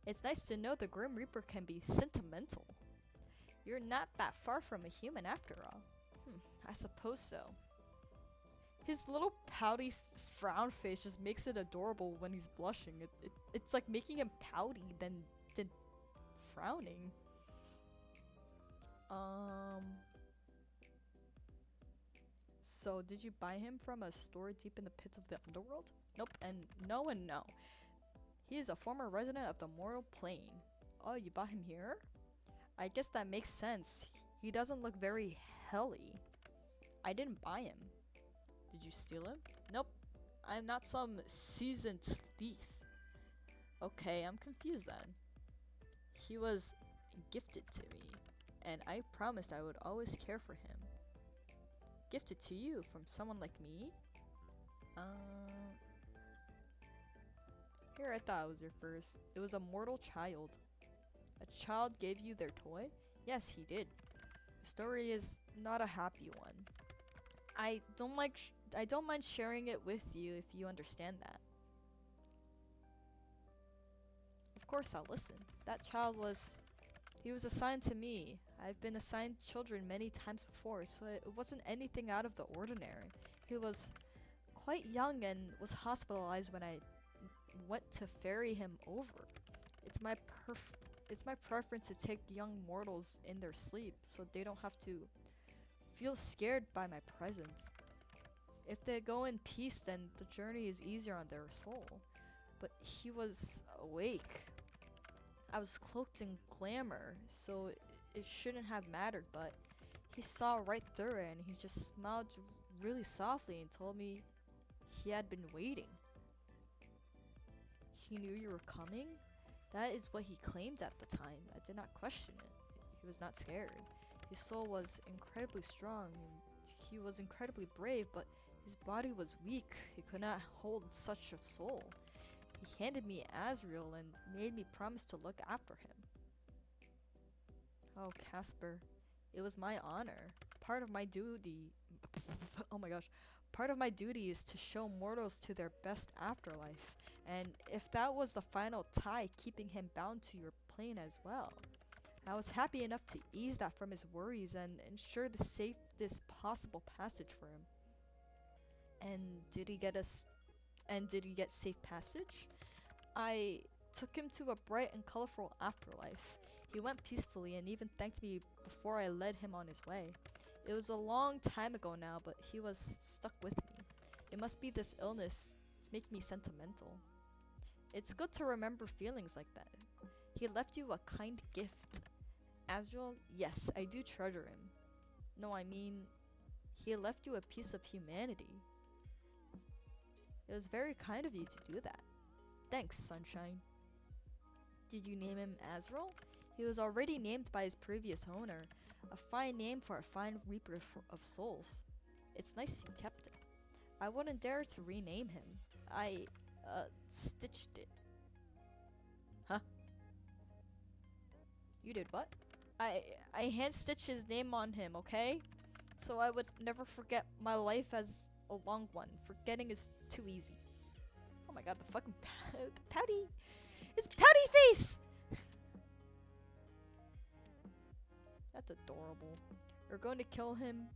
It's nice to know the Grim Reaper can be sentimental. You're not that far from a human after all. I suppose so. His little pouty frown face just makes it adorable when he's blushing. It's like making him pouty than frowning. So did you buy him from a store deep in the pits of the underworld? Nope, and no and no. He is a former resident of the mortal plane. Oh, you bought him here? I guess that makes sense. He doesn't look very helly. I didn't buy him. Did you steal him? Nope. I'm not some seasoned thief. Okay, I'm confused then. He was gifted to me, and I promised I would always care for him. Gifted to you from someone like me? Here I thought it was your first. It was a mortal child. A child gave you their toy? Yes, he did. The story is not a happy one. I don't mind sharing it with you if you understand that. Of course I'll listen. That child he was assigned to me. I've been assigned children many times before, so it wasn't anything out of the ordinary. He was quite young and was hospitalized when I went to ferry him over. It's my preference to take young mortals in their sleep so they don't have to feel scared by my presence. If they go in peace, then the journey is easier on their soul. But he was awake. I was cloaked in glamour, so it shouldn't have mattered, but he saw right through it and he just smiled really softly and told me he had been waiting. He knew you were coming? That is what he claimed at the time. I did not question it. He was not scared. His soul was incredibly strong and he was incredibly brave, but his body was weak. He could not hold such a soul. He handed me Azrael and made me promise to look after him. Oh, Casper, it was my honor. Part of my duty oh my gosh. Part of my duty is to show mortals to their best afterlife. And if that was the final tie keeping him bound to your plane as well, I was happy enough to ease that from his worries and ensure the safest possible passage for him. And did he get safe passage? I took him to a bright and colorful afterlife. He went peacefully and even thanked me before I led him on his way. It was a long time ago now, but he was stuck with me. It must be this illness. It's making me sentimental. It's good to remember feelings like that. He left you a kind gift. Azrael, yes, I do treasure him. No, I mean, he left you a piece of humanity. It was very kind of you to do that. Thanks, Sunshine. Did you name him Azrael? He was already named by his previous owner. A fine name for a fine reaper of souls. It's nice you kept it. I wouldn't dare to rename him. I, stitched it. Huh? You did what? I hand-stitched his name on him, okay? So I would never forget my life as a long one. Forgetting is too easy. Oh my god, the fucking pouty! His pouty face! That's adorable. You're going to kill him.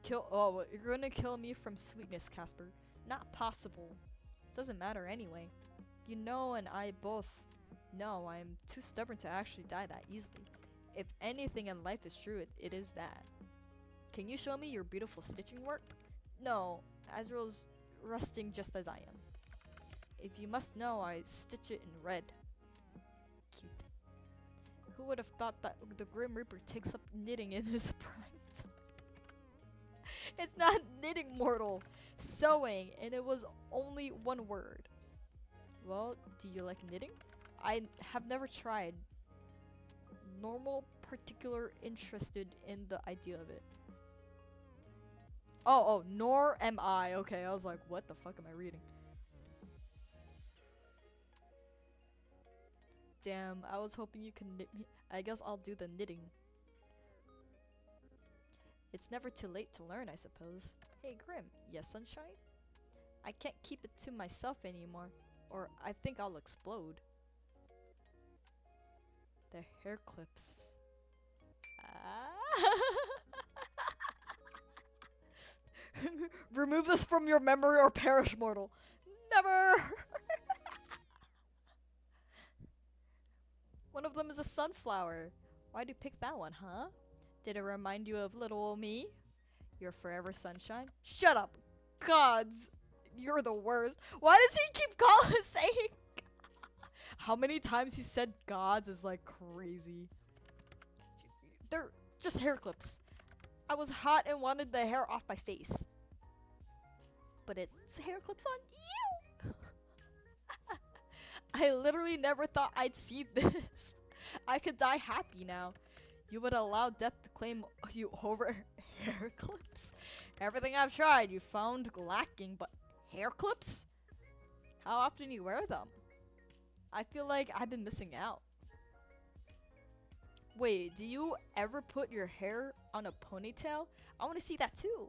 You're going to kill me from sweetness, Casper. Not possible. Doesn't matter anyway. You know, and I both know I'm too stubborn to actually die that easily. If anything in life is true, it is that. Can you show me your beautiful stitching work? No, Azrael's resting just as I am. If you must know, I stitch it in red. Cute. Who would have thought that the Grim Reaper takes up knitting in his prime? It's not knitting, mortal. Sewing, and it was only one word. Well, do you like knitting? I have never tried. Normal, particular, interested in the idea of it. Oh, nor am I. Okay, I was like, what the fuck am I reading? Damn, I was hoping you could knit me. I guess I'll do the knitting. It's never too late to learn, I suppose. Hey, Grim. Yes, Sunshine? I can't keep it to myself anymore, or I think I'll explode. The hair clips. Remove this from your memory or perish, mortal. Never! One of them is a sunflower. Why'd you pick that one, huh? Did it remind you of little old me? Your forever sunshine? Shut up! Gods! You're the worst. Why does he keep saying how many times he said gods is like crazy. They're just hair clips. I was hot and wanted the hair off my face. But it's hair clips on you! I literally never thought I'd see this. I could die happy now. You would allow death to claim you over hair clips? Everything I've tried you found lacking, but hair clips? How often do you wear them? I feel like I've been missing out. Wait, do you ever put your hair on a ponytail? I want to see that too.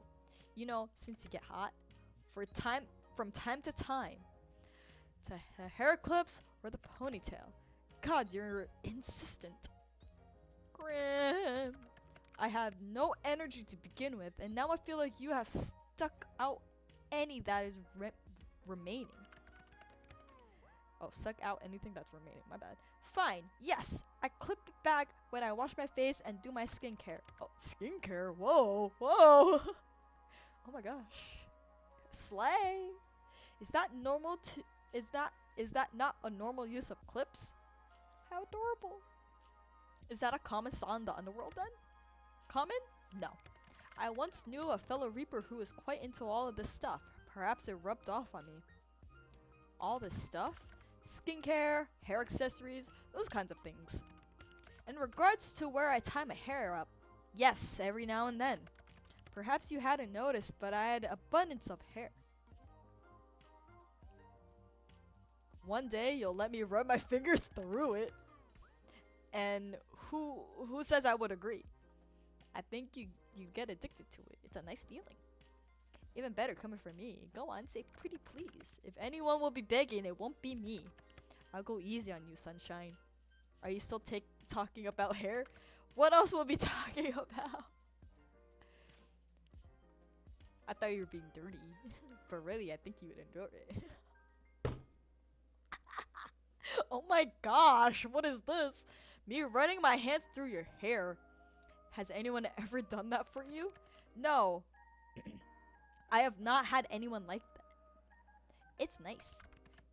You know, since you get hot. From time to time. To hair clips or the ponytail. God, you're insistent. Grim. I have no energy to begin with, and now I feel like you have stuck out any that is remaining. Oh, suck out anything that's remaining. My bad. Fine. Yes, I clip it back when I wash my face and do my skincare. Oh, skincare? Whoa, whoa. Oh my gosh. Slay. Is that normal to? Is that not a normal use of clips? How adorable. Is that a common saw in the underworld then? Common? No. I once knew a fellow Reaper who was quite into all of this stuff. Perhaps it rubbed off on me. All this stuff? Skincare, hair accessories, those kinds of things. In regards to where I tie my hair up, yes, every now and then. Perhaps you hadn't noticed, but I had abundance of hair. One day you'll let me run my fingers through it. And who says I would agree? I think you get addicted to it. It's a nice feeling. Even better coming from me. Go on, say pretty please. If anyone will be begging, it won't be me. I'll go easy on you, Sunshine. Are you still talking about hair? What else will we be talking about? I thought you were being dirty. But really, I think you would enjoy it. Oh my gosh, what is this? Me running my hands through your hair. Has anyone ever done that for you? No. I have not had anyone like that. It's nice.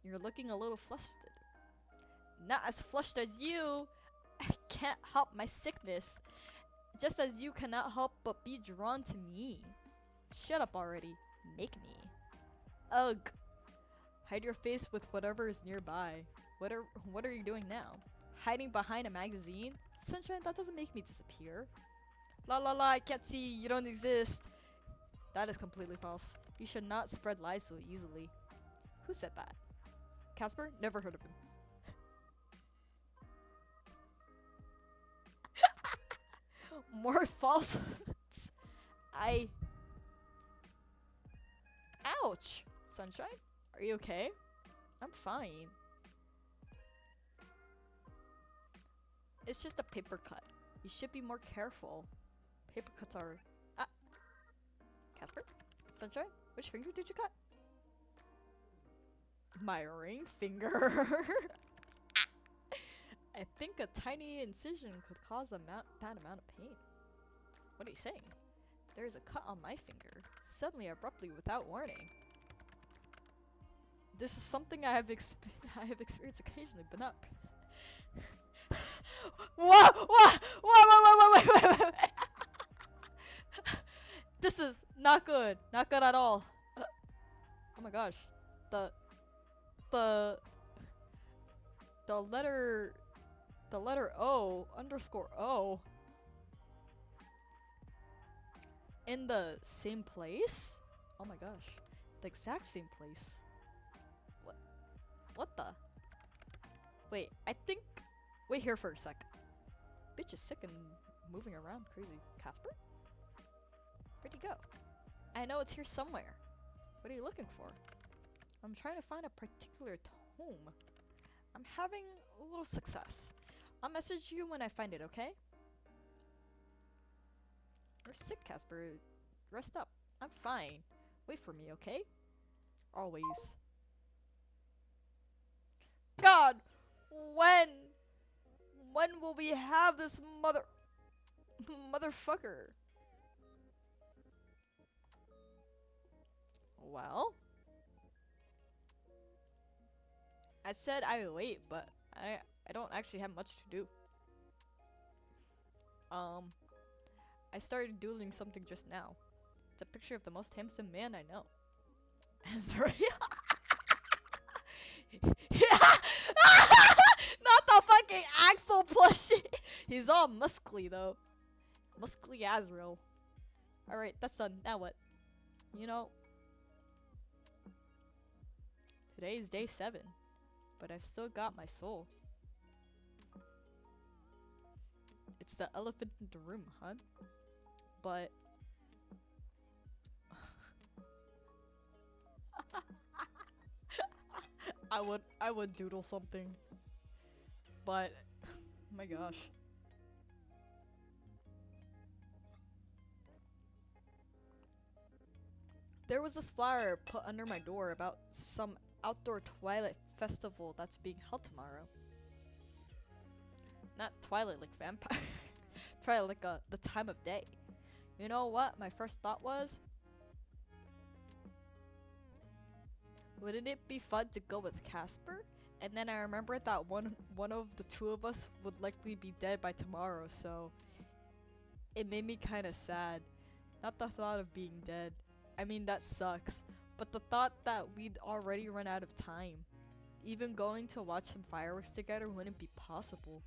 You're looking a little flustered. Not as flushed as you. I can't help my sickness. Just as you cannot help but be drawn to me. Shut up already. Make me. Ugh. Hide your face with whatever is nearby. What are you doing now? Hiding behind a magazine? Sunshine, that doesn't make me disappear. La la la, I can't see, you don't exist. That is completely false. You should not spread lies so easily. Who said that? Casper? Never heard of him. More falsehoods. Ouch! Sunshine? Are you okay? I'm fine. It's just a paper cut. You should be more careful. Paper cuts are... Ah! Casper? Sunshine? Which finger did you cut? My ring finger. I think a tiny incision could cause that amount of pain. What are you saying? There is a cut on my finger, suddenly abruptly without warning. This is something I have experienced occasionally, but not. Whoa! Wait. This is not good. Not good at all. Oh my gosh. The letter O underscore O in the same place? Oh my gosh. The exact same place. What the? Wait, I think... Wait here for a sec. Bitch is sick and moving around crazy. Casper? Where'd he go? I know it's here somewhere. What are you looking for? I'm trying to find a particular tome. I'm having a little success. I'll message you when I find it, okay? You're sick, Casper. Rest up. I'm fine. Wait for me, okay? Always. God! When? When will we have this motherfucker? Well? I said I would wait, but I don't actually have much to do. I started doodling something just now. It's a picture of the most handsome man I know. Sorry. Not the fucking Axel plushie. He's all muscly though. Muscly Azrael. Alright, that's done. Now what? You know, today is day 7, but I've still got my soul. It's the elephant in the room, huh? But I would doodle something. But oh my gosh. There was this flyer put under my door about some outdoor Twilight festival that's being held tomorrow. Not Twilight like vampire. Twilight like the time of day. You know what my first thought was? Wouldn't it be fun to go with Casper? And then I remembered that one of the two of us would likely be dead by tomorrow, so it made me kind of sad. Not the thought of being dead. I mean, that sucks. But the thought that we'd already run out of time. Even going to watch some fireworks together wouldn't be possible.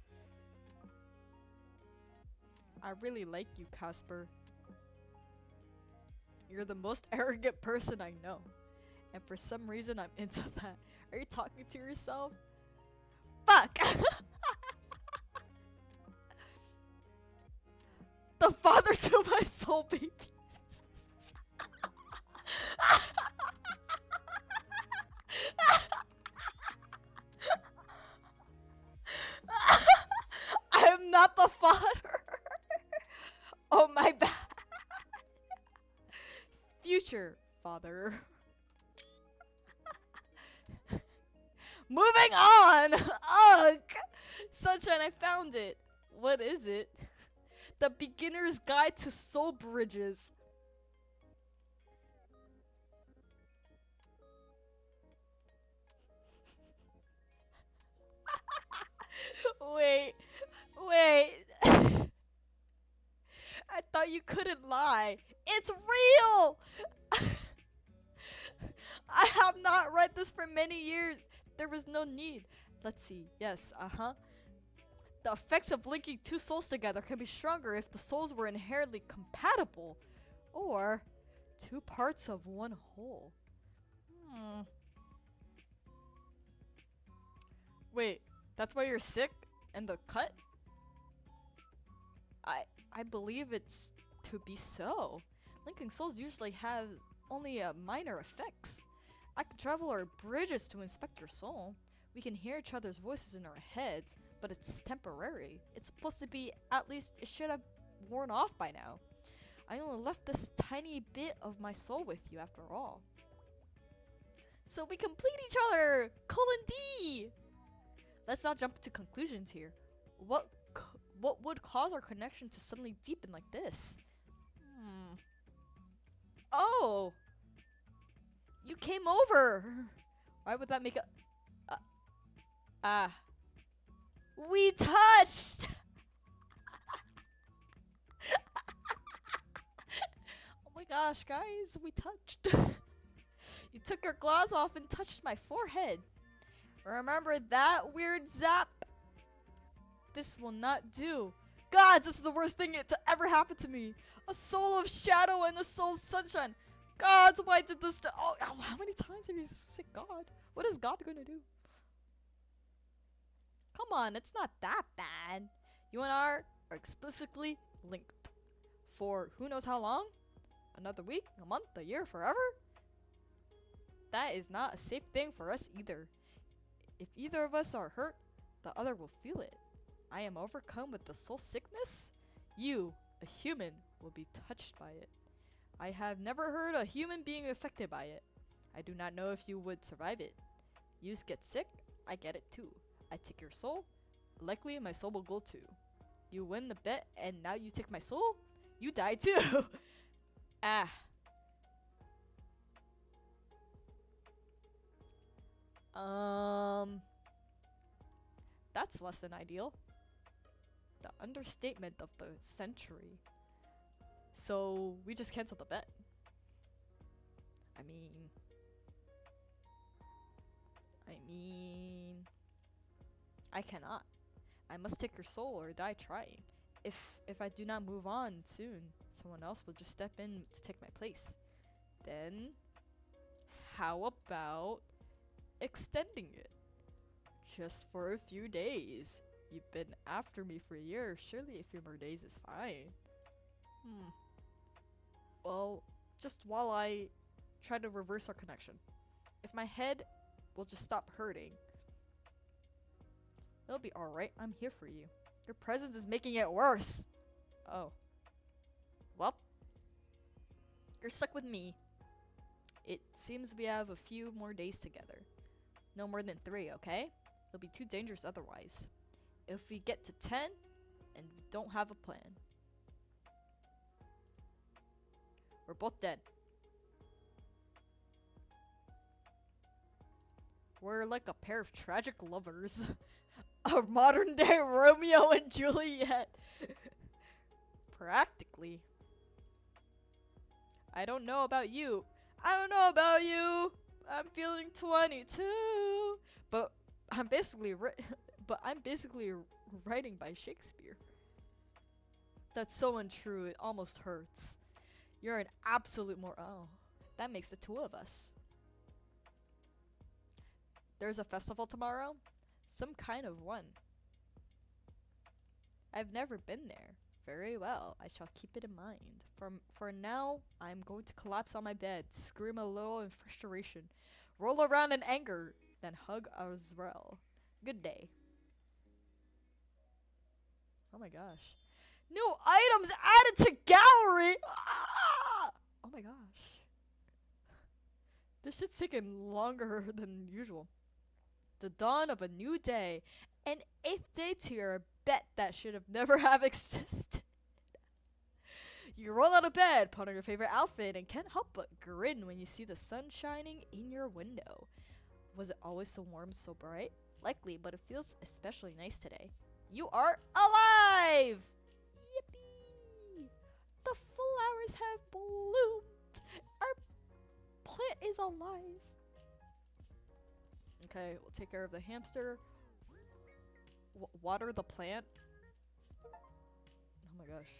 I really like you, Casper. You're the most arrogant person I know. And for some reason, I'm into that. Are you talking to yourself? Fuck! The father to my soul baby. I am not the father. Oh, my bad. Future father. Moving on! Ugh! Sunshine, I found it. What is it? The Beginner's Guide to Soul Bridges. Wait. I thought you couldn't lie. It's real! I have not read this for many years. There was no need. Let's see. Yes, The effects of linking two souls together can be stronger if the souls were inherently compatible. Or, Two parts of one whole. Hmm. Wait, that's why you're sick and the cut? I believe it's to be so. Linking souls usually have only minor effects. I can travel our bridges to inspect your soul. We can hear each other's voices in our heads, but it's temporary. It's supposed to be, at least it should have worn off by now. I only left this tiny bit of my soul with you after all. So we complete each other! Colon D! Let's not jump to conclusions here. What would cause our connection to suddenly deepen like this? Oh! You came over! Why would that make a... We touched! Oh my gosh, guys, we touched. You took your gloves off and touched my forehead. Remember that weird zap? This will not do. God, this is the worst thing to ever happen to me. A soul of shadow and a soul of sunshine. God, why did this to— oh, how many times have you said God? What is God gonna do? Come on, it's not that bad. You and I are explicitly linked. For who knows how long? Another week, a month, a year, forever? That is not a safe thing for us either. If either of us are hurt, the other will feel it. I am overcome with the soul sickness. You, a human, will be touched by it. I have never heard a human being affected by it. I do not know if you would survive it. You get sick, I get it too. I take your soul, likely my soul will go too. You win the bet and now you take my soul? You die too! That's less than ideal. The understatement of the century. So we just canceled the bet. I mean, I cannot. I must take your soul or die trying. If I do not move on soon, someone else will just step in to take my place. Then, how about extending it? Just for a few days. You've been after me for years. Surely a few more days is fine. Well, just while I try to reverse our connection. If my head will just stop hurting, it'll be alright. I'm here for you. Your presence is making it worse. Oh. Well, you're stuck with me. It seems we have a few more days together. No more than 3, okay? It'll be too dangerous otherwise. If we get to 10 and don't have a plan, we're both dead. We're like a pair of tragic lovers. A modern day Romeo and Juliet. Practically. I don't know about you. I'm feeling 22. But I'm basically writing by Shakespeare. That's so untrue, it almost hurts. You're an absolute oh, that makes the 2 of us. There's a festival tomorrow? Some kind of one. I've never been there. Very well, I shall keep it in mind. For now, I'm going to collapse on my bed, scream a little in frustration, roll around in anger, then hug Azrael. Good day. Oh my gosh. New items added to gallery! Oh my gosh. This shit's taking longer than usual. The dawn of a new day. An 8th day to your bet that should have never have existed. You roll out of bed, put on your favorite outfit, and can't help but grin when you see the sun shining in your window. Was it always so warm, so bright? Likely, but it feels especially nice today. You are alive! Yippee! The flowers have bloomed. Our plant is alive. Okay, we'll take care of the hamster. Water the plant. Oh my gosh.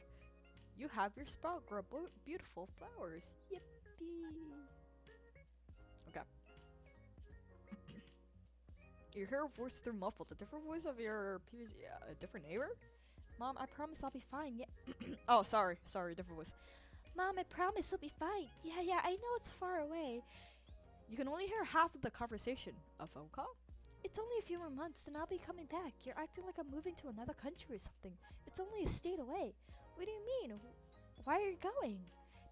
You have your sprout grow beautiful flowers. Yippee! happy. Okay. You hear a voice through muffled. A different voice of your previous, a different neighbor? Mom, I promise I'll be fine. Yeah. Oh, sorry, different voice. Mom, I promise I'll be fine. Yeah, I know it's far away. You can only hear half of the conversation. A phone call? It's only a few more months and I'll be coming back. You're acting like I'm moving to another country or something. It's only a state away. What do you mean? Why are you going?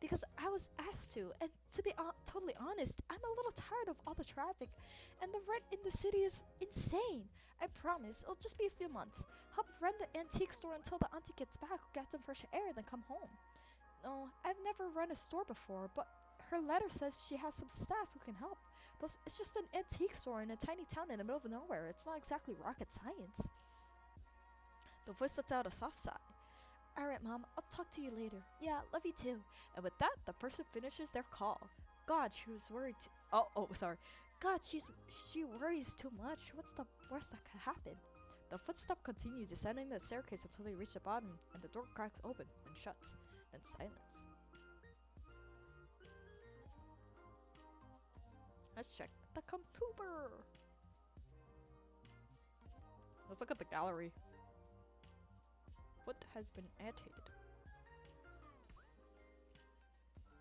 Because I was asked to, and to be totally honest, I'm a little tired of all the traffic, and the rent in the city is insane. I promise, it'll just be a few months. Help run the antique store until the auntie gets back, get some fresh air, then come home. No, I've never run a store before, but her letter says she has some staff who can help. Plus, it's just an antique store in a tiny town in the middle of nowhere. It's not exactly rocket science. The voice lets out a soft sigh. Alright, Mom, I'll talk to you later. Yeah, love you too. And with that, the person finishes their call. God, she was worried sorry. God, she worries too much. What's the worst that could happen? The footsteps continue descending the staircase until they reach the bottom, and the door cracks open and shuts. Then silence. Let's check the computer. Let's look at the gallery. What has been added?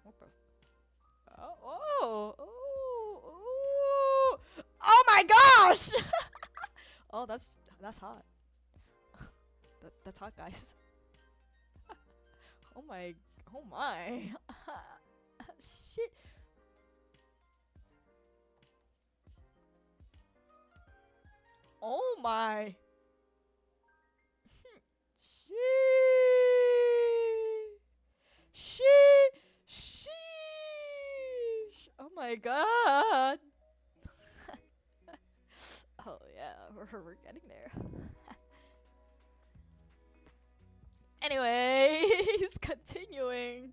What the? Oh my gosh! Oh, that's hot. That's hot, guys. Oh my. Shit. Oh my. Sheesh. Oh my god. Oh yeah, we're getting there. Anyways, continuing.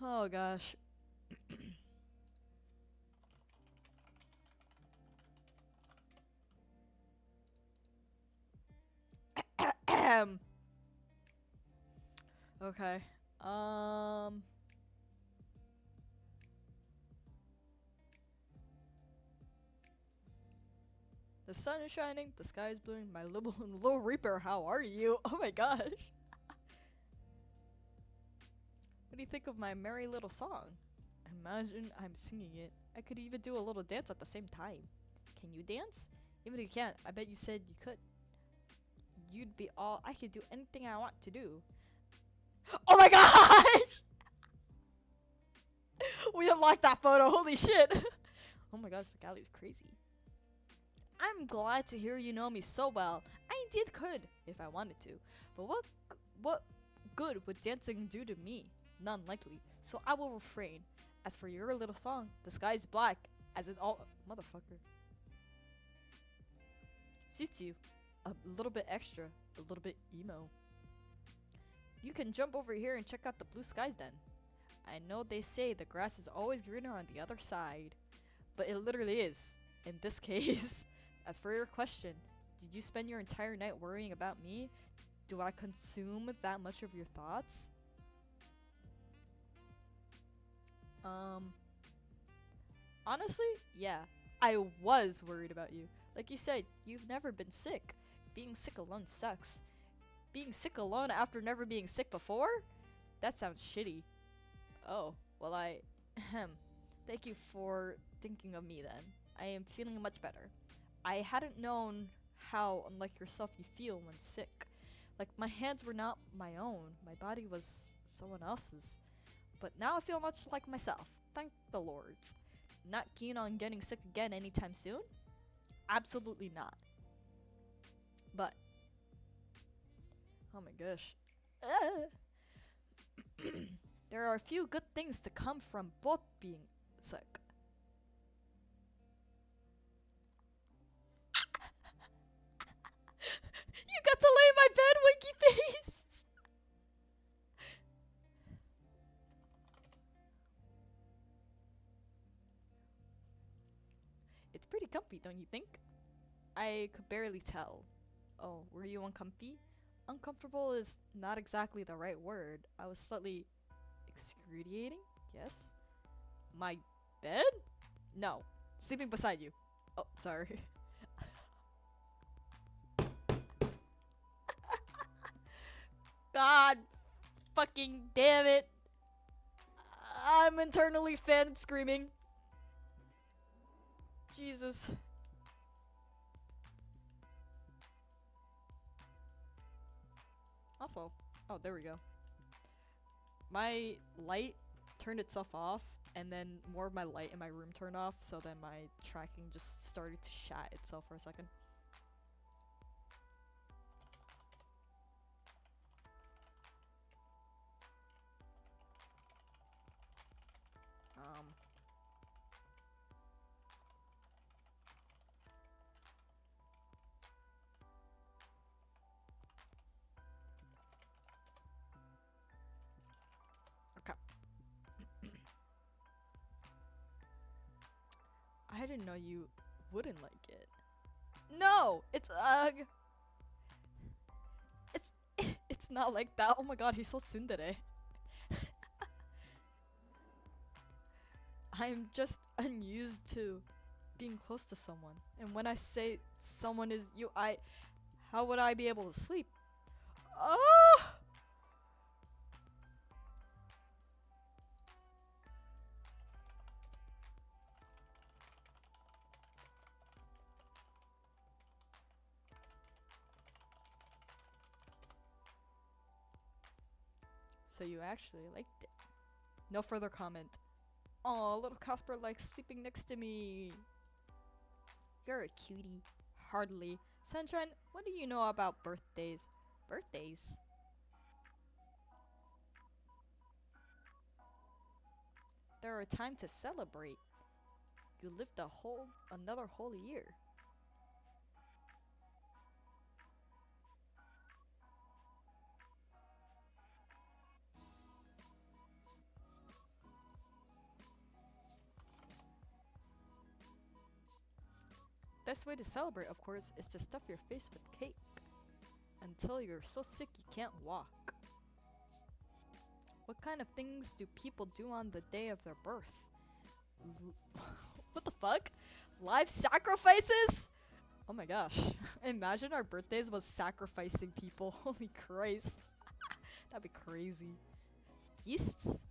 Oh gosh. Okay. The sun is shining, the sky is blue, my little reaper, how are you? Oh my gosh. What do you think of my merry little song? Imagine I'm singing it. I could even do a little dance at the same time. Can you dance? Even if you can't, I bet you said you could. You'd be all, I could do anything I want to do. Oh my gosh! We unlocked that photo, holy shit! Oh my gosh, the gallery's crazy. I'm glad to hear you know me so well. I indeed could, if I wanted to. But what good would dancing do to me? None likely. So I will refrain. As for your little song, the sky is black, as in all motherfucker. Suits you. A little bit extra, a little bit emo. You can jump over here and check out the blue skies then. I know they say the grass is always greener on the other side, but it literally is, in this case. As for your question, did you spend your entire night worrying about me? Do I consume that much of your thoughts? Honestly, yeah, I was worried about you. Like you said, you've never been sick. Being sick alone sucks. Being sick alone after never being sick before? That sounds shitty. Oh, well thank you for thinking of me then. I am feeling much better. I hadn't known how unlike yourself you feel when sick. Like my hands were not my own. My body was someone else's. But now I feel much like myself. Thank the lords. Not keen on getting sick again anytime soon? Absolutely not. But oh my gosh. There are a few good things to come from both being sick. You got to lay in my bed, winky face! It's pretty comfy, don't you think? I could barely tell. Oh, were you uncomfy? Uncomfortable is not exactly the right word. I was slightly excruciating, yes? My bed? No. Sleeping beside you. Oh, sorry. God fucking damn it. I'm internally fan screaming. Jesus. Also, oh, there we go. My light turned itself off, and then more of my light in my room turned off, so then my tracking just started to shat itself for a second. Um. Okay. I didn't know you wouldn't like it. No! It's it's it's not like that. Oh my god, he's so tsundere. I'm just unused to being close to someone. And when I say someone is you, how would I be able to sleep? Oh! So you actually liked it. No further comment. Oh, little Casper likes sleeping next to me. You're a cutie. Hardly. Sunshine, what do you know about birthdays? Birthdays? They're a time to celebrate. You lived another whole year. Best way to celebrate, of course, is to stuff your face with cake. Until you're so sick you can't walk. What kind of things do people do on the day of their birth? What the fuck? Live sacrifices? Oh my gosh. Imagine our birthdays was sacrificing people. Holy Christ. That'd be crazy. Yeasts?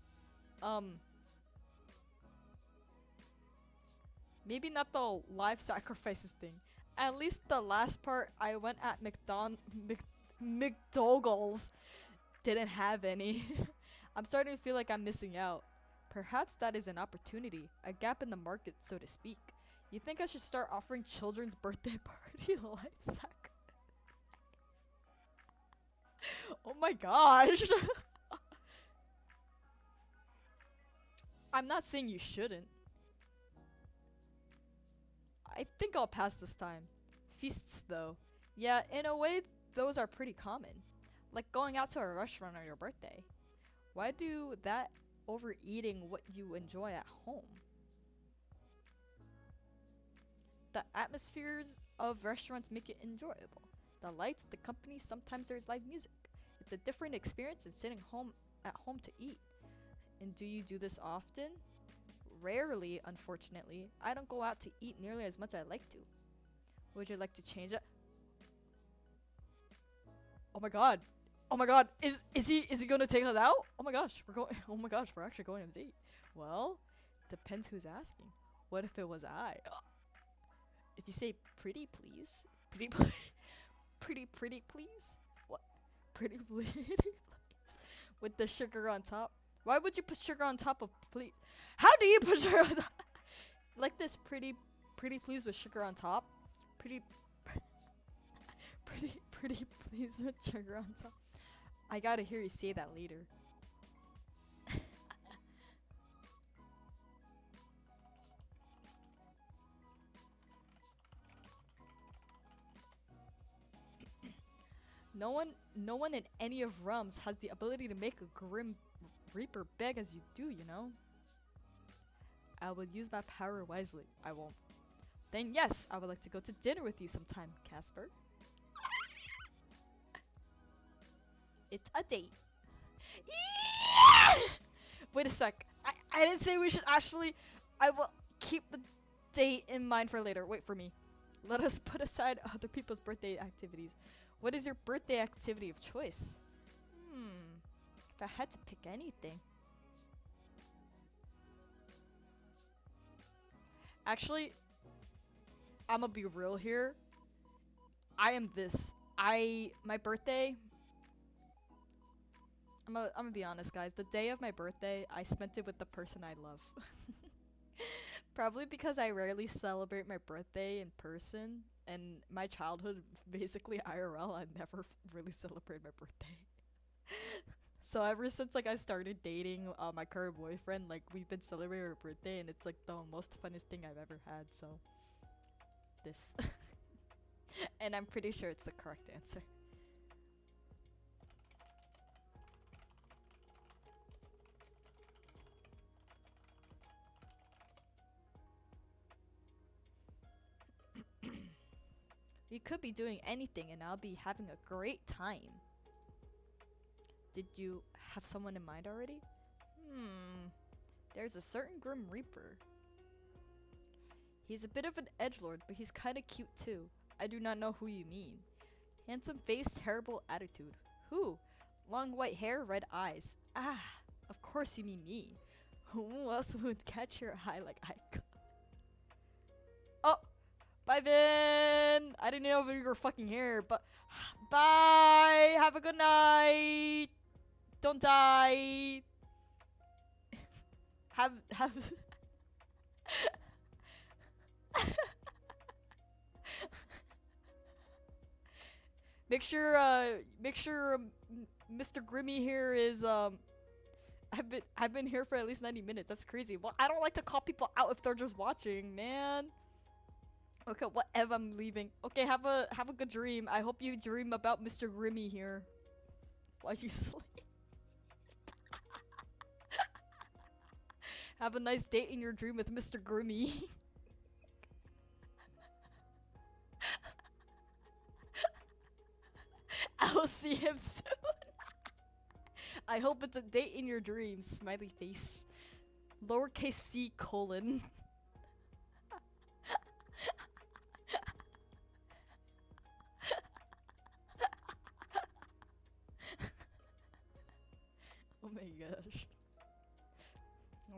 Maybe not the live sacrifices thing. At least the last part I went at McDougal's didn't have any. I'm starting to feel like I'm missing out. Perhaps that is an opportunity, a gap in the market, so to speak. You think I should start offering children's birthday party life sacrifice? Oh my gosh. I'm not saying you shouldn't. I think I'll pass this time. Feasts, though. Yeah, in a way, those are pretty common. Like going out to a restaurant on your birthday. Why do that over eating what you enjoy at home? The atmospheres of restaurants make it enjoyable. The lights, the company, sometimes there's live music. It's a different experience than sitting at home to eat. And do you do this often? Rarely, unfortunately. I don't go out to eat nearly as much as I like to. Would you like to change it? Oh my god. Oh my god. Is he gonna take us out? Oh my gosh. Oh my gosh, we're actually going on a date. Well, depends who's asking. What if it was I? If you say pretty please. Pretty please? What? Pretty please? With the sugar on top? Why would you put sugar on top of please? How do you put sugar on top? Like this pretty please with sugar on top? Pretty please with sugar on top. I gotta hear you say that later. No one in any of realms has the ability to make a grim reaper beg as you do, you know? I will use my power wisely. I won't. Then yes, I would like to go to dinner with you sometime, Casper. It's a date. Wait a sec. I didn't say we should actually. I will keep the date in mind for later. Wait for me. Let us put aside other people's birthday activities. What is your birthday activity of choice? If I had to pick anything. Actually, I'm gonna be real here. I am this. My birthday. I'm gonna be honest, guys. The day of my birthday, I spent it with the person I love. Probably because I rarely celebrate my birthday in person, and my childhood, basically IRL, I never really celebrated my birthday. So ever since like I started dating my current boyfriend, like we've been celebrating our birthday, and it's like the most funnest thing I've ever had. So this, and I'm pretty sure it's the correct answer. We could be doing anything, and I'll be having a great time. Did you have someone in mind already? There's a certain Grim Reaper. He's a bit of an edgelord, but he's kinda cute too. I do not know who you mean. Handsome face, terrible attitude. Who? Long white hair, red eyes. Ah, of course you mean me. Who else would catch your eye like I could? Oh, bye Vin! I didn't know you were fucking here, but bye! Have a good night! Don't die! have make sure Mr. Grimmy here is I've been here for at least 90 minutes. That's crazy. Well, I don't like to call people out if they're just watching, man. Okay, whatever, I'm leaving. Okay, have a good dream. I hope you dream about Mr. Grimmy here while you sleep. Have a nice date in your dream with Mr. Grimmy. I will see him soon. I hope it's a date in your dreams. Smiley face. Lowercase c colon. Oh my gosh.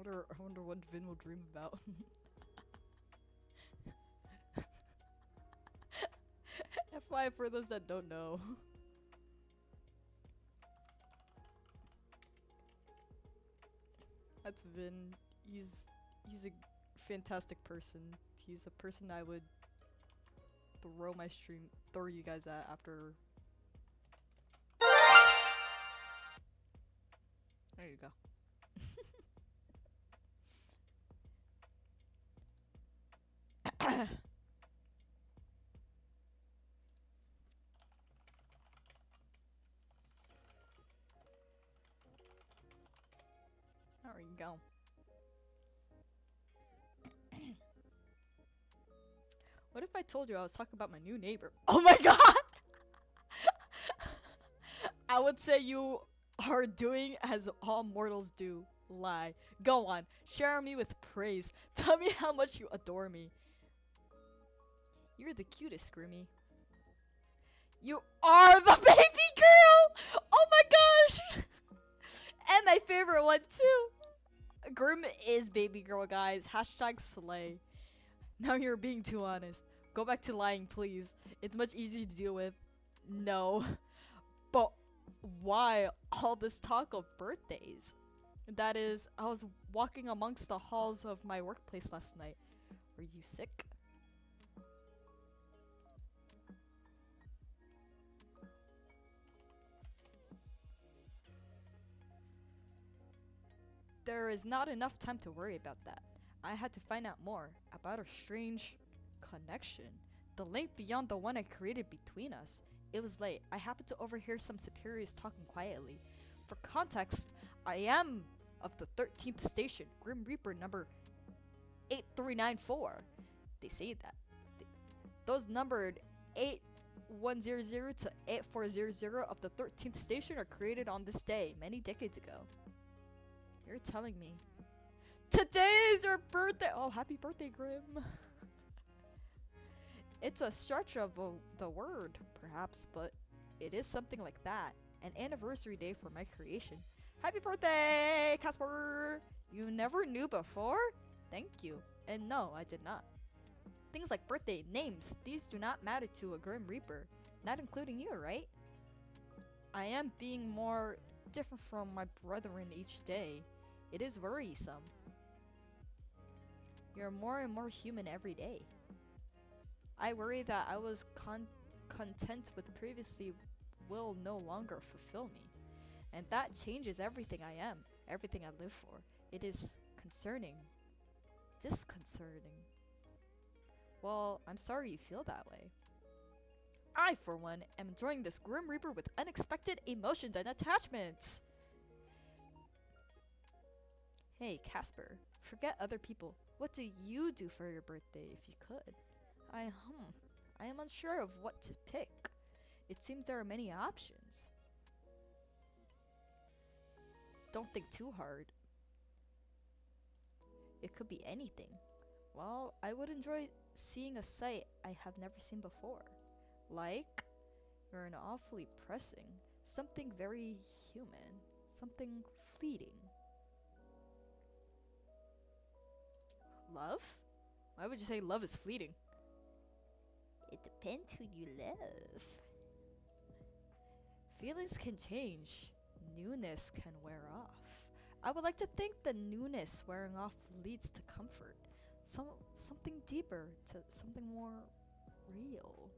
I wonder what Vin will dream about. FYI for those that don't know. That's Vin. He's a fantastic person. He's a person I would throw you guys at after. There you go. There we go. What if I told you I was talking about my new neighbor? Oh my god! I would say you are doing as all mortals do. Lie. Go on. Share me with praise. Tell me how much you adore me. You're the cutest, Grimmy. You are the baby girl! Oh my gosh! And my favorite one too. Grim is baby girl, guys. Hashtag slay. Now you're being too honest. Go back to lying, please. It's much easier to deal with. No. But why all this talk of birthdays? That is, I was walking amongst the halls of my workplace last night. Were you sick? There is not enough time to worry about that. I had to find out more about our strange connection. The link beyond the one I created between us. It was late. I happened to overhear some superiors talking quietly. For context, I am of the 13th station, Grim Reaper number 8394. They say that. Those numbered 8100 to 8400 of the 13th station are created on this day, many decades ago. You're telling me. Today is your birthday! Oh, happy birthday, Grim. It's a stretch of the word, perhaps, but it is something like that. An anniversary day for my creation. Happy birthday, Casper! You never knew before? Thank you. And no, I did not. Things like birthday, names, these do not matter to a Grim Reaper. Not including you, right? I am being more different from my brethren each day. It is worrisome. You're more and more human every day. I worry that I was content with previously will no longer fulfill me. And that changes everything I am, everything I live for. It is concerning. Disconcerting. Well, I'm sorry you feel that way. I, for one, am enjoying this Grim Reaper with unexpected emotions and attachments. Hey, Casper, forget other people. What do you do for your birthday if you could? I am unsure of what to pick. It seems there are many options. Don't think too hard. It could be anything. Well, I would enjoy seeing a sight I have never seen before. Like, you're an awfully pressing, something very human, something fleeting. Love? Why would you say love is fleeting? It depends who you love. Feelings can change. Newness can wear off. I would like to think the newness wearing off leads to comfort. Something deeper, to something more real.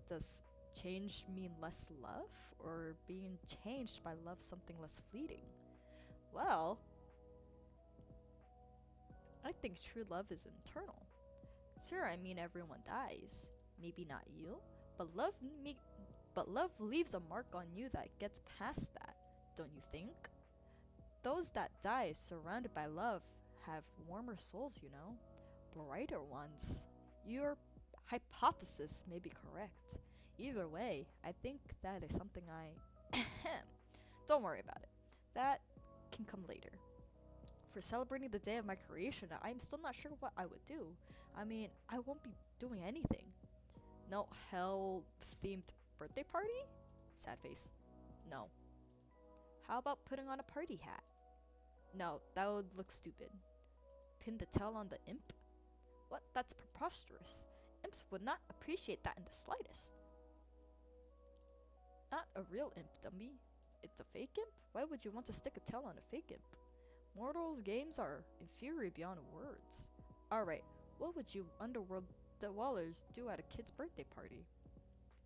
Does change mean less love? Or being changed by love something less fleeting? Well, I think true love is internal. Sure, I mean everyone dies. Maybe not you, but love leaves a mark on you that gets past that, don't you think? Those that die surrounded by love have warmer souls, you know? Brighter ones. Your hypothesis may be correct. Either way, I think that is something I... Don't worry about it. That can come later. For celebrating the day of my creation, I'm still not sure what I would do. I mean, I won't be doing anything. No hell-themed birthday party? Sad face. No. How about putting on a party hat? No, that would look stupid. Pin the tail on the imp? What? That's preposterous. Imps would not appreciate that in the slightest. Not a real imp, dummy. It's a fake imp? Why would you want to stick a tail on a fake imp? Mortals' games are inferior beyond words. Alright, what would you underworld dwellers do at a kid's birthday party?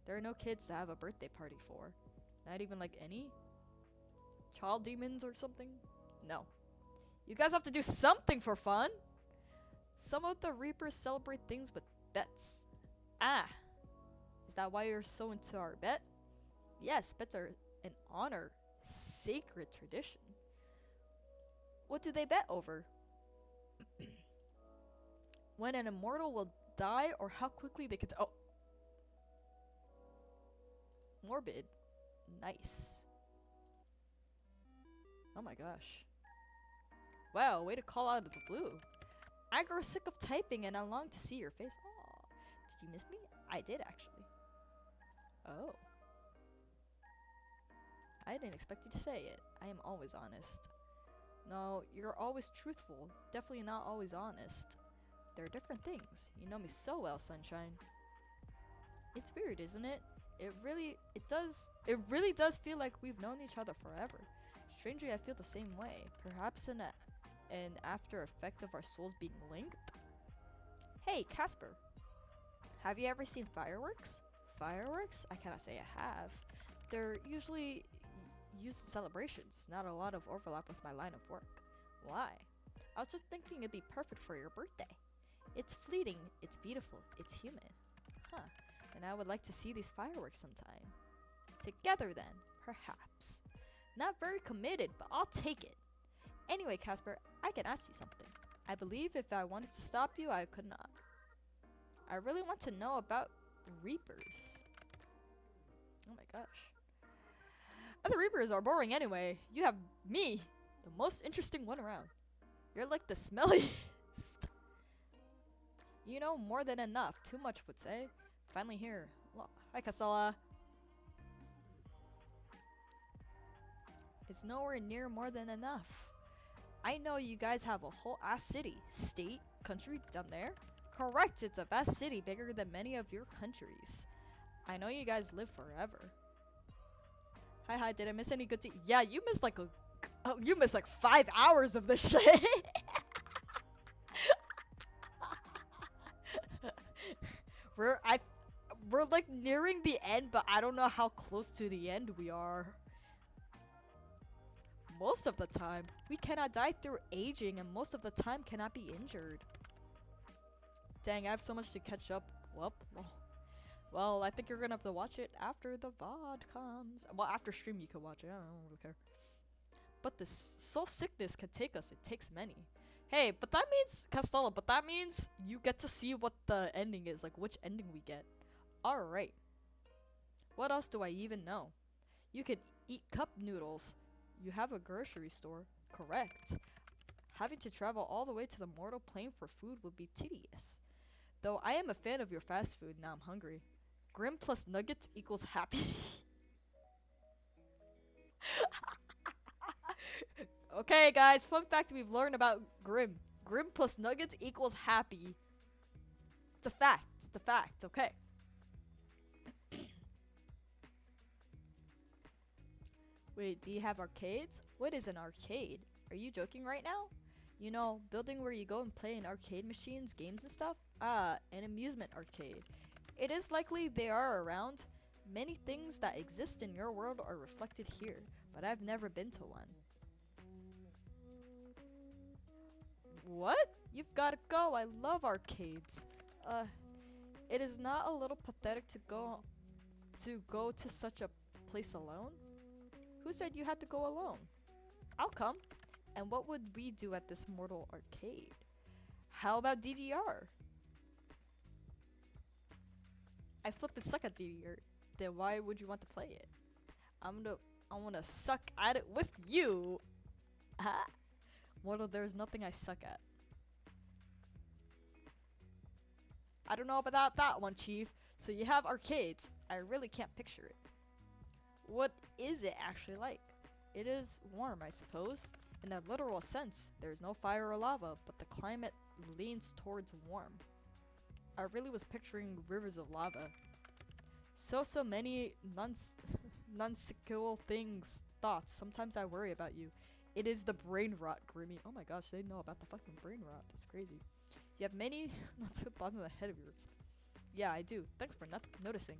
There are no kids to have a birthday party for. Not even like any child demons or something? No. You guys have to do something for fun! Some of the Reapers celebrate things with bets. Ah! Is that why you're so into our bet? Yes, bets are an honor. Sacred tradition. What do they bet over? When an immortal will die or how quickly they can oh. Morbid. Nice. Oh my gosh. Wow, way to call out of the blue. I grow sick of typing and I long to see your face. Aw, did you miss me? I did actually. Oh. I didn't expect you to say it. I am always honest. No, you're always truthful. Definitely not always honest. They're different things. You know me so well, Sunshine. It's weird, isn't it? It really does feel like we've known each other forever. Strangely, I feel the same way. Perhaps an after effect of our souls being linked? Hey, Casper. Have you ever seen fireworks? Fireworks? I cannot say I have. They're usually used in celebrations. Not a lot of overlap with my line of work. Why? I was just thinking it'd be perfect for your birthday. It's fleeting, it's beautiful, it's human. Huh. And I would like to see these fireworks sometime. Together then, perhaps. Not very committed, but I'll take it. Anyway, Casper, I can ask you something. I believe if I wanted to stop you, I could not. I really want to know about Reapers. Oh my gosh. Other Reapers are boring anyway. You have me, the most interesting one around. You're like the smelliest. You know more than enough. Too much would say. Finally here. Hi, Casella. It's nowhere near more than enough. I know you guys have a whole ass city, state, country down there. Correct, it's a vast city bigger than many of your countries. I know you guys live forever. Hi, did I miss any good tea? Yeah, you missed like you missed like 5 hours of this shit. we're I we're like nearing the end, but I don't know how close to the end we are. Most of the time, we cannot die through aging, and most of the time cannot be injured. Dang, I have so much to catch up. Well, I think you're gonna have to watch it after the VOD comes. Well, after stream you can watch it. I don't really care. But the soul sickness can take us. It takes many. Hey, but that means Castella. But that means you get to see what the ending is, like which ending we get. All right. What else do I even know? You can eat cup noodles. You have a grocery store. Correct. Having to travel all the way to the mortal plane for food would be tedious. Though I am a fan of your fast food, now I'm hungry. Grim plus nuggets equals happy. Okay, guys, fun fact we've learned about Grim. Grim plus nuggets equals happy. It's a fact. It's a fact, okay. Wait, do you have arcades? What is an arcade? Are you joking right now? You know, building where you go and play in arcade machines, games and stuff? Ah, an amusement arcade. It is likely they are around. Many things that exist in your world are reflected here, but I've never been to one. What? You've gotta go. I love arcades. It is not a little pathetic to go to such a place alone? Who said you had to go alone? I'll come. And what would we do at this mortal arcade? How about DDR? I flippin' suck at DDR. Then why would you want to play it? I wanna suck at it with you. Mortal, there's nothing I suck at. I don't know about that one, Chief. So you have arcades. I really can't picture it. What is it actually like? It is warm, I suppose. In a literal sense, there's no fire or lava, but the climate leans towards warm. I really was picturing rivers of lava. So many nonsensical thoughts. Sometimes I worry about you. It is the brain rot, Grimmy. Oh my gosh, they know about the fucking brain rot. That's crazy. You have many nonsensical thoughts in the head of yours. Yeah, I do. Thanks for not noticing.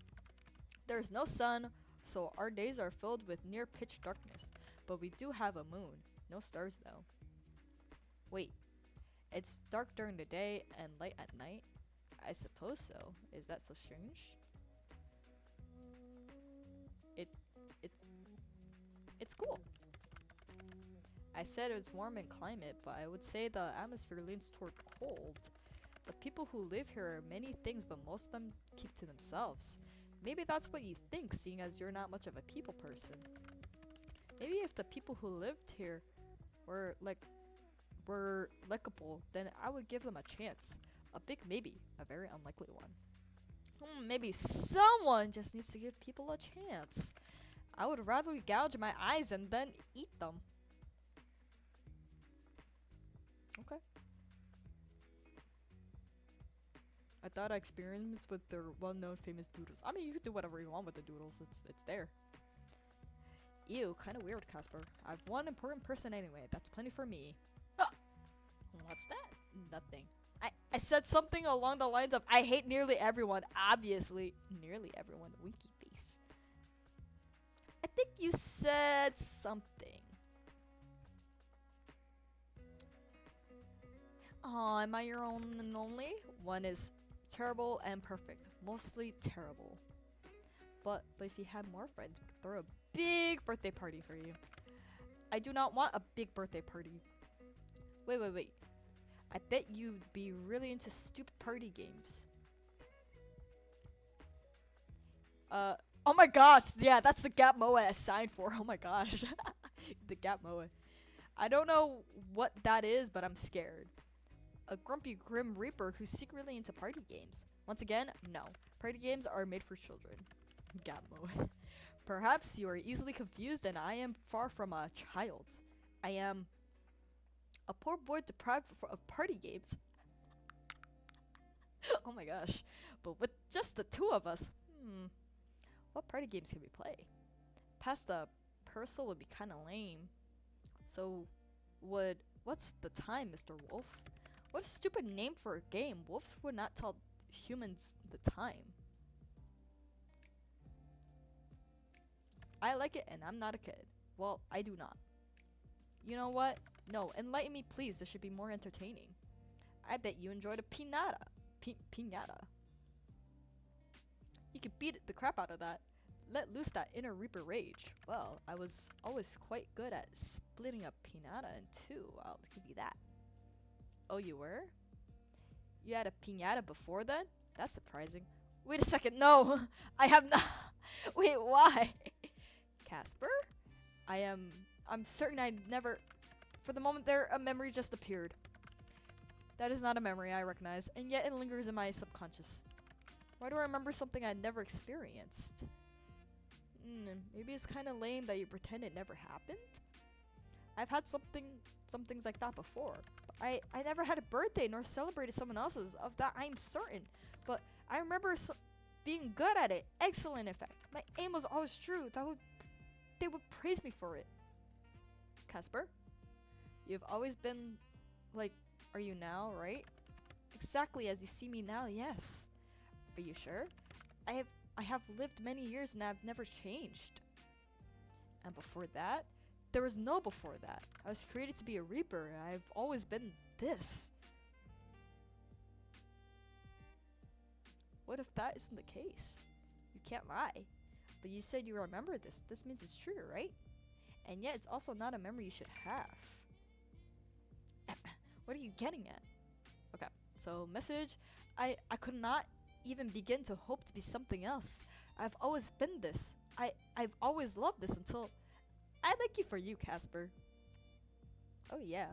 There is no sun, so our days are filled with near pitch darkness. But we do have a moon. No stars though. Wait, it's dark during the day and light at night? I suppose so. Is that so strange? It's cool. I said it was warm in climate, but I would say the atmosphere leans toward cold. The people who live here are many things, but most of them keep to themselves. Maybe that's what you think, seeing as you're not much of a people person. Maybe if the people who lived here were likable, then I would give them a chance. A big maybe, a very unlikely one. Maybe someone just needs to give people a chance. I would rather gouge my eyes and then eat them. Okay. I thought I experienced with their well-known famous doodles. I mean, you could do whatever you want with the doodles. It's there. Ew, kind of weird, Casper. I've one important person anyway. That's plenty for me. Ah! What's that? Nothing. I said something along the lines of, I hate nearly everyone. Obviously. Nearly everyone. Winky face. I think you said something. Oh, am I your own and only? One is terrible and perfect. Mostly terrible. But if you had more friends, we could throw a big birthday party for you. I do not want a big birthday party. Wait. I bet you'd be really into stupid party games. Oh my gosh, yeah, that's the Gap Moa I signed for. Oh my gosh. The Gap Moa. I don't know what that is, but I'm scared. A grumpy grim reaper who's secretly into party games. Once again, no. Party games are made for children. Gabmo. Perhaps you are easily confused and I am far from a child. I am a poor boy deprived of party games. Oh my gosh. But with just the two of us, what party games can we play? Past the parcel would be kinda lame. So, what's the time, Mr. Wolf? What a stupid name for a game. Wolves would not tell humans the time. I like it and I'm not a kid. Well, I do not. You know what? No, enlighten me please. This should be more entertaining. I bet you enjoyed a pinata. Pinata. You could beat the crap out of that. Let loose that inner reaper rage. Well, I was always quite good at splitting a pinata in two. I'll give you that. Oh, you were? You had a pinata before then? That's surprising. Wait a second, no! I have not. Wait, why? Casper? I'm certain I never. For the moment there, a memory just appeared. That is not a memory I recognize, and yet it lingers in my subconscious. Why do I remember something I never experienced? Maybe it's kind of lame that you pretend it never happened? I've had some things like that before. But I never had a birthday nor celebrated someone else's, of that I'm certain. But I remember being good at it. Excellent, in fact. My aim was always true. They would praise me for it. Casper? You've always been, like, are you now, right? Exactly as you see me now, yes. Are you sure? I have lived many years and I've never changed. And before that? There was no before that. I was created to be a reaper and I've always been this. What if that isn't the case? You can't lie. But you said you remember this. This means it's true, right? And yet it's also not a memory you should have. What are you getting at? Okay, so message. I could not even begin to hope to be something else. I've always been this. I've always loved this until I like you for you, Casper. Oh yeah.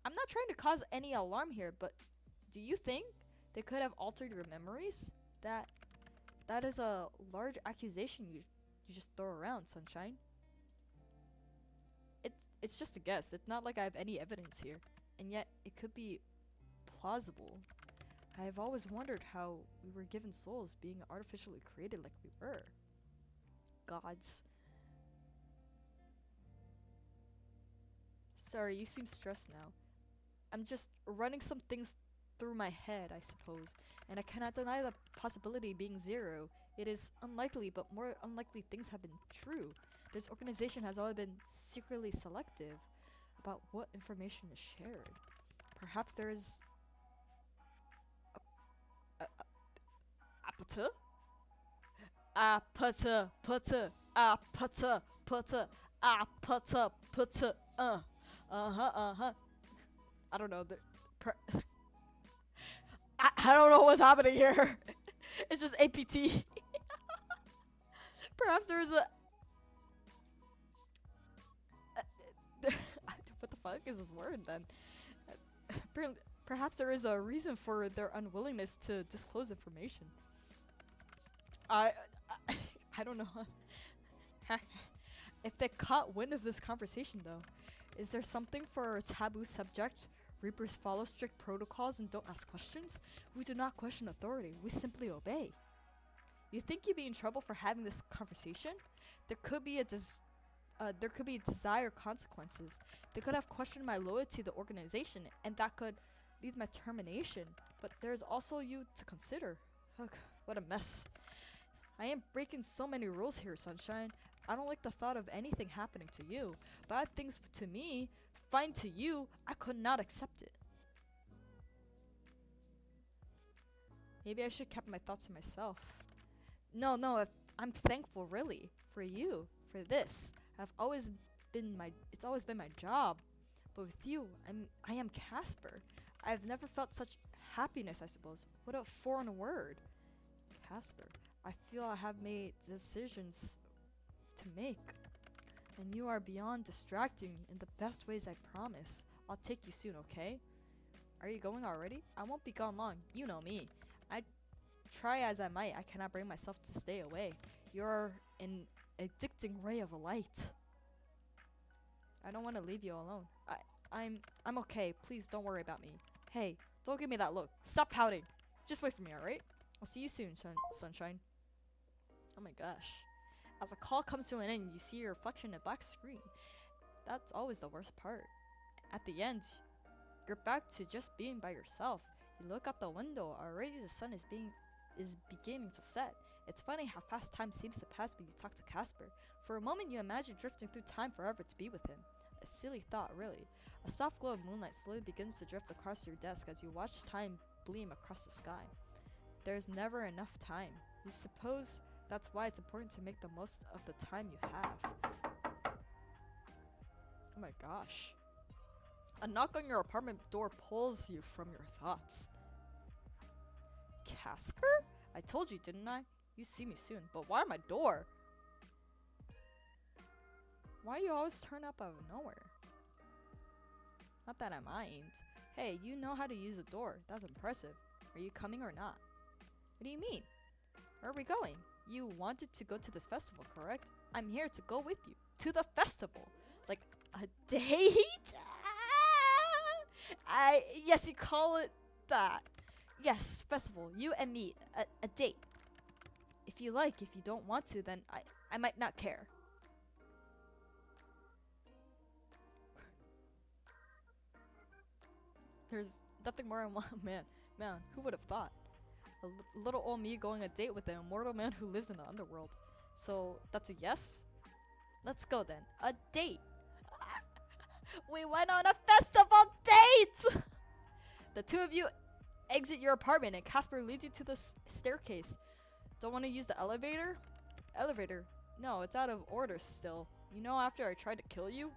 I'm not trying to cause any alarm here, but do you think they could have altered your memories? That is a large accusation you just throw around, Sunshine. It's just a guess. It's not like I have any evidence here. And yet it could be plausible. I have always wondered how we were given souls being artificially created like we were. Gods. Sorry, you seem stressed now. I'm just running some things through my head, I suppose, and I cannot deny the possibility being zero. It is unlikely, but more unlikely things have been true. This organization has always been secretly selective about what information is shared. Perhaps there is apata? Apata, pata, apata, pata, apata, pata, I don't know. I don't know what's happening here. It's just APT. Perhaps there is a. What the fuck is this word then? Perhaps there is a reason for their unwillingness to disclose information. I don't know. If they caught wind of this conversation, though, is there something for a taboo subject? Reapers follow strict protocols and don't ask questions. We do not question authority. We simply obey. You think you'd be in trouble for having this conversation? There could be desired consequences. They could have questioned my loyalty to the organization, and that could lead my termination. But there's also you to consider. Ugh, what a mess. I am breaking so many rules here, Sunshine. I don't like the thought of anything happening to you. Bad things to me, fine to you, I could not accept it. Maybe I should have kept my thoughts to myself. No, I'm thankful really for you, for this. It's always been my job. But with you, I am Casper. I've never felt such happiness, I suppose. What a foreign word. Casper. I feel I have made decisions to make. And you are beyond distracting in the best ways, I promise. I'll take you soon, okay? Are you going already? I won't be gone long. You know me. I try as I might, I cannot bring myself to stay away. You're an addicting ray of light. I don't want to leave you alone. I'm okay. Please don't worry about me. Hey, don't give me that look. Stop pouting. Just wait for me, alright? I'll see you soon, sunshine. Oh my gosh. As the call comes to an end, you see your reflection in a black screen. That's always the worst part. At the end, you're back to just being by yourself. You look out the window. Already the sun is beginning to set. It's funny how fast time seems to pass when you talk to Casper. For a moment, you imagine drifting through time forever to be with him. A silly thought, really. A soft glow of moonlight slowly begins to drift across your desk as you watch time gleam across the sky. There's never enough time. You suppose that's why it's important to make the most of the time you have. Oh my gosh. A knock on your apartment door pulls you from your thoughts. Casper? I told you, didn't I? You see me soon, but why my door? Why you always turn up out of nowhere? Not that I mind. Hey, you know how to use the door. That's impressive. Are you coming or not? What do you mean? Where are we going? You wanted to go to this festival, correct? I'm here to go with you. To the festival. Like a date? Yes, you call it that. Yes, festival. You and me. A date. If you like, if you don't want to, then I might not care. There's nothing more I want, man, who would have thought? Little old me going a date with an immortal man who lives in the underworld. So, that's a yes? Let's go then. A date! We went on a festival date! The two of you exit your apartment and Casper leads you to the staircase. Don't want to use the elevator? Elevator? No, it's out of order still. You know, after I tried to kill you?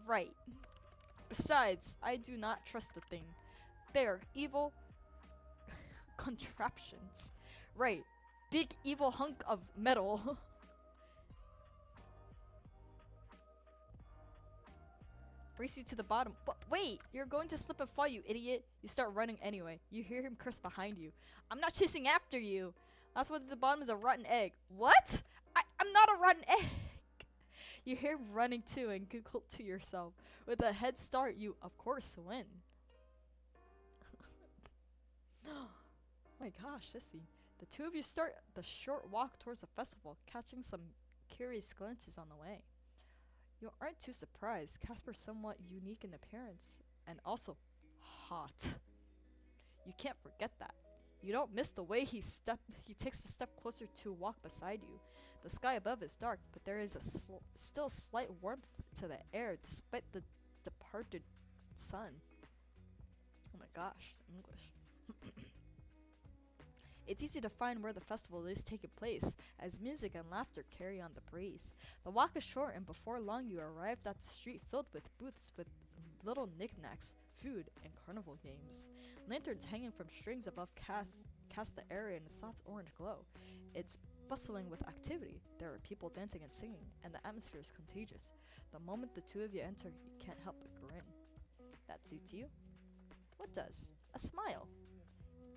Right. Besides, I do not trust the thing. They are evil contraptions. Right. Big evil hunk of metal. Race you to the bottom. But wait! You're going to slip and fall, you idiot. You start running anyway. You hear him curse behind you. I'm not chasing after you. Last one at the bottom is a rotten egg. What? I'm not a rotten egg. You hear him running too and giggle to yourself. With a head start, you, of course, win. Oh my gosh, this scene. The two of you start the short walk towards the festival, catching some curious glances on the way. You aren't too surprised. Casper's somewhat unique in appearance, and also hot. You can't forget that. You don't miss the way he takes a step closer to walk beside you. The sky above is dark, but there is a still slight warmth to the air despite the departed sun. Oh my gosh, English. It's easy to find where the festival is taking place, as music and laughter carry on the breeze. The walk is short, and before long you arrived at the street filled with booths with little knickknacks, food, and carnival games. Lanterns hanging from strings above cast the area in a soft orange glow. It's bustling with activity. There are people dancing and singing, and the atmosphere is contagious. The moment the two of you enter, you can't help but grin. That suits you? What does? A smile.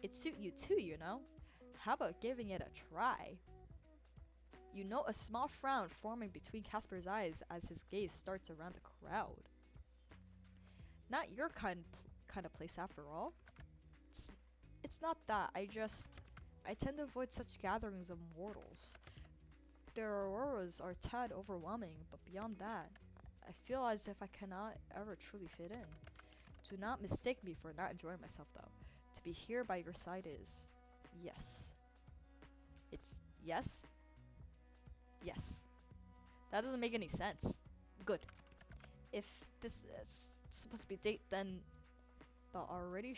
It suit you too, you know. How about giving it a try? You note a small frown forming between Casper's eyes as his gaze starts around the crowd. Not your kind of place after all. It's not that. I tend to avoid such gatherings of mortals. Their auroras are a tad overwhelming, but beyond that, I feel as if I cannot ever truly fit in. Do not mistake me for not enjoying myself, though. To be here by your side is yes. It's yes? Yes. That doesn't make any sense. Good. If this is supposed to be a date, then the already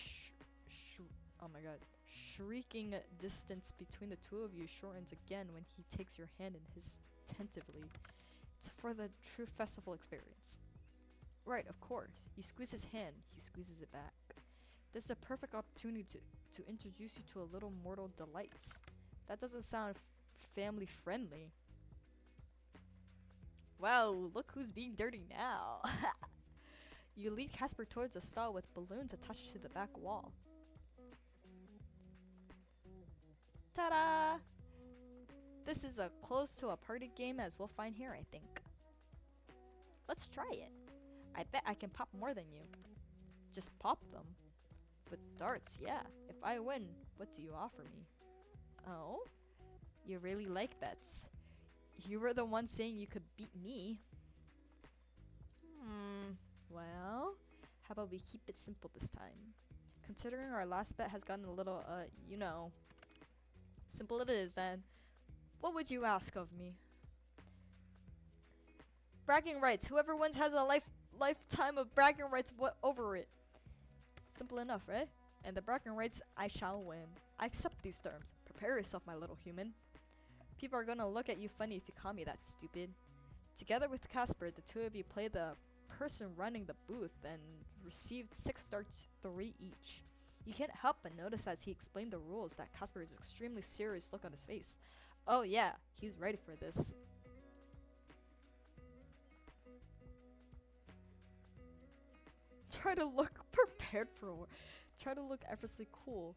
oh my god, shrieking distance between the two of you shortens again when he takes your hand in his tentatively. It's for the true festival experience. Right, of course. You squeeze his hand, he squeezes it back. This is a perfect opportunity to introduce you to a little mortal delights. That doesn't sound family friendly. Wow, look who's being dirty now. You lead Casper towards a stall with balloons attached to the back wall. Ta-da! This is as close to a party game as we'll find here, I think. Let's try it. I bet I can pop more than you. Just pop them. With darts, yeah. If I win, what do you offer me? Oh? You really like bets. You were the one saying you could beat me. Well, how about we keep it simple this time? Considering our last bet has gotten a little, simple it is then. What would you ask of me? Bragging rights. Whoever wins has a lifetime of bragging rights over it. Simple enough, right? And the bragging rights, I shall win. I accept these terms. Prepare yourself, my little human. People are gonna look at you funny if you call me that stupid. Together with Casper, the two of you play the person running the booth and received 6 darts, 3 each. You can't help but notice as he explained the rules that Casper's extremely serious look on his face. Oh yeah, he's ready for this. Try to look prepared for war. Try to look effortlessly cool.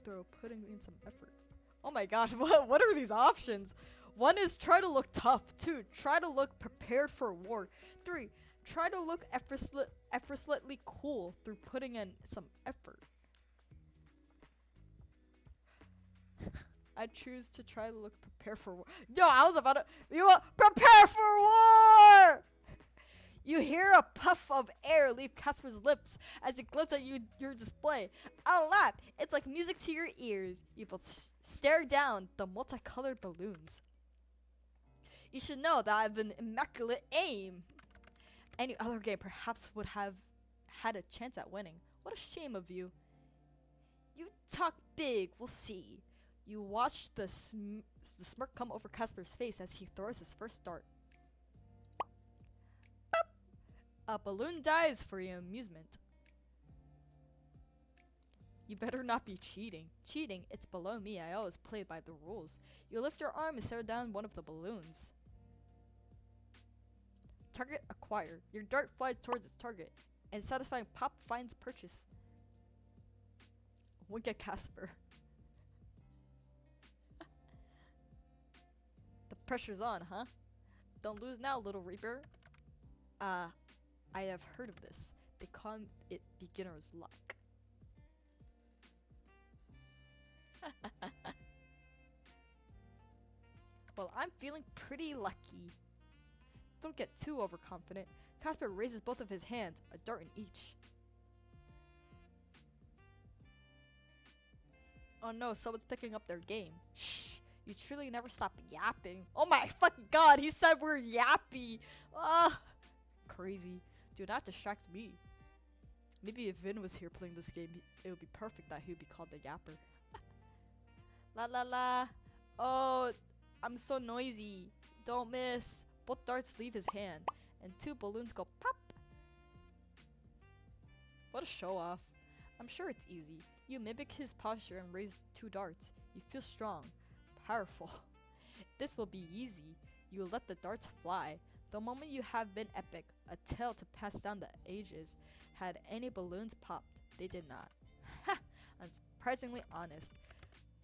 Through putting in some effort. Oh my gosh, what are these options? 1 is try to look tough. 2, try to look prepared for war. 3, try to look effortlessly cool through putting in some effort. I choose to try to look prepared for war. Yo, I was about to. Prepare for war! You hear a puff of air leave Casper's lips as he glints at your display. A laugh. It's like music to your ears. You both stare down the multicolored balloons. You should know that I have an immaculate aim. Any other game perhaps would have had a chance at winning. What a shame of you. You talk big, we'll see. You watch the smirk come over Casper's face as he throws his first dart. Boop. A balloon dies for your amusement. You better not be cheating. Cheating, it's below me. I always play by the rules. You lift your arm and stare down one of the balloons. Target acquired. Your dart flies towards its target, and satisfying pop finds purchase. Wink at Casper. The pressure's on, huh? Don't lose now, little Reaper. I have heard of this. They call it beginner's luck. Well, I'm feeling pretty lucky. Don't get too overconfident. Casper raises both of his hands, a dart in each. Oh no, someone's picking up their game. Shh, you truly never stop yapping. Oh my fucking god, he said we're yappy. Ah, crazy. Dude, that distracts me. Maybe if Vin was here playing this game, it would be perfect that he would be called the yapper. La la la. Oh, I'm so noisy. Don't miss. Both darts leave his hand, and 2 balloons go pop. What a show off. I'm sure it's easy. You mimic his posture and raise 2 darts. You feel strong, powerful. This will be easy. You let the darts fly. The moment you have been epic, a tale to pass down the ages. Had any balloons popped? They did not. Ha! Unsurprisingly honest.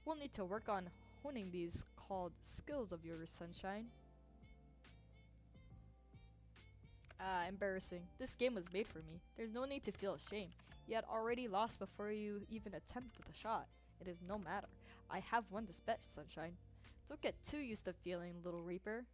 We'll need to work on honing these called skills of yours, Sunshine. Embarrassing. This game was made for me. There's no need to feel ashamed. You had already lost before you even attempted the shot. It is no matter. I have won this bet, Sunshine. Don't get too used to feeling, little Reaper.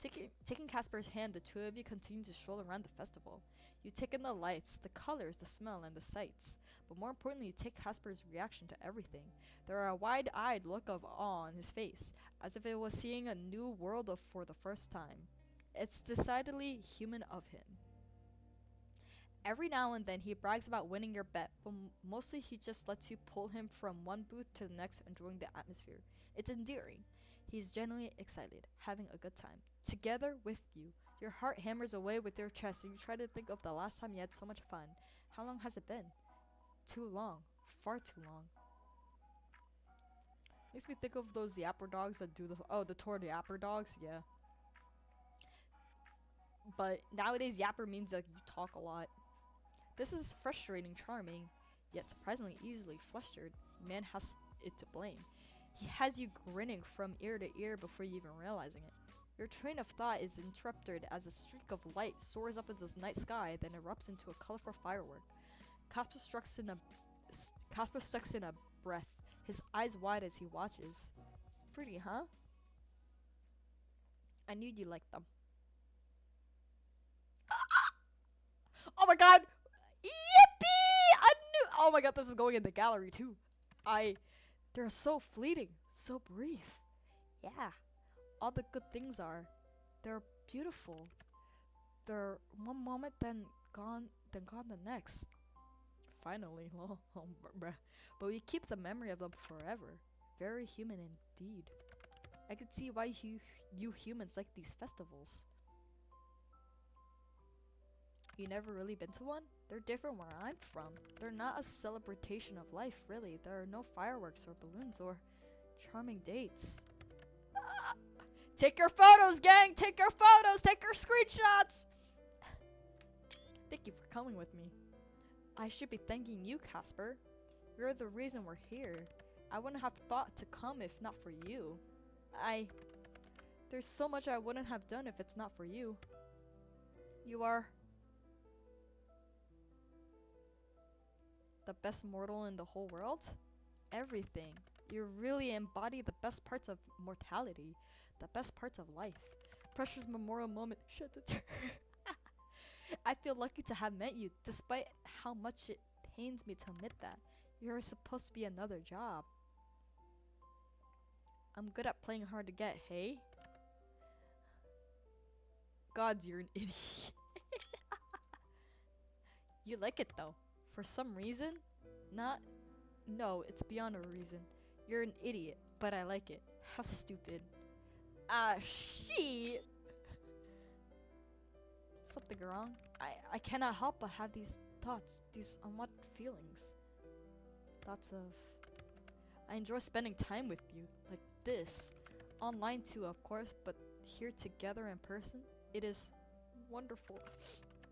Taking Casper's hand, the 2 of you continue to stroll around the festival. You take in the lights, the colors, the smell, and the sights. But more importantly, you take Casper's reaction to everything. There are a wide-eyed look of awe on his face, as if it was seeing a new world for the first time. It's decidedly human of him. Every now and then he brags about winning your bet, but mostly he just lets you pull him from one booth to the next, enjoying the atmosphere. It's endearing. He's genuinely excited, having a good time. Together with you. Your heart hammers away with your chest, and you try to think of the last time you had so much fun. How long has it been? Too long. Far too long. Makes me think of those yapper dogs that do the tour of the yapper dogs, yeah. But nowadays, yapper means that you talk a lot. This is frustrating, charming, yet surprisingly easily flustered. Man has it to blame. He has you grinning from ear to ear before you even realizing it. Your train of thought is interrupted as a streak of light soars up into the night sky, then erupts into a colorful firework. Casper sucks in a Casper sucks in a breath, his eyes wide as he watches. Pretty, huh? I knew you liked them. Oh my god! Yippee! I knew. Oh my god, this is going in the gallery too. They're so fleeting, so brief. Yeah, all the good things are. They're beautiful. They're one moment, then gone the next. Finally, lol, bruh. But we keep the memory of them forever. Very human indeed. I could see why you humans like these festivals. You never really been to one? They're different where I'm from. They're not a celebration of life, really. There are no fireworks or balloons or charming dates. Ah! Take your photos, gang! Take your photos! Take your screenshots! Thank you for coming with me. I should be thanking you, Casper. You're the reason we're here. I wouldn't have thought to come if not for you. There's so much I wouldn't have done if it's not for you. You are the best mortal in the whole world? Everything. You really embody the best parts of mortality, the best parts of life. Precious memorial moment. Shut the door. I feel lucky to have met you, despite how much it pains me to admit that. You're supposed to be another job. I'm good at playing hard to get, hey? Gods, you're an idiot. You like it though. For some reason? No, it's beyond a reason. You're an idiot, but I like it. How stupid. Ah, shit. Something wrong? I cannot help but have these thoughts, these unwanted feelings. Thoughts of... I enjoy spending time with you, like this. Online too, of course, but here together in person, it is wonderful.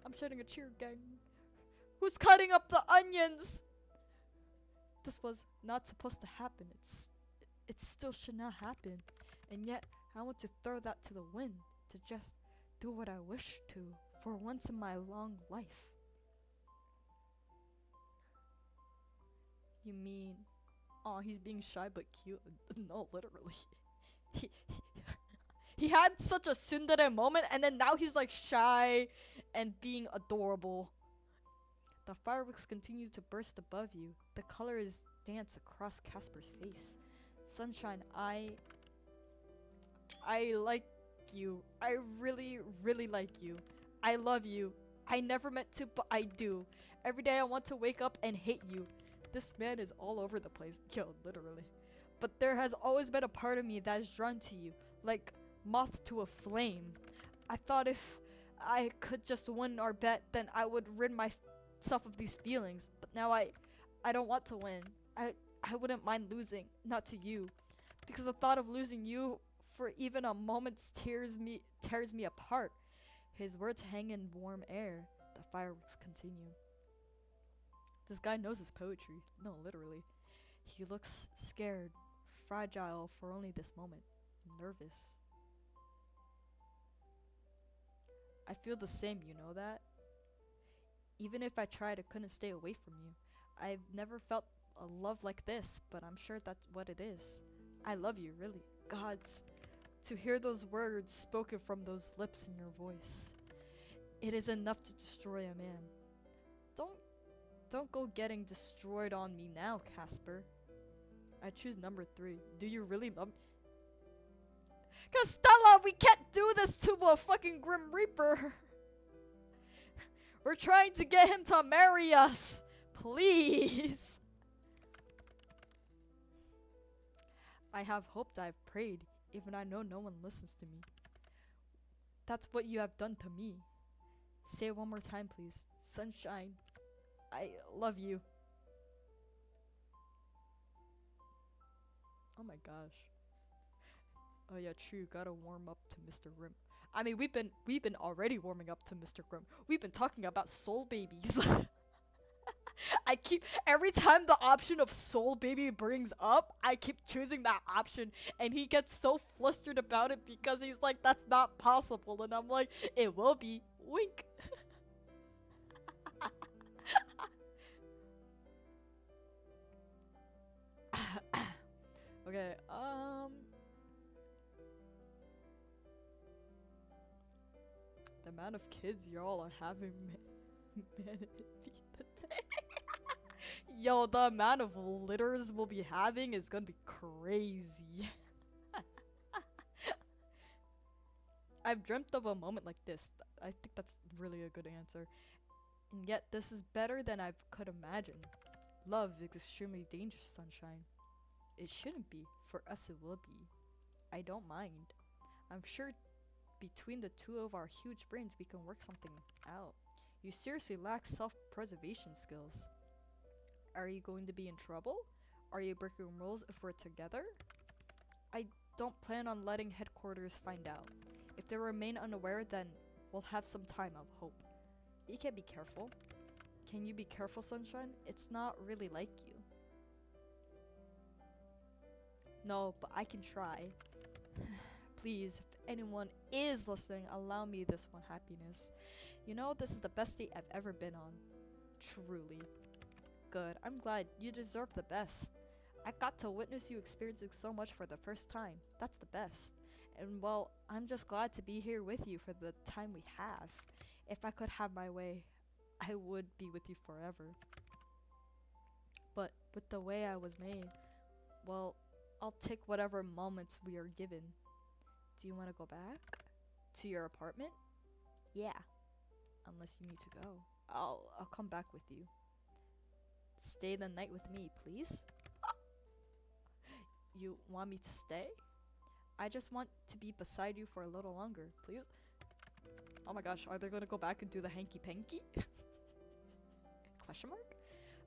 I'm shedding a tear, gang. Who's cutting up the onions? This was not supposed to happen. It still should not happen. And yet, I want to throw that to the wind, to just do what I wish to, for once in my long life. You mean, oh, he's being shy but cute? No, literally. He, he had such a tsundere moment, and then now he's like shy and being adorable. The fireworks continue to burst above you. The colors dance across Casper's face. Sunshine, I like you. I really, really like you. I love you. I never meant to, but I do. Every day I want to wake up and hate you. This man is all over the place. Yo, literally. But there has always been a part of me that is drawn to you, like moth to a flame. I thought if I could just win our bet, then I would rid myself of these feelings. But now I don't want to win. I wouldn't mind losing, not to you, because the thought of losing you for even a moment tears me apart. His words hang in warm air. The fireworks continue. This guy knows his poetry. No, literally. He looks scared, fragile for only this moment, nervous. I feel the same, you know that? Even if I tried, I couldn't stay away from you. I've never felt a love like this, but I'm sure that's what it is. I love you, really. Gods, to hear those words spoken from those lips in your voice. It is enough to destroy a man. Don't go getting destroyed on me now, Casper. I choose number 3. Do you really love me? Castella, we can't do this to a fucking Grim Reaper. We're trying to get him to marry us. Please. I have hoped, I've prayed, even I know no one listens to me. That's what you have done to me. Say it one more time, please. Sunshine, I love you. Oh my gosh. Oh yeah, true. Gotta warm up to Mr. Rim. I mean, we've been already warming up to Mr. Grimm. We've been talking about soul babies. I keep every time the option of soul baby brings up, I keep choosing that option, and he gets so flustered about it because he's like, "That's not possible," and I'm like, "It will be." Wink. Okay. The amount of kids y'all are having, man, it be pathetic. Yo, the amount of litters we'll be having is gonna be crazy. I've dreamt of a moment like this. I think that's really a good answer. And yet, this is better than I could imagine. Love is extremely dangerous, sunshine. It shouldn't be. For us, it will be. I don't mind. I'm sure between the two of our huge brains, we can work something out. You seriously lack self-preservation skills. Are you going to be in trouble? Are you breaking rules if we're together? I don't plan on letting headquarters find out. If they remain unaware, then we'll have some time of hope. You can be careful. Can you be careful, sunshine? It's not really like you. No, but I can try. Please, if anyone is listening, allow me this one happiness. You know, this is the best date I've ever been on. Truly. Good. I'm glad. You deserve the best. I got to witness you experiencing so much for the first time. That's the best. And well, I'm just glad to be here with you for the time we have. If I could have my way, I would be with you forever. But with the way I was made, well, I'll take whatever moments we are given. Do you want to go back? To your apartment? Yeah. Unless you need to go. I'll come back with you. Stay the night with me, please? You want me to stay? I just want to be beside you for a little longer, please? Oh my gosh, are they gonna go back and do the hanky-panky? Question mark?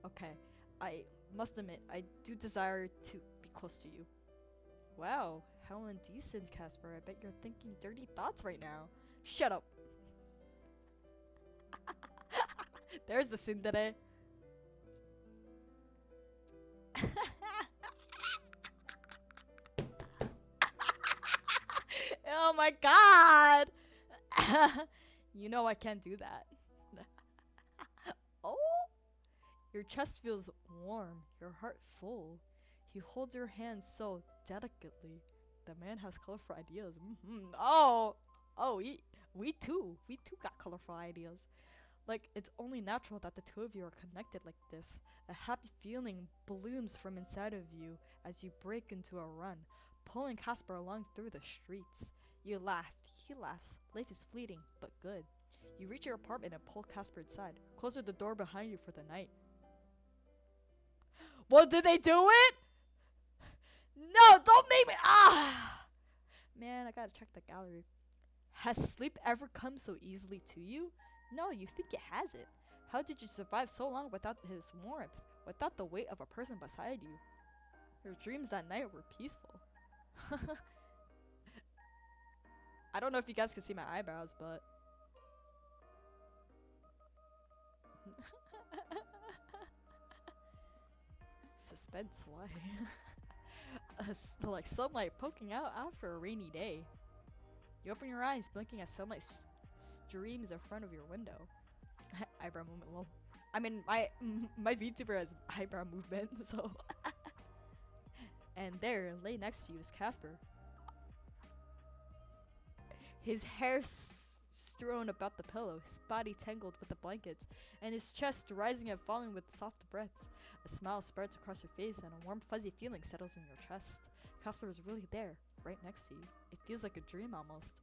Okay, I must admit, I do desire to be close to you. Wow, how indecent, Casper. I bet you're thinking dirty thoughts right now. Shut up! There's the tsundere. Oh my god! You know I can't do that. Oh? Your chest feels warm, your heart full. He holds your hand so delicately. The man has colorful ideas. Oh! Oh, we too got colorful ideas. Like, it's only natural that the two of you are connected like this. A happy feeling blooms from inside of you as you break into a run, pulling Casper along through the streets. You laugh, he laughs. Life is fleeting, but good. You reach your apartment and pull Casper inside, closing the door behind you for the night. Well, did they do it? No, don't make me. Ah! Man, I gotta check the gallery. Has sleep ever come so easily to you? No, you think it hasn't. How did you survive so long without his warmth, without the weight of a person beside you? Your dreams that night were peaceful. I don't know if you guys can see my eyebrows, but... Suspense, why? Like sunlight poking out after a rainy day. You open your eyes, blinking as sunlight streams in front of your window. Eyebrow movement low. I mean, my VTuber has eyebrow movement, so... And there, lay next to you, is Casper. His hair strewn about the pillow, his body tangled with the blankets, and his chest rising and falling with soft breaths. A smile spreads across your face, and a warm, fuzzy feeling settles in your chest. Casper is really there, right next to you. It feels like a dream almost.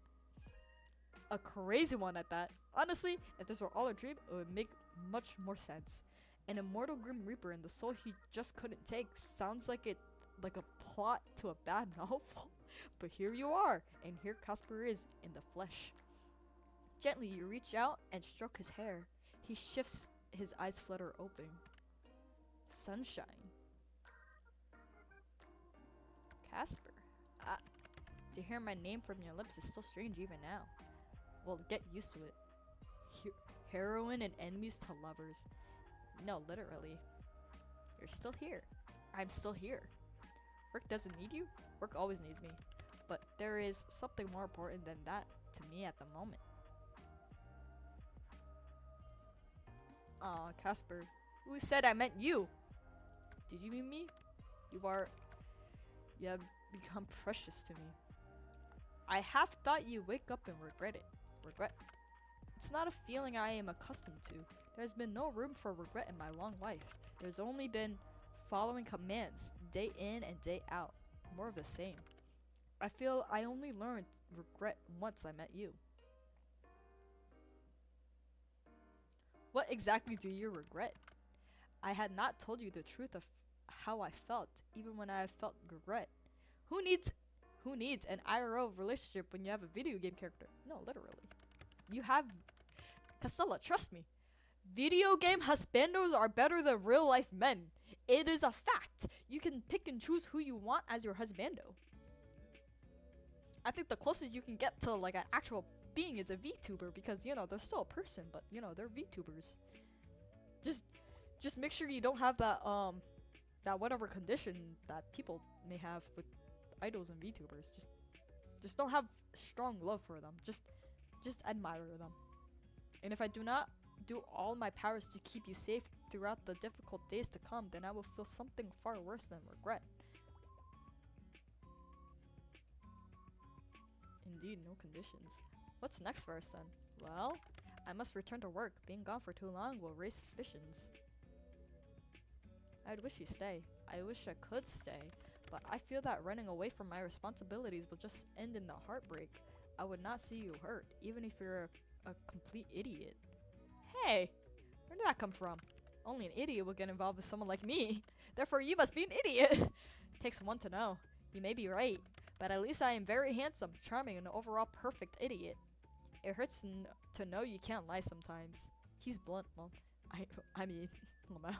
A crazy one at that. Honestly, if this were all a dream, it would make much more sense. An immortal Grim Reaper and the soul he just couldn't take sounds like a plot to a bad novel. But here you are, and here Casper is in the flesh. Gently, you reach out and stroke his hair. He shifts, his eyes flutter open. Sunshine. Casper. To hear my name from your lips is still strange even now. Well, get used to it. He- Heroine and enemies to lovers. No, literally. You're still here. I'm still here. Work doesn't need you. Work always needs me. But there is something more important than that to me at the moment. Aw, Casper. Who said I meant you? Did you mean me? You have become precious to me. I have thought you wake up and regret it. Regret? It's not a feeling I am accustomed to. There's been no room for regret in my long life. There's only been following commands, day in and day out. More of the same. I feel I only learned regret once I met you. What exactly do you regret? I had not told you the truth of how I felt, even when I felt regret. Who needs who needs an IRL relationship when you have a video game character? No, literally. You have Castella, trust me. Video game husbandos are better than real life men. It is a fact. You can pick and choose who you want as your husbando. I think the closest you can get to like an actual being is a VTuber because they're still a person, but they're VTubers. Just make sure you don't have that whatever condition that people may have with idols and VTubers. Just don't have strong love for them. Just admire them. And if I do not do all my powers to keep you safe throughout the difficult days to come, then I will feel something far worse than regret. Indeed, no conditions. What's next for us then? Well, I must return to work. Being gone for too long will raise suspicions. I'd wish you stay. I wish I could stay, but I feel that running away from my responsibilities will just end in the heartbreak. I would not see you hurt, even if you're a complete idiot. Hey, where did that come from? Only an idiot would get involved with someone like me. Therefore, you must be an idiot. Takes one to know. You may be right, but at least I am very handsome, charming, and overall perfect idiot. It hurts to know you can't lie sometimes. He's blunt, Lol. I mean, Lamau.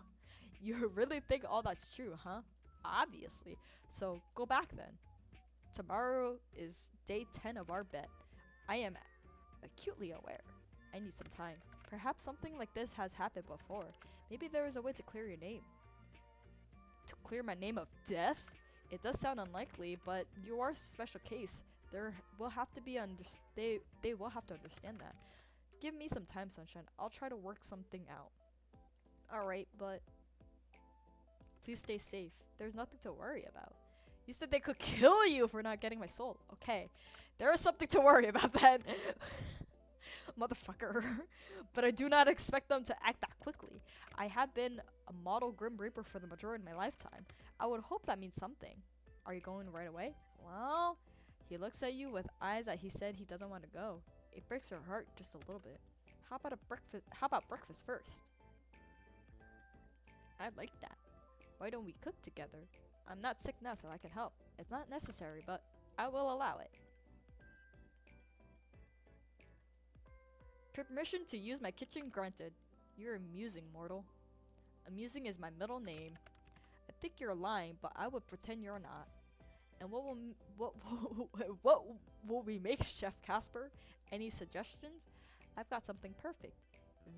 You really think all that's true, huh? Obviously. So go back then. Tomorrow is day 10 of our bet. I am acutely aware. I need some time. Perhaps something like this has happened before. Maybe there is a way to clear your name. To clear my name of death? It does sound unlikely, but you are a special case. There will have to be they will have to understand that. Give me some time, Sunshine. I'll try to work something out. Alright, but please stay safe. There's nothing to worry about. You said they could kill you for not getting my soul. Okay, there is something to worry about then. Motherfucker. But I do not expect them to act that quickly. I have been a model Grim Reaper for the majority of my lifetime. I would hope that means something. Are you going right away? Well, he looks at you with eyes that he said he doesn't want to go. It breaks your heart just a little bit. How about breakfast first? I'd like that. Why don't we cook together? I'm not sick now, so I can help. It's not necessary, but I will allow it. Permission to use my kitchen granted. You're amusing, mortal. Amusing is my middle name. I think you're lying, but I would pretend you're not. And what will we make, Chef Casper? Any suggestions? I've got something perfect.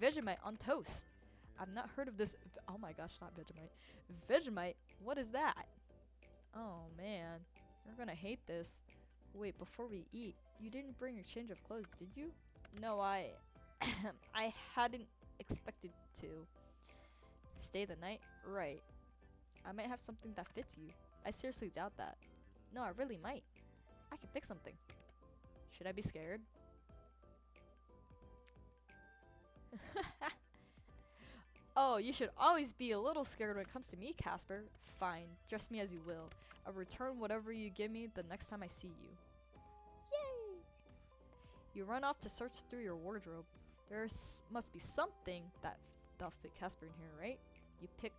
Vegemite on toast. I've not heard of this. Oh my gosh, not Vegemite. Vegemite? What is that? Oh man, you're gonna hate this. Wait, before we eat, you didn't bring your change of clothes, did you? No, I hadn't expected to. Stay the night? Right. I might have something that fits you. I seriously doubt that. No, I really might. I can pick something. Should I be scared? Oh, you should always be a little scared when it comes to me, Casper. Fine, dress me as you will. I'll return whatever you give me the next time I see you. Yay! You run off to search through your wardrobe. There must be something that'll fit Casper in here, right? You pick...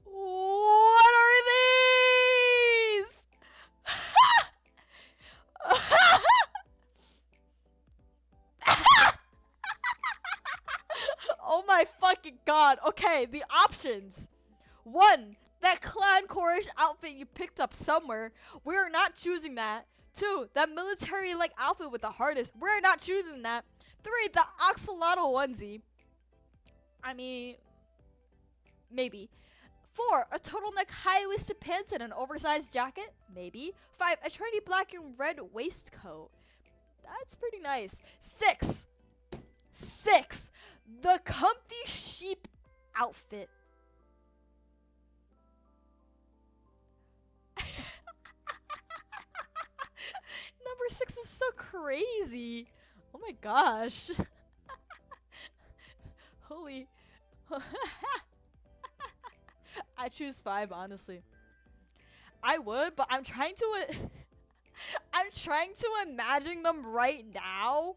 What are these? Oh my fucking god. Okay, the options. 1. That clown chorish outfit you picked up somewhere. We're not choosing that. 2, that military like outfit with the harness. We're not choosing that. 3, the axolotl onesie. I mean, maybe. 4, a turtleneck high-waisted pants and an oversized jacket. Maybe. 5, a trendy black and red waistcoat. That's pretty nice. 6, the comfy sheep outfit. Number 6 is so crazy. Oh my gosh. Holy. I choose 5, honestly. I would, but I'm trying to I'm trying to imagine them right now.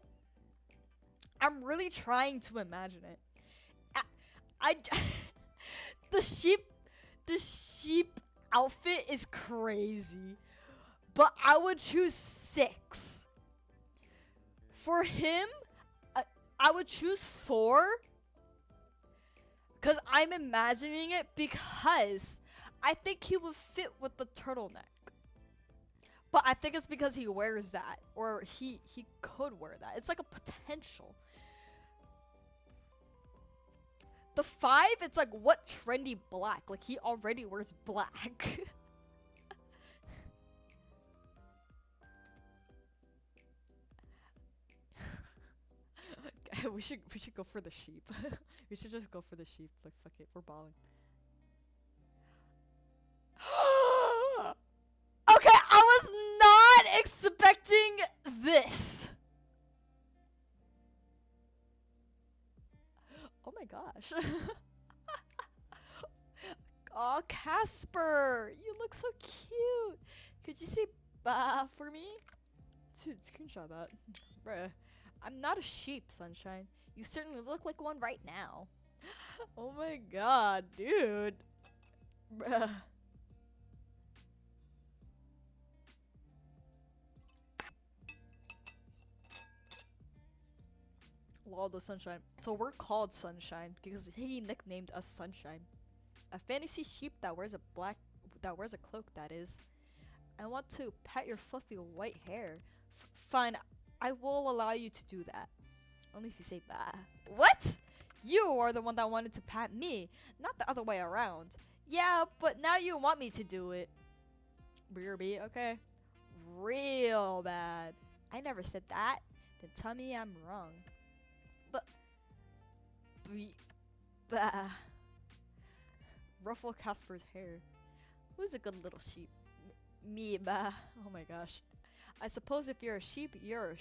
I'm really trying to imagine it. I the sheep outfit is crazy. But I would choose 6. For him, I would choose 4. Because I'm imagining it because I think he would fit with the turtleneck. But I think it's because he wears that. Or he could wear that. It's like a potential. The 5, it's like what trendy black? Like he already wears black. we should go for the sheep. We should just go for the sheep. Like fuck it, we're balling. Okay, I was not expecting this. Oh my gosh. Oh, Casper, you look so cute. Could you say "bah" for me? Dude, screenshot that. Bruh. I'm not a sheep, Sunshine. You certainly look like one right now. Oh my god, dude. Bruh. Lol, the Sunshine. So we're called Sunshine because he nicknamed us Sunshine. A fantasy sheep that wears a cloak, that is. I want to pat your fluffy white hair. Fine, I will allow you to do that. Only if you say bah. What? You are the one that wanted to pat me, not the other way around. Yeah, but now you want me to do it. Beerby, okay. Real bad. I never said that. Then tell me I'm wrong. But bah. Ruffle Casper's hair. Who's a good little sheep? Me, bah. Oh my gosh. I suppose if you're a sheep, you're a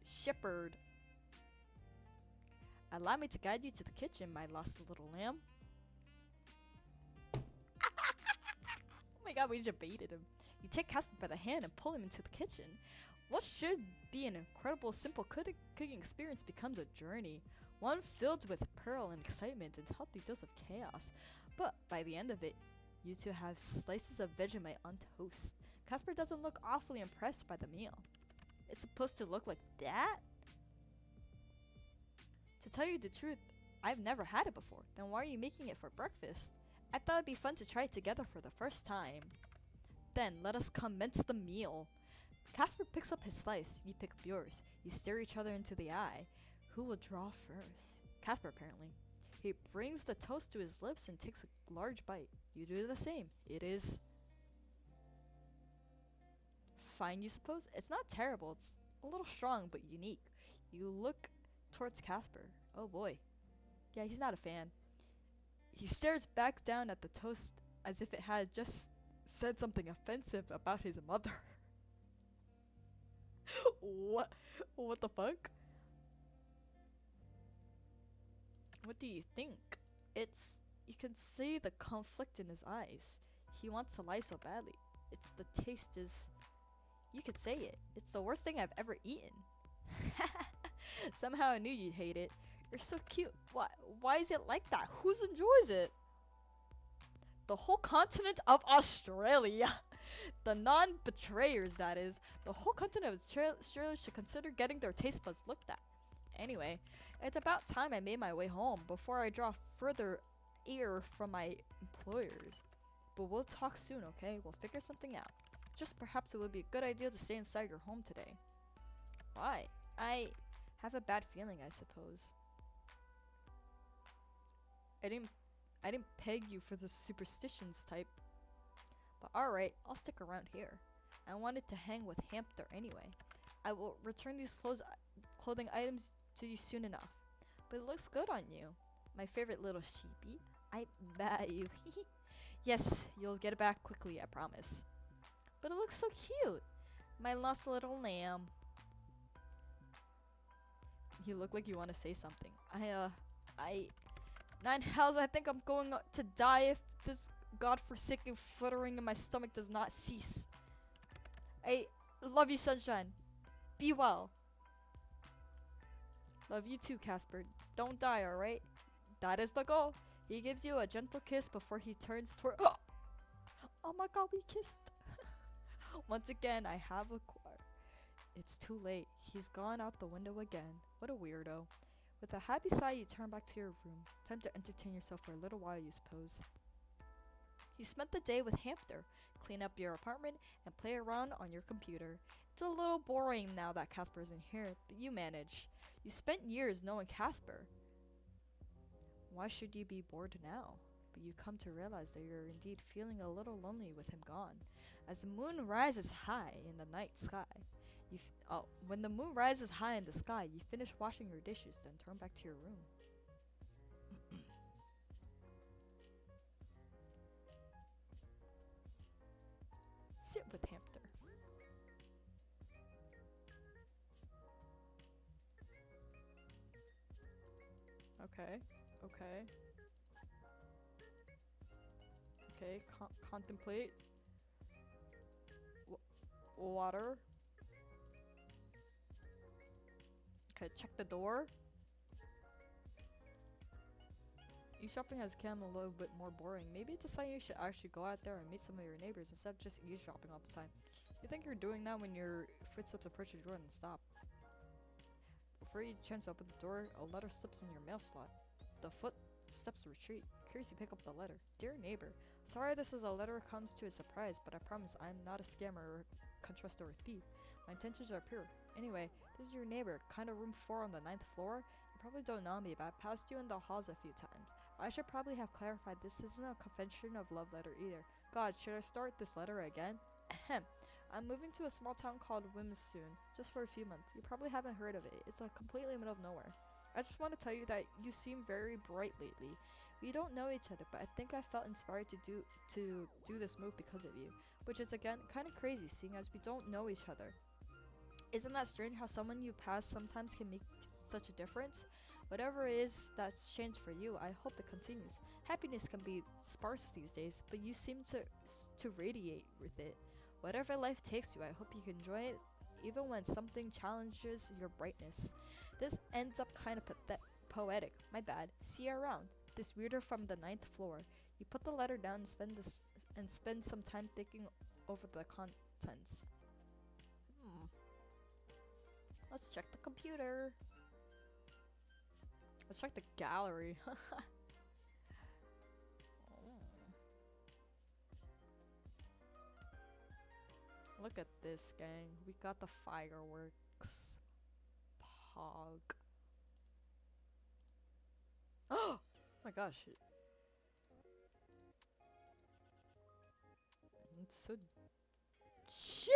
shepherd. Allow me to guide you to the kitchen, my lost little lamb. Oh my god, we just baited him. You take Casper by the hand and pull him into the kitchen. What should be an incredible, simple cooking experience becomes a journey. One filled with peril and excitement and healthy dose of chaos. But by the end of it, you two have slices of Vegemite on toast. Casper doesn't look awfully impressed by the meal. It's supposed to look like that? To tell you the truth, I've never had it before. Then why are you making it for breakfast? I thought it'd be fun to try it together for the first time. Then let us commence the meal. Casper picks up his slice. You pick up yours. You stare each other into the eye. Who will draw first? Casper, apparently. He brings the toast to his lips and takes a large bite. You do the same. It is fine, you suppose? It's not terrible. It's a little strong, but unique. You look towards Casper. Oh boy. Yeah, he's not a fan. He stares back down at the toast as if it had just said something offensive about his mother. What? What the fuck? What do you think? You can see the conflict in his eyes. He wants to lie so badly. The taste is, you could say it. It's the worst thing I've ever eaten. Somehow I knew you'd hate it. You're so cute. Why is it like that? Who enjoys it? The whole continent of Australia. The non-betrayers, that is. The whole continent of Australia should consider getting their taste buds looked at. Anyway, it's about time I made my way home before I draw further ear from my employers. but we'll talk soon, okay? We'll figure something out. Just perhaps it would be a good idea to stay inside your home today. Why? I have a bad feeling, I suppose. I didn't peg you for the superstitions type. But alright, I'll stick around here. I wanted to hang with Hamster anyway. I will return these clothing items to you soon enough. But it looks good on you. My favorite little sheepy. I bet you. Yes, you'll get it back quickly, I promise. But it looks so cute. My lost little lamb. You look like you want to say something. Nine hells, I think I'm going to die if this godforsaken fluttering in my stomach does not cease. I love you, Sunshine. Be well. Love you too, Casper. Don't die, alright? That is the goal. He gives you a gentle kiss before he turns toward— Oh my god, we kissed. Once again, I have a It's too late. He's gone out the window again. What a weirdo. With a happy sigh, you turn back to your room. Time to entertain yourself for a little while, you suppose. You spent the day with Hamster, clean up your apartment, and play around on your computer. It's a little boring now that Casper isn't here, but you manage. You spent years knowing Casper. Why should you be bored now? But you come to realize that you're indeed feeling a little lonely with him gone. As the moon rises high in the night sky, when the moon rises high in the sky, you finish washing your dishes, then turn back to your room. Sit with Hamster. Okay. Okay, contemplate. Water. Okay, check the door. E-shopping has become a little bit more boring. Maybe it's a sign you should actually go out there and meet some of your neighbors instead of just e-shopping all the time. You think you're doing that when your footsteps approach your door and stop. Before you chance to open the door, a letter slips in your mail slot. The footsteps retreat. Curious, you pick up the letter. Dear neighbor, sorry this is a letter comes to a surprise, but I promise I'm not a scammer or contrast or a thief. My intentions are pure. Anyway, this is your neighbor, kind of room 4 on the 9th floor. You probably don't know me, but I passed you in the halls a few times. I should probably have clarified this isn't a confession of love letter either. God, should I start this letter again? Ahem. I'm moving to a small town called Muse soon, just for a few months. You probably haven't heard of it. It's like completely middle of nowhere. I just want to tell you that you seem very bright lately. We don't know each other, but I think I felt inspired to do this move because of you, which is again kind of crazy seeing as we don't know each other. Isn't that strange how someone you pass sometimes can make such a difference? Whatever it is that's changed for you, I hope it continues. Happiness can be sparse these days, but you seem to radiate with it. Whatever life takes you, I hope you can enjoy it even when something challenges your brightness. This ends up kind of poetic. My bad. See you around. This weirdo from the 9th floor. You put the letter down and spend some time thinking over the contents. Let's check the computer. Let's check the gallery. Look at this, gang. We got the fireworks. Pog. Oh my gosh. It's so cheap.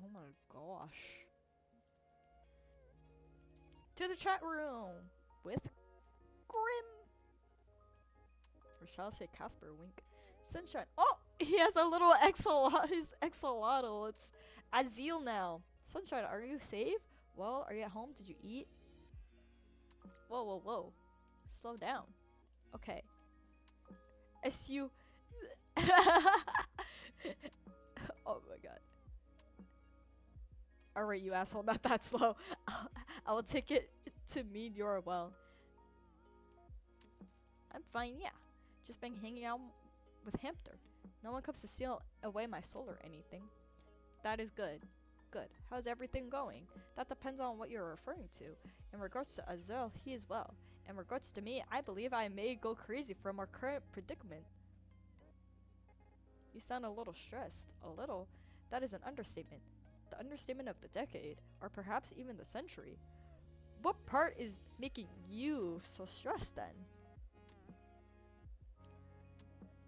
Oh my gosh. To the chat room with Grim. Or shall I say Casper, wink. Sunshine. Oh, he has a little his axolotl. It's Azil now. Sunshine, are you safe? Well, are you at home? Did you eat? Whoa. Slow down. Okay. SU. Oh my god. Alright, you asshole, not that slow. I will take it to mean you're well. I'm fine, yeah. Just been hanging out with Hamster. No one comes to steal away my soul or anything. That is good. Good. How's everything going? That depends on what you're referring to. In regards to Azel, he is well. In regards to me, I believe I may go crazy from our current predicament. You sound a little stressed. A little? That is an understatement. The understatement of the decade, or perhaps even the century. What part is making you so stressed then?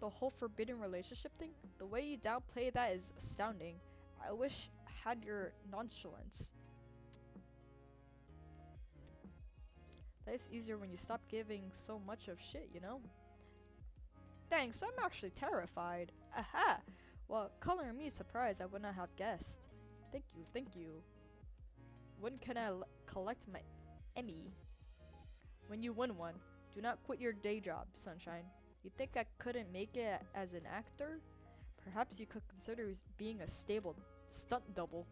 The whole forbidden relationship thing? The way you downplay that is astounding. I wish I had your nonchalance. Life's easier when you stop giving so much of shit, you know? Thanks, I'm actually terrified. Aha! Well, coloring me surprised I would not have guessed. Thank you, thank you. When can I collect my Emmy? When you win one. Do not quit your day job, Sunshine. You think I couldn't make it as an actor? Perhaps you could consider being a stable stunt double.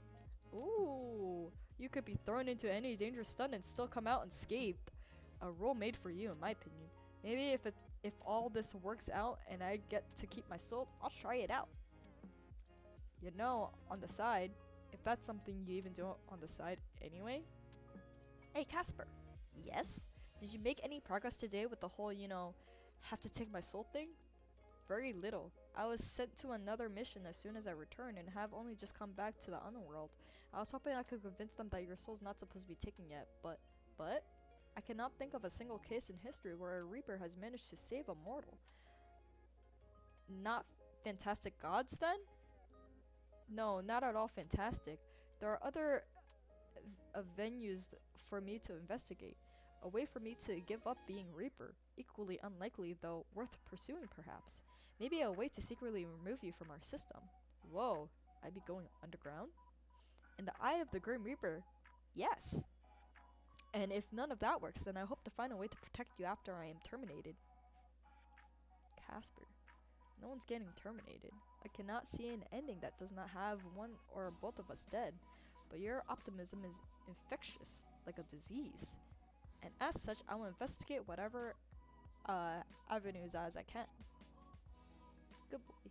Ooh, you could be thrown into any dangerous stunt and still come out unscathed. A role made for you, in my opinion. Maybe if all this works out and I get to keep my soul, I'll try it out. You know, on the side, if that's something you even do on the side anyway. Hey, Casper. Yes? Did you make any progress today with the whole, have to take my soul thing? Very little. I was sent to another mission as soon as I returned and have only just come back to the underworld. I was hoping I could convince them that your soul's not supposed to be taken yet, but? I cannot think of a single case in history where a Reaper has managed to save a mortal. Not fantastic gods then? No, not at all fantastic. There are other venues for me to investigate. A way for me to give up being Reaper. Equally unlikely, though worth pursuing perhaps. Maybe a way to secretly remove you from our system. Whoa, I'd be going underground? In the eye of the Grim Reaper? Yes. And if none of that works, then I hope to find a way to protect you after I am terminated. Casper. No one's getting terminated. I cannot see an ending that does not have one or both of us dead. But your optimism is infectious, like a disease. And as such, I will investigate whatever avenues as I can. Good boy.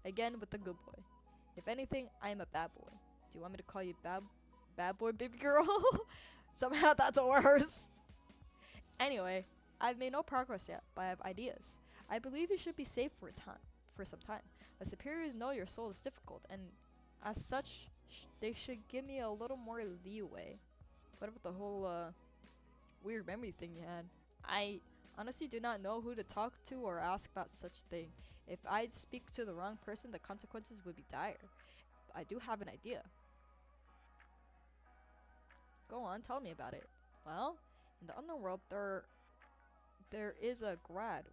Again with the good boy. If anything, I am a bad boy. Do you want me to call you bad boy baby girl? Somehow that's worse. Anyway, I've made no progress yet, but I have ideas. I believe you should be safe for some time. The superiors know your soul is difficult, and as such, they should give me a little more leeway. What about the whole weird memory thing you had? I honestly do not know who to talk to or ask about such a thing. If I speak to the wrong person, the consequences would be dire. I do have an idea. Go on, tell me about it. Well, in the underworld, there is a grad.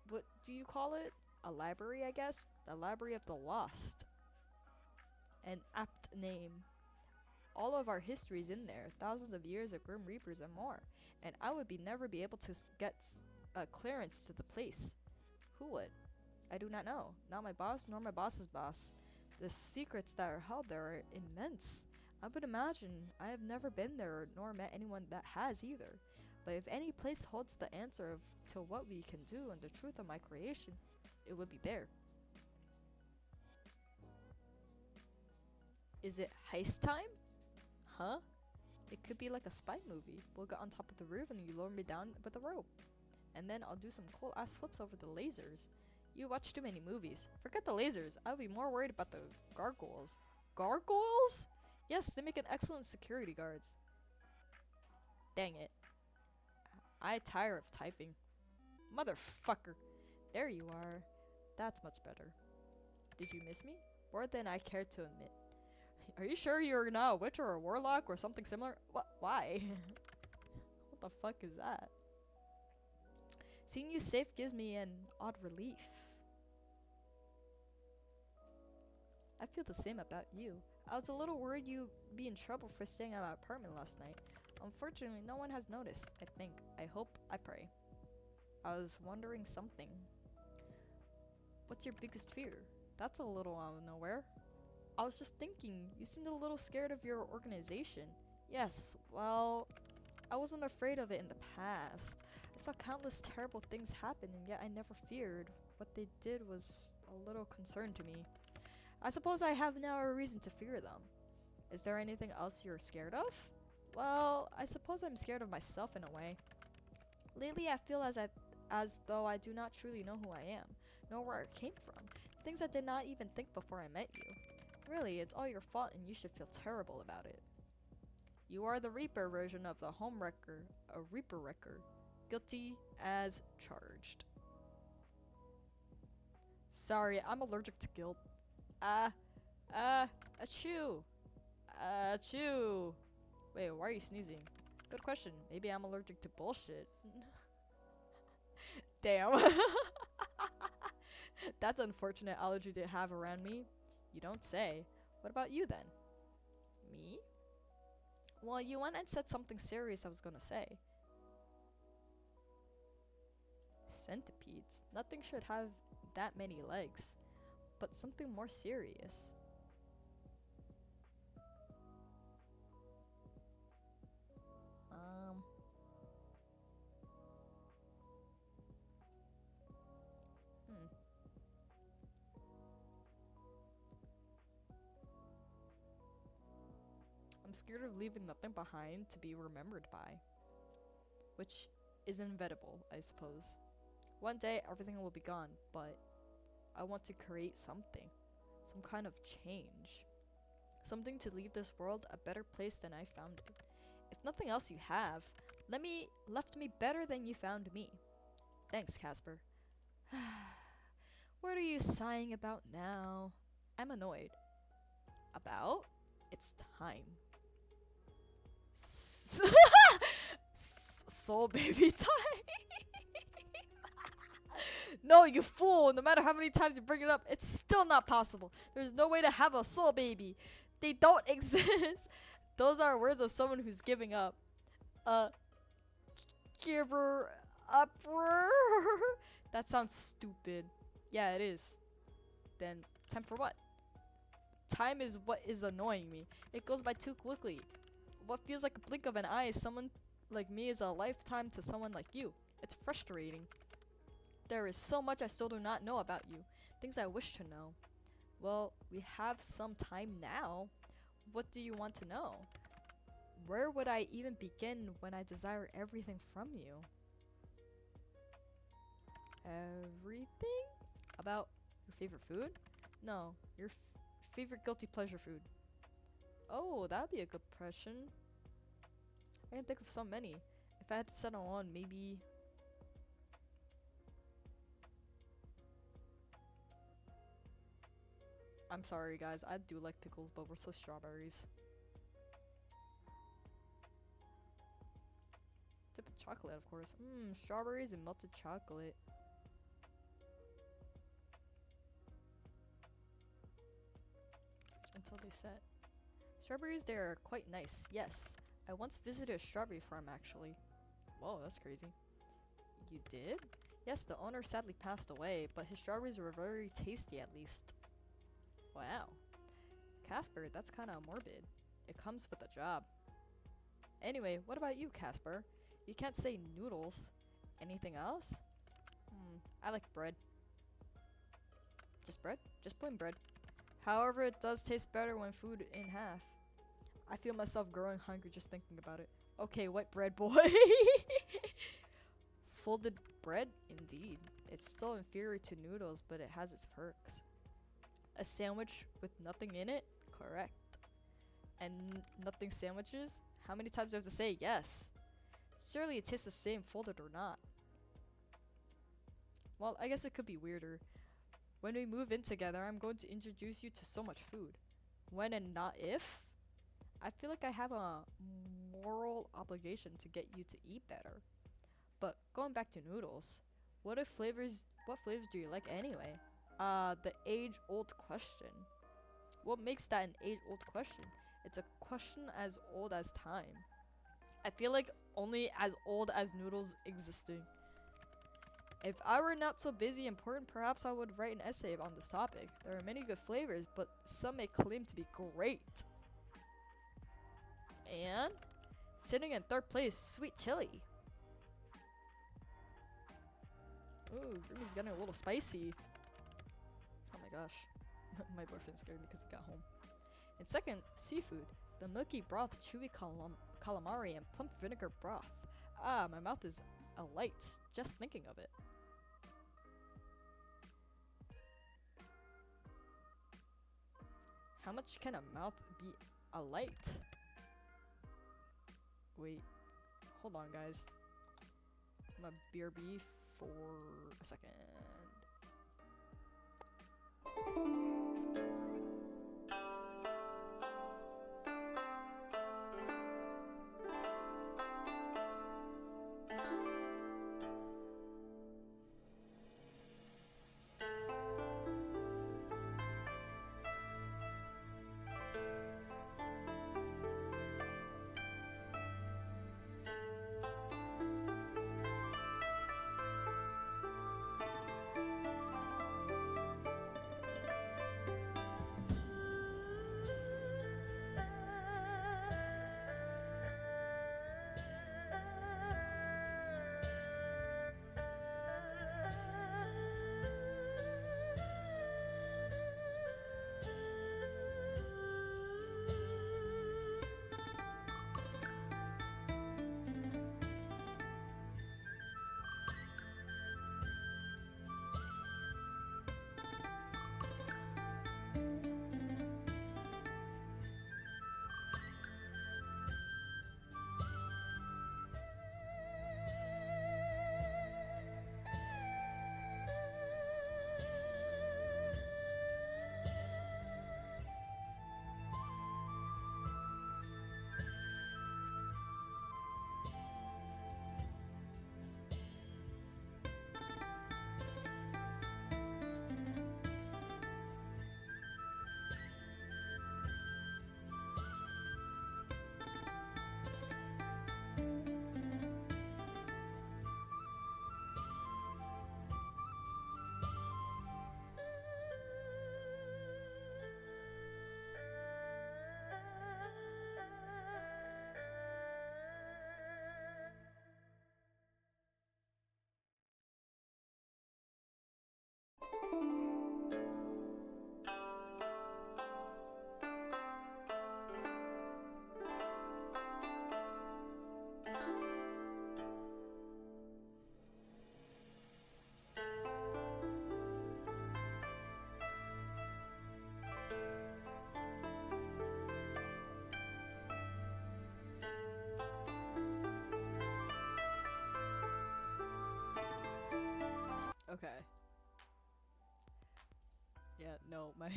What do you call it? A library, I guess? The Library of the Lost. An apt name. All of our history's in there. Thousands of years of Grim Reapers and more. And I would never be able to get a clearance to the place. Who would? I do not know. Not my boss, nor my boss's boss. The secrets that are held there are immense. I would imagine I have never been there nor met anyone that has either. But if any place holds the answer to what we can do and the truth of my creation, it would be there. Is it heist time? Huh? It could be like a spy movie. We'll get on top of the roof and you lower me down with a rope. And then I'll do some cool ass flips over the lasers. You watch too many movies. Forget the lasers. I would be more worried about the gargoyles. Gargoyles? Yes, they make an excellent security guards. Dang it. I tire of typing. Motherfucker. There you are. That's much better. Did you miss me? More than I care to admit. Are you sure you're not a witch or a warlock or something similar? What? Why? What the fuck is that? Seeing you safe gives me an odd relief. I feel the same about you. I was a little worried you'd be in trouble for staying at my apartment last night. Unfortunately, no one has noticed, I think. I hope, I pray. I was wondering something. What's your biggest fear? That's a little out of nowhere. I was just thinking, you seemed a little scared of your organization. Yes, well, I wasn't afraid of it in the past. I saw countless terrible things happen and yet I never feared. What they did was a little concern to me. I suppose I have now a reason to fear them. Is there anything else you're scared of? Well, I suppose I'm scared of myself in a way. Lately, I feel as though I do not truly know who I am, nor where I came from. Things I did not even think before I met you. Really, it's all your fault and you should feel terrible about it. You are the Reaper version of the home wrecker, a Reaper wrecker. Guilty as charged. Sorry, I'm allergic to guilt. Achoo. Achoo. Wait, why are you sneezing? Good question. Maybe I'm allergic to bullshit. Damn. That's unfortunate allergy to have around me. You don't say. What about you then? Me? Well, you went and said something serious I was gonna say. Centipedes. Nothing should have that many legs. But something more serious. I'm scared of leaving nothing behind to be remembered by. Which is inevitable, I suppose. One day, everything will be gone, but I want to create something. Some kind of change. Something to leave this world a better place than I found it. If nothing else you have, left me better than you found me. Thanks, Casper. What are you sighing about now? I'm annoyed. About? It's time. Soul baby time. No, you fool! No matter how many times you bring it up, it's still not possible. There's no way to have a soul baby. They don't exist. Those are words of someone who's giving up. Giver upper. That sounds stupid. Yeah, it is. Then time for what? Time is what is annoying me. It goes by too quickly. What feels like a blink of an eye, someone like me is a lifetime to someone like you. It's frustrating. There is so much I still do not know about you. Things I wish to know. Well, we have some time now. What do you want to know? Where would I even begin when I desire everything from you? Everything? About your favorite food? No, your favorite guilty pleasure food. Oh, that'd be a good question. I can think of so many. If I had to settle on, maybe... I'm sorry guys, I do like pickles, but we're so strawberries. Tip of chocolate, of course. Strawberries and melted chocolate. Until they set. Strawberries, they are quite nice. Yes, I once visited a strawberry farm actually. Whoa, that's crazy. You did? Yes, the owner sadly passed away, but his strawberries were very tasty at least. Wow. Casper, that's kinda morbid. It comes with a job. Anyway, what about you, Casper? You can't say noodles. Anything else? I like bread. Just bread? Just plain bread. However, it does taste better when food in half. I feel myself growing hungry just thinking about it. Okay, white bread boy. Folded bread? Indeed. It's still inferior to noodles, but it has its perks. A sandwich with nothing in it? Correct. And nothing sandwiches? How many times do I have to say yes? Surely it tastes the same folded or not. Well, I guess it could be weirder. When we move in together, I'm going to introduce you to so much food. When and not if? I feel like I have a moral obligation to get you to eat better. But going back to noodles, what flavors do you like anyway? The age-old question. What makes that an age-old question? It's a question as old as time. I feel like only as old as noodles existing. If I were not so busy and important, perhaps I would write an essay on this topic. There are many good flavors, but some may claim to be great. And sitting in third place, sweet chili. Ooh, Grimmy's getting a little spicy. Oh my gosh. My boyfriend scared me because he got home. And second, seafood. The milky broth, chewy calamari, and plump vinegar broth. Ah, my mouth is alight just thinking of it. How much can a mouth be alight? Wait, hold on, guys. I'm a BRB for a second. Okay. Yeah, no, my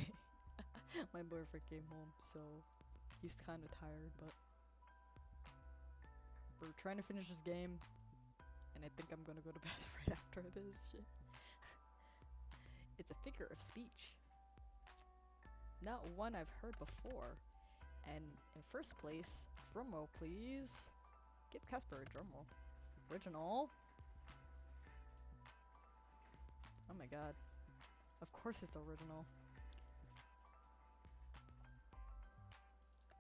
my boyfriend came home, so he's kind of tired, but we're trying to finish this game, and I think I'm gonna go to bed right after this shit. It's a figure of speech. Not one I've heard before. And in first place, drumroll please. Give Casper a drumroll. Original. Oh my god. Of course it's original.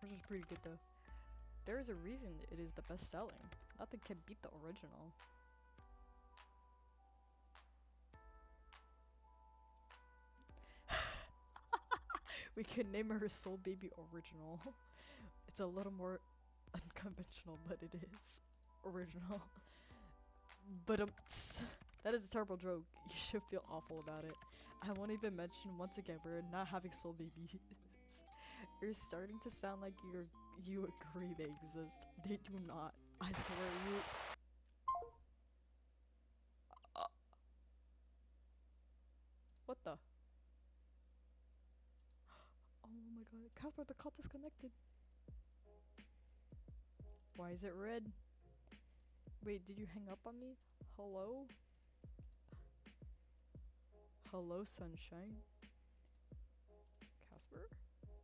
Which is pretty good though. There is a reason it is the best selling. Nothing can beat the original. We can name her Soul Baby Original. It's a little more unconventional, but it is original. But that is a terrible joke. You should feel awful about it. I won't even mention once again we're not having soul babies. You're starting to sound like you agree they exist. They do not. I swear you. What the? Oh my god, Casper, the call disconnected. Why is it red? Wait, did you hang up on me? Hello? Hello, sunshine? Casper?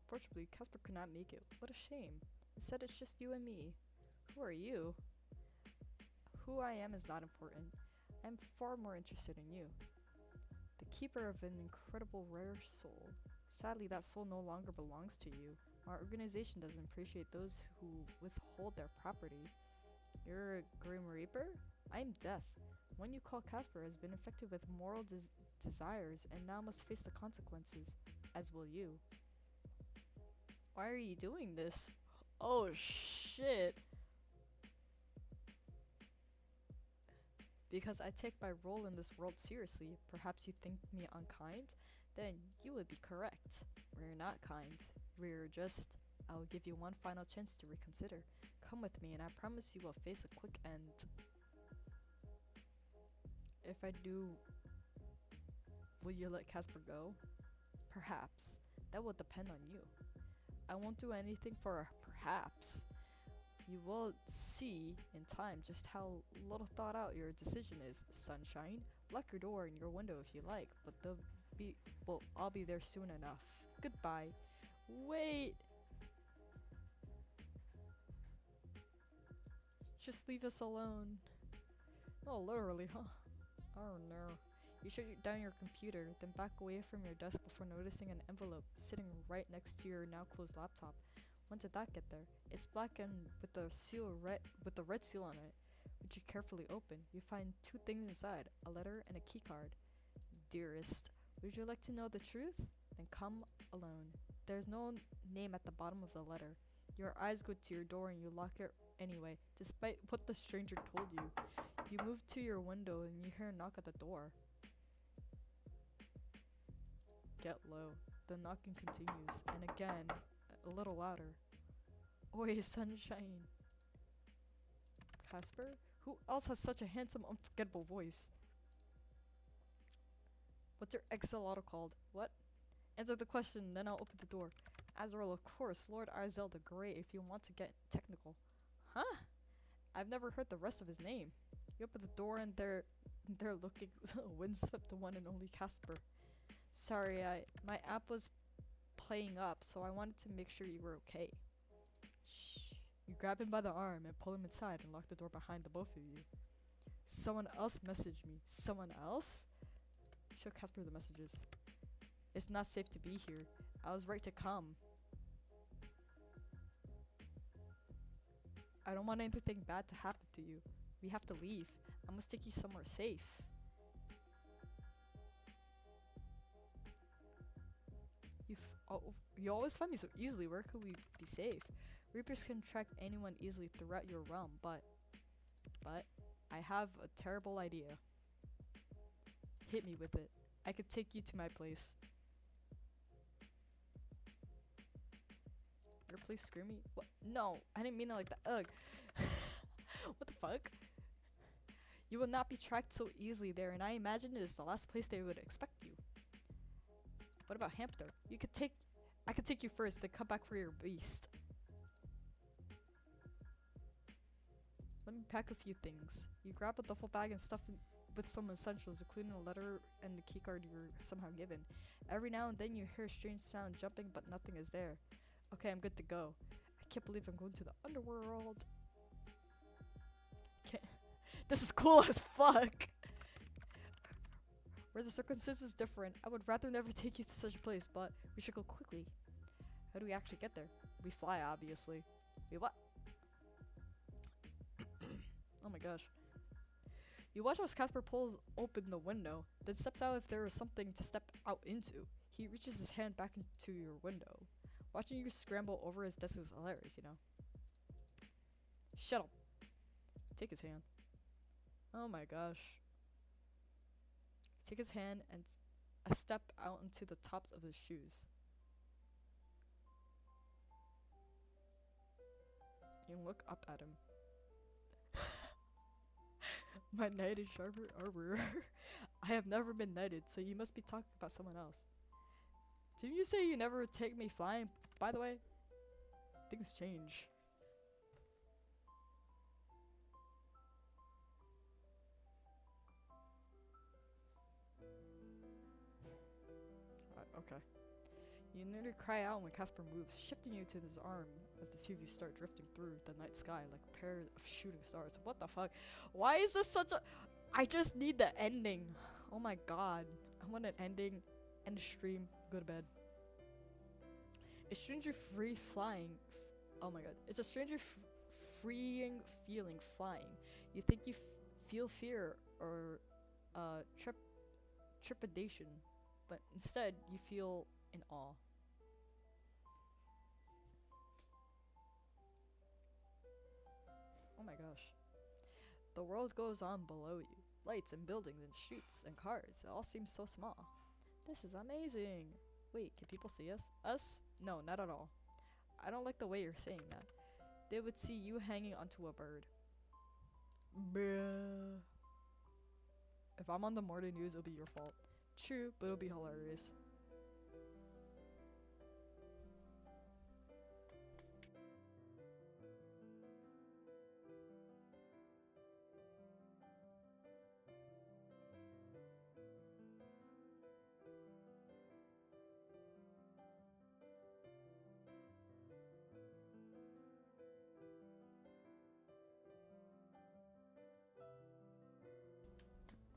Fortunately, Casper could not make it. What a shame. Instead, it's just you and me. Who are you? Who I am is not important. I'm far more interested in you. The keeper of an incredible rare soul. Sadly, that soul no longer belongs to you. Our organization doesn't appreciate those who withhold their property. You're a Grim Reaper? I'm Death. One you call Casper has been infected with moral desires and now must face the consequences, as will you. Why are you doing this? Oh shit. Because I take my role in this world seriously. Perhaps you think me unkind? Then you would be correct. We're not kind. We're just. I will give you one final chance to reconsider. Come with me, and I promise you will face a quick end. If I do, will you let Casper go? Perhaps. That will depend on you. I won't do anything for a perhaps. You will see in time just how little thought out your decision is, sunshine. Lock your door and your window if you like, but I'll be there soon enough. Goodbye. Wait! Just leave us alone. Oh, literally, huh? Oh no. You shut down your computer, then back away from your desk before noticing an envelope sitting right next to your now closed laptop. When did that get there? It's black and with the red seal on it, which you carefully open. You find two things inside: a letter and a keycard. Dearest, would you like to know the truth? Then come alone. There's no name at the bottom of the letter. Your eyes go to your door and you lock it anyway, despite what the stranger told you. You move to your window and you hear a knock at the door. Get low. The knocking continues, and again, a little louder. Oi, sunshine. Casper? Who else has such a handsome, unforgettable voice? What's your axolotl called? What? Answer the question, then I'll open the door. Azrael, of course, Lord Arzel the Grey, if you want to get technical. Huh? I've never heard the rest of his name. You open the door and they're looking windswept the one and only Casper. Sorry, my app was playing up, so I wanted to make sure you were okay. Shh. You grab him by the arm and pull him inside and lock the door behind the both of you. Someone else messaged me. Someone else? Show Casper the messages. It's not safe to be here. I was right to come. I don't want anything bad to happen to you. We have to leave. I must take you somewhere safe. You always find me so easily. Where could we be safe? Reapers can track anyone easily throughout your realm, but I have a terrible idea. Hit me with it. I could take you to my place. Your place screaming? What? No, I didn't mean it like that. Ugh. What the fuck? You will not be tracked so easily there, and I imagine it is the last place they would expect you. What about Hamster? I could take you first, then come back for your beast. Let me pack a few things. You grab a duffel bag and stuff it with some essentials, including a letter and the keycard you were somehow given. Every now and then you hear a strange sound jumping, but nothing is there. Okay, I'm good to go. I can't believe I'm going to the underworld. This is cool as fuck! Where the circumstances different, I would rather never take you to such a place, but we should go quickly. How do we actually get there? We fly, obviously. We what? Oh my gosh. You watch as Casper pulls open the window, then steps out if there is something to step out into. He reaches his hand back into your window. Watching you scramble over his desk is hilarious, you know? Shut up. Take his hand. Oh my gosh. Take his hand and a step out into the tops of his shoes. You look up at him. My knight in sharper armor. I have never been knighted, so you must be talking about someone else. Didn't you say you never take me flying? By the way, things change. Okay. You nearly cry out when Casper moves, shifting you to his arm as the two of you start drifting through the night sky like a pair of shooting stars. What the fuck? Why is this such a... I just need the ending. Oh my god. I want an ending. End stream. Go to bed. A strangely free flying. Oh my god. It's a strangely freeing feeling flying. You think you feel fear or trepidation, but instead you feel in awe. my gosh. The world goes on below you. Lights and buildings and streets and cars. It all seems so small. This is amazing. Wait, can people see us? Us? No, not at all. I don't like the way you're saying that. They would see you hanging onto a bird. Bruh. If I'm on the morning news, it'll be your fault. True, but it'll be hilarious.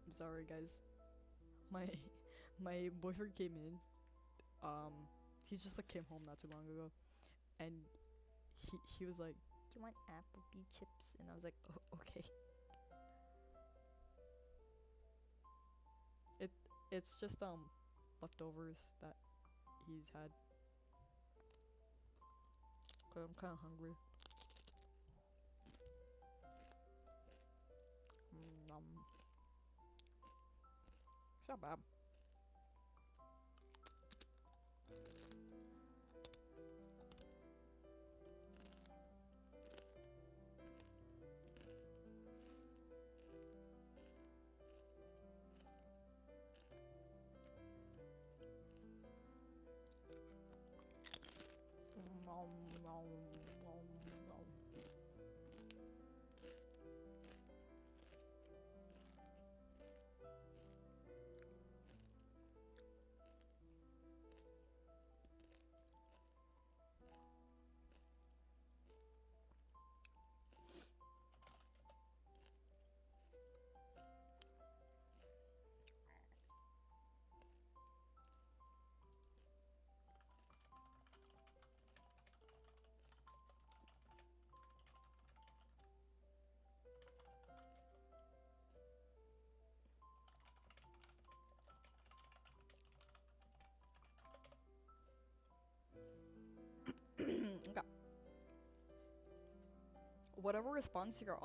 I'm sorry, guys. My my boyfriend came in. He's just like came home not too long ago, and he was like, "Do you want Applebee chips?" And I was like, oh, "Okay." It's just leftovers that he's had. 'Cause I'm kind of hungry. It's not bad. Okay. Whatever response you're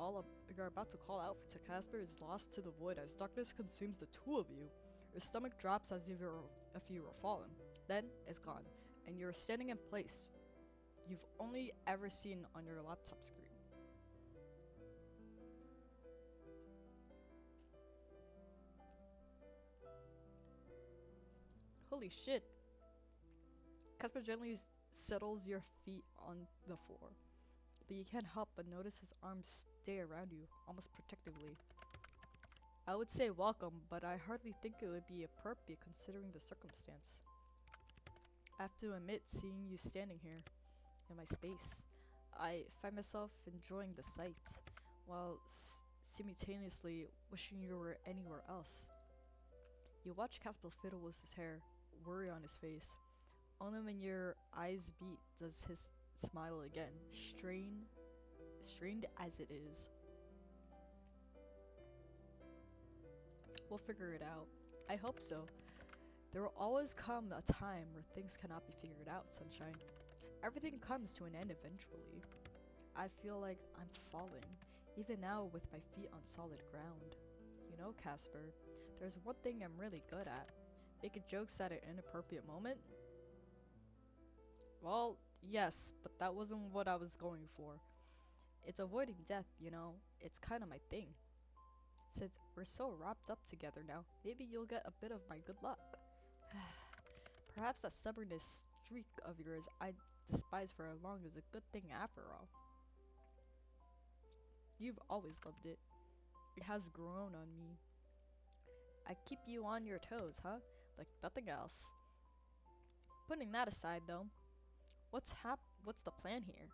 about to call out to Casper is lost to the void as darkness consumes the two of you. Your stomach drops as if you were fallen. Then it's gone, and you're standing in place you've only ever seen on your laptop screen. Holy shit. Casper gently settles your feet on the floor, but you can't help but notice his arms stay around you, almost protectively. I would say welcome, but I hardly think it would be appropriate considering the circumstance. I have to admit, seeing you standing here in my space, I find myself enjoying the sight, while simultaneously wishing you were anywhere else. You watch Casper fiddle with his hair, worry on his face. Only when your eyes beat does his smile again, strained as it is. We'll figure it out. I hope so. There will always come a time where things cannot be figured out, Sunshine. Everything comes to an end eventually. I feel like I'm falling, even now with my feet on solid ground. You know, Casper, there's one thing I'm really good at. Making jokes at an inappropriate moment. Well, yes, but that wasn't what I was going for. It's avoiding death, you know. It's kind of my thing. Since we're so wrapped up together now, maybe you'll get a bit of my good luck. Perhaps that stubbornness streak of yours I despise for as long is a good thing after all. You've always loved it. It has grown on me. I keep you on your toes, huh? Like nothing else. Putting that aside though, what's the plan here?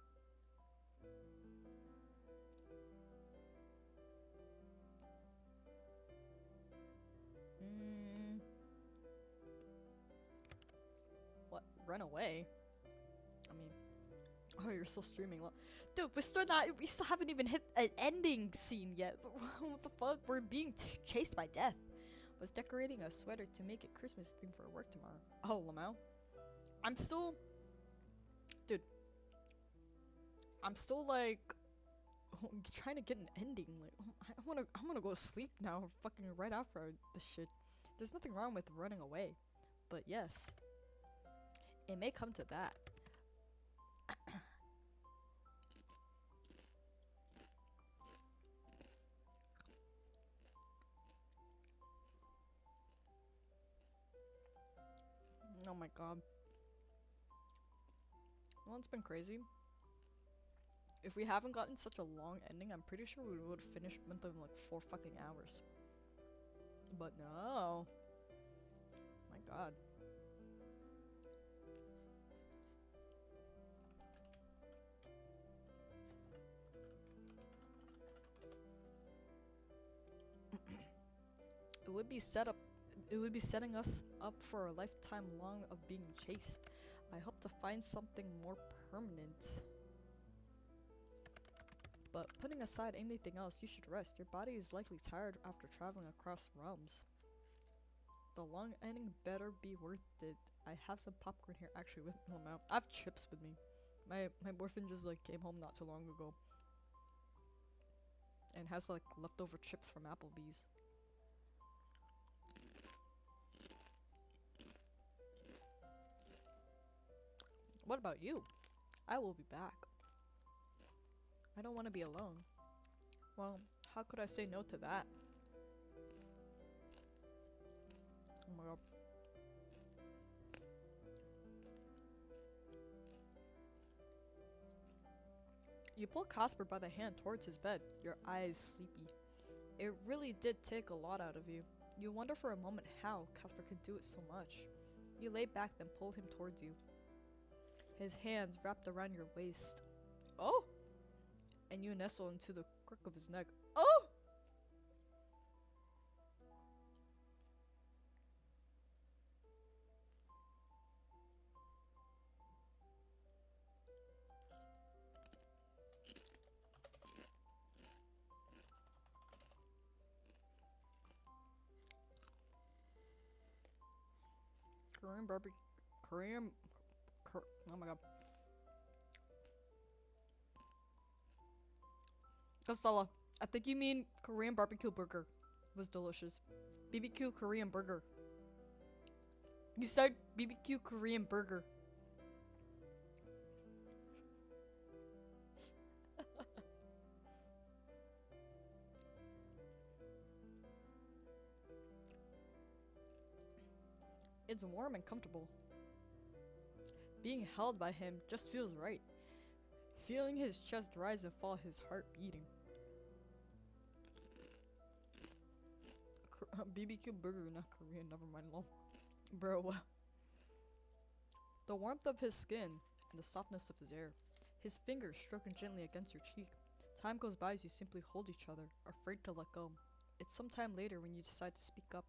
What? Run away? I mean, oh, you're still streaming. Dude, we still haven't even hit an ending scene yet. What the fuck? We're being chased by death. Was decorating a sweater to make it Christmas theme for work tomorrow. Oh, Lamau. I'm still like trying to get an ending. Like, I wanna go to sleep now. Fucking right after this shit. There's nothing wrong with running away, but yes, it may come to that. Oh my god. Well, it's been crazy. If we haven't gotten such a long ending, I'm pretty sure we would have finished within like 4 fucking hours. But no. My god. It would be setting us up for a lifetime long of being chased. I hope to find something more permanent. But putting aside anything else, you should rest. Your body is likely tired after traveling across realms. The long ending better be worth it. I have some popcorn here actually with me. I have chips with me. My boyfriend just like came home not too long ago. And has like leftover chips from Applebee's. What about you? I will be back. I don't want to be alone. Well, how could I say no to that? Oh my god. You pull Casper by the hand towards his bed, your eyes sleepy. It really did take a lot out of you. You wonder for a moment how Casper could do it so much. You lay back, then pull him towards you. His hands wrapped around your waist. Oh! And you nestle into the crook of his neck. Oh! Korean barbecue. Oh my god. Costella, I think you mean Korean barbecue burger. It was delicious. BBQ Korean burger. You said BBQ Korean burger. It's warm and comfortable. Being held by him just feels right. Feeling his chest rise and fall, his heart beating. BBQ burger, not Korean, never mind, lol. Bro, the warmth of his skin and the softness of his air. His fingers stroking gently against your cheek. Time goes by as you simply hold each other, afraid to let go. It's some time later when you decide to speak up.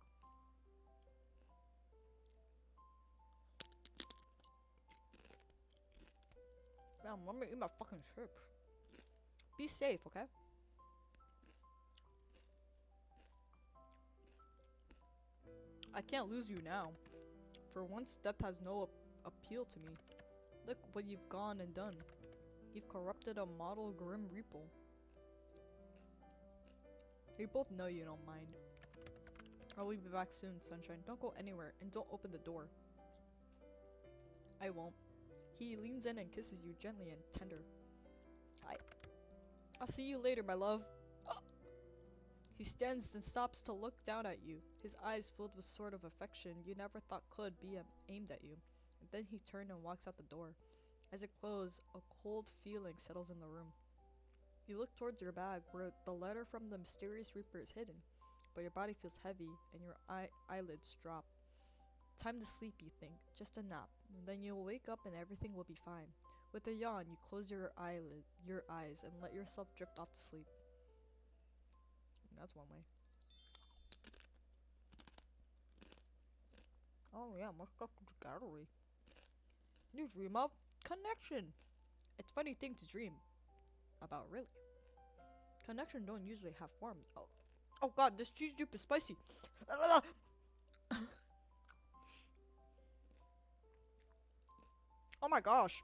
Man, let me eat my fucking chips. Be safe, okay? I can't lose you now. For once, death has no appeal to me. Look what you've gone and done. You've corrupted a model Grim Reaper. We both know you don't mind. I will be back soon, Sunshine. Don't go anywhere, and don't open the door. I won't. He leans in and kisses you gently and tender. I'll see you later, my love. He stands and stops to look down at you, his eyes filled with sort of affection you never thought could be aimed at you. And then he turned and walks out the door. As it closed, a cold feeling settles in the room. You look towards your bag where the letter from the mysterious Reaper is hidden, but your body feels heavy and your eyelids drop. Time to sleep, you think. Just a nap. And then you'll wake up and everything will be fine. With a yawn, you close your eyes, and let yourself drift off to sleep. And that's one way. Oh yeah, more stuff to the gallery. You dream of connection. It's a funny thing to dream about, really. Connection don't usually have forms. Oh god, this cheese dip is spicy. Oh my gosh.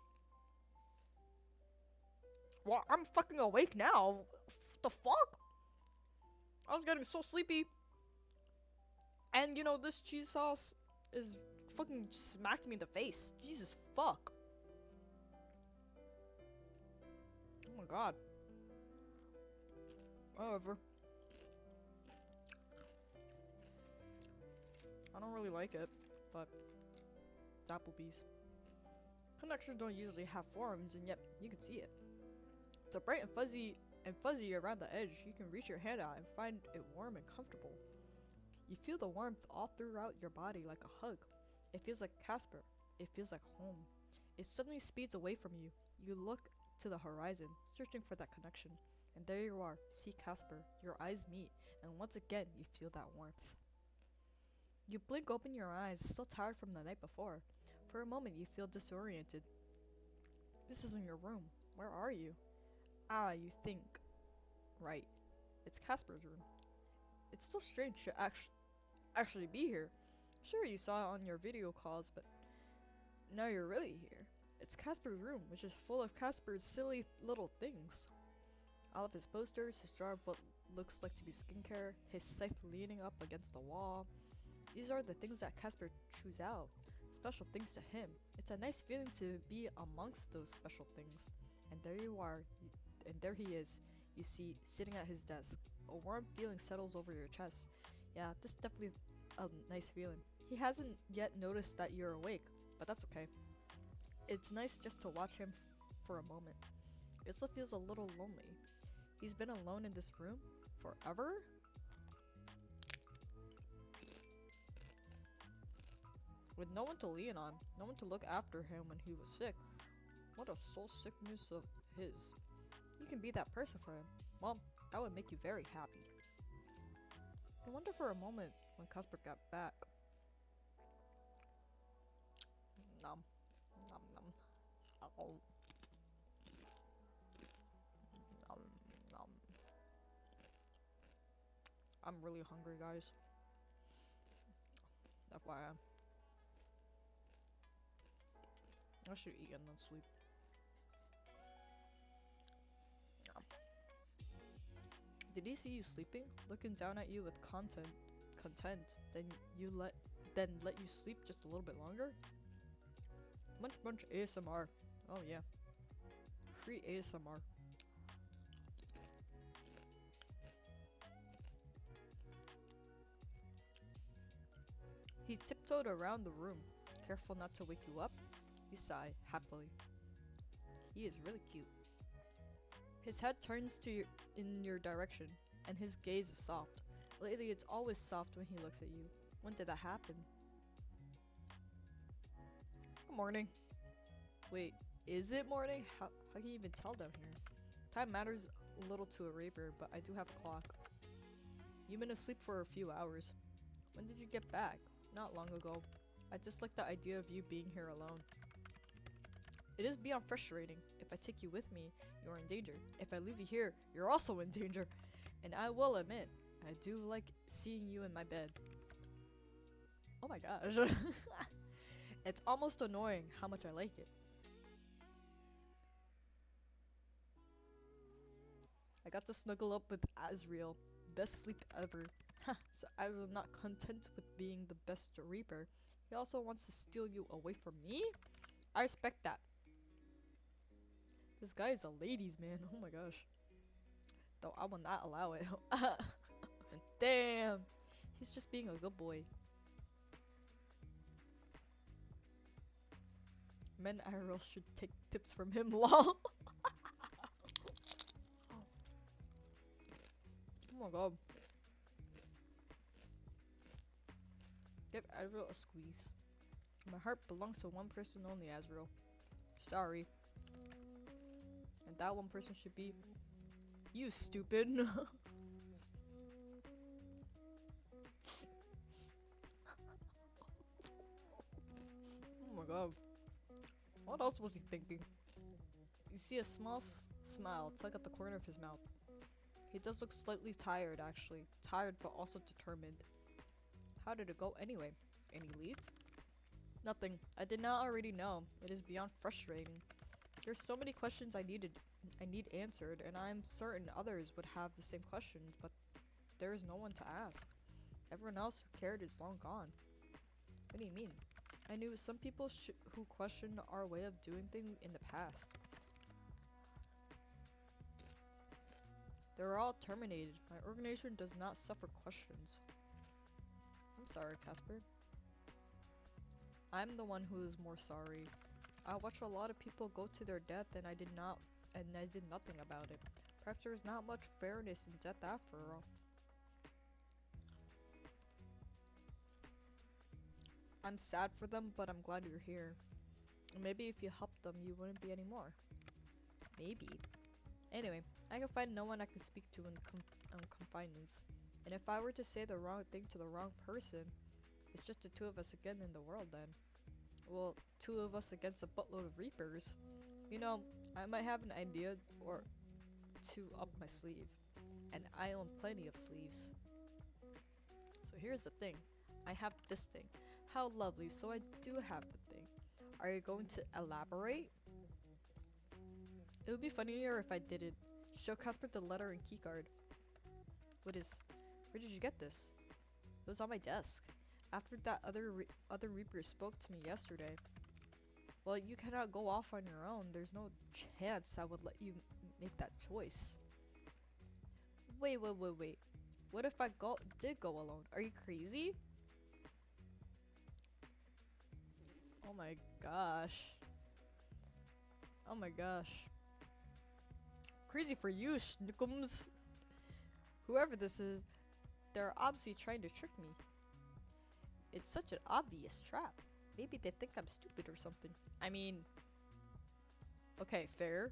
Well, I'm fucking awake now. The fuck? I was getting so sleepy. And you know, this cheese sauce is fucking smacked me in the face. Jesus fuck. Oh my god. However, I don't really like it, but it's Applebee's. Connections don't usually have forms, and yet you can see it. It's a bright and fuzzy around the edge. You can reach your hand out and find it warm and comfortable. You feel the warmth all throughout your body like a hug. It feels like Casper. It feels like home. It suddenly speeds away from you. You look to the horizon, searching for that connection. And there you are, see Casper. Your eyes meet, and once again you feel that warmth. You blink open your eyes, still tired from the night before. For a moment you feel disoriented. This isn't your room. Where are you? Ah, you think. Right. It's Casper's room. It's so strange to actually be here. Sure, you saw it on your video calls, but now you're really here. It's Casper's room, which is full of Casper's silly little things. All of his posters, his jar of what looks like to be skincare, his scythe leaning up against the wall. These are the things that Casper chews out. Special things to him. It's a nice feeling to be amongst those special things. And there you are, and there he is, you see, sitting at his desk. A warm feeling settles over your chest. Yeah, this is definitely a nice feeling. He hasn't yet noticed that you're awake, but that's okay. It's nice just to watch him for a moment. It still feels a little lonely. He's been alone in this room forever? With no one to lean on, no one to look after him when he was sick. What a soul sickness of his. You can be that person for him. Well, that would make you very happy. I wonder for a moment when Casper got back. Nom. Nom nom. Oh. Nom nom. I'm really hungry, guys. FYI. I should eat and then sleep. Did he see you sleeping, looking down at you with content, then let you sleep just a little bit longer? Munch ASMR. Oh yeah. Free ASMR. He tiptoed around the room, careful not to wake you up. You sigh happily. He is really cute. His head turns in your direction, and his gaze is soft. Lately, it's always soft when he looks at you. When did that happen? Good morning. Wait, is it morning? How can you even tell down here? Time matters a little to a raper, but I do have a clock. You've been asleep for a few hours. When did you get back? Not long ago. I just like the idea of you being here alone. It is beyond frustrating. If I take you with me, you're in danger. If I leave you here, you're also in danger. And I will admit, I do like seeing you in my bed. Oh my gosh. It's almost annoying how much I like it. I got to snuggle up with Azrael. Best sleep ever. So I was not content with being the best reaper. He also wants to steal you away from me? I respect that. This guy is a ladies man. Oh my gosh. Though I will not allow it. Damn. He's just being a good boy. Men IRL should take tips from him, lol. Oh my god. Give Azrael a squeeze. My heart belongs to one person only, Azrael. Sorry. And that one person should be you, stupid. Oh my god. What else was he thinking? You see a small smile tug at the corner of his mouth. He does look slightly tired, actually. Tired, but also determined. How did it go anyway? Any leads? Nothing. I did not already know. It is beyond frustrating. There's so many questions I needed I need answered, and I'm certain others would have the same questions, but there is no one to ask. Everyone else who cared is long gone. What do you mean? I knew some people who questioned our way of doing things in the past. They're all terminated. My organization does not suffer questions. I'm sorry, Casper. I'm the one who is more sorry. I watched a lot of people go to their death and I did nothing about it. Perhaps there's not much fairness in death after all. I'm sad for them, but I'm glad you're here. Maybe if you helped them, you wouldn't be anymore. Maybe. Anyway, I can find no one I can speak to in confinements. And if I were to say the wrong thing to the wrong person, it's just the two of us again in the world then. Well, two of us against a buttload of Reapers. You know, I might have an idea or two up my sleeve. And I own plenty of sleeves. So here's the thing. I have this thing. How lovely, so I do have the thing. Are you going to elaborate? It would be funnier if I didn't. Show Casper the letter and keycard. Where did you get this? It was on my desk. After that other Reaper spoke to me yesterday. Well, you cannot go off on your own. There's no chance I would let you make that choice. Wait. What if I did go alone? Are you crazy? Oh my gosh. Oh my gosh. Crazy for you, Schnickums. Whoever this is, they're obviously trying to trick me. It's such an obvious trap. Maybe they think I'm stupid or something. I mean, okay, fair.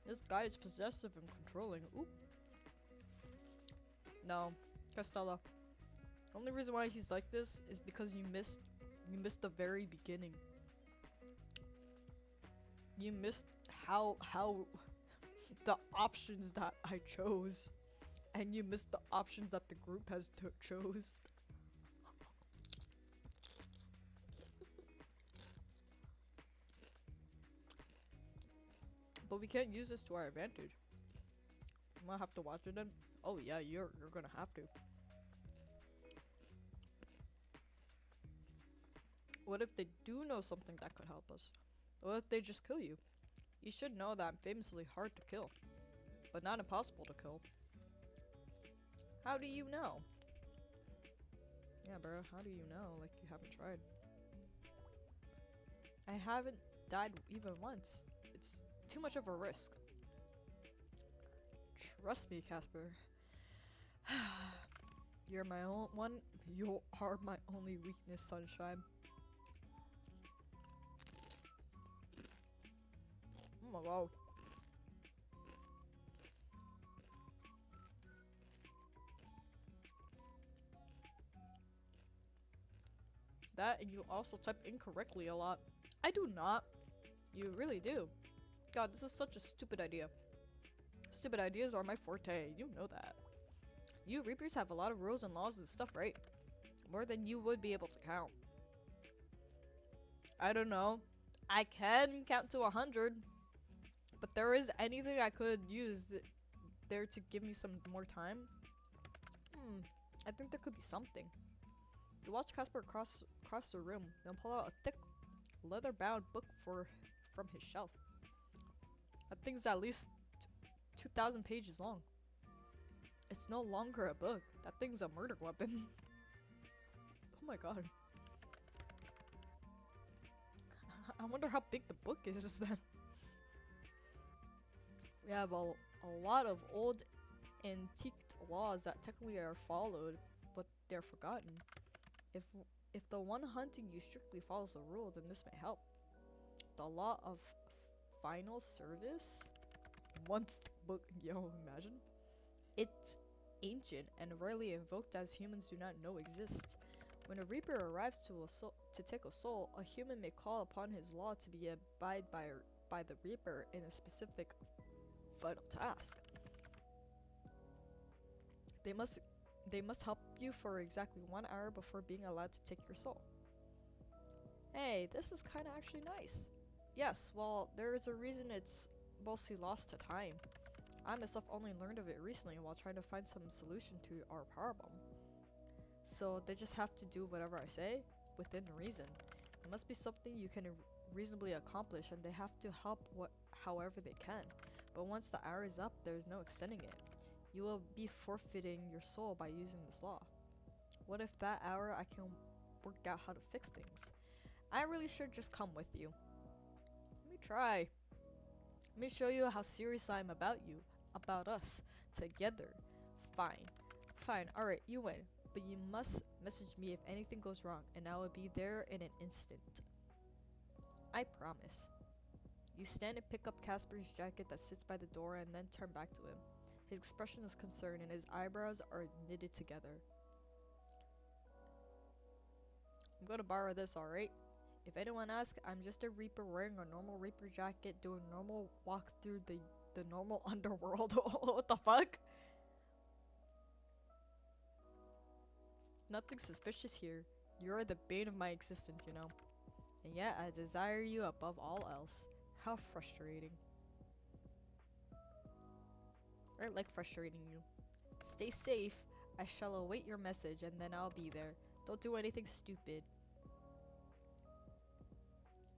This guy is possessive and controlling. Oop. No, Castella. The only reason why he's like this is because you missed the very beginning. You missed how the options that I chose, and you missed the options that the group has chose. But we can't use this to our advantage. I'm gonna have to watch it then. Oh yeah, you're gonna have to. What if they do know something that could help us? What if they just kill you? You should know that I'm famously hard to kill, but not impossible to kill. How do you know? Yeah, bro, how do you know? Like, you haven't tried. I haven't died even once. It's too much of a risk. Trust me, Casper. You're my own one. You are my only weakness, sunshine. Oh my god. That, and you also type incorrectly a lot. I do not. You really do. God, this is such a stupid idea. Stupid ideas are my forte. You know that. You Reapers have a lot of rules and laws and stuff, right? More than you would be able to count. I don't know. I can count to 100. But there is anything I could use there to give me some more time? I think there could be something. You watch Casper cross the room, then pull out a thick, leather-bound book from his shelf. That thing's at least 2,000 pages long. It's no longer a book. That thing's a murder weapon. Oh my god. I wonder how big the book is then. We have a lot of old antiqued laws that technically are followed, but they're forgotten. If the one hunting you strictly follows the rule, then this may help. The law of final service? One book, yo, imagine. It's ancient and rarely invoked as humans do not know exists. When a Reaper arrives to take a soul, a human may call upon his law to be abided by the Reaper in a specific vital task. They must They must help you for exactly 1 hour before being allowed to take your soul. Hey, this is kinda actually nice. Yes, well, there is a reason it's mostly lost to time. I myself only learned of it recently while trying to find some solution to our problem. So they just have to do whatever I say within reason. It must be something you can reasonably accomplish, and they have to help however they can. But once the hour is up, there is no extending it. You will be forfeiting your soul by using this law. What if that hour I can work out how to fix things? I really should just come with you. Let me try. Let me show you how serious I am about you, about us, together. Fine. Fine, alright, you win. But you must message me if anything goes wrong, and I will be there in an instant. I promise. You stand and pick up Casper's jacket that sits by the door and then turn back to him. His expression is concerned and his eyebrows are knitted together. I'm gonna borrow this, alright? If anyone asks, I'm just a Reaper wearing a normal Reaper jacket doing normal walk through the normal underworld. What the fuck? Nothing suspicious here. You're the bane of my existence, you know. And yet I desire you above all else. How frustrating. I like frustrating you. Stay safe. I shall await your message and then I'll be there. Don't do anything stupid.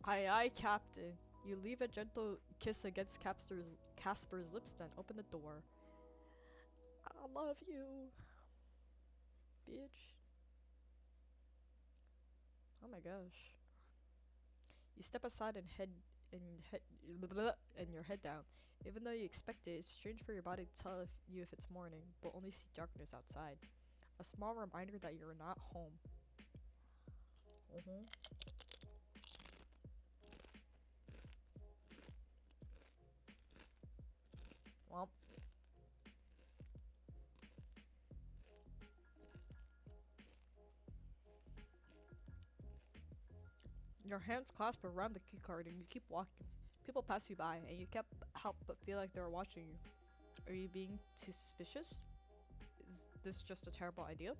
Aye aye, Captain. You leave a gentle kiss against Casper's lips, then open the door. I love you. Bitch. Oh my gosh. You step aside and your head down. Even though you expect it, it's strange for your body to tell you if it's morning, but only see darkness outside. A small reminder that you're not home. Well. Your hands clasp around the keycard and you keep walking. People pass you by and you can't help but feel like they're watching you. Are you being too suspicious? Is this just a terrible idea?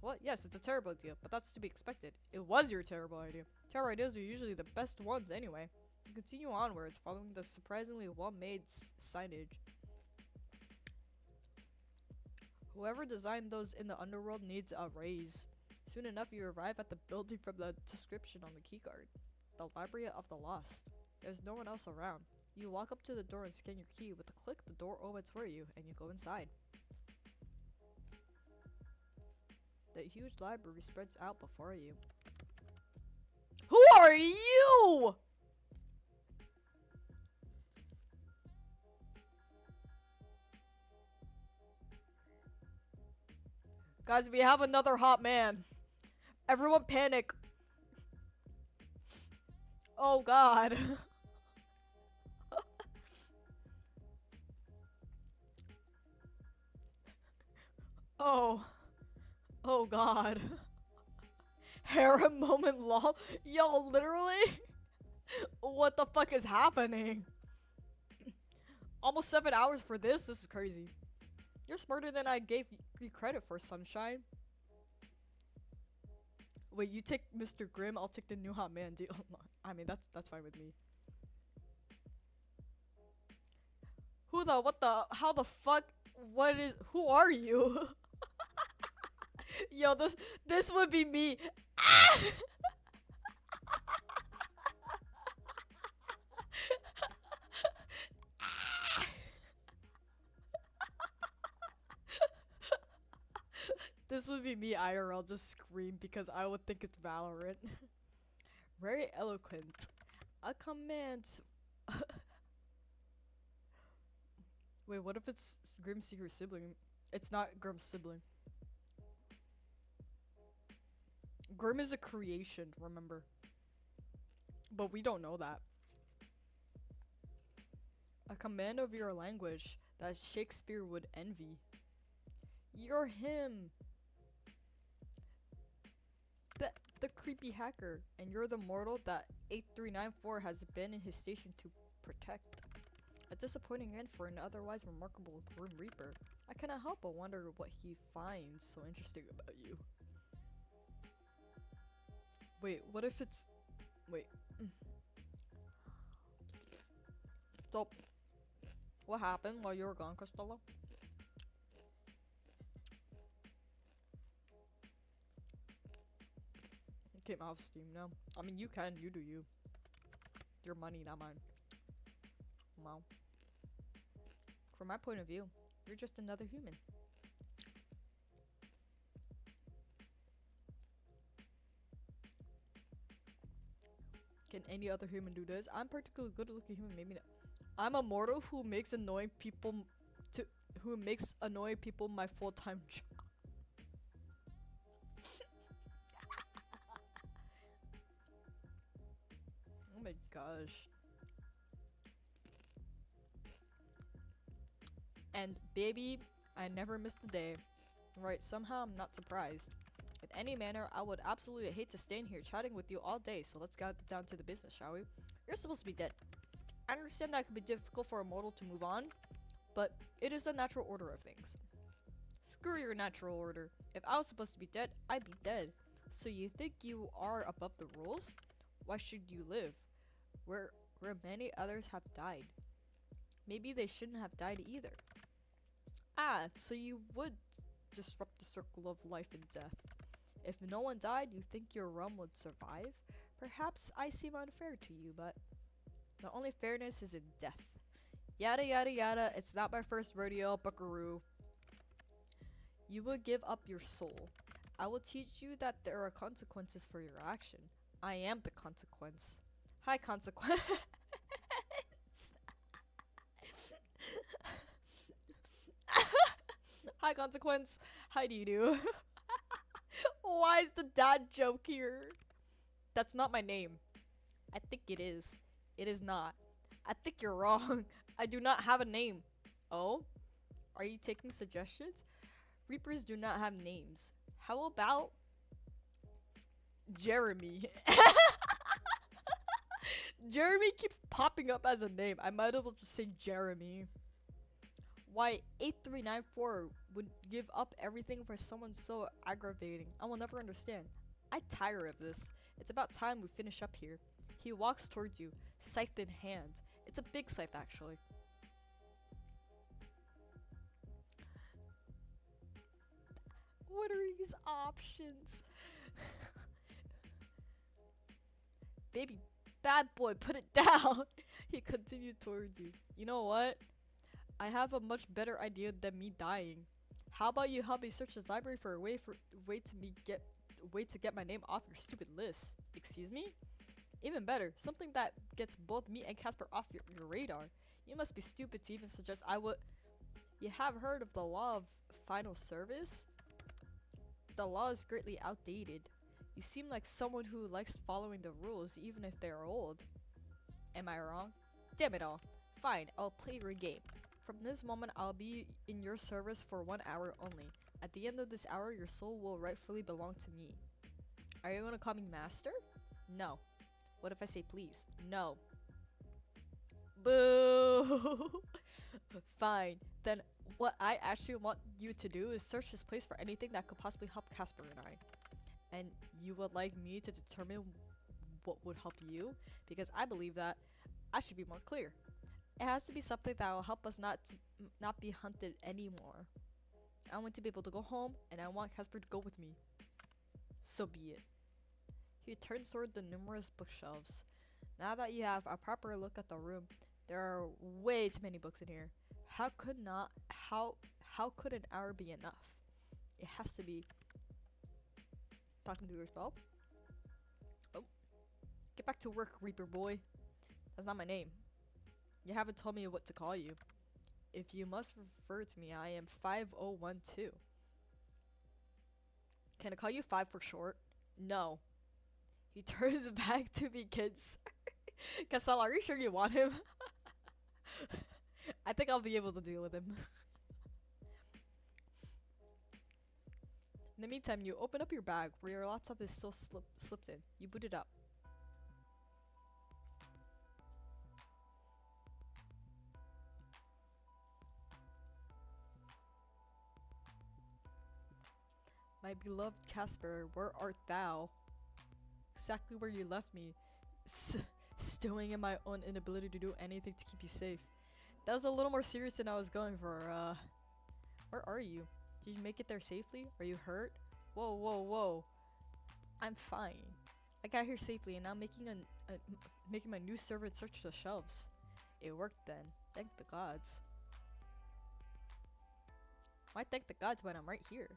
Well, yes, it's a terrible idea, but that's to be expected. It was your terrible idea. Terrible ideas are usually the best ones anyway. You continue onwards, following the surprisingly well-made signage. Whoever designed those in the underworld needs a raise. Soon enough, you arrive at the building from the description on the keycard. The Library of the Lost. There's no one else around. You walk up to the door and scan your key. With a click, the door opens for you, and you go inside. The huge library spreads out before you. Who are you? Guys, we have another hot man. Everyone panic. Oh god. Oh. Oh god. Harem moment lol. Yo, literally? What the fuck is happening? Almost 7 hours for this? This is crazy. You're smarter than I gave you credit for, Sunshine. Wait, you take Mr. Grimm, I'll take the new hot man deal. I mean, that's fine with me. How the fuck, who are you? Yo, this would be me. Ah! This would be me IRL, just scream because I would think it's Valorant. Very eloquent. A command. Wait, what if it's Grimm's secret sibling? It's not Grimm's sibling. Grimm is a creation, remember. But we don't know that. A command of your language that Shakespeare would envy. You're him. The creepy hacker, and you're the mortal that 8394 has been in his station to protect. A disappointing end for an otherwise remarkable Grim Reaper. I cannot help but wonder what he finds so interesting about you. Wait, what if it's... Wait. So, what happened while you were gone, Costello? Came out of Steam now. I mean, you can, you do you. Your money, not mine. Wow. From my point of view, you're just another human. Can any other human do this? I'm particularly good looking human, maybe not. I'm a mortal who makes annoying people my full-time job. Oh my gosh. And baby, I never missed a day. Right, somehow I'm not surprised. In any manner, I would absolutely hate to stand here chatting with you all day, so let's get down to the business, shall we? You're supposed to be dead. I understand that it can be difficult for a mortal to move on, but it is the natural order of things. Screw your natural order. If I was supposed to be dead, I'd be dead. So you think you are above the rules? Why should you live? Where many others have died. Maybe they shouldn't have died either. Ah, so you would disrupt the circle of life and death. If no one died, you think your realm would survive? Perhaps I seem unfair to you, but the only fairness is in death. Yada yada yada, it's not my first rodeo, buckaroo. You will give up your soul. I will teach you that there are consequences for your action. I am the consequence. Hi, consequence. Hi, consequence. How do you do? Why is the dad joke here? That's not my name. I think it is. It is not. I think you're wrong. I do not have a name. Oh? Are you taking suggestions? Reapers do not have names. How about Jeremy? Jeremy keeps popping up as a name. I might as well just say Jeremy. Why 8394 would give up everything for someone so aggravating. I will never understand. I tire of this. It's about time we finish up here. He walks towards you, scythe in hand. It's a big scythe, actually. What are these options? Baby, bad boy, put it down. He continued towards you. You know what? I have a much better idea than me dying. How about you help me search the library for a way to get my name off your stupid list? Excuse me? Even better, something that gets both me and Casper off your radar. You must be stupid to even suggest I would. You have heard of the law of final service? The law is greatly outdated. You seem like someone who likes following the rules even if they're old. Am I wrong? Damn it all. Fine, I'll play your game. From this moment, I'll be in your service for 1 hour only. At the end of this hour, your soul will rightfully belong to me. Are you gonna call me master? No. What if I say please? No. Boo! Fine. Then what I actually want you to do is search this place for anything that could possibly help Casper and I. And you would like me to determine what would help you? Because I believe that I should be more clear. It has to be something that will help us not be hunted anymore. I want to be able to go home, and I want Casper to go with me. So be it. He turns toward the numerous bookshelves. Now that you have a proper look at the room, there are way too many books in here. How could an hour be enough? It has to be talking to yourself. Oh, get back to work, Reaper boy. That's not my name. You haven't told me what to call you. If you must refer to me, I am 5012. Can I call you 5 for short? No. He turns back to me, kids. Casal, are you sure you want him? I think I'll be able to deal with him. In the meantime, you open up your bag where your laptop is still slipped in. You boot it up. My beloved Casper, where art thou? Exactly where you left me. Stowing in my own inability to do anything to keep you safe. That was a little more serious than I was going for. Where are you? Did you make it there safely? Are you hurt? Whoa, whoa, whoa. I'm fine. I got here safely and now making my new servant search the shelves. It worked then. Thank the gods. Why thank the gods when I'm right here?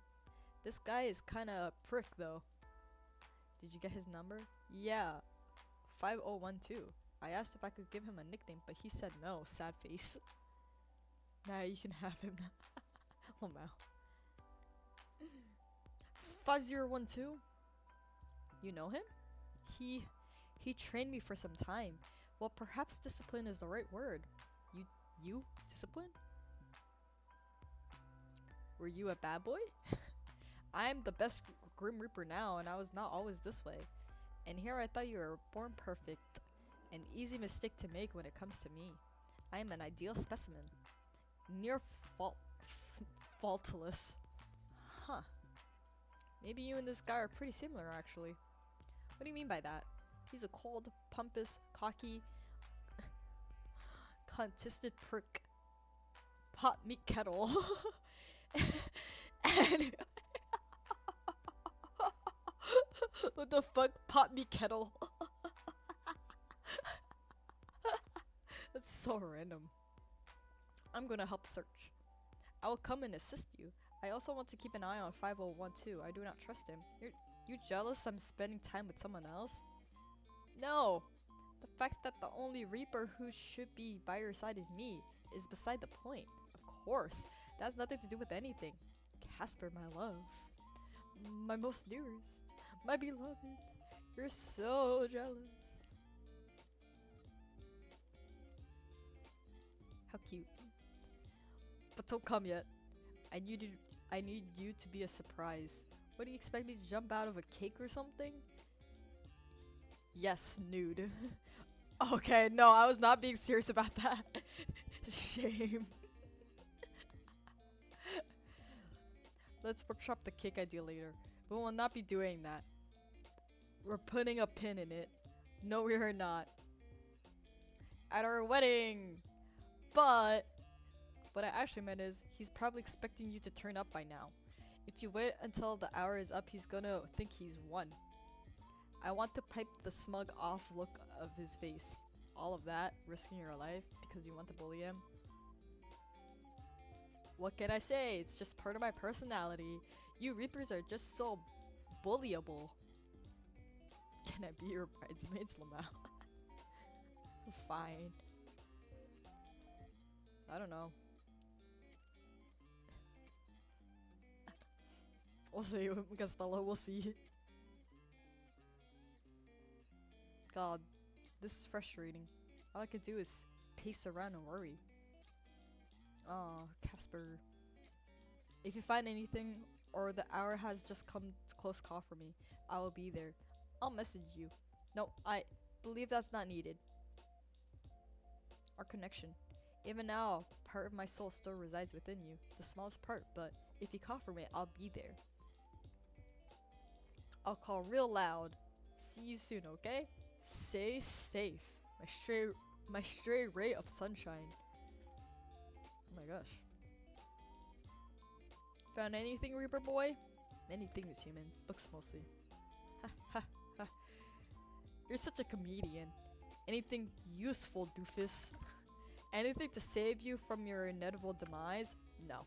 This guy is kinda a prick though. Did you get his number? Yeah. 5012. I asked if I could give him a nickname, but he said no, sad face. Nah, you can have him. Oh no. 5012? You know him? He trained me for some time. Well, perhaps discipline is the right word. You? Discipline? Were you a bad boy? I'm the best Grim Reaper now, and I was not always this way. And here I thought you were born perfect. An easy mistake to make when it comes to me. I am an ideal specimen. Near faultless. Huh. Maybe you and this guy are pretty similar, actually. What do you mean by that? He's a cold, pompous, cocky, contested prick. Pot meat kettle. And what the fuck? Pot meat kettle. That's so random. I'm gonna help search. I will come and assist you. I also want to keep an eye on 5012. I do not trust him. You jealous I'm spending time with someone else? No! The fact that the only Reaper who should be by your side is me is beside the point. Of course, that has nothing to do with anything. Casper, my love. My most dearest. My beloved. You're so jealous. How cute. But don't come yet. I need you to be a surprise. What do you expect me to jump out of a cake or something? Yes, nude. Okay, no, I was not being serious about that. Shame. Let's workshop the cake idea later. We will not be doing that. We're putting a pin in it. No, we are not. At our wedding! But what I actually meant is, he's probably expecting you to turn up by now. If you wait until the hour is up, he's gonna think he's won. I want to pipe the smug off look of his face. All of that, risking your life because you want to bully him. What can I say? It's just part of my personality. You Reapers are just so bullyable. Can I be your bridesmaids, Lamau? Fine. I don't know. We'll see, Costello, we'll see. God, this is frustrating. All I can do is pace around and worry. Aw, Casper. If you find anything, or the hour has just come to close call for me, I will be there. I'll message you. No, I believe that's not needed. Our connection. Even now, part of my soul still resides within you. The smallest part, but if you call for me, I'll be there. I'll call real loud. See you soon, okay? Stay safe. My stray ray of sunshine. Oh my gosh. Found anything, Reaper boy? Many things, human. Books mostly. Ha ha ha. You're such a comedian. Anything useful, doofus? Anything to save you from your inevitable demise? No.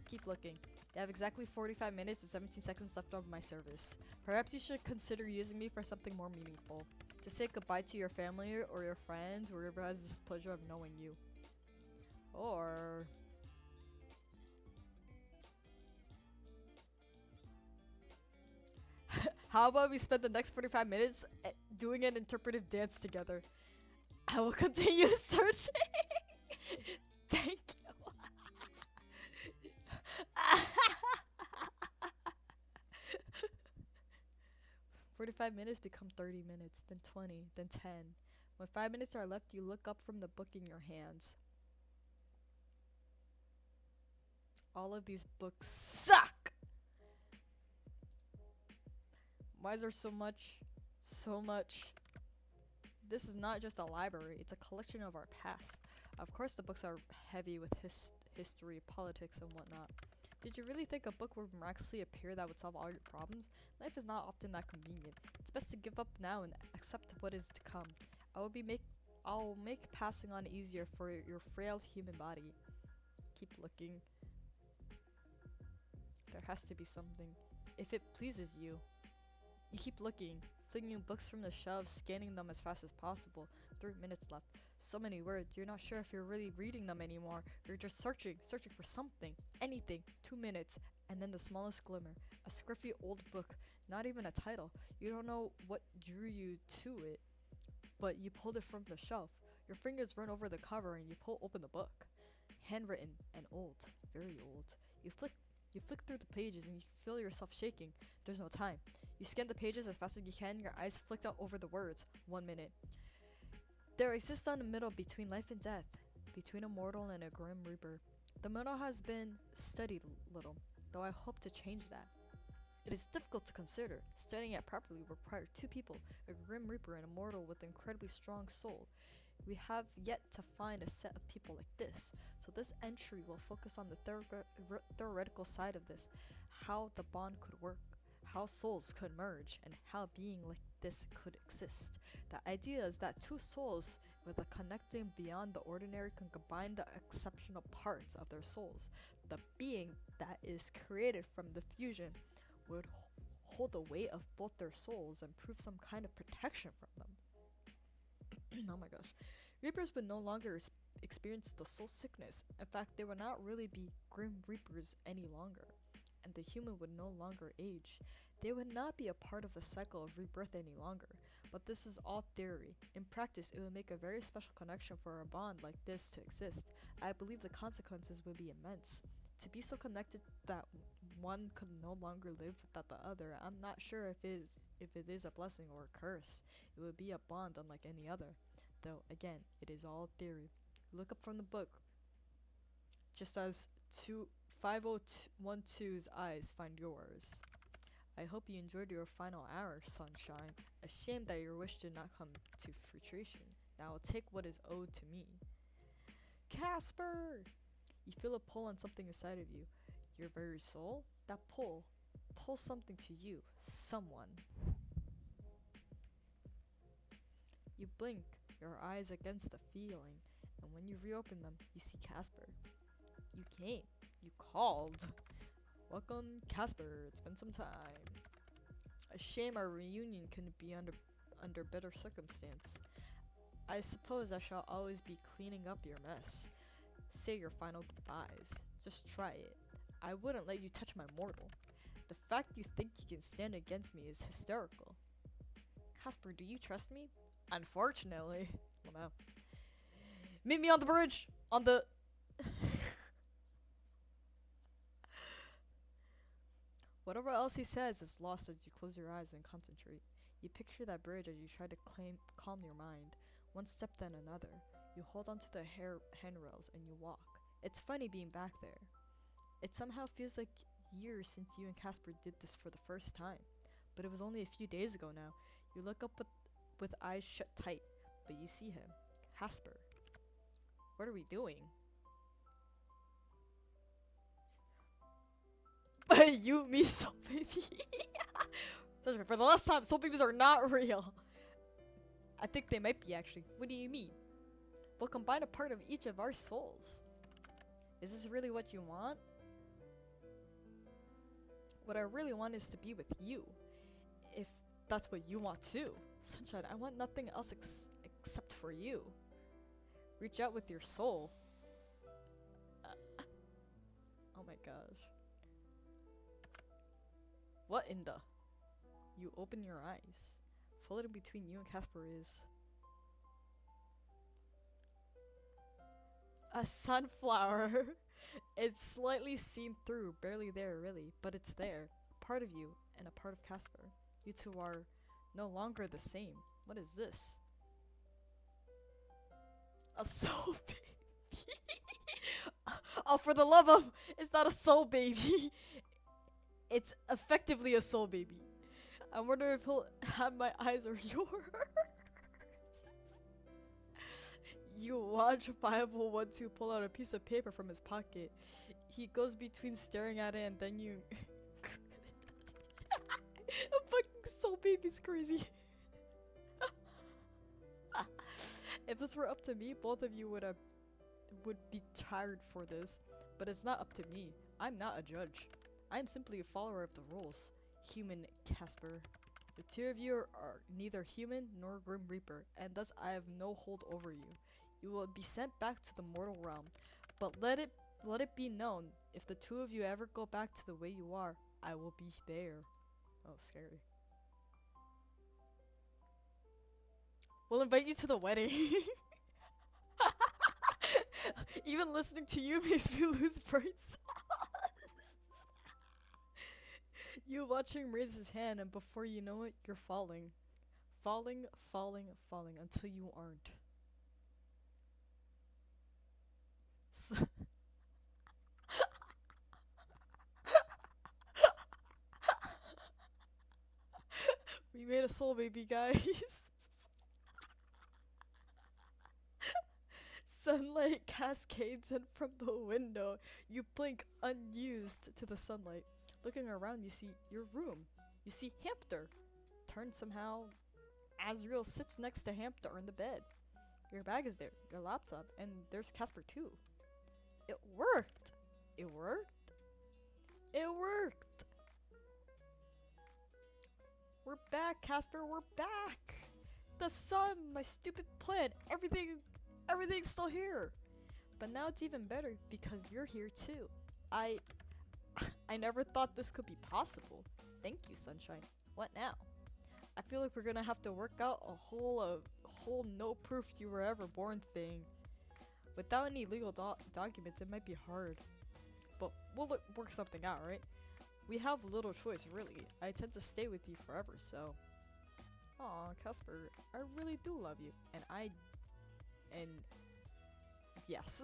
Keep looking. You have exactly 45 minutes and 17 seconds left of my service. Perhaps you should consider using me for something more meaningful. To say goodbye to your family or your friends, whoever has this pleasure of knowing you. Or... how about we spend the next 45 minutes doing an interpretive dance together? I will continue searching. Thank you. 45 minutes become 30 minutes, then 20, then 10. When 5 minutes are left, you look up from the book in your hands. All of these books suck! Why is there so much? So much. This is not just a library, it's a collection of our past. Of course the books are heavy with history, politics, and whatnot. Did you really think a book would miraculously appear that would solve all your problems? Life is not often that convenient. It's best to give up now and accept what is to come. I'll make passing on easier for your frail human body. Keep looking. There has to be something. If it pleases you. You keep looking, flinging books from the shelves, scanning them as fast as possible. 3 minutes left. So many words, you're not sure if you're really reading them anymore. You're just searching for something, anything. 2 minutes, and then the smallest glimmer. A scruffy old book, not even a title. You don't know what drew you to it, but you pulled it from the shelf. Your fingers run over the cover and you pull open the book. Handwritten and old, very old. You flick through the pages and you feel yourself shaking. There's no time. You scan the pages as fast as you can, your eyes flicked out over the words. 1 minute. There exists on the middle between life and death, between a mortal and a grim reaper. The middle has been studied little, though I hope to change that. It is difficult to consider. Studying it properly requires two people, a grim reaper and a mortal with an incredibly strong soul. We have yet to find a set of people like this, so this entry will focus on the theoretical side of this, how the bond could work, how souls could merge, and how being like this could exist. The idea is that two souls with a connecting beyond the ordinary can combine the exceptional parts of their souls. The being that is created from the fusion would hold the weight of both their souls and prove some kind of protection from them. Oh my gosh. Reapers would no longer experience the soul sickness. In fact, they would not really be grim reapers any longer. And the human would no longer age. They would not be a part of the cycle of rebirth any longer. But this is all theory. In practice, it would make a very special connection for a bond like this to exist. I believe the consequences would be immense. To be so connected that one could no longer live without the other, I'm not sure if it is a blessing or a curse. It would be a bond unlike any other. Though, again, it is all theory. Look up from the book. Just as 5012's eyes find yours. I hope you enjoyed your final hour, sunshine. A shame that your wish did not come to fruition. Now I'll take what is owed to me. Casper! You feel a pull on something inside of you. Your very soul? That pull pulls something to you. Someone. You blink, your eyes against the feeling, and when you reopen them, you see Casper. You came. You called. Welcome, Casper. It's been some time. A shame our reunion couldn't be under better circumstance. I suppose I shall always be cleaning up your mess. Say your final goodbyes. Just try it. I wouldn't let you touch my mortal. The fact you think you can stand against me is hysterical. Casper, do you trust me? Unfortunately. Well, no. Meet me on the bridge! On the... Whatever else he says is lost as you close your eyes and concentrate. You picture that bridge as you try to calm your mind. One step then another. You hold onto the handrails and you walk. It's funny being back there. It somehow feels like years since you and Casper did this for the first time. But it was only a few days ago now. You look up with eyes shut tight, but you see him. Casper. What are we doing? You, me, soul baby. For the last time, soul babies are not real. I think they might be actually. What do you mean? We'll combine a part of each of our souls. Is this really what you want? What I really want is to be with you. If that's what you want too. Sunshine, I want nothing else except for you. Reach out with your soul. Oh my gosh. What in the? You open your eyes. Floating between you and Casper is a sunflower. It's slightly seen through, barely there really, but it's there. A part of you and a part of Casper. You two are no longer the same. What is this? A soul baby. Oh, for the love of, it's not a soul baby. It's effectively a soul baby. I wonder if he'll have my eyes or yours. You watch 5012 pull out a piece of paper from his pocket. He goes between staring at it and then you. Fucking soul baby's crazy. If this were up to me, both of you would be tired for this. But it's not up to me. I'm not a judge. I'm simply a follower of the rules. Human Casper. The two of you are neither human nor Grim Reaper, and thus I have no hold over you. You will be sent back to the mortal realm, but let it be known, if the two of you ever go back to the way you are, I will be there. Oh, scary. We'll invite you to the wedding. Even listening to you makes me lose brain cells. You watch him raise his hand, and before you know it, you're falling. Falling, falling, falling, until you aren't. We made a soul baby, guys. Sunlight cascades in from the window. You blink unused to the sunlight. Looking around, you see your room. You see Hamster. Turned somehow, Azriel sits next to Hamster on the bed. Your bag is there, your laptop, and there's Casper too. It worked! It worked! It worked! We're back, Casper, we're back! The sun, my stupid plant, everything's still here. But now it's even better because you're here too. I never thought this could be possible. Thank you, Sunshine. What now? I feel like we're gonna have to work out a whole no proof you were ever born thing. Without any legal documents, it might be hard. But we'll work something out, right? We have little choice, really. I intend to stay with you forever, so. Aw, Casper, I really do love you. And yes.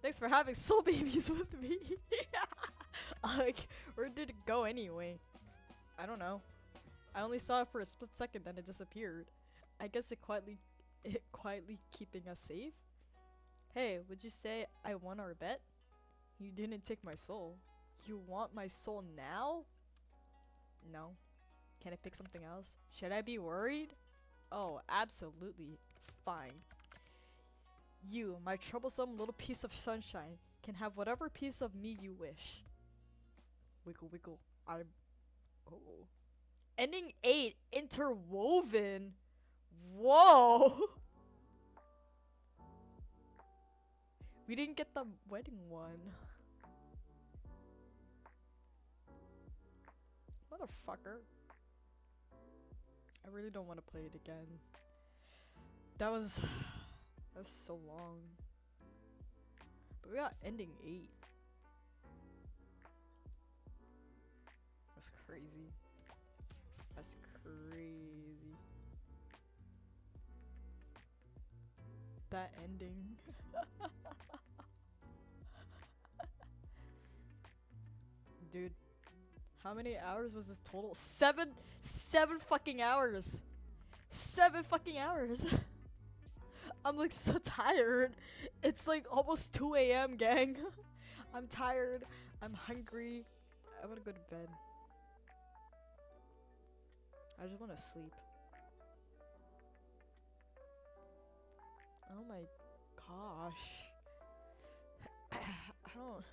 Thanks for having soul babies with me. Like, where did it go anyway? I don't know. I only saw it for a split second, then it disappeared. I guess it quietly keeping us safe. Hey, would you say I won our bet? You didn't take my soul. You want my soul now? No. Can I pick something else? Should I be worried? Oh, absolutely. Fine. You, my troublesome little piece of sunshine, can have whatever piece of me you wish. Wiggle, wiggle. I'm... Oh. Ending 8. Interwoven. Whoa. We didn't get the wedding one. Motherfucker. I really don't want to play it again. That was so long. But we got ending 8. That's crazy. That's crazy. That ending. Dude, how many hours was this total? 7 fucking hours. 7 fucking hours. I'm like so tired. It's like almost 2 a.m. gang. I'm tired. I'm hungry. I want to go to bed. I just want to sleep. Oh my gosh. I don't...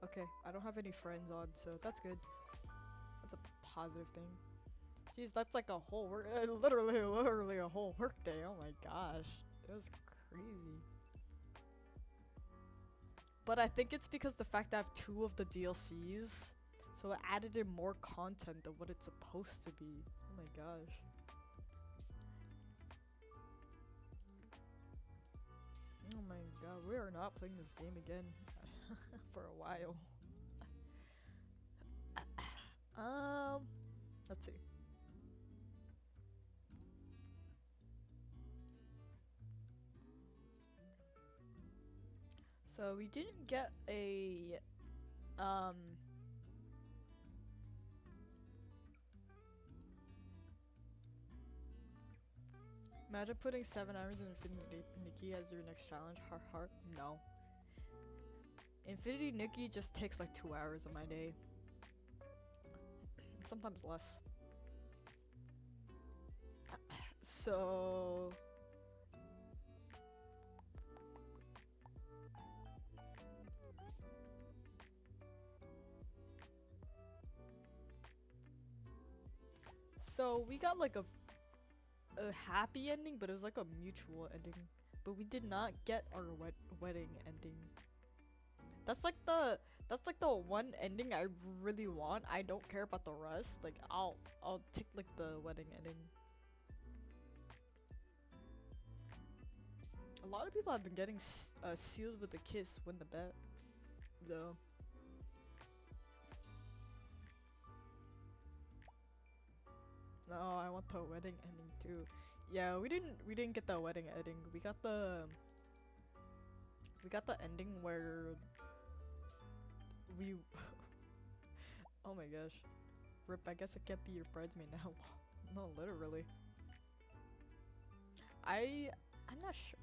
Okay, I don't have any friends on, so that's good. That's a positive thing. Jeez, that's like a whole work, literally a whole work day. Oh my gosh, it was crazy. But I think it's because the fact that I have 2 of the DLCs, so it added in more content than what it's supposed to be. Oh my gosh. Oh my god, we are not playing this game again. For a while. Let's see. So we didn't get a um imagine putting 7 hours in Infinity Nikki as your next challenge. Heart heart. No. Infinity Nikki just takes like 2 hours of my day. Sometimes less. So we got like a happy ending, but it was like a mutual ending. But we did not get our wedding ending. That's like the one ending I really want. I don't care about the rest. Like I'll take like the wedding ending. A lot of people have been getting sealed with a kiss. Win the bet, though. No, I want the wedding ending too. Yeah, we didn't get the wedding ending. We got the ending where we oh my gosh. Rip, I guess I can't be your bridesmaid now. No, literally. I'm not sure.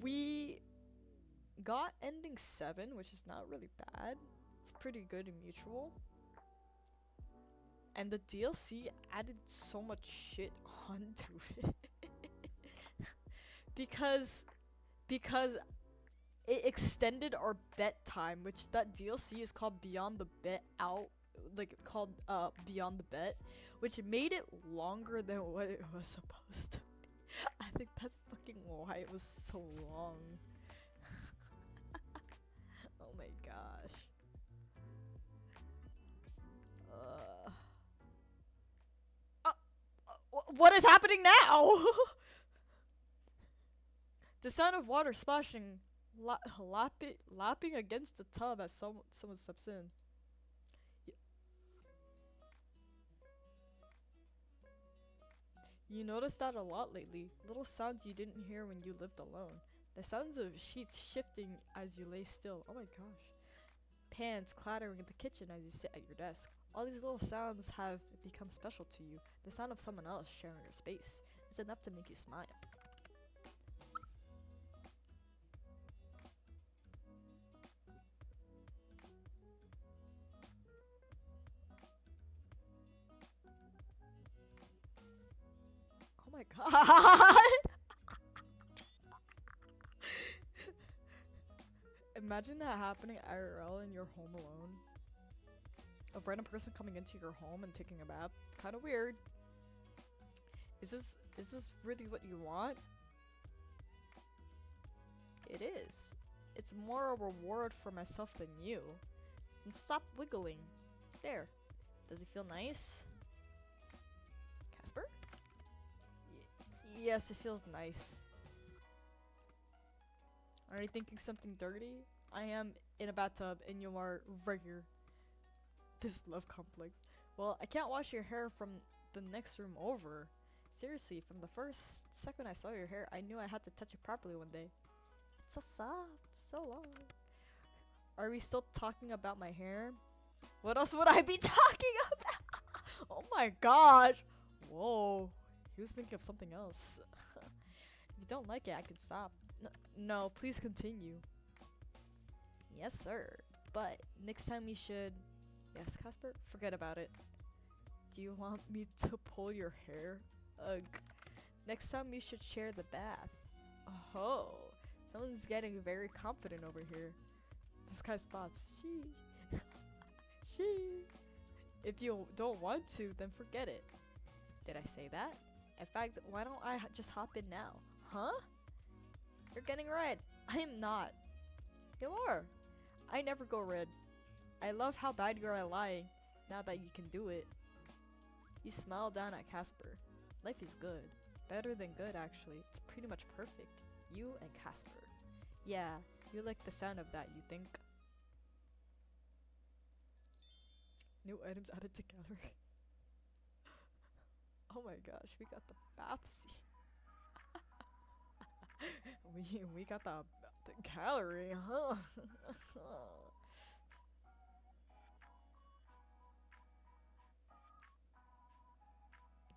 We got ending 7, which is not really bad. It's pretty good and mutual. And the DLC added so much shit onto it. because it extended our bet time, which that DLC is called Beyond the Bet Out, like called Beyond the Bet, which made it longer than what it was supposed to be. I think that's fucking why it was so long. Oh my gosh. What is happening now? The sound of water splashing, lapping against the tub as someone steps in. You notice that a lot lately. Little sounds you didn't hear when you lived alone. The sounds of sheets shifting as you lay still. Oh my gosh. Pans clattering in the kitchen as you sit at your desk. All these little sounds have become special to you. The sound of someone else sharing your space is enough to make you smile. Oh my god! Imagine that happening IRL and you're home alone. A random person coming into your home and taking a bath. Kind of weird. Is this really what you want? It is. It's more a reward for myself than you. And stop wiggling. There. Does it feel nice? Casper? Yes, it feels nice. Are you thinking something dirty? I am in a bathtub and you are right here. This love complex. Well, I can't wash your hair from the next room over. Seriously, from the first second I saw your hair, I knew I had to touch it properly one day. It's so soft, so long. Are we still talking about my hair? What else would I be talking about? Oh my gosh. Whoa. He was thinking of something else. If you don't like it, I can stop. No, please continue. Yes, sir. But next time we should... Yes, Casper? Forget about it. Do you want me to pull your hair? Ugh. Next time we should share the bath. Oh, someone's getting very confident over here. This guy's thoughts. She. She. If you don't want to, then forget it. Did I say that? In fact, why don't I just hop in now? Huh? You're getting red. I am not. You are. I never go red. I love how bad you are at lying, now that you can do it. You smile down at Casper. Life is good. Better than good, actually. It's pretty much perfect. You and Casper. Yeah, you like the sound of that, you think? New items added together. Oh my gosh, we got the bath scene. We got the gallery, huh?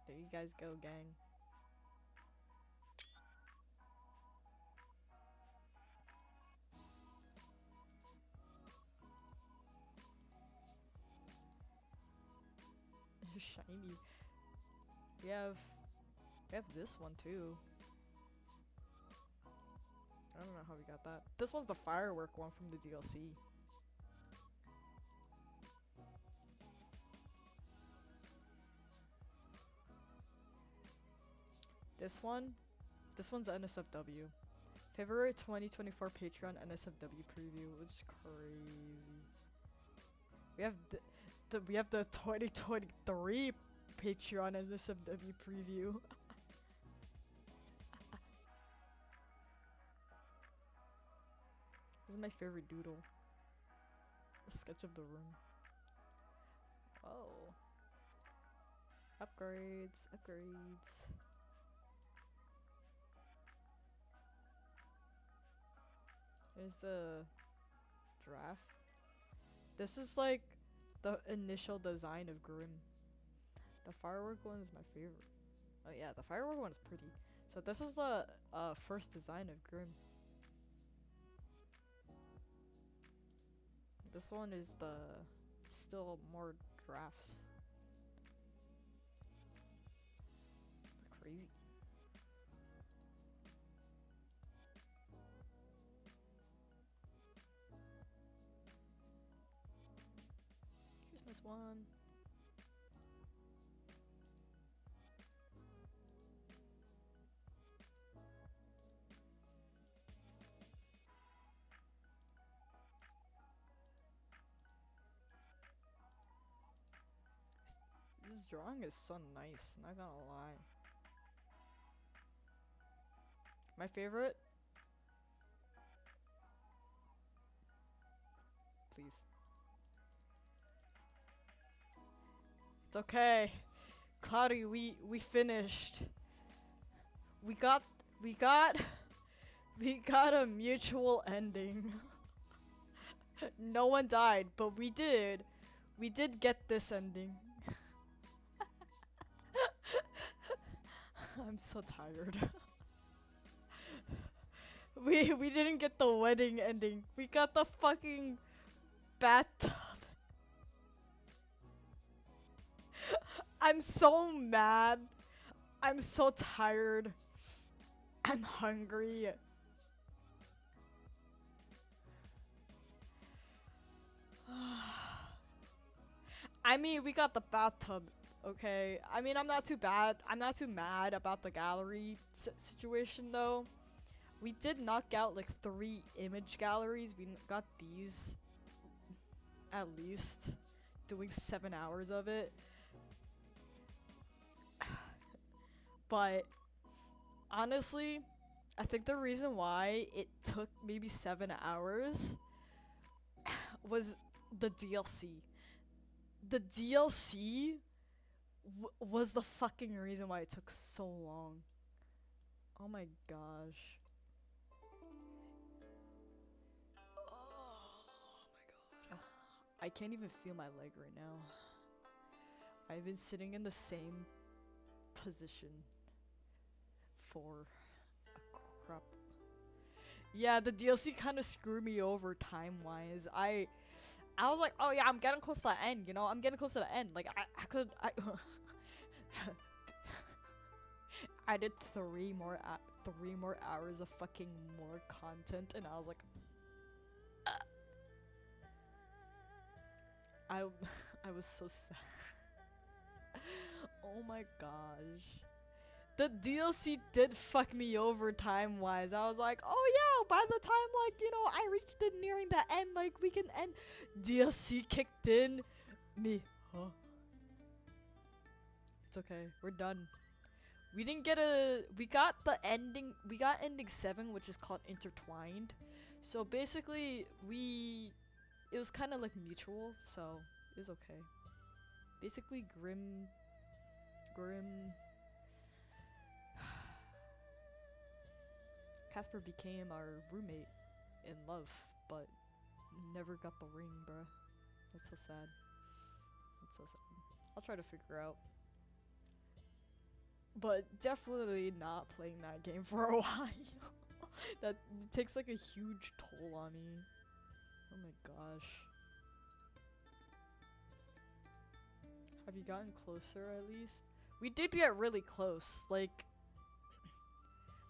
There you guys go, gang. Shiny. We have we have this one too. I don't know how we got that. This one's the firework one from the DLC. This one, this one's NSFW. February 2024 Patreon NSFW preview. It's crazy. We have we have the 2023 Patreon NSFW preview. This is my favorite doodle. A sketch of the room. Oh. Upgrades, upgrades. Here's the draft. This is like the initial design of Grim. The firework one is my favorite. Oh yeah, the firework one is pretty. So this is the first design of Grim. This one is the still more drafts. Crazy. Christmas one. This drawing is so nice, not gonna lie. My favorite? Please. It's okay. Cloudy, we finished. We got we got we got a mutual ending. No one died, but we did. We did get this ending. I'm so tired. We didn't get the wedding ending. We got the fucking bathtub. I'm so mad. I'm so tired. I'm hungry. I mean, we got the bathtub, okay? I mean, I'm not too bad. I'm not too mad about the gallery situation, though. We did knock out like 3 image galleries. We got these at least, doing 7 hours of it. But honestly, I think the reason why it took maybe 7 hours was the DLC. The DLC was the fucking reason why it took so long. Oh my gosh. Oh my god. I can't even feel my leg right now. I've been sitting in the same position for a crap. Yeah, the DLC kind of screwed me over time-wise. I was like, oh yeah, I'm getting close to the end, you know? I'm getting close to the end. Like, I I did 3 more hours of fucking more content, and I was like, I I was so sad. Oh my gosh. The DLC did fuck me over time-wise. I was like, oh yeah, by the time, like, you know, I reached the nearing the end, like, we can end. DLC kicked in. Me, huh? It's okay. We're done. We didn't get we got ending 7, which is called Intertwined. So basically, it was kind of like mutual, so it was okay. Basically, Grim. Casper became our roommate in love, but never got the ring, bruh. That's so sad. That's so sad. I'll try to figure out. But definitely not playing that game for a while. That takes like a huge toll on me. Oh my gosh. Have you gotten closer at least? We did get really close. Like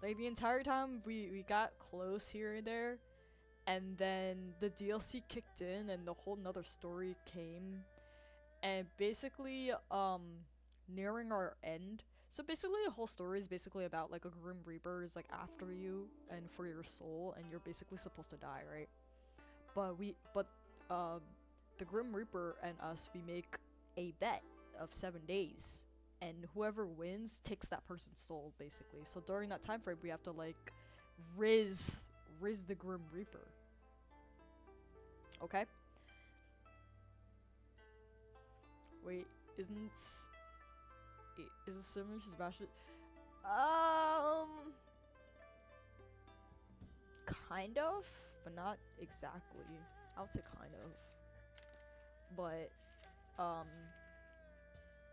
the entire time we got close here and there. And then the DLC kicked in and the whole nother story came. And basically, nearing our end. So basically the whole story is basically about like a Grim Reaper is like after you and for your soul and you're basically supposed to die, right? But the Grim Reaper and us, we make a bet of 7 days. And whoever wins takes that person's soul, basically. So during that time frame, we have to like riz the Grim Reaper. Okay? Wait, is it similar to Sebastian? Kind of, but not exactly. I would say kind of. But,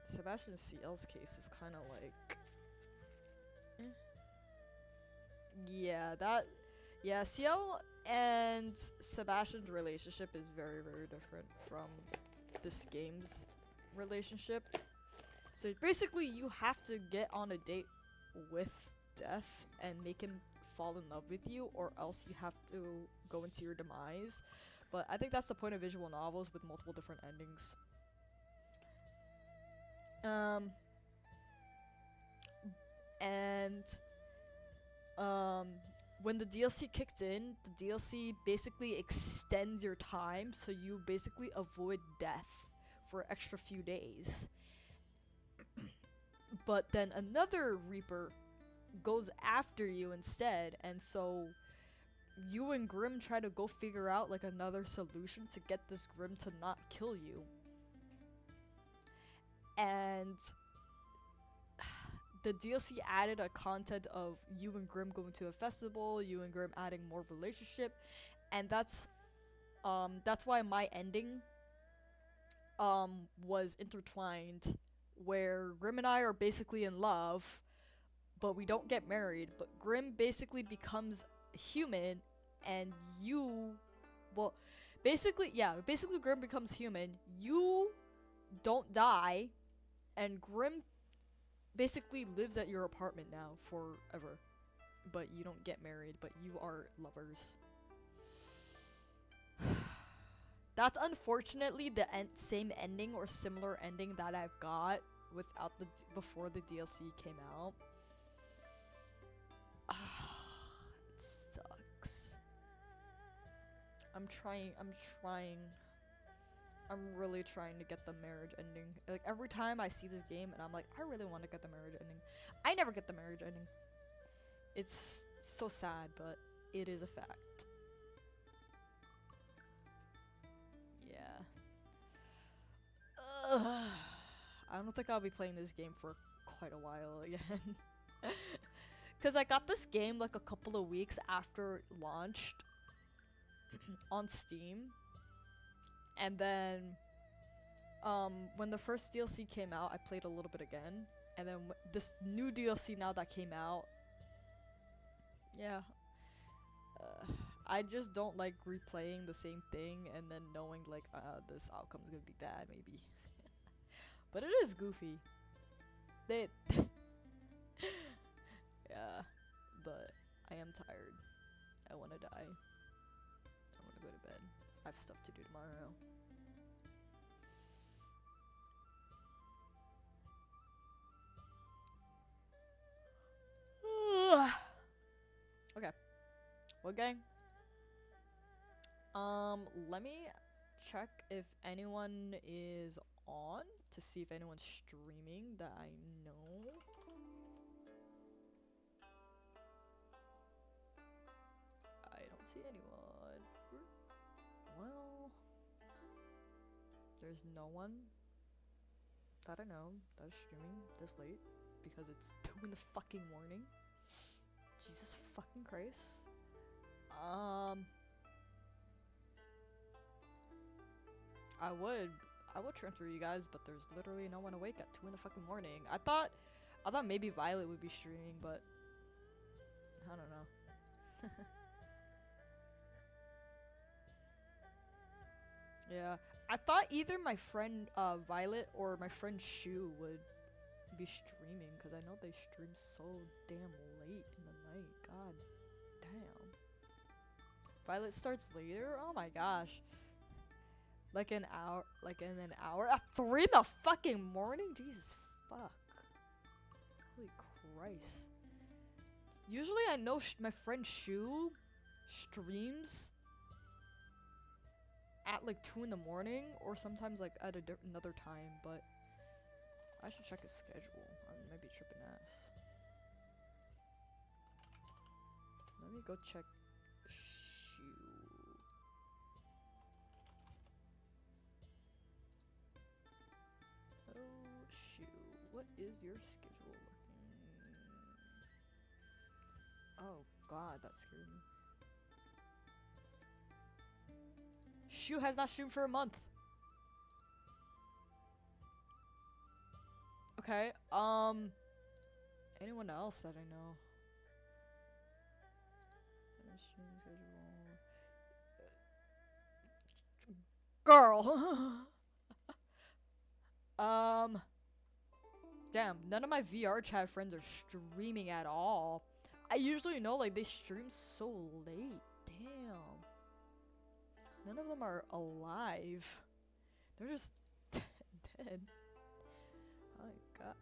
Sebastian CL's case is kind of like, yeah, CL and Sebastian's relationship is very, very different from this game's relationship. So basically, you have to get on a date with Death and make him fall in love with you, or else you have to go into your demise. But I think that's the point of visual novels with multiple different endings. When the DLC kicked in, the DLC basically extends your time, so you basically avoid death for an extra few days. But then another Reaper goes after you instead, and so you and Grim try to go figure out like another solution to get this Grim to not kill you. And the DLC added a content of you and Grim going to a festival, you and Grim adding more relationship, and that's why my ending was intertwined, where Grim and I are basically in love, but we don't get married. But Grim basically becomes human, and basically Grim becomes human. You don't die, and Grim basically lives at your apartment now forever. But you don't get married, but you are lovers. That's unfortunately the same ending or similar ending that I've got without before the DLC came out. It sucks. I'm really trying to get the marriage ending. Like every time I see this game and I'm like, I really want to get the marriage ending. I never get the marriage ending. It's so sad, but it is a fact. I don't think I'll be playing this game for quite a while again. Because I got this game like a couple of weeks after it launched on Steam. And then when the first DLC came out, I played a little bit again. And then this new DLC now that came out, yeah. I just don't like replaying the same thing and then knowing like this outcome's gonna be bad maybe. But it is goofy. Yeah, but I am tired. I wanna die. I wanna go to bed. I have stuff to do tomorrow. Okay. What gang? Let me check if anyone is on to see if anyone's streaming that I know. I don't see anyone. Well, there's no one that I know that is streaming this late because it's 2 in the fucking morning. Jesus fucking Christ. Um, I would transfer you guys, but there's literally no one awake at 2 in the fucking morning. I thought maybe Violet would be streaming, but I don't know. Yeah, I thought either my friend Violet or my friend Shu would be streaming, because I know they stream so damn late in the night. God damn. Violet starts later? Oh my gosh. Like an hour, like in an hour? At 3 in the fucking morning? Jesus fuck. Holy Christ. Usually I know my friend Shu streams at like 2 in the morning, or sometimes like at another time, but I should check his schedule. I might be tripping ass. Let me go check Shu. Oh, Shu. What is your schedule looking? Oh god, that scared me. Shu has not streamed for a month. Okay, anyone else that I know? Girl. Damn, none of my VR chat friends are streaming at all. I usually know, like, they stream so late. Damn. None of them are alive. They're just dead. Oh my god.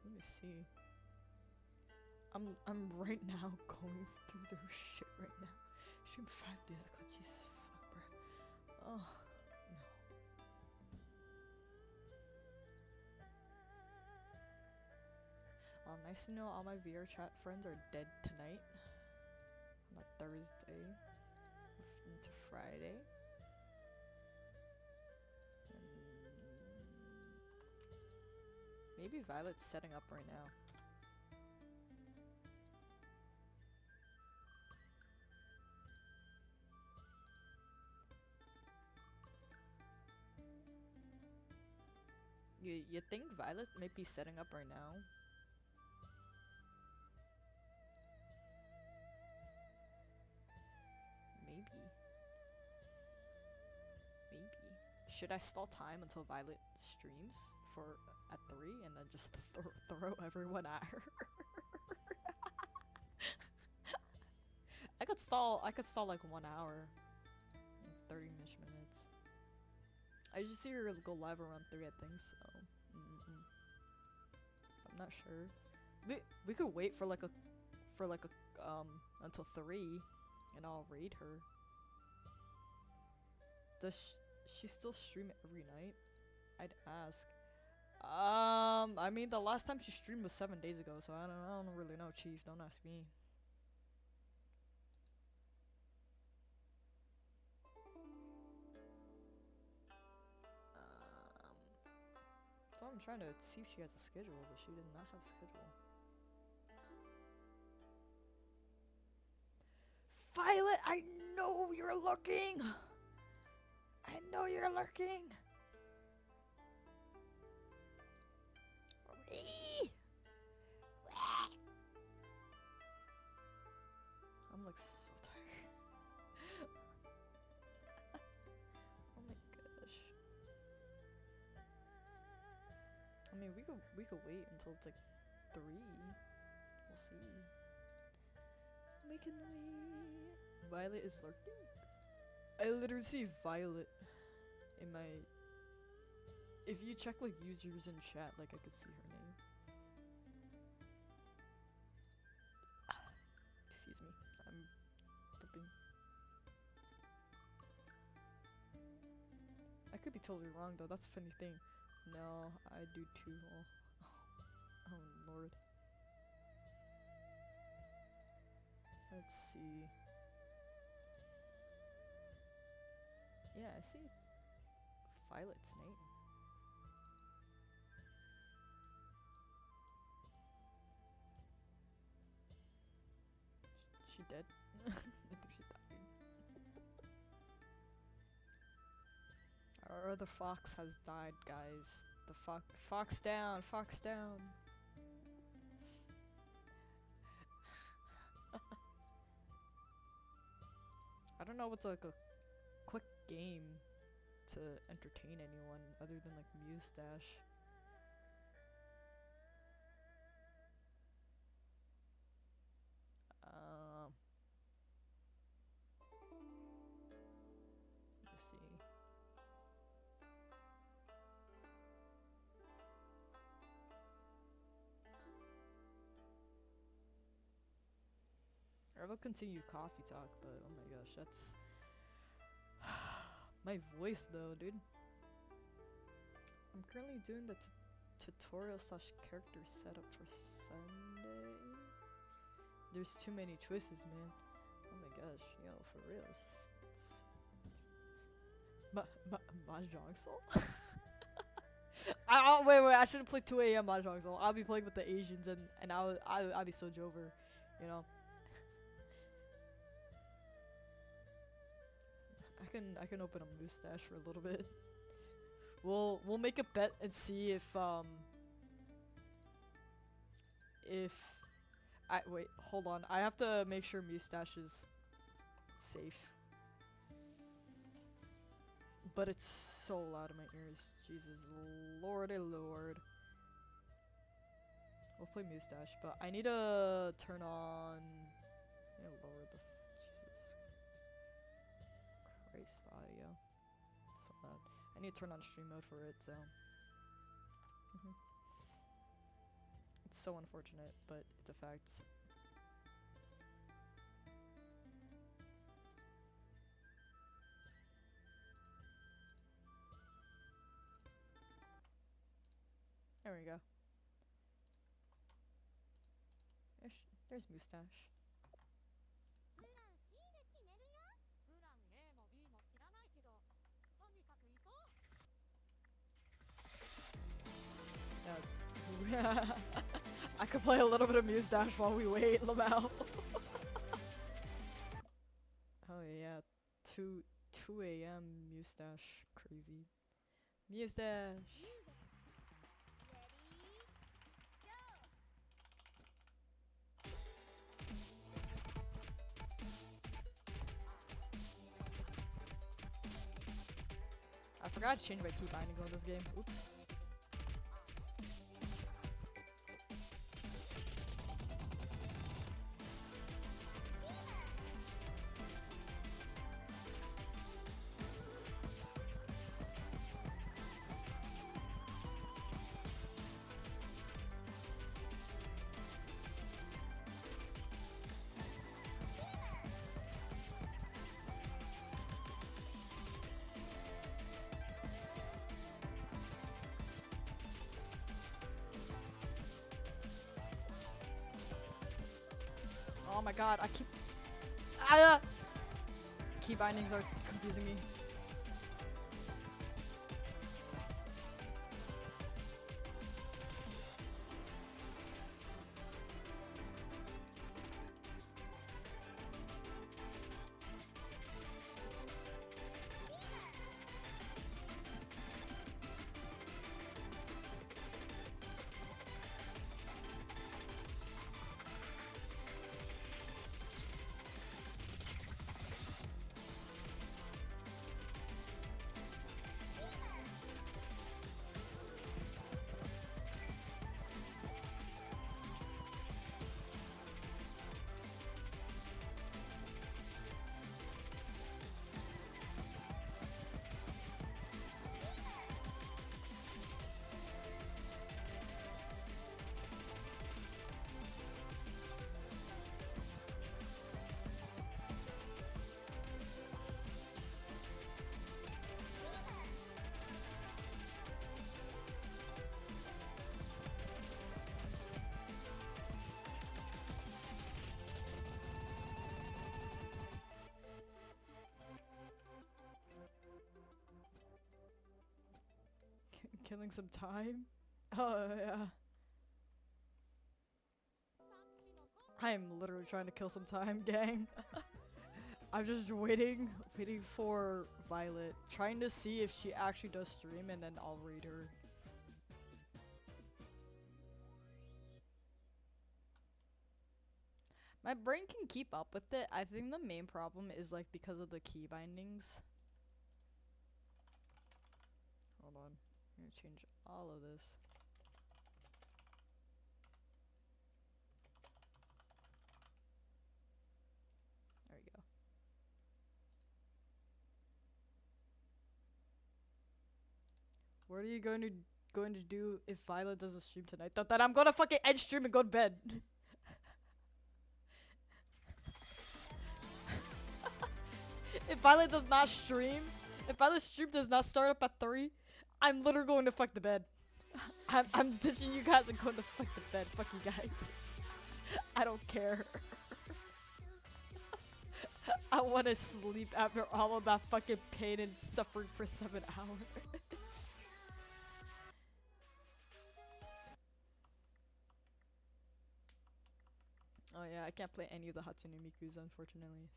Let me see. I'm right now going through their shit right now. Streamed 5 days ago. Jesus fuck, bro. Oh no. Nice to know all my VR chat friends are dead tonight. On a Thursday into Friday. Maybe Violet's setting up right now. You think Violet might be setting up right now? Maybe. Should I stall time until Violet streams for at 3 and then just throw everyone at her? I could stall like 1 hour. 30-ish minutes. I just see her go live around 3, I think so. I'm not sure. We could wait for like a until 3 and I'll raid her. Does she still stream every night? I'd ask. I mean, the last time she streamed was 7 days ago, so I don't really know, Chief. Don't ask me. So I'm trying to see if she has a schedule, but she does not have a schedule. Violet, I know you're looking! I know you're lurking! I'm like so tired. Oh my gosh. I mean, we could wait until it's like 3. We'll see. We can wait. Violet is lurking. I literally see Violet in my. If you check like users in chat, like I could see her name. Excuse me, I'm burping. I could be totally wrong though. That's a funny thing. No, I do too. Oh lord. Let's see. Yeah, I see it's Violet's name. She dead? I think she died. Our other fox has died, guys. The fox down, fox down. I don't know what's like a quick game to entertain anyone other than like Muse Dash. Let's see. I will continue coffee talk, but oh my gosh, that's my voice though, dude. I'm currently doing the tutorial slash character setup for Sunday. There's too many choices, man. Oh my gosh, yo, for real. Mahjong Soul? Wait, I shouldn't play 2 a.m. Mahjong Soul. I'll be playing with the Asians and I'll be so jover, you know. I can open a mustache for a little bit. We'll make a bet and see if wait, hold on. I have to make sure mustache is safe. But it's so loud in my ears. Jesus lordy lord. We'll play mustache, but I need to turn on. I need to lower the Jesus Christ audio. So loud. I need to turn on stream mode for it. So it's so unfortunate, but it's a fact. There we go. There's mustache. Yeah. I could play a little bit of mustache while we wait, Lamau. Oh yeah, 2 a.m. mustache, crazy. Mustache. I forgot to change my key binding on this game. Oops. Oh my god, I keep... Key bindings are confusing me. Killing some time? Oh, yeah. I am literally trying to kill some time, gang. I'm just waiting for Violet, trying to see if she actually does stream, and then I'll read her. My brain can keep up with it. I think the main problem is like because of the key bindings. Hold on. I'm gonna change all of this. There we go. What are you going to do if Violet doesn't stream tonight? That I'm gonna fucking end stream and go to bed. If Violet does not stream, if Violet's stream does not start up at 3, I'm literally going to fuck the bed. I'm ditching you guys and going to fuck the bed. Fuck you guys. I don't care. I want to sleep after all of that fucking pain and suffering for 7 hours. Oh yeah, I can't play any of the Hatsune Mikus, unfortunately.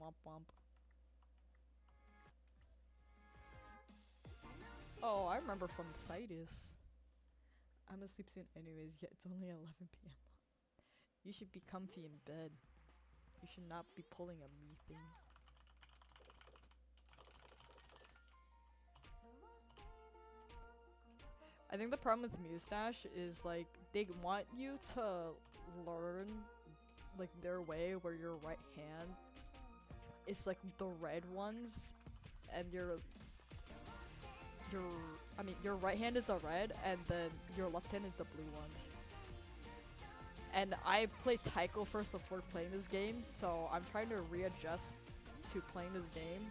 Womp womp. Oh, I remember from Citus. I'm gonna sleep soon anyways, yet it's only 11 p.m. You should be comfy in bed. You should not be pulling a me thing. I think the problem with Mustache is like they want you to learn like their way where your right hand is like the red ones and your right hand is the red and then your left hand is the blue ones. And I played Taiko first before playing this game, so I'm trying to readjust to playing this game.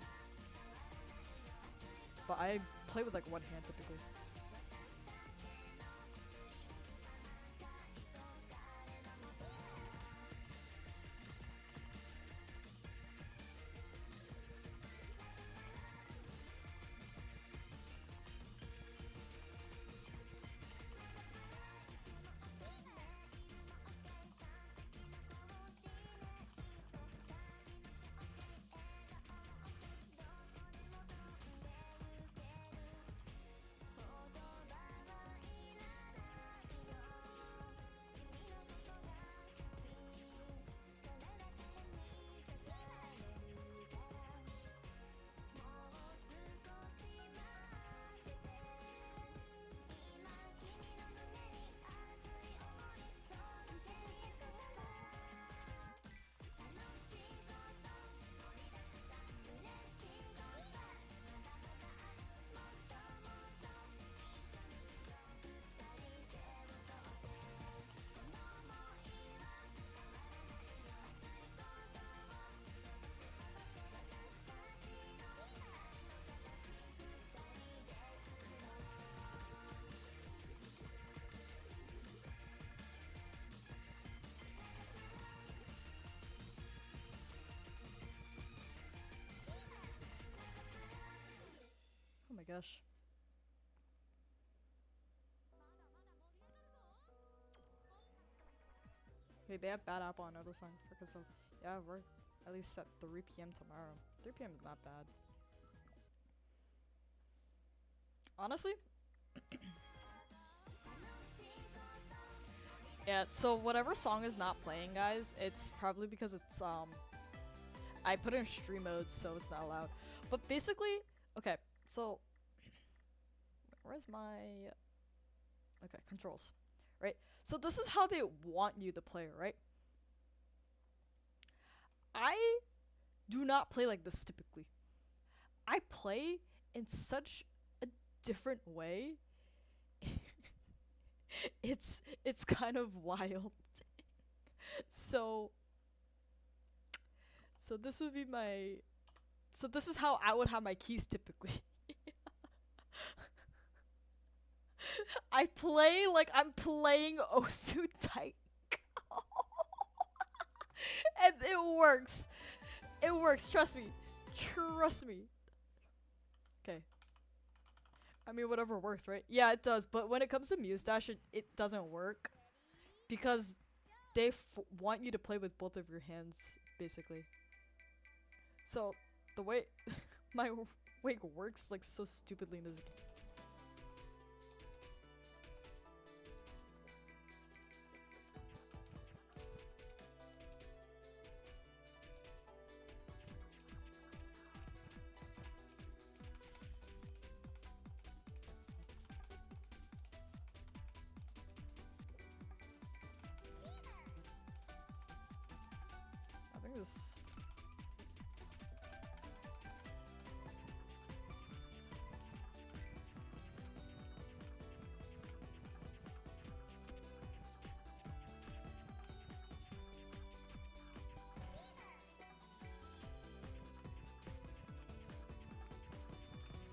But I play with like one hand typically. Oh my gosh. Hey, they have Bad Apple on another song because of yeah, we're at least at 3 p.m. tomorrow. 3 p.m. is not bad. Honestly? Yeah, so whatever song is not playing, guys, it's probably because it's I put it in stream mode, so it's not loud. But basically, okay, so where's my okay, controls. Right? So this is how they want you to play, right? I do not play like this typically. I play in such a different way. it's kind of wild. So this would be my so this is how I would have my keys typically. I play like I'm playing Osu Taiko. And it works. It works, trust me. Trust me. Okay. I mean, whatever works, right? Yeah, it does. But when it comes to Mustache, it doesn't work. Because they want you to play with both of your hands, basically. So the way my wake works like so stupidly in this game. I think this.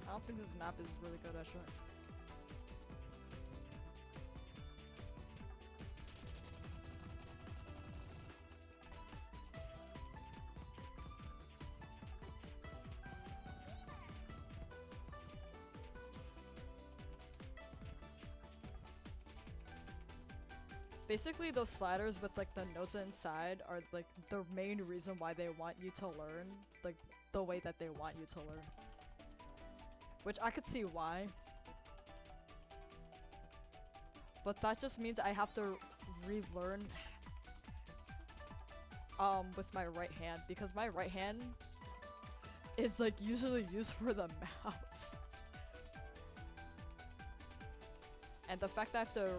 I don't think this map is really good actually. Basically, those sliders with like the notes inside are like the main reason why they want you to learn, like the way that they want you to learn. Which I could see why. But that just means I have to relearn with my right hand, because my right hand is like usually used for the mouse. And the fact that I have to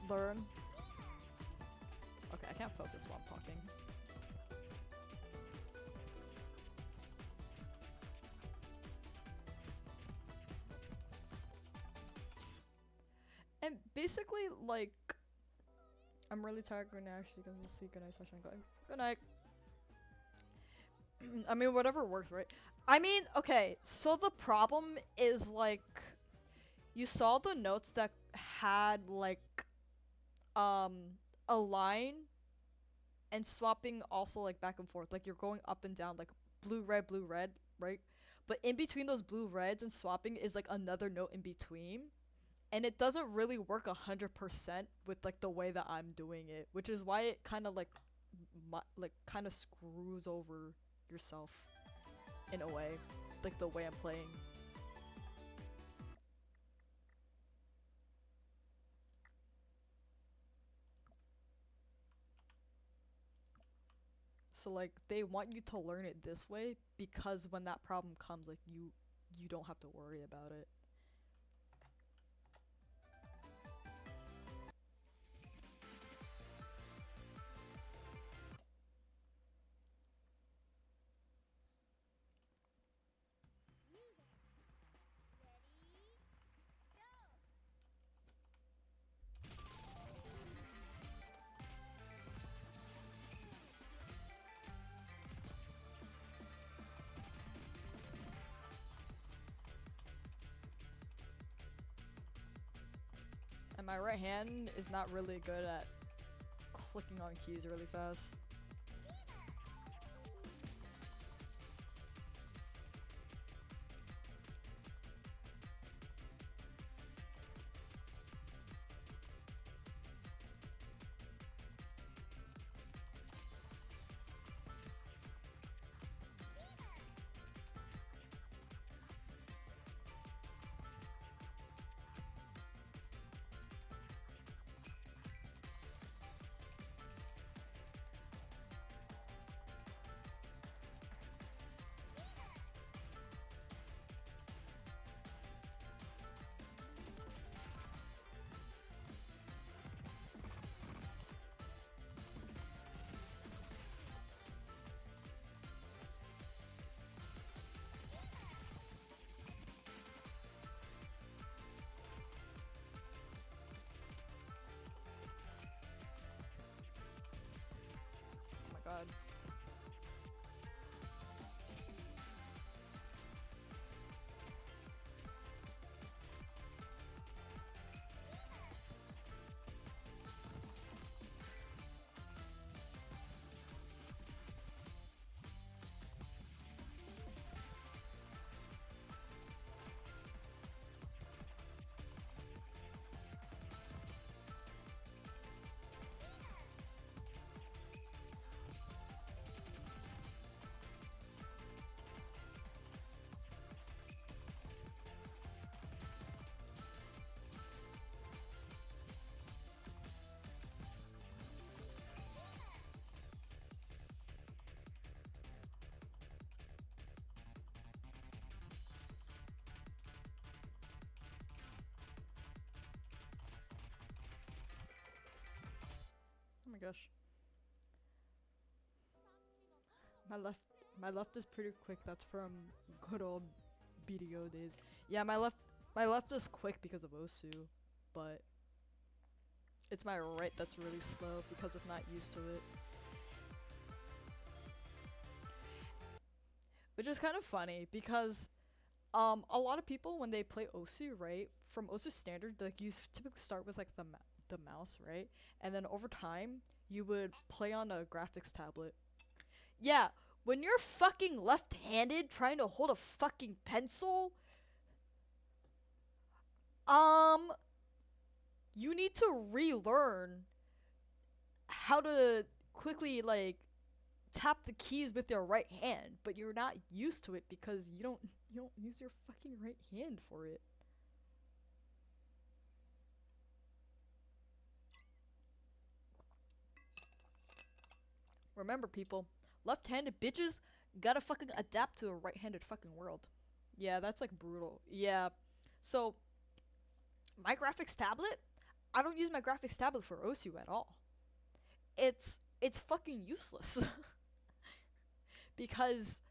learn. Okay, I can't focus while I'm talking. And basically, like, I'm really tired. Good night. Actually, going to sleep. Good night, session. Good night. I mean, whatever works, right? I mean, okay. So the problem is like, you saw the notes that had like, a line, and swapping also like back and forth. Like you're going up and down, like blue, red, right? But in between those blue, reds and swapping is like another note in between. And it doesn't really work 100% with like the way that I'm doing it, which is why it kind of like kind of screws over yourself in a way, like the way I'm playing. So like they want you to learn it this way because when that problem comes, like you don't have to worry about it. And my right hand is not really good at clicking on keys really fast. gosh. My left my left is pretty quick. That's from good old BDO days. Yeah, my left is quick because of Osu, but it's my right that's really slow because it's not used to it. Which is kind of funny because a lot of people when they play Osu, right? From Osu standard, like you typically start with like the mouse, right? And then over time, you would play on a graphics tablet. Yeah, when you're fucking left-handed trying to hold a fucking pencil, um you need to relearn how to quickly like tap the keys with your right hand, but you're not used to it because you don't use your fucking right hand for it. Remember, people, left-handed bitches gotta fucking adapt to a right-handed fucking world. Yeah, that's like brutal. Yeah. So, my graphics tablet, I don't use my graphics tablet for OSU at all. It's fucking useless because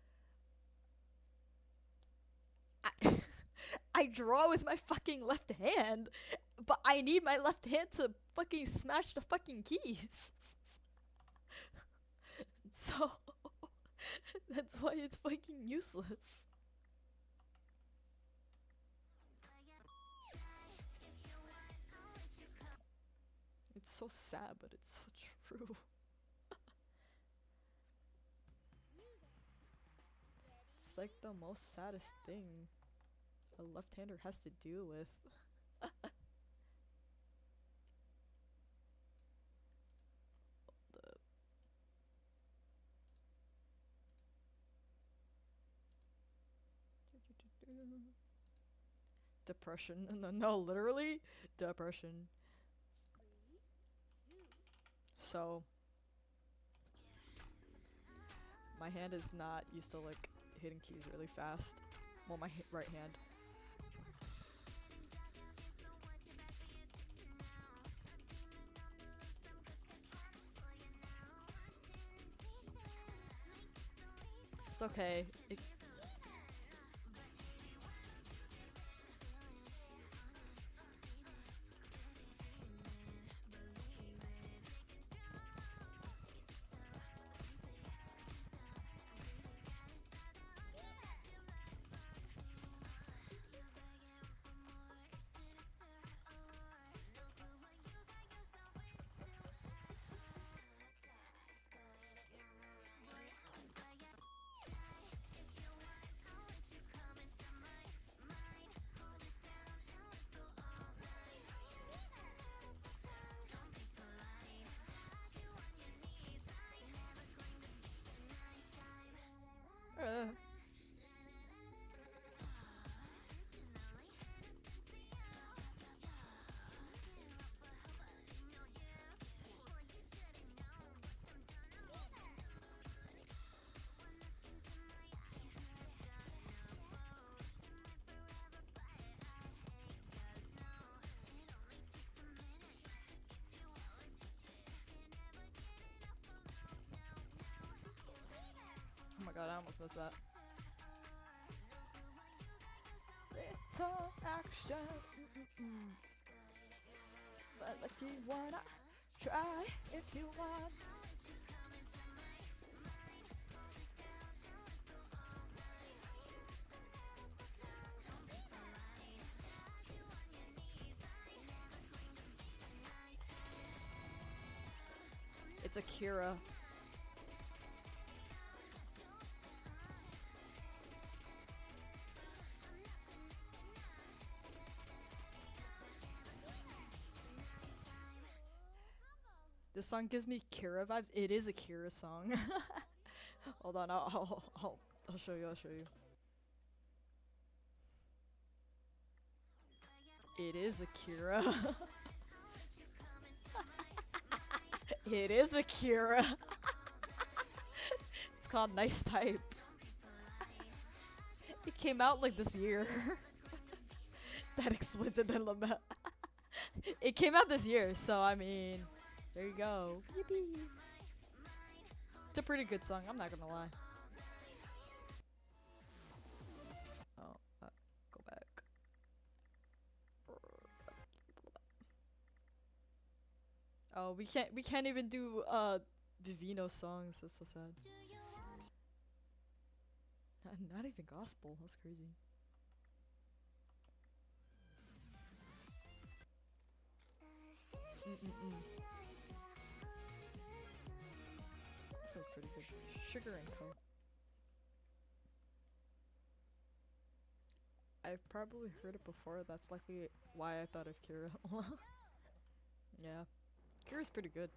I I draw with my fucking left hand, but I need my left hand to fucking smash the fucking keys. So that's why it's fucking useless. It's so sad, but it's so true. It's like the most saddest thing a left-hander has to deal with. The depression. No, no, literally depression. So my hand is not used to like hitting keys really fast. Well, my right hand. It's okay. Uh, oh my god, I almost missed that. Little action. Mm-mm-mm. But if you wanna try, if you want. It's Akira. This song gives me Kira vibes. It is a Kira song. Hold on, I'll show you. I'll show you. It is Akira. It is Akira. It's called Nice Type. It came out like this year. That explains it then. It came out this year, so I mean, There you go. Yippee. It's a pretty good song, I'm not gonna lie. Oh, go back. Oh, we can't even do Vivino songs. That's so sad. Not even gospel. That's crazy. Mm-mm-mm. This one's pretty good. Sugar and Co. I've probably heard it before. That's likely why I thought of Kira. Yeah, Kira's pretty good.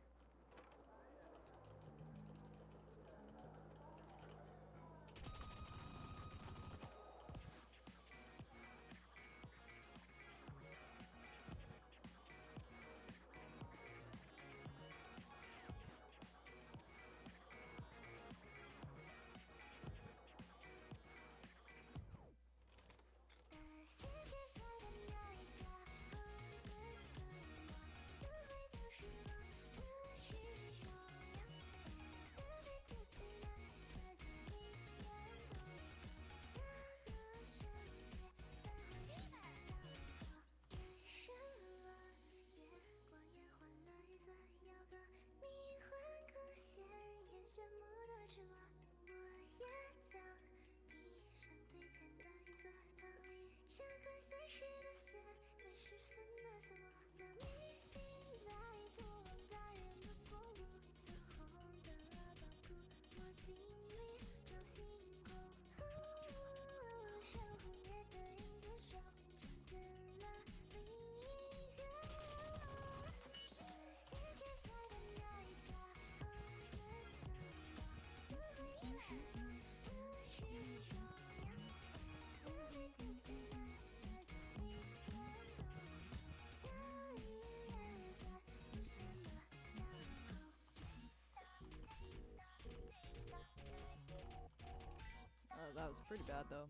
That was pretty bad though.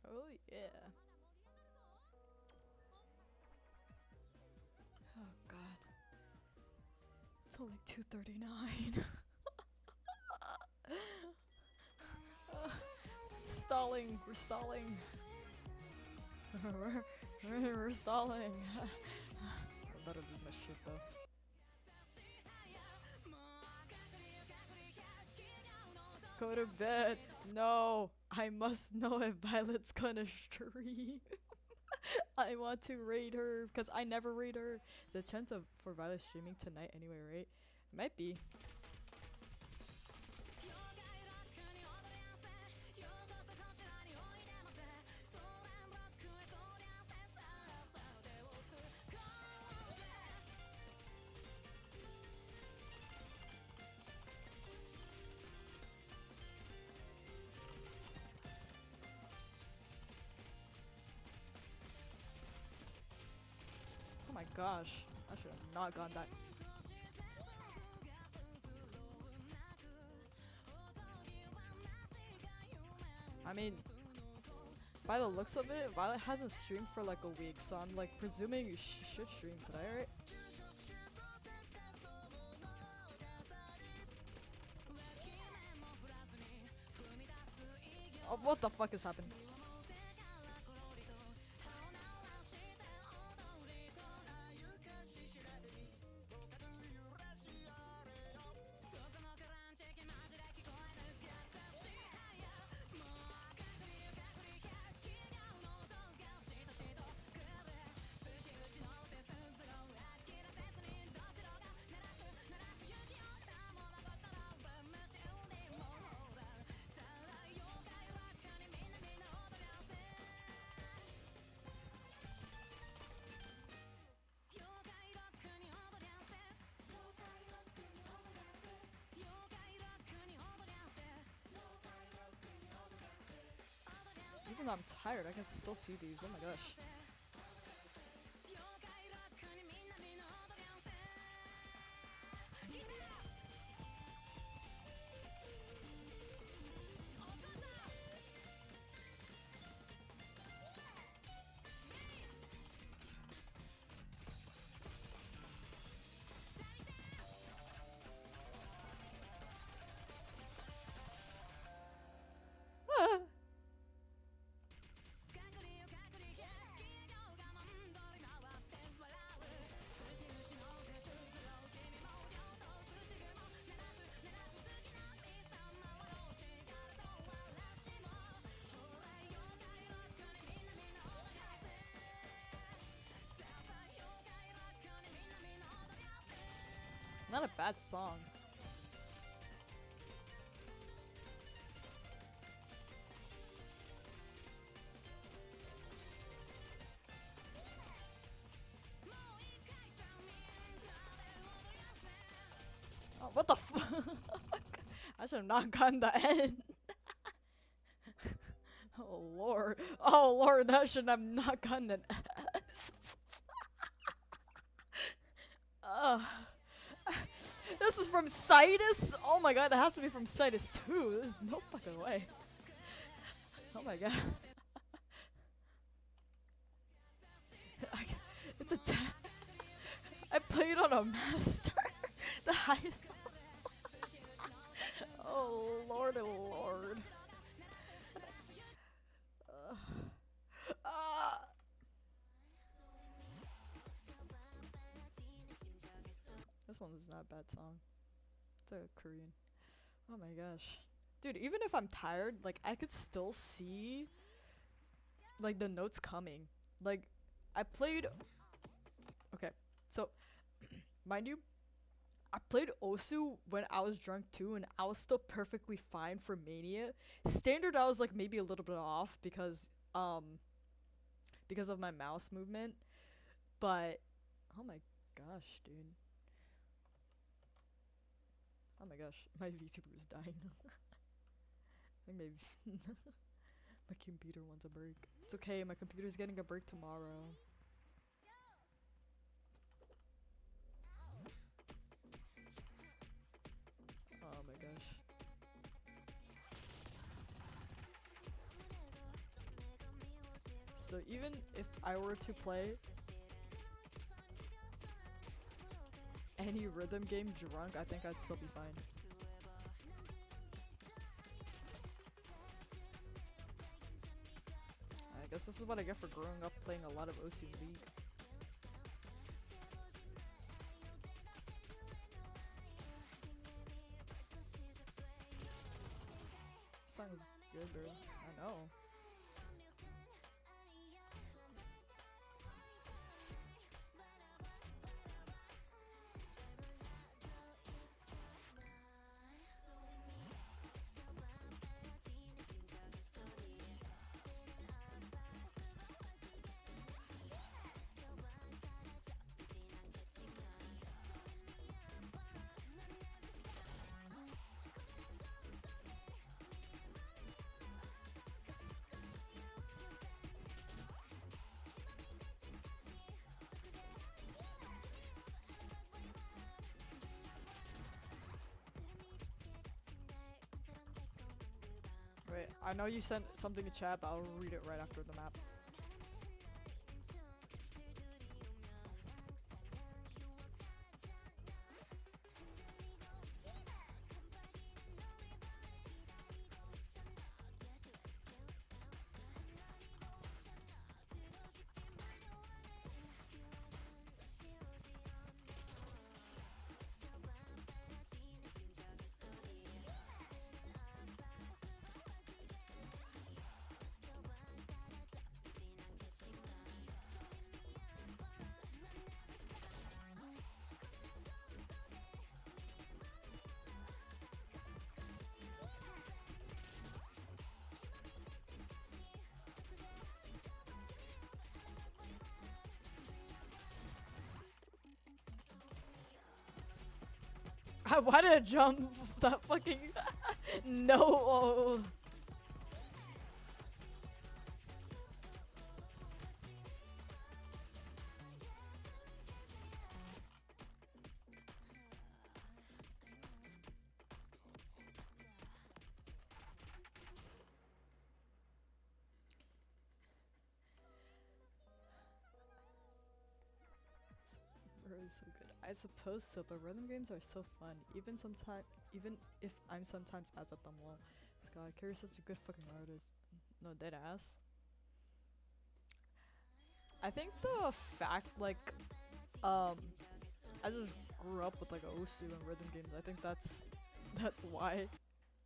Oh yeah. Oh god. It's only 2:39. Stalling. We're stalling. we're stalling. I better lose my shit though. Go to bed. No, I must know if Violet's gonna stream. I want to raid her because I never raid her. There's a chance of for Violet streaming tonight anyway, right? It might be. Oh my gosh, I should have not gone that. I mean, by the looks of it, Violet hasn't streamed for like a week, so I'm like presuming she should stream today, right? Oh, what the fuck is happening? though I'm tired, I can still see these. Oh my gosh. Ah. Not a bad song. Oh, what the fuck? I should have not gotten the end. Oh lord. Oh lord, that should have not gotten an S. This is from Citus? Oh my god, that has to be from Citus too. There's no fucking way. Oh my god. It's a I played on a master. The highest. Oh lord, oh lord. This one is not a bad song. It's a Korean. Oh my gosh. Dude, even if I'm tired, like I could still see like the notes coming. Like I played okay, so mind you, I played Osu when I was drunk too, and I was still perfectly fine for Mania. Standard I was like maybe a little bit off because of my mouse movement. But oh my gosh, dude. Oh my gosh, my VTuber is dying. I think maybe my computer wants a break. It's okay, my computer's getting a break tomorrow. Oh my gosh. So even if I were to play any rhythm game drunk, I think I'd still be fine. I guess this is what I get for growing up playing a lot of Osu League. This song is good, bro. I know. Wait, I know you sent something in chat, but I'll read it right after the map. Why did I jump that fucking no? is so good. I suppose so, but rhythm games are so fun. Even if I'm sometimes as at them all. Scott Carey's such a good fucking artist. No, dead ass. I think the fact, like, um, I just grew up with like Osu and rhythm games. I think that's why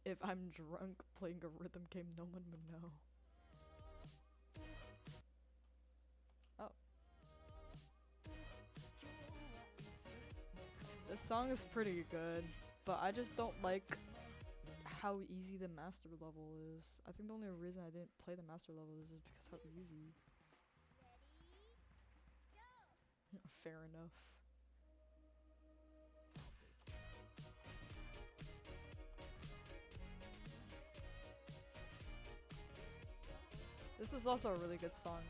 if I'm drunk playing a rhythm game, no one would know. Oh, this song is pretty good, but I just don't like how easy the master level is. I think the only reason I didn't play the master level is because how easy. Fair enough. This is also a really good song.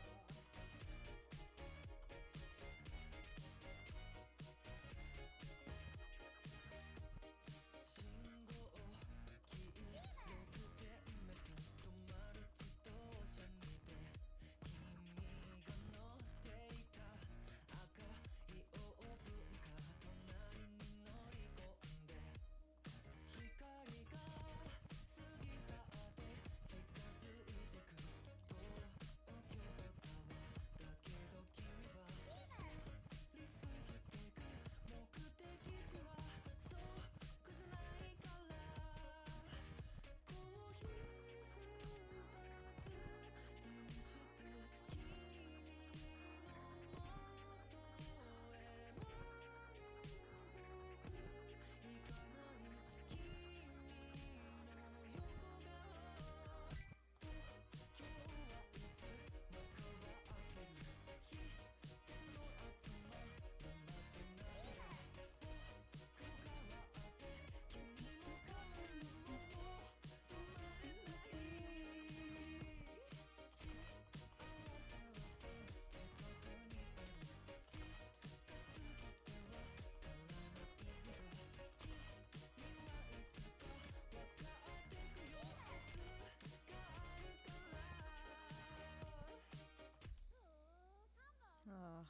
Ah,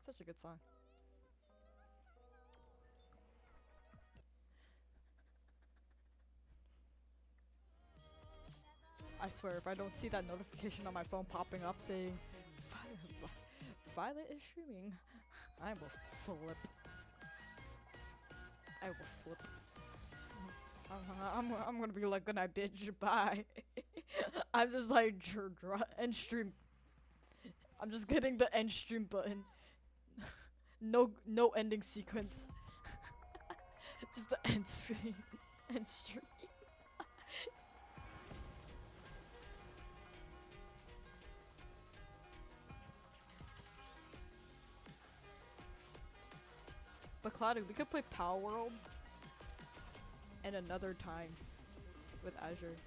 such a good song. I swear, if I don't see that notification on my phone popping up saying Violet is streaming, I will flip. I will flip. I'm gonna be like, good night, bitch. Bye. I'm just like, end stream. I'm just getting the end stream button. No ending sequence. Just the end scene. End stream. But Cloudy, we could play Power World and another time with Azure.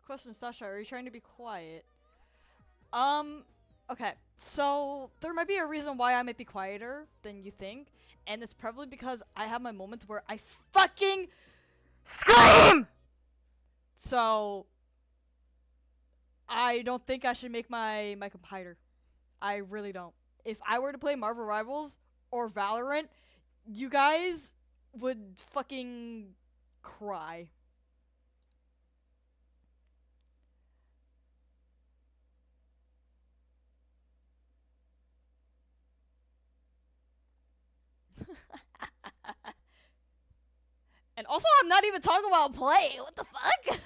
Question, Sasha, are you trying to be quiet? Um, okay. So there might be a reason why I might be quieter than you think, and it's probably because I have my moments where I fucking scream. So I don't think I should make my computer. I really don't. If I were to play Marvel Rivals or Valorant, you guys would fucking cry. And also, I'm not even talking about play. What the fuck?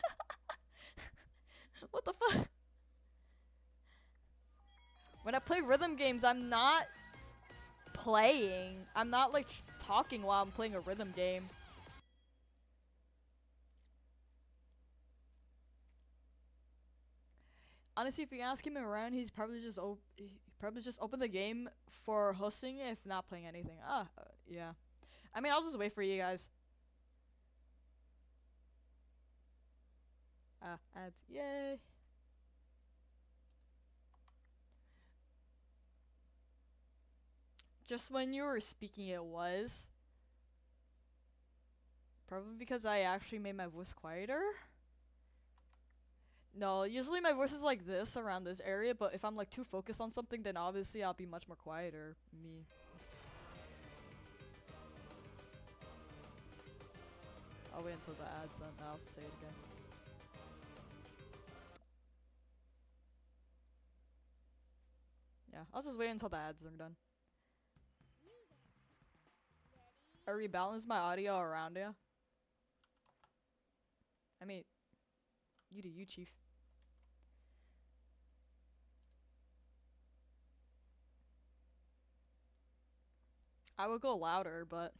What the fuck? When I play rhythm games, I'm not playing. I'm not like talking while I'm playing a rhythm game. Honestly, if you ask him around, he's probably just he probably just open the game for hosting, if not playing anything. Yeah. I mean, I'll just wait for you guys. Ads, yay. Just when you were speaking, it was probably because I actually made my voice quieter. No, usually my voice is like this around this area, but if I'm like too focused on something, then obviously I'll be much more quieter. Me. I'll wait until the ads and I'll say it again. Yeah, I'll just wait until the ads are done. I rebalance my audio around you. I mean, you do you, chief. I would go louder, but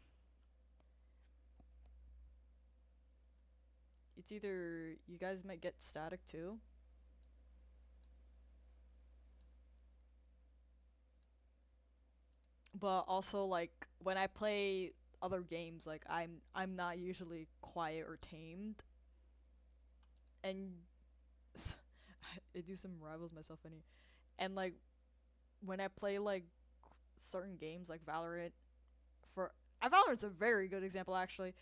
it's either you guys might get static too. But also like when I play other games, like I'm not usually quiet or tamed. And I do some rivals myself any. And like when I play like certain games like Valorant for Valorant's a very good example actually.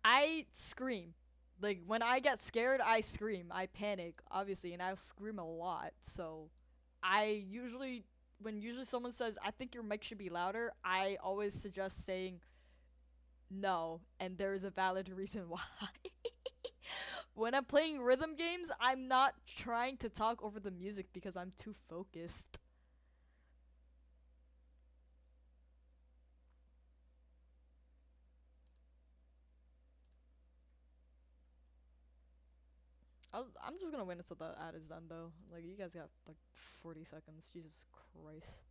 I scream. Like when I get scared, I scream. I panic, obviously, and I scream a lot. So I usually when usually someone says, "I think your mic should be louder," I always suggest saying no, and there's a valid reason why. When I'm playing rhythm games, I'm not trying to talk over the music because I'm too focused. I'm just gonna wait until the ad is done though. Like you guys got like 40 seconds. Jesus Christ.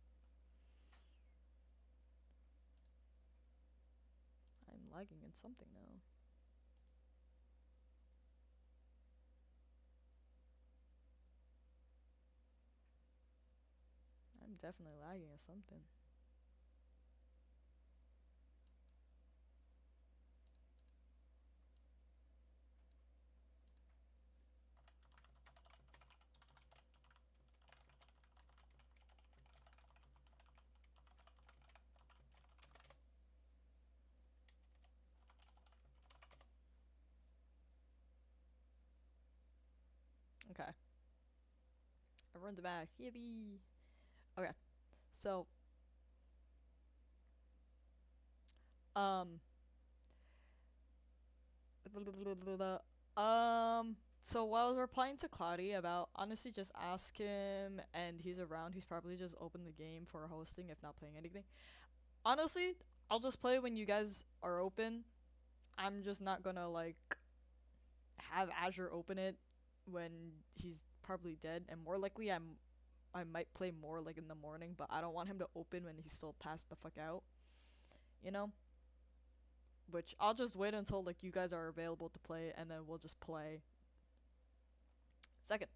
I'm lagging in something now. I'm definitely lagging at something. Okay. I run the back. Yippee. Okay. So, um, so while I was replying to Cloudy about honestly just ask him and he's around, he's probably just opened the game for hosting if not playing anything. Honestly, I'll just play when you guys are open. I'm just not gonna like have Azure open it when he's probably dead, and more likely I might play more like in the morning, but I don't want him to open when he's still passed the fuck out. You know? Which I'll just wait until like you guys are available to play and then we'll just play. Second,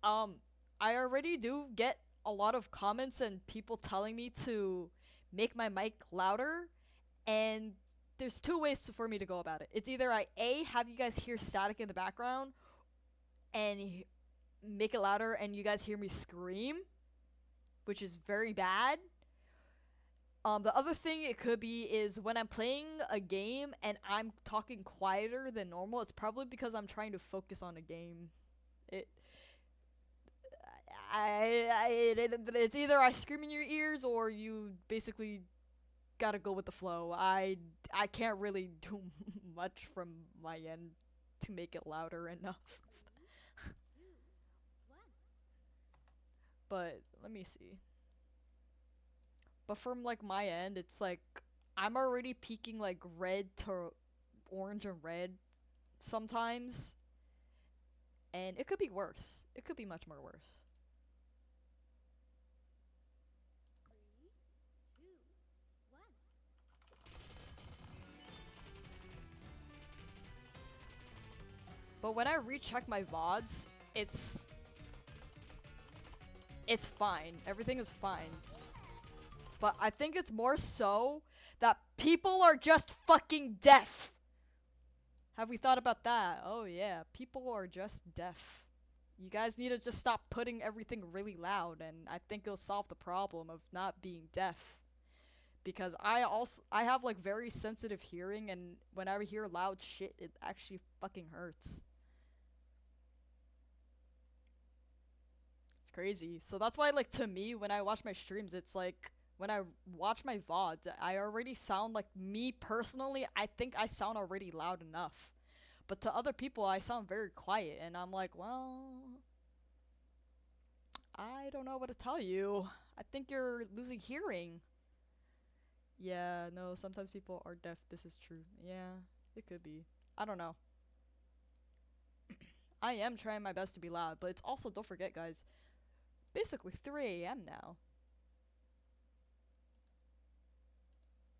um I already do get a lot of comments and people telling me to make my mic louder, and there's two ways for me to go about it. It's either I have you guys hear static in the background, and make it louder and you guys hear me scream, which is very bad. The other thing it could be is when I'm playing a game and I'm talking quieter than normal, it's probably because I'm trying to focus on a game. It it's either I scream in your ears or you basically gotta go with the flow. I can't really do much from my end to make it louder enough. But let me see. But from like my end, it's like I'm already peaking like red to orange and red sometimes, and it could be worse. It could be much more worse. But when I recheck my VODs, it's it's fine. Everything is fine. But I think it's more so that people are just fucking deaf. Have we thought about that? Oh yeah, people are just deaf. You guys need to just stop putting everything really loud, and I think it'll solve the problem of not being deaf. Because I have like very sensitive hearing, and when I hear loud shit, it actually fucking hurts. It's crazy. So that's why, like, to me, when I watch my streams, it's like when I watch my VODs, I already sound like me personally. I think I sound already loud enough, but to other people, I sound very quiet, and I'm like, well, I don't know what to tell you. I think you're losing hearing. Yeah, no, sometimes people are deaf. This is true. Yeah, it could be. I don't know. I am trying my best to be loud, but it's also, don't forget, guys, basically 3 a.m. now.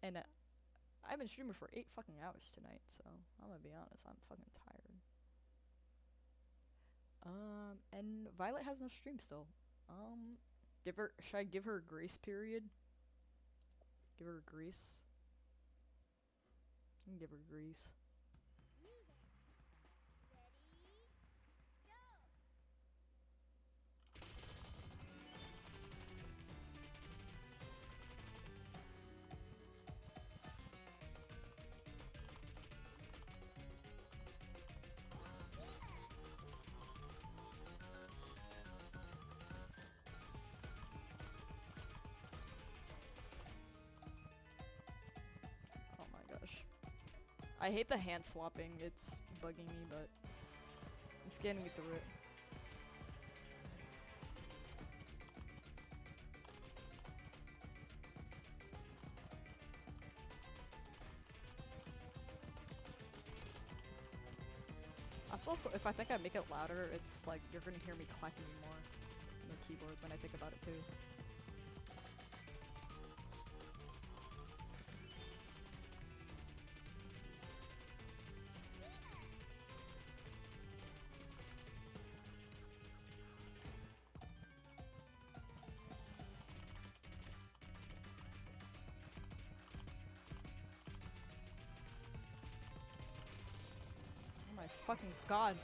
And I've been streaming for 8 fucking hours tonight, so I'm gonna be honest, I'm fucking tired. And Violet has no stream still. Should I give her a grace period? Give her a grace? I can give her grace. Oh my gosh. I hate the hand swapping, it's bugging me, but it's getting me through it. Also, if I think I make it louder, it's like you're gonna hear me clacking more on the keyboard when I think about it too. Oh my fucking god.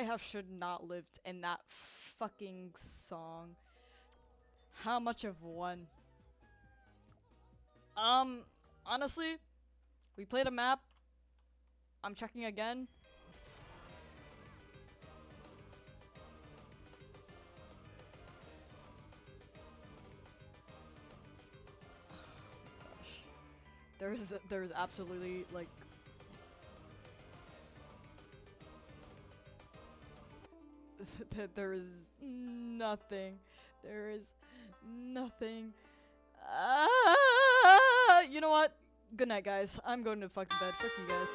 have should not lived in that fucking song. How much of one? Honestly, we played a map. I'm checking again. Gosh. There's absolutely like there is nothing. There is nothing. You know what? Good night, guys. I'm going to fucking bed. Frick you guys.